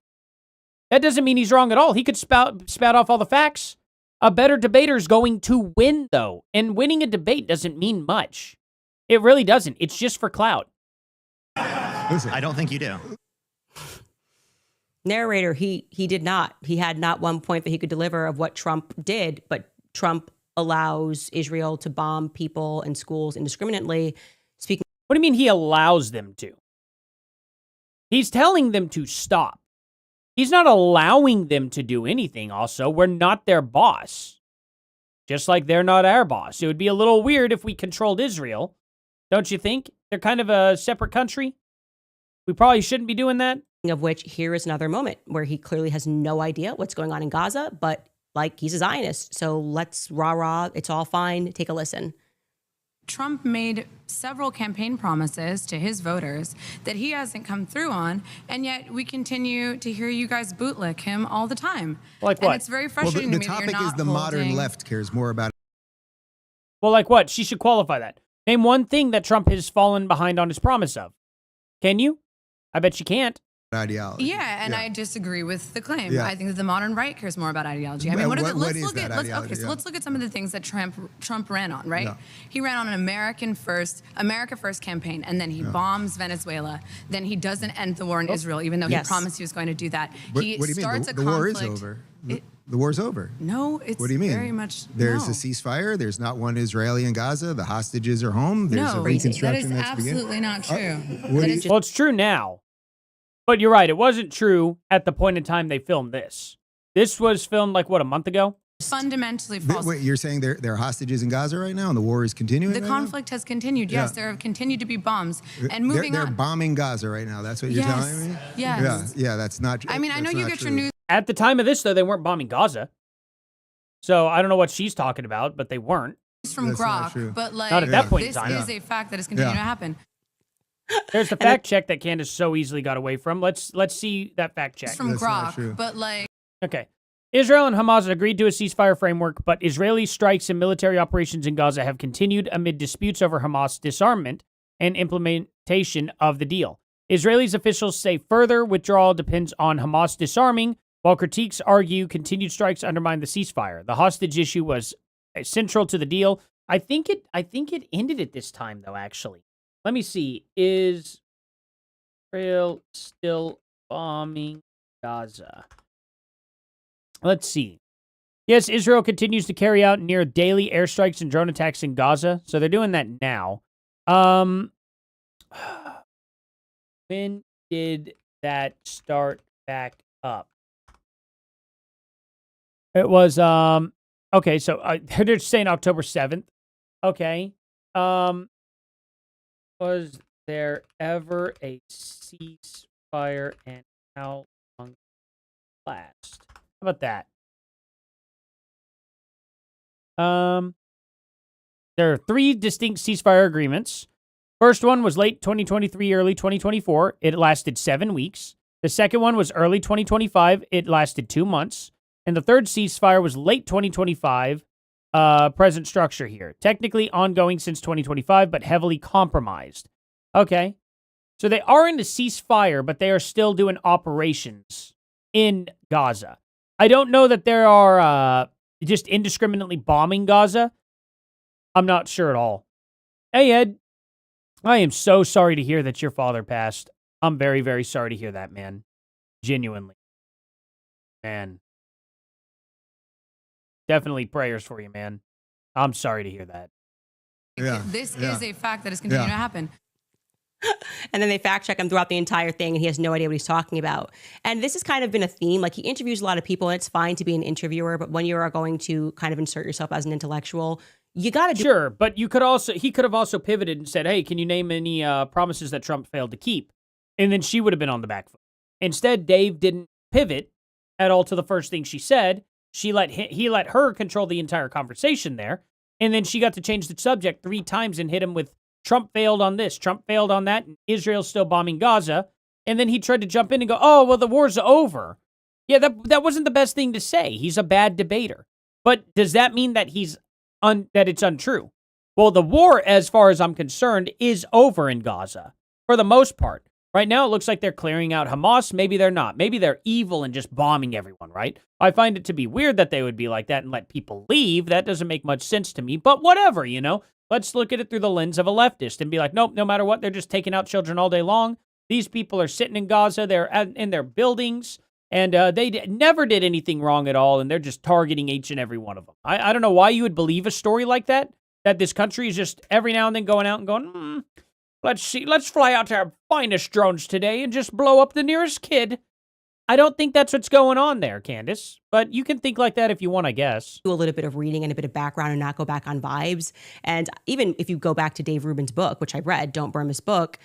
That doesn't mean he's wrong at all. He could spout off all the facts. A better debater is going to win, though. And winning a debate doesn't mean much. It really doesn't. It's just for clout. Listen. I don't think you do. Narrator, he did not. He had not one point that he could deliver of what Trump did, but Trump allows Israel to bomb people and schools indiscriminately. Speaking. What do you mean he allows them to? He's telling them to stop. He's not allowing them to do anything also. We're not their boss. Just like they're not our boss. It would be a little weird if we controlled Israel. Don't you think? They're kind of a separate country. We probably shouldn't be doing that. Of which, here is another moment where he clearly has no idea what's going on in Gaza, but like he's a Zionist. So let's rah-rah. It's all fine. Take a listen. Trump made several campaign promises to his voters that he hasn't come through on, and yet we continue to hear you guys bootlick him all the time. Like what? And it's very frustrating the to me that topic you're not is the modern holding- left cares more about. Well, like what? She should qualify that. Name one thing that Trump has fallen behind on his promise of. Can you? I bet you can't. Ideology. Yeah, and I disagree with the claim. Yeah. I think that the modern right cares more about ideology. I mean, What let's is look that at ideology? okay, so Yeah. let's look at some of the things that Trump ran on, right? Yeah. He ran on an America First campaign, and then he bombs Venezuela. Then he doesn't end the war in Israel, even though Yes. he promised he was going to do that. What He do you mean? starts The a war conflict. is over. The war's over. No, it's What do you mean? very much There's no. a ceasefire. There's not one Israeli in Gaza. The hostages are home. There's a No, reconstruction that is that's beginning. absolutely not true. what That do is Well, it's true now. But you're right. It wasn't true at the point in time they filmed this. This was filmed like, what, a month ago? fundamentally false. Wait, you're saying they're hostages in Gaza right now, and the war is continuing? The right conflict has continued. Yes, there have continued to be bombs. And moving they're on. bombing Gaza right now. That's what you're telling me? Yes. Yeah, that's not. I mean, I know you get your news At the time of this, though, they weren't bombing Gaza. So I don't know what she's talking about, but they weren't. from That's not Grok, true. but like Not at that point in this time. is a fact that is continuing to happen. There's the fact check that Candace so easily got away from. Let's see that fact check. It's from That's not Grok, true. but like Okay. Israel and Hamas agreed to a ceasefire framework, but Israeli strikes and military operations in Gaza have continued amid disputes over Hamas disarmament and implementation of the deal. Israelis officials say further withdrawal depends on Hamas disarming, while critiques argue continued strikes undermine the ceasefire. The hostage issue was central to the deal. I think it ended at this time, though, actually. Let me see. Is Israel still bombing Gaza? Let's see. Yes, Israel continues to carry out near daily airstrikes and drone attacks in Gaza, so they're doing that now. When did that start back up? It was okay, so they're just saying October 7th. Okay. Was there ever a ceasefire, and how long did it last? How about that? There are 3 distinct ceasefire agreements. First one was late 2023, early 2024. It lasted 7 weeks. The second one was early 2025. It lasted 2 months. And the third ceasefire was late 2025. Present structure here. Technically ongoing since 2025, but heavily compromised. Okay. So they are in a ceasefire, but they are still doing operations in Gaza. I don't know that there are just indiscriminately bombing Gaza. I'm not sure at all. Hey, Ed. I am so sorry to hear that your father passed. I'm very, very sorry to hear that, man. Genuinely. Man. Definitely prayers for you, man. I'm sorry to hear that. this is a fact that is continuing to happen. And then they fact check him throughout the entire thing, and he has no idea what he's talking about. And this has kind of been a theme. Like, he interviews a lot of people, and it's fine to be an interviewer, but when you are going to kind of insert yourself as an intellectual, you got to do. Sure, but he could have also pivoted and said, hey, can you name any promises that Trump failed to keep? And then she would have been on the back foot. Instead, Dave didn't pivot at all to the first thing she said. He let her control the entire conversation there. And then she got to change the subject 3 times and hit him with Trump failed on this, Trump failed on that, and Israel's still bombing Gaza. And then he tried to jump in and go, oh, well, the war's over. Yeah, that wasn't the best thing to say. He's a bad debater. But does that mean that that it's untrue? Well, the war, as far as I'm concerned, is over in Gaza for the most part. Right now, it looks like they're clearing out Hamas. Maybe they're not. Maybe they're evil and just bombing everyone, right? I find it to be weird that they would be like that and let people leave. That doesn't make much sense to me, but whatever, you know? Let's look at it through the lens of a leftist and be like, nope, no matter what, they're just taking out children all day long. These people are sitting in Gaza. They're in their buildings, and they never did anything wrong at all, and they're just targeting each and every one of them. I don't know why you would believe a story like that this country is just every now and then going out and going, let's fly out to our finest drones today and just blow up the nearest kid. I don't think that's what's going on there, Candace. But you can think like that if you want, I guess. Do a little bit of reading and a bit of background and not go back on vibes. And even if you go back to Dave Rubin's book, which I read, Don't Burn This Book,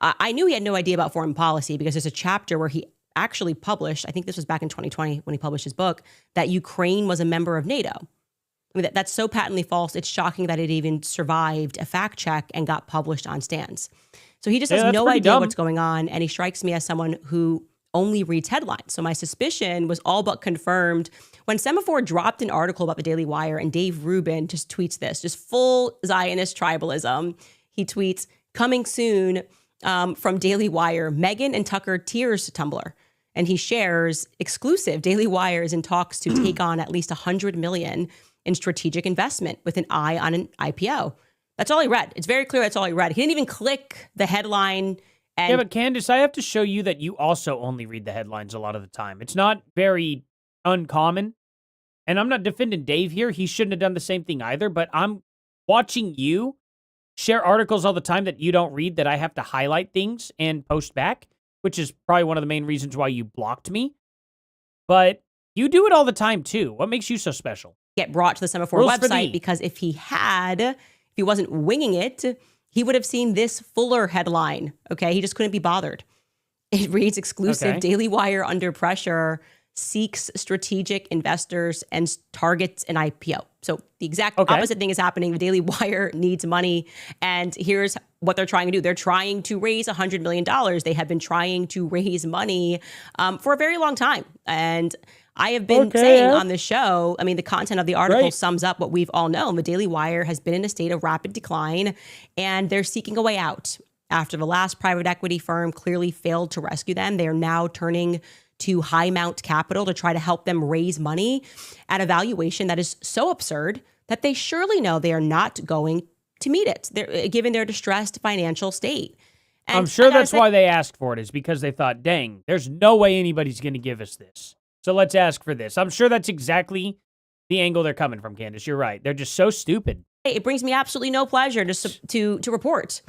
I knew he had no idea about foreign policy because there's a chapter where he actually published, I think this was back in 2020 when he published his book, that Ukraine was a member of NATO. I mean, that's so patently false. It's shocking that it even survived a fact check and got published on Stans. So he just has no idea what's going on. And he strikes me as someone who only reads headlines. So my suspicion was all but confirmed when Semaphore dropped an article about the Daily Wire, and Dave Rubin just tweets this, just full Zionist tribalism. He tweets, coming soon from Daily Wire, Meghan and Tucker tears Tumblr. And he shares exclusive Daily Wire is in talks to take on at least $100 million in strategic investment with an eye on an IPO. That's all he read. It's very clear that's all he read. He didn't even click the headline. Yeah, but Candace, I have to show you that you also only read the headlines a lot of the time. It's not very uncommon. And I'm not defending Dave here. He shouldn't have done the same thing either. But I'm watching you share articles all the time that you don't read, that I have to highlight things and post back, which is probably one of the main reasons why you blocked me. But you do it all the time, too. What makes you so special? get brought to the Semaphore Rules for website thee. because if he wasn't winging it, he would have seen this fuller headline. Okay. He just couldn't be bothered. It reads exclusive Okay. Daily Wire under pressure seeks strategic investors and targets an IPO. So the exact opposite thing is happening. The Daily Wire needs money. And here's what they're trying to do. They're trying to raise $100 million. They have been trying to raise money for a very long time. And I have been saying on the show, I mean, the content of the article sums up what we've all known. The Daily Wire has been in a state of rapid decline, and they're seeking a way out. After the last private equity firm clearly failed to rescue them, they are now turning to High Mount Capital to try to help them raise money at a valuation that is so absurd that they surely know they are not going to meet it, given their distressed financial state. And I'm sure that's why they asked for it, is because they thought, dang, there's no way anybody's going to give us this. So let's ask for this. I'm sure that's exactly the angle they're coming from, Candace. You're right. They're just so stupid. It brings me absolutely no pleasure to report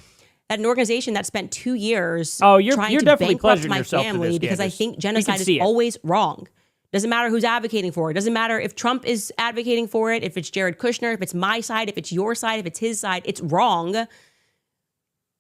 that an organization that spent 2 years trying to definitely bankrupt pleasuring my yourself to family this, because I Candace. think We genocide can is see it. always wrong. Doesn't matter who's advocating for it. Doesn't matter if Trump is advocating for it, if it's Jared Kushner, if it's my side, if it's your side, if it's his side. It's wrong.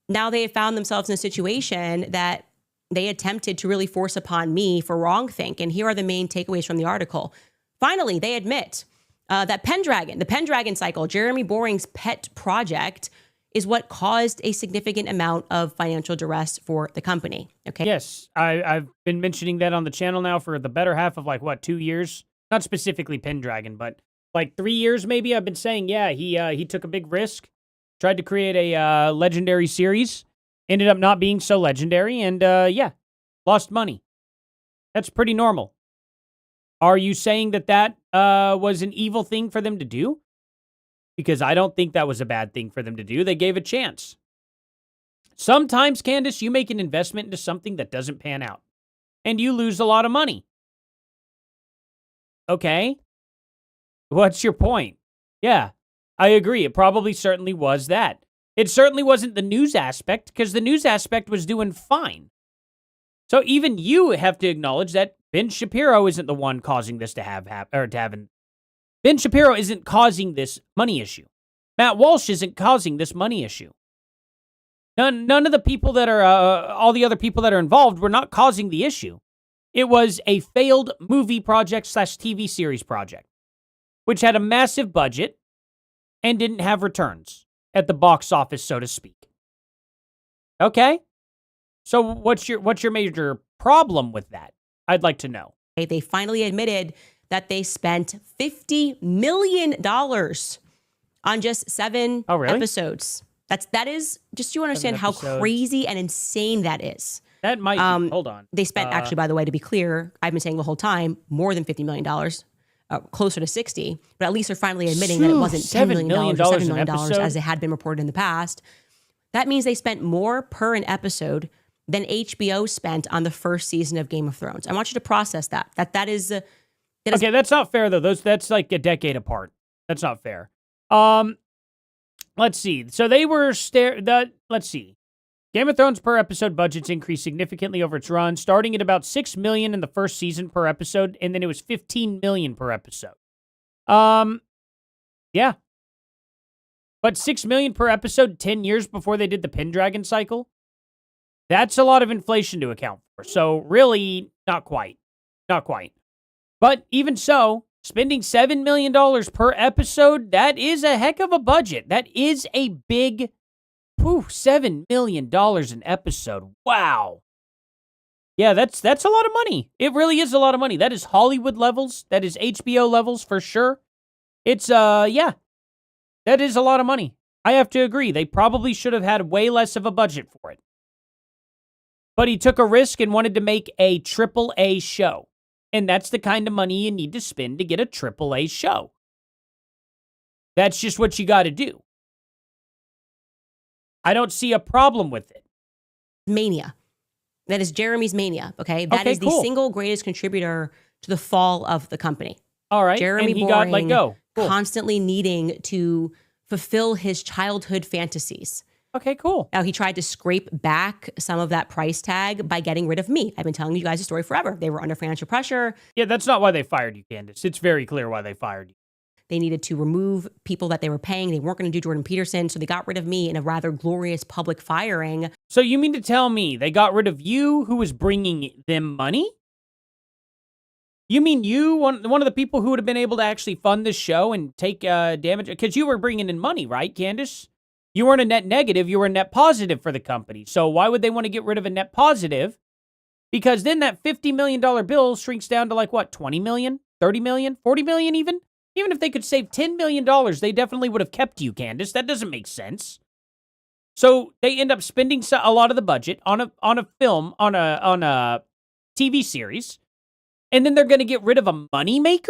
Now they have found themselves in a situation that they attempted to really force upon me for wrongthink. And here are the main takeaways from the article. Finally, they admit that the Pendragon cycle, Jeremy Boring's pet project, is what caused a significant amount of financial duress for the company. Okay. Yes, I've been mentioning that on the channel now for the better half of 2 years. Not specifically Pendragon, but 3 years maybe. I've been saying, yeah, he took a big risk, tried to create a legendary series, ended up not being so legendary, and lost money. That's pretty normal. Are you saying that was an evil thing for them to do? Because I don't think that was a bad thing for them to do. They gave a chance. Sometimes, Candace, you make an investment into something that doesn't pan out, and you lose a lot of money. Okay. What's your point? Yeah, I agree. It probably certainly was that. It certainly wasn't the news aspect, because the news aspect was doing fine. So even you have to acknowledge that Ben Shapiro isn't the one causing this to happen. Ben Shapiro isn't causing this money issue. Matt Walsh isn't causing this money issue. None of the people that are, all the other people that are involved were not causing the issue. It was a failed movie project / TV series project, which had a massive budget and didn't have returns at the box office, so to speak. Okay? So what's your major problem with that? I'd like to know. They finally admitted that they spent $50 million on just 7 episodes. That is, just you understand how crazy and insane that is. That might be, hold on. They spent, actually, by the way, to be clear, I've been saying the whole time, more than $50 million, closer to 60, but at least they're finally admitting that it wasn't $10 million or $7 million as it had been reported in the past. That means they spent more per an episode than HBO spent on the first season of Game of Thrones. I want you to process that. That is okay, that's not fair, though. That's like a decade apart. That's not fair. Let's see. So they were let's see. Game of Thrones per episode budgets increased significantly over its run, starting at about $6 million in the first season per episode, and then it was $15 million per episode. Yeah. But $6 million per episode 10 years before they did the Pendragon cycle? That's a lot of inflation to account for. So really, not quite. Not quite. But even so, spending $7 million per episode, that is a heck of a budget. That is a big, $7 million an episode. Wow. Yeah, that's a lot of money. It really is a lot of money. That is Hollywood levels. That is HBO levels for sure. It's, yeah. That is a lot of money. I have to agree. They probably should have had way less of a budget for it. But he took a risk and wanted to make a AAA show. And that's the kind of money you need to spend to get a AAA show. That's just what you got to do. I don't see a problem with it. Mania. That is Jeremy's mania, okay? That is the single greatest contributor to the fall of the company. All right. Jeremy and he Boring got let go. Cool. Constantly needing to fulfill his childhood fantasies. Okay, cool. Now, he tried to scrape back some of that price tag by getting rid of me. I've been telling you guys the story forever. They were under financial pressure. Yeah, that's not why they fired you, Candace. It's very clear why they fired you. They needed to remove people that they were paying. They weren't going to do Jordan Peterson, so they got rid of me in a rather glorious public firing. So you mean to tell me they got rid of you, who was bringing them money? You mean you, one of the people who would have been able to actually fund this show and take damage? Because you were bringing in money, right, Candace? You weren't a net negative. You were a net positive for the company. So why would they want to get rid of a net positive? Because then that $50 million bill shrinks down to like, what, 20 million, 30 million, 40 million even? Even if they could save $10 million, they definitely would have kept you, Candace. That doesn't make sense. So they end up spending a lot of the budget on a film, on a TV series, and then they're going to get rid of a moneymaker?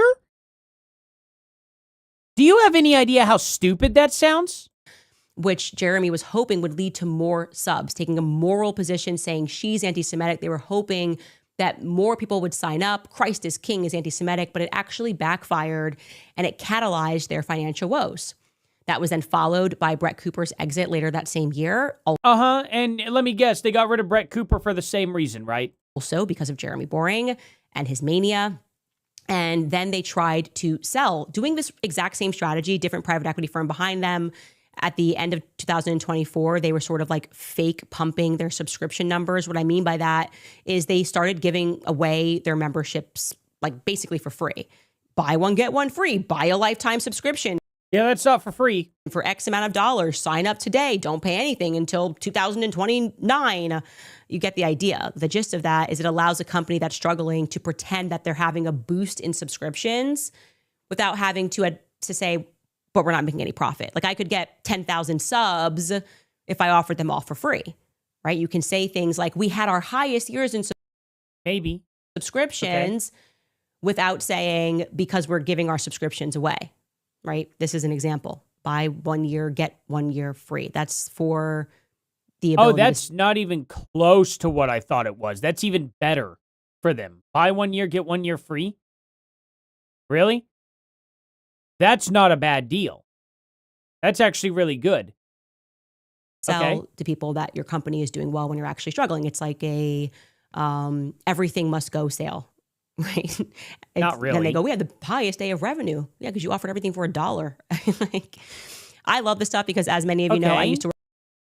Do you have any idea how stupid that sounds? Which Jeremy was hoping would lead to more subs, taking a moral position, saying she's anti-Semitic. They were hoping that more people would sign up. Christ is King is anti-Semitic, but it actually backfired and it catalyzed their financial woes. That was then followed by Brett Cooper's exit later that same year. And let me guess, they got rid of Brett Cooper for the same reason, right? Also because of Jeremy Boring and his mania. And then they tried to sell, doing this exact same strategy, different private equity firm behind them. At the end of 2024, they were sort of like fake pumping their subscription numbers. What I mean by that is they started giving away their memberships like basically for free. Buy one, get one free. Buy a lifetime subscription. Yeah, that's not for free. For X amount of dollars. Sign up today. Don't pay anything until 2029. You get the idea. The gist of that is it allows a company that's struggling to pretend that they're having a boost in subscriptions without having to say, but we're not making any profit. Like I could get 10,000 subs if I offered them all for free, right? You can say things like, we had our highest years in subscriptions without saying, because we're giving our subscriptions away, right? This is an example. Buy 1 year, get 1 year free. That's for the ability. Oh, that's not even close to what I thought it was. That's even better for them. Buy 1 year, get 1 year free? Really? That's not a bad deal. That's actually really good. Sell to people that your company is doing well when you're actually struggling. It's like a everything must go sale, right? Not really. Then they go, we had the highest day of revenue. Yeah, because you offered everything for $1. Like, I love this stuff because as many of you know, I used to work.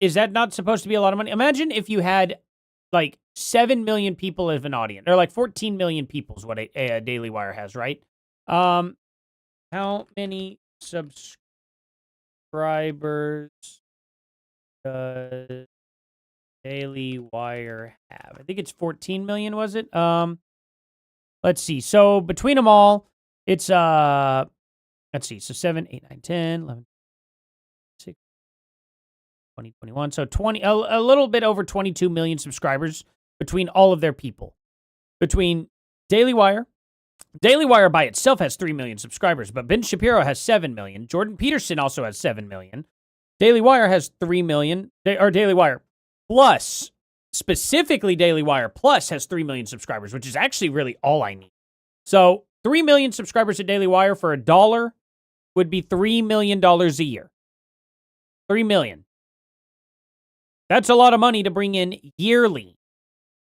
Is that not supposed to be a lot of money? Imagine if you had like 7 million people as an audience, or like 14 million people is what a Daily Wire has, right? How many subscribers does Daily Wire have? I think it's 14 million, was it? Let's see. So between them all, it's let's see. So 7, 8, 9, 10, 11, 6, 20, 21. So 20, a little bit over 22 million subscribers between all of their people. Between Daily Wire by itself has 3 million subscribers, but Ben Shapiro has 7 million. Jordan Peterson also has 7 million. Daily Wire has 3 million, or Daily Wire Plus, specifically Daily Wire Plus has 3 million subscribers, which is actually really all I need. So 3 million subscribers at Daily Wire for $1 would be $3 million a year. 3 million. That's a lot of money to bring in yearly.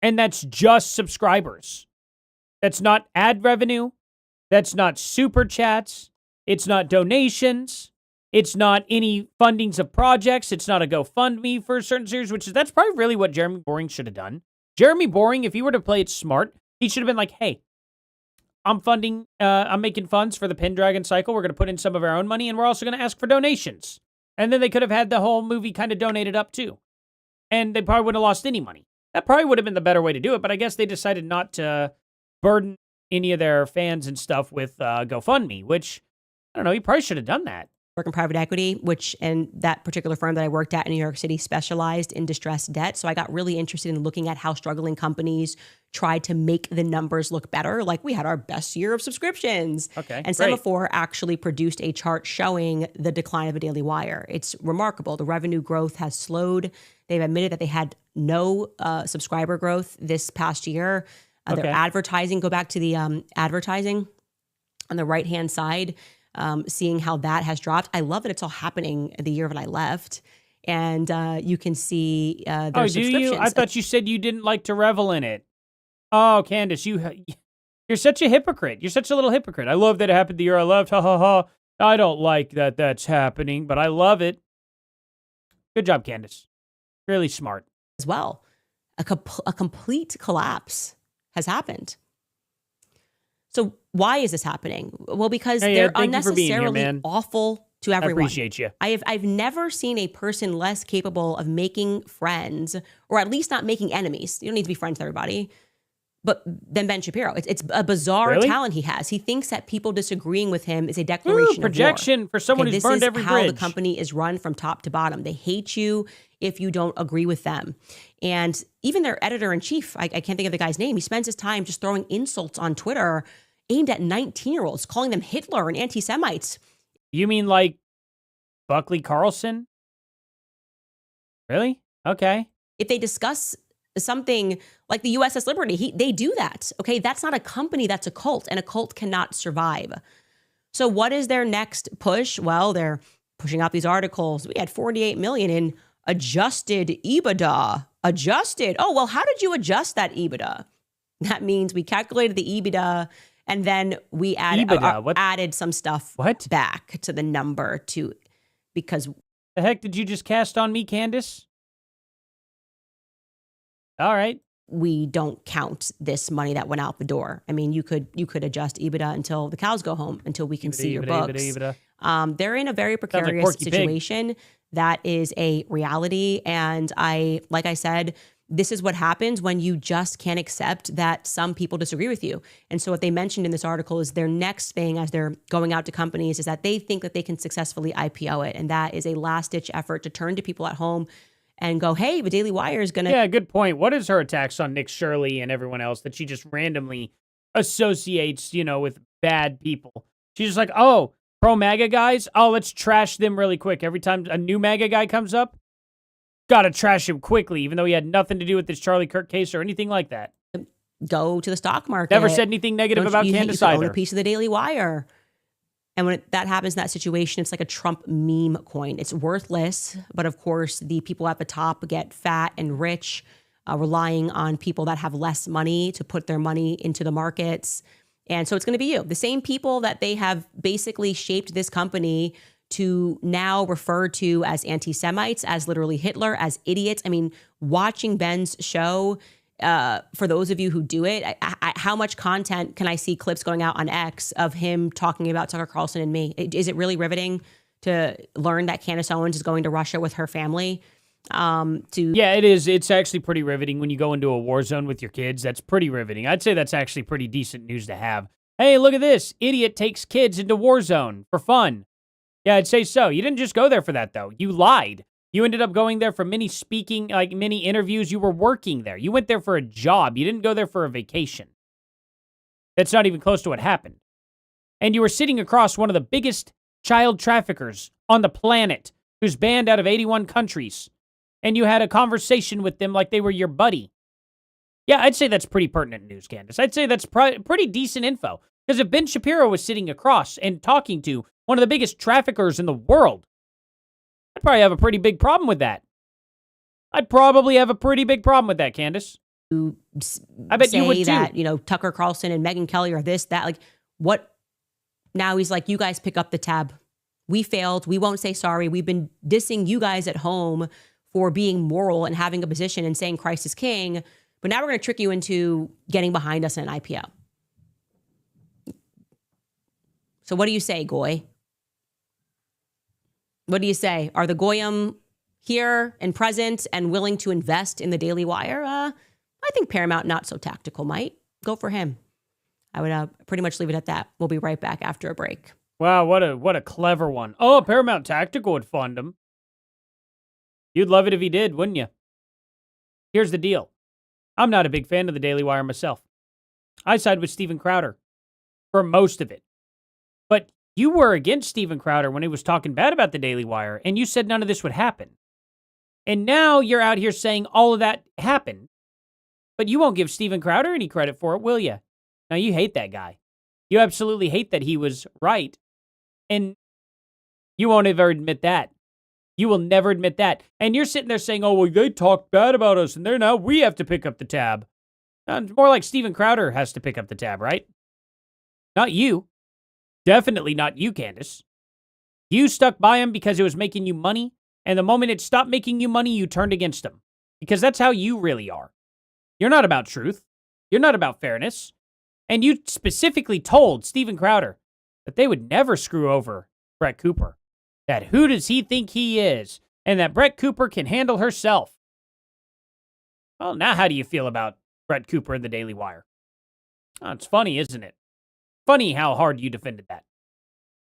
And that's just subscribers. That's not ad revenue. That's not super chats. It's not donations. It's not any fundings of projects. It's not a GoFundMe for a certain series, that's probably really what Jeremy Boring should have done. Jeremy Boring, if he were to play it smart, he should have been like, hey, I'm making funds for the Pendragon cycle. We're going to put in some of our own money, and we're also going to ask for donations. And then they could have had the whole movie kind of donated up too. And they probably wouldn't have lost any money. That probably would have been the better way to do it, but I guess they decided not to burden any of their fans and stuff with GoFundMe, which, I don't know, you probably should have done that. Work in private equity, and that particular firm that I worked at in New York City specialized in distressed debt. So I got really interested in looking at how struggling companies tried to make the numbers look better. Like we had our best year of subscriptions. Okay, and Semaphore actually produced a chart showing the decline of a Daily Wire. It's remarkable. The revenue growth has slowed. They've admitted that they had no subscriber growth this past year. Their advertising, go back to the advertising on the right-hand side, seeing how that has dropped. I love that it's all happening the year when I left. And you can see their subscriptions. Do you? I thought you said you didn't like to revel in it. Oh, Candace, you're such a hypocrite. You're such a little hypocrite. I love that it happened the year I left. Ha, ha, ha. I don't like that that's happening, but I love it. Good job, Candace. Really smart. As well, a complete collapse has happened. So why is this happening? Well, because they're thank you for being here, unnecessarily man. awful to I everyone. appreciate you. I've never seen a person less capable of making friends, or at least not making enemies. You don't need to be friends with everybody, but than Ben Shapiro. It's a bizarre Really? talent he has. He thinks that people disagreeing with him is a declaration projection of war. for someone who's burned every This is how the bridge. company is run from top to bottom. They hate you if you don't agree with them. And even their editor-in-chief, I can't think of the guy's name, he spends his time just throwing insults on Twitter aimed at 19-year-olds, calling them Hitler and anti-Semites. You mean like Buckley Carlson? Really? Okay. If they discuss something like the USS Liberty, they do that. Okay, that's not a company, that's a cult, and a cult cannot survive. So what is their next push? Well, they're pushing out these articles. We had 48 million in adjusted EBITDA. Adjusted. Oh, well, how did you adjust that EBITDA? That means we calculated the EBITDA and then we added some stuff back to the number because the heck did you just cast on me, Candace? All right. We don't count this money that went out the door. I mean, you could adjust EBITDA until the cows go home, until we can see your books. They're in a very precarious situation. That is a reality. And like I said, this is what happens when you just can't accept that some people disagree with you. And so what they mentioned in this article is their next thing as they're going out to companies is that they think that they can successfully IPO it. And that is a last-ditch effort to turn to people at home and go, hey, the Daily Wire is going to... Yeah, good point. What is her attacks on Nick Shirley and everyone else that she just randomly associates, with bad people? She's just like, oh, pro-MAGA guys? Oh, let's trash them really quick. Every time a new MAGA guy comes up, gotta trash him quickly, even though he had nothing to do with this Charlie Kirk case or anything like that. Go to the stock market. Never said anything negative about Candace you either. own a piece of the Daily Wire. And when that happens in that situation, it's like a Trump meme coin. It's worthless, but of course, the people at the top get fat and rich, relying on people that have less money to put their money into the markets. And so it's going to be you. The same people that they have basically shaped this company to now refer to as anti-Semites, as literally Hitler, as idiots. I mean, watching Ben's show, for those of you who do it, how much content can I see clips going out on X of him talking about Tucker Carlson and me? Is it really riveting to learn that Candace Owens is going to Russia with her family? Yeah, it is. It's actually pretty riveting when you go into a war zone with your kids. That's pretty riveting. I'd say that's actually pretty decent news to have. Hey, look at this. Idiot takes kids into war zone for fun. Yeah, I'd say so. You didn't just go there for that, though. You lied. You ended up going there for many speaking, many interviews. You were working there. You went there for a job. You didn't go there for a vacation. That's not even close to what happened. And you were sitting across one of the biggest child traffickers on the planet who's banned out of 81 countries. And you had a conversation with them like they were your buddy. Yeah, I'd say that's pretty pertinent news, Candace. I'd say that's pretty decent info. Because if Ben Shapiro was sitting across and talking to one of the biggest traffickers in the world, I'd probably have a pretty big problem with that. I'd probably have a pretty big problem with that, Candace. I bet you would too. That, Tucker Carlson and Megyn Kelly are this, that, like, what? Now he's like, you guys pick up the tab. We failed. We won't say sorry. We've been dissing you guys at home for being moral and having a position and saying Christ is king. But now we're going to trick you into getting behind us in an IPO. So what do you say, Goy? What do you say? Are the Goyim here and present and willing to invest in the Daily Wire? I think Paramount, not so tactical, might. Go for him. I would pretty much leave it at that. We'll be right back after a break. Wow, what a clever one. Oh, Paramount Tactical would fund him. You'd love it if he did, wouldn't you? Here's the deal. I'm not a big fan of the Daily Wire myself. I side with Steven Crowder for most of it. But you were against Steven Crowder when he was talking bad about the Daily Wire, and you said none of this would happen. And now you're out here saying all of that happened, but you won't give Steven Crowder any credit for it, will you? Now, you hate that guy. You absolutely hate that he was right, and you won't ever admit that. You will never admit that. And you're sitting there saying, oh, well, they talked bad about us, and now we have to pick up the tab. It's more like Steven Crowder has to pick up the tab, right? Not you. Definitely not you, Candace. You stuck by him because it was making you money, and the moment it stopped making you money, you turned against him. Because that's how you really are. You're not about truth. You're not about fairness. And you specifically told Steven Crowder that they would never screw over Brett Cooper. That who does he think he is? And that Brett Cooper can handle herself. Well, now how do you feel about Brett Cooper in the Daily Wire? Oh, it's funny, isn't it? Funny how hard you defended that.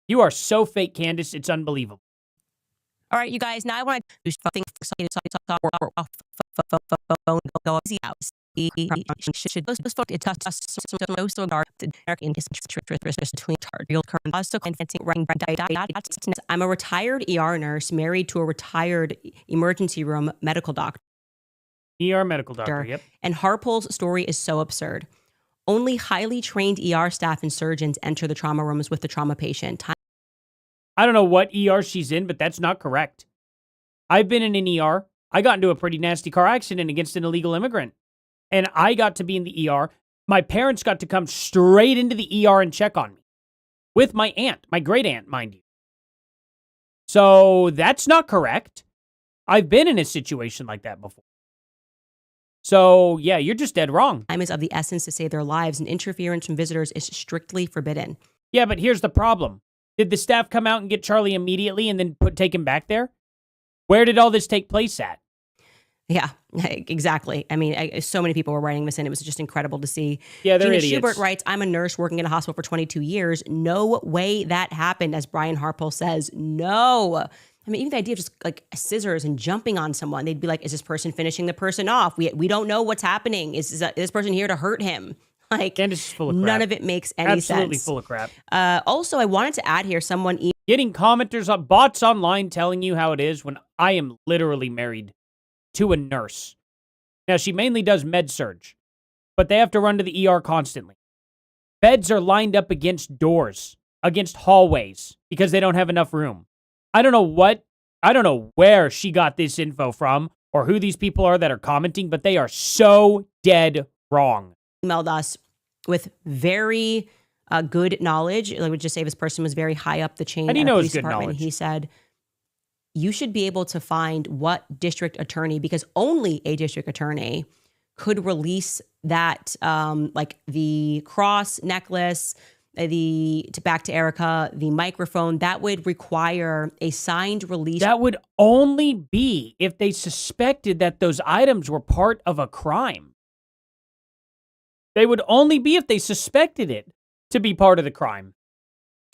You are so fake, Candace. It's unbelievable. All right, you guys. Now I want to do something. I'm a retired ER nurse married to a retired emergency room medical doctor. ER medical doctor, yep. And Harpol's story is so absurd. Only highly trained ER staff and surgeons enter the trauma rooms with the trauma patient. I don't know what ER she's in, but that's not correct. I've been in an ER. I got into a pretty nasty car accident against an illegal immigrant. And I got to be in the ER. My parents got to come straight into the ER and check on me. With my aunt, my great aunt, mind you. So that's not correct. I've been in a situation like that before. So, yeah, you're just dead wrong. Time is of the essence to save their lives, and interference from visitors is strictly forbidden. Yeah, but here's the problem. Did the staff come out and get Charlie immediately and then take him back there? Where did all this take place at? Yeah, exactly. I mean, so many people were writing this in. It was just incredible to see. Yeah, they're Gina idiots. Schubert writes, I'm a nurse working in a hospital for 22 years. No way that happened, as Brian Harpole says. No. I mean, even the idea of just like scissors and jumping on someone, they'd be like, is this person finishing the person off? We don't know what's happening. Is this person here to hurt him? Like, Candace is full of crap. None of it makes any sense. Absolutely full of crap. Also, I wanted to add here, someone... Getting commenters, bots online telling you how it is when I am literally married to a nurse. Now, she mainly does med surge, but they have to run to the ER constantly. Beds are lined up against doors, against hallways, because they don't have enough room. I don't know where she got this info from or who these people are that are commenting, but they are so dead wrong. Emailed us with very good knowledge. I would just say this person was very high up the chain. How do you at a know police it's good department. knowledge? He said, you should be able to find what district attorney, because only a district attorney could release that, like the cross necklace, back to Erica, the microphone. That would require a signed release. That would only be if they suspected that those items were part of a crime. They would only be if they suspected it to be part of the crime.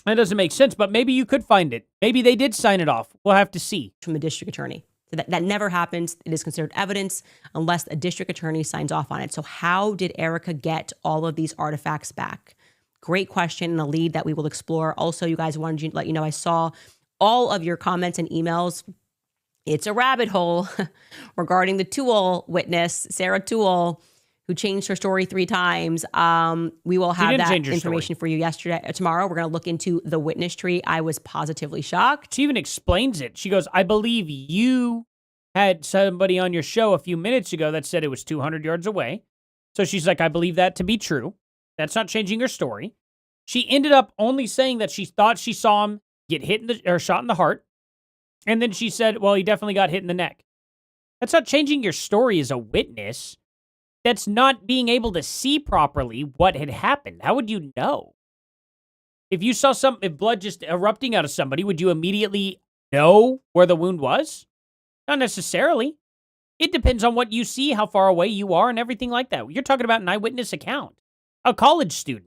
That doesn't make sense, but maybe you could find it. Maybe they did sign it off. We'll have to see. From the district attorney. So that never happens. It is considered evidence unless a district attorney signs off on it. So how did Erica get all of these artifacts back? Great question and a lead that we will explore. Also, you guys, wanted to let you know, I saw all of your comments and emails. It's a rabbit hole regarding the Toole witness, Sarah Toole, who changed her story 3 times. We will have that information for you tomorrow. We're going to look into the witness tree. I was positively shocked. She even explains it. She goes, I believe you had somebody on your show a few minutes ago that said it was 200 yards away. So she's like, I believe that to be true. That's not changing her story. She ended up only saying that she thought she saw him get shot in the heart. And then she said, well, he definitely got hit in the neck. That's not changing your story as a witness. That's not being able to see properly what had happened. How would you know? If you saw if blood just erupting out of somebody, would you immediately know where the wound was? Not necessarily. It depends on what you see, how far away you are, and everything like that. You're talking about an eyewitness account. A college student.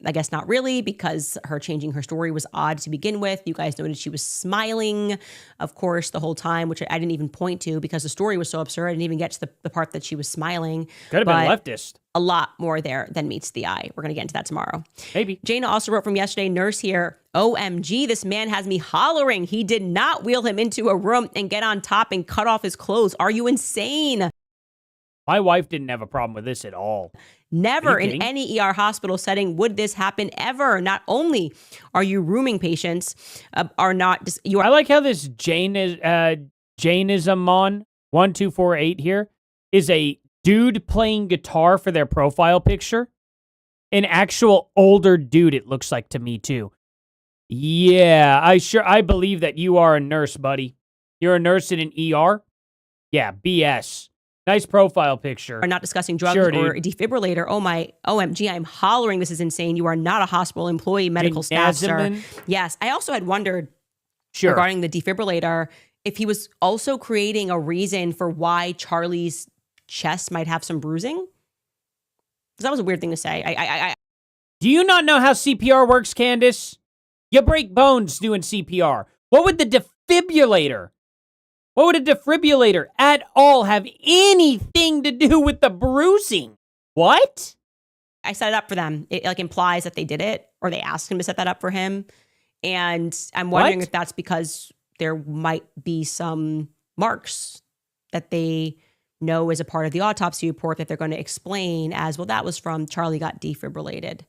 I guess not really, because her changing her story was odd to begin with. You guys noted she was smiling, of course, the whole time, which I didn't even point to because the story was so absurd. I didn't even get to the part that she was smiling. Could have been leftist. A lot more there than meets the eye. We're going to get into that tomorrow. Maybe. Jana also wrote from yesterday, nurse here, OMG, this man has me hollering. He did not wheel him into a room and get on top and cut off his clothes. Are you insane? My wife didn't have a problem with this at all. Never in any ER hospital setting would this happen ever. Not only are you rooming patients, are not... I like how this Jainism on 1248 here is a dude playing guitar for their profile picture. An actual older dude, it looks like to me, too. Yeah, I believe that you are a nurse, buddy. You're a nurse in an ER? Yeah, BS. Nice profile picture. Are not discussing drugs Sure, or dude. a defibrillator. Oh my, OMG, I'm hollering. This is insane. You are not a hospital employee, medical staff, sir. Nazaman? Yes. I also had wondered Sure. regarding the defibrillator if he was also creating a reason for why Charlie's chest might have some bruising. 'Cause that was a weird thing to say. Do you not know how CPR works, Candace? You break bones doing CPR. What would a defibrillator at all have anything to do with the bruising? What? I set it up for them. It like implies that they did it or they asked him to set that up for him. And I'm wondering if that's because there might be some marks that they know as a part of the autopsy report that they're going to explain as, well, that was from Charlie got defibrillated.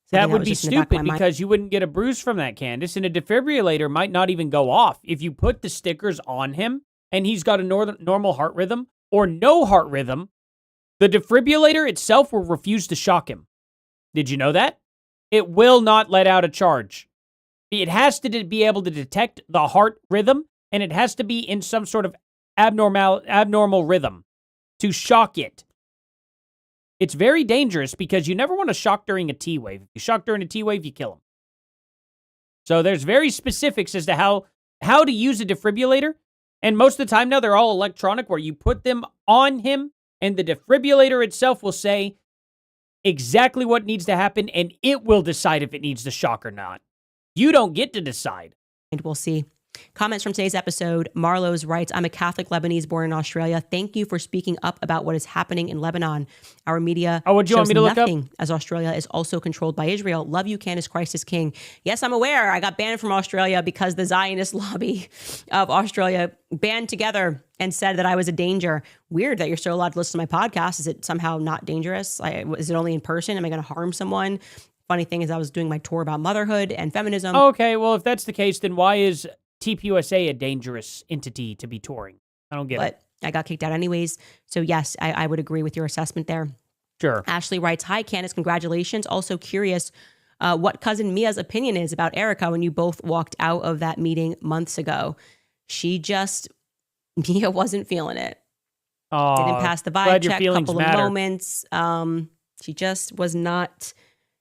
So That would was be just in the back of stupid my mind. because you wouldn't get a bruise from that, Candace, and a defibrillator might not even go off. If you put the stickers on him and he's got a normal heart rhythm or no heart rhythm, the defibrillator itself will refuse to shock him. Did you know that? It will not let out a charge. It has to be able to detect the heart rhythm, and it has to be in some sort of abnormal rhythm to shock it. It's very dangerous because you never want to shock during a T-wave. If you shock during a T-wave, you kill him. So there's very specifics as to how to use a defibrillator, and most of the time now they're all electronic where you put them on him, and the defibrillator itself will say exactly what needs to happen, and it will decide if it needs to shock or not. You don't get to decide. And we'll see. Comments from today's episode. Marlowe's writes, I'm a Catholic Lebanese born in Australia. Thank you for speaking up about what is happening in Lebanon. Our media what you want me to look up? nothing as Australia is also controlled by Israel. Love you, Candace, Christ is King. Yes, I'm aware. I got banned from Australia because the Zionist lobby of Australia band together and said that I was a danger. Weird that you're still allowed to listen to my podcast. Is it somehow not dangerous? Is it only in person? Am I going to harm someone? Funny thing is I was doing my tour about motherhood and feminism. Okay, well, if that's the case, then why is TPUSA a dangerous entity to be touring? I don't get it. But I got kicked out anyways. So yes, I would agree with your assessment there. Sure. Ashley writes, hi, Candace, congratulations. Also curious what cousin Mia's opinion is about Erica when you both walked out of that meeting months ago. Mia wasn't feeling it. Didn't pass the vibe check, couple of moments. She just was not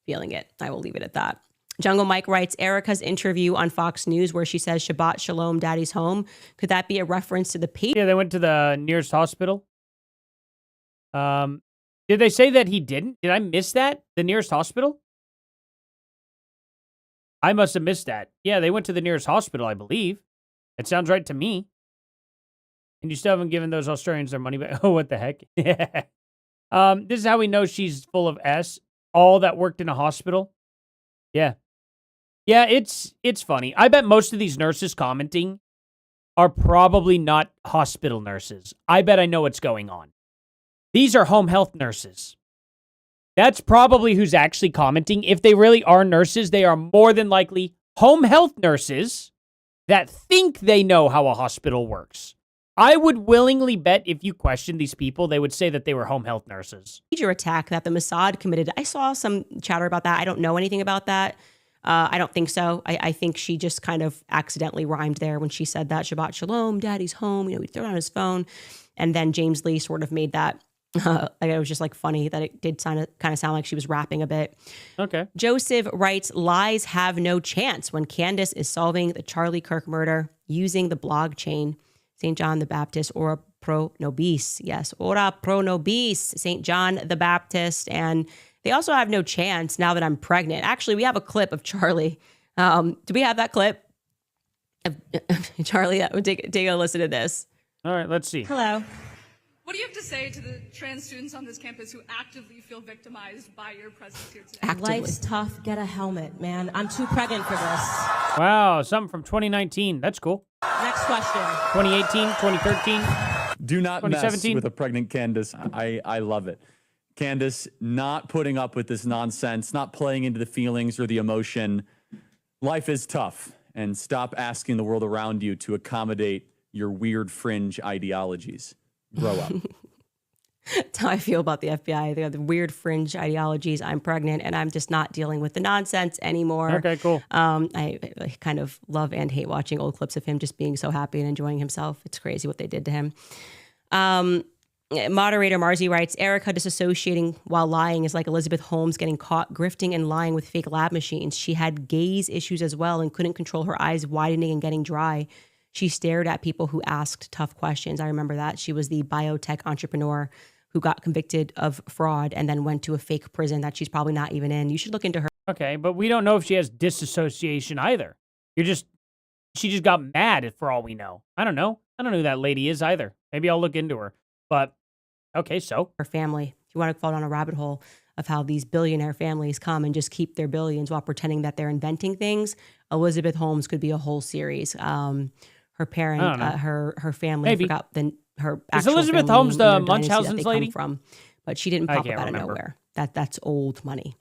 feeling it. I will leave it at that. Jungle Mike writes, Erica's interview on Fox News where she says, Shabbat Shalom, Daddy's home. Could that be a reference to the Yeah, they went to the nearest hospital. Did they say that he didn't? Did I miss that? The nearest hospital? I must have missed that. Yeah, they went to the nearest hospital, I believe. It sounds right to me. And you still haven't given those Australians their money back. Oh, what the heck? Yeah. This is how we know she's full of S. All that worked in a hospital. Yeah. Yeah, it's funny. I bet most of these nurses commenting are probably not hospital nurses. I bet I know what's going on. These are home health nurses. That's probably who's actually commenting. If they really are nurses, they are more than likely home health nurses that think they know how a hospital works. I would willingly bet if you question these people, they would say that they were home health nurses. Major attack that the Mossad committed. I saw some chatter about that. I don't know anything about that. I don't think so. I think she just kind of accidentally rhymed there when she said that. Shabbat Shalom, Daddy's home. He threw it on his phone. And then James Lee sort of made that. It was just like funny that it did kind of sound like she was rapping a bit. Okay. Joseph writes, lies have no chance when Candace is solving the Charlie Kirk murder using the blog chain. St. John the Baptist, ora pro nobis. Yes, ora pro nobis, St. John the Baptist. And they also have no chance now that I'm pregnant. Actually, we have a clip of Charlie. Do we have that clip? Charlie, take a listen to this. All right, let's see. Hello. What do you have to say to the trans students on this campus who actively feel victimized by your presence here today? Life's tough. Get a helmet, man. I'm too pregnant for this. Wow, something from 2019. That's cool. Next question. 2018, 2013. Do not mess 2017. with a pregnant Candace. I love it. Candace, not putting up with this nonsense, not playing into the feelings or the emotion. Life is tough, and stop asking the world around you to accommodate your weird fringe ideologies. Grow up. That's how I feel about the FBI. They have the weird fringe ideologies. I'm pregnant and I'm just not dealing with the nonsense anymore. Okay, cool. I kind of love and hate watching old clips of him just being so happy and enjoying himself. It's crazy what they did to him. Moderator Marzi writes, Erica disassociating while lying is like Elizabeth Holmes getting caught grifting and lying with fake lab machines. She had gaze issues as well and couldn't control her eyes widening and getting dry. She stared at people who asked tough questions. I remember that. She was the biotech entrepreneur who got convicted of fraud and then went to a fake prison that she's probably not even in. You should look into her. Okay, but we don't know if she has disassociation either. She just got mad for all we know. I don't know. I don't know who that lady is either. Maybe I'll look into her. But, okay, so. Her family. If you want to fall down a rabbit hole of how these billionaire families come and just keep their billions while pretending that they're inventing things, Elizabeth Holmes could be a whole series. Her parent, her family, Maybe. I forgot her Is actual Elizabeth family Holmes and the their dynasty that Munchausen's they come lady? from, but she didn't I pop up can't out of remember. nowhere. That's old money.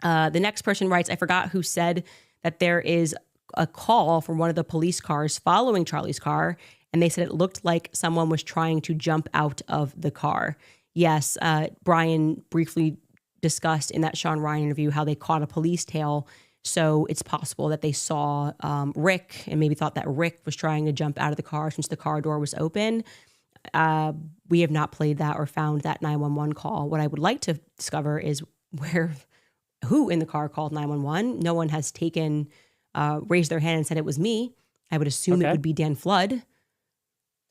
The next person writes, I forgot who said that there is a call from one of the police cars following Charlie's car, and they said it looked like someone was trying to jump out of the car. Yes, Brian briefly discussed in that Sean Ryan interview how they caught a police tail. So it's possible that they saw Rick and maybe thought that Rick was trying to jump out of the car since the car door was open. We have not played that or found that 911 call. What I would like to discover is who in the car called 911. No one has raised their hand and said it was me. I would assume it would be Dan Flood.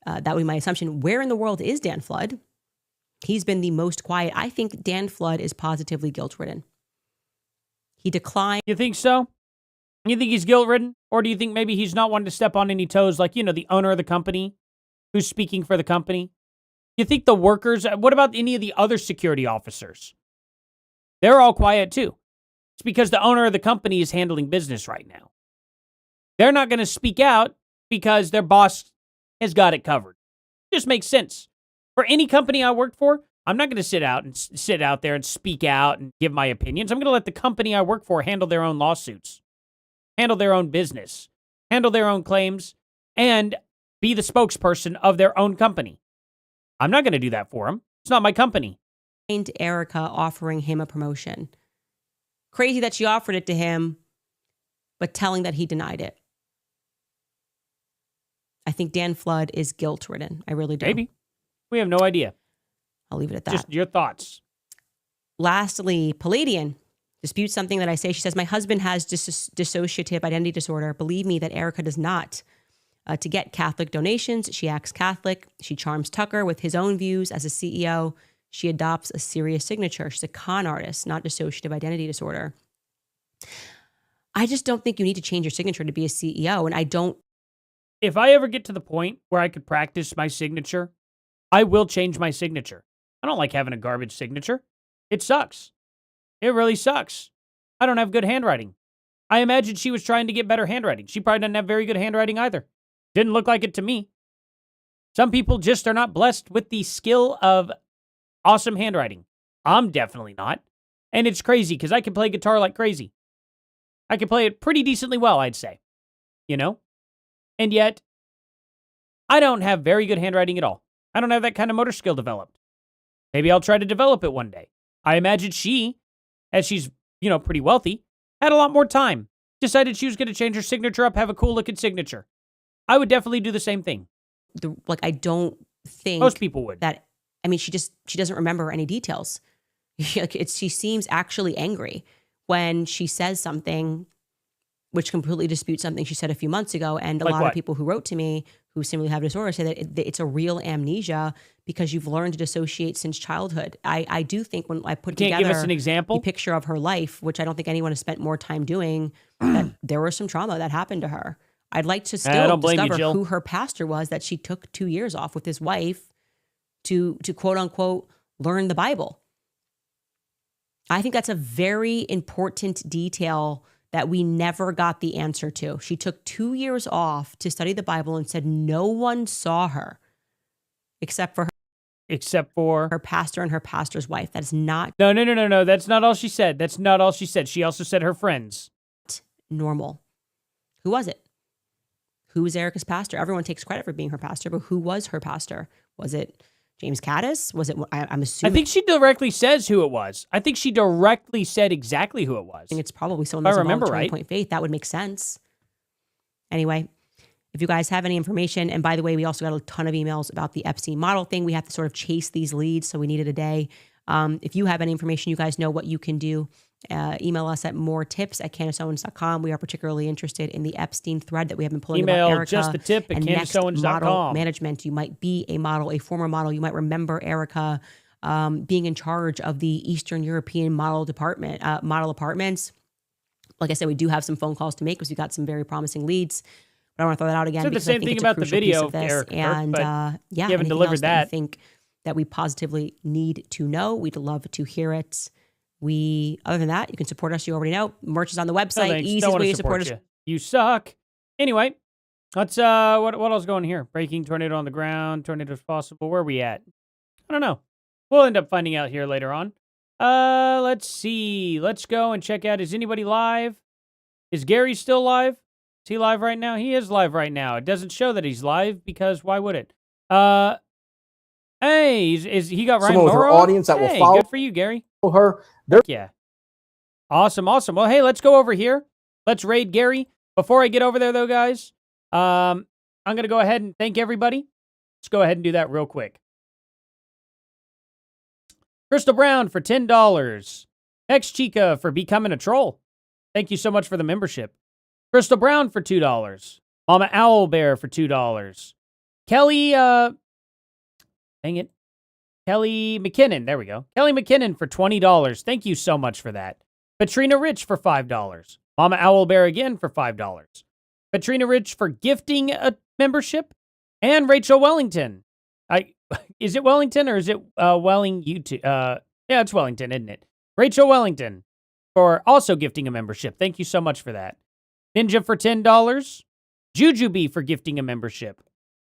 That would be my assumption. Where in the world is Dan Flood? He's been the most quiet. I think Dan Flood is positively guilt-ridden. He declined. You think so? You think he's guilt-ridden? Or do you think maybe he's not wanting to step on any toes like, the owner of the company who's speaking for the company? You think the workers, what about any of the other security officers? They're all quiet too. It's because the owner of the company is handling business right now. They're not going to speak out because their boss has got it covered. It just makes sense. For any company I work for, I'm not going to sit out there and speak out and give my opinions. I'm going to let the company I work for handle their own lawsuits, handle their own business, handle their own claims, and be the spokesperson of their own company. I'm not going to do that for them. It's not my company. Erica offering him a promotion. Crazy that she offered it to him, but telling that he denied it. I think Dan Flood is guilt-ridden. I really do. Maybe. We have no idea. I'll leave it at that. Just your thoughts. Lastly, Palladian disputes something that I say. She says, my husband has dissociative identity disorder. Believe me that Erica does not. To get Catholic donations, she acts Catholic. She charms Tucker with his own views as a CEO. She adopts a serious signature. She's a con artist, not dissociative identity disorder. I just don't think you need to change your signature to be a CEO. And I don't. If I ever get to the point where I could practice my signature, I will change my signature. I don't like having a garbage signature. It sucks. It really sucks. I don't have good handwriting. I imagine she was trying to get better handwriting. She probably doesn't have very good handwriting either. Didn't look like it to me. Some people just are not blessed with the skill of awesome handwriting. I'm definitely not. And it's crazy because I can play guitar like crazy. I can play it pretty decently well, I'd say. And yet, I don't have very good handwriting at all. I don't have that kind of motor skill developed. Maybe I'll try to develop it one day. I imagine she, as she's, pretty wealthy, had a lot more time. Decided she was going to change her signature up, have a cool looking signature. I would definitely do the same thing. I don't think most people would. She doesn't remember any details. She seems actually angry when she says something which completely disputes something she said a few months ago. And a lot of people who wrote to me who similarly have a disorder say that it's a real amnesia because you've learned to dissociate since childhood. I do think when I put together give us an example? The picture of her life, which I don't think anyone has spent more time doing, that there was some trauma that happened to her. I'd like to still discover who her pastor was that she took 2 years off with his wife to quote unquote learn the Bible. I think that's a very important detail that we never got the answer to. She took 2 years off to study the Bible and said no one saw her except for her pastor and her pastor's wife. That is not No. That's not all she said. That's not all she said. She also said her friends. Normal. Who was it? Who was Erica's pastor? Everyone takes credit for being her pastor, but who was her pastor? Was it James Caddis? Was it? I'm I assuming. think she directly says who it was. I think she directly said exactly who it was. I think it's probably someone If I that's remember involved in right. Turning Point Faith. That would make sense. Anyway, if you guys have any information, and by the way, we also got a ton of emails about the Epstein model thing. We have to sort of chase these leads, so we needed a day. If you have any information, you guys know what you can do. Email us at moretips@CandaceOwens.com. We are particularly interested in the Epstein thread that we have been pulling Email about Erica. just the tip at and next CandaceOwens.com. model management. You might be a model, a former model. You might remember Erica being in charge of the Eastern European model department, model apartments. Like I said, we do have some phone calls to make because we got some very promising leads. But I want to throw that out again. Said the because same I think thing it's about a the crucial video piece of of this. Eric, And but yeah, you haven't anything delivered else that. you think that we positively need to know, we'd love to hear it. Other than that, you can support us. You already know. Merch is on the No, website. thanks. Don't Easiest want way to to support support us. you suck. Anyway, let's what else going here? Breaking tornado on the ground. Tornadoes possible. Where are we at? I don't know. We'll end up finding out here later on. Let's see. Let's go and check out. Is anybody live? Is Gary still live? Is he live right now? He is live right now. It doesn't show that he's live because why would it? Hey, is he got Ryan Someone with her Morrow? audience that will Hey, follow good for you, Gary. her. Heck yeah. Awesome. Well, hey, let's go over here. Let's raid Gary. Before I get over there, though, guys, I'm going to go ahead and thank everybody. Let's go ahead and do that real quick. Crystal Brown for $10. X Chica for becoming a troll. Thank you so much for the membership. Crystal Brown for $2. Mama Owlbear for $2. Kelly, dang it. Kelly McKinnon. There we go. Kelly McKinnon for $20. Thank you so much for that. Katrina Rich for $5. Mama Owlbear again for $5. Katrina Rich for gifting a membership. And Rachel Wellington. Is it Wellington or is it Welling YouTube? Yeah, it's Wellington, isn't it? Rachel Wellington for also gifting a membership. Thank you so much for that. Ninja for $10. Jujubee for gifting a membership.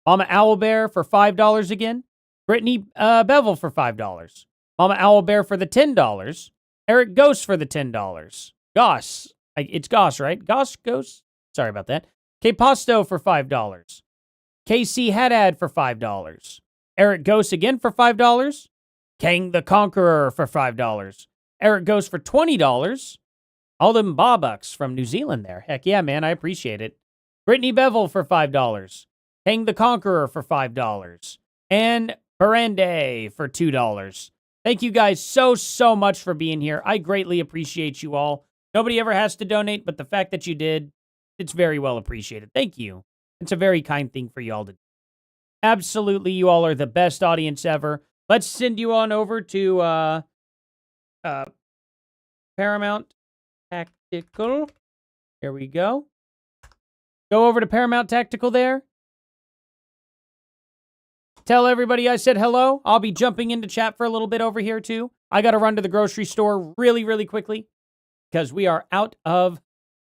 Mama Owlbear for $5 again. Brittany Bevel for $5. Mama Owlbear for the $10. Eric Ghost for the $10. Goss. It's Goss, right? Goss Ghost? Sorry about that. K Pasto for $5. KC Haddad for $5. Eric Ghost again for $5. Kang the Conqueror for $5. Eric Ghost for $20. All them Bawbucks from New Zealand there. Heck yeah, man. I appreciate it. Brittany Bevel for $5. Kang the Conqueror for $5. And Barande for $2. Thank you guys so much for being here. I greatly appreciate you all. Nobody ever has to donate, but the fact that you did, it's very well appreciated. Thank you. It's a very kind thing for you all to do. Absolutely, you all are the best audience ever. Let's send you on over to Paramount Tactical. Here we go. Go over to Paramount Tactical there. Tell everybody I said hello. I'll be jumping into chat for a little bit over here too. I got to run to the grocery store really quickly because we are out of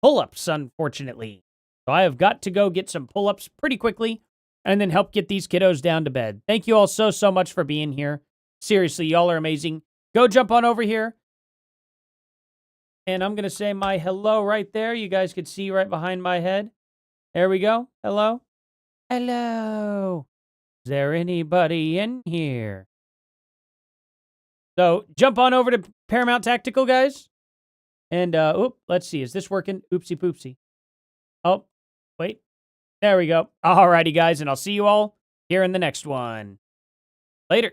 pull-ups, unfortunately. So I have got to go get some pull-ups pretty quickly and then help get these kiddos down to bed. Thank you all so much for being here. Seriously, y'all are amazing. Go jump on over here. And I'm going to say my hello right there. You guys can see right behind my head. There we go. Hello. Hello. Is there anybody in here? So jump on over to Paramount Tactical, guys. And, let's see. Is this working? Oopsie poopsie. Oh, wait. There we go. Alrighty, guys. And I'll see you all here in the next one. Later.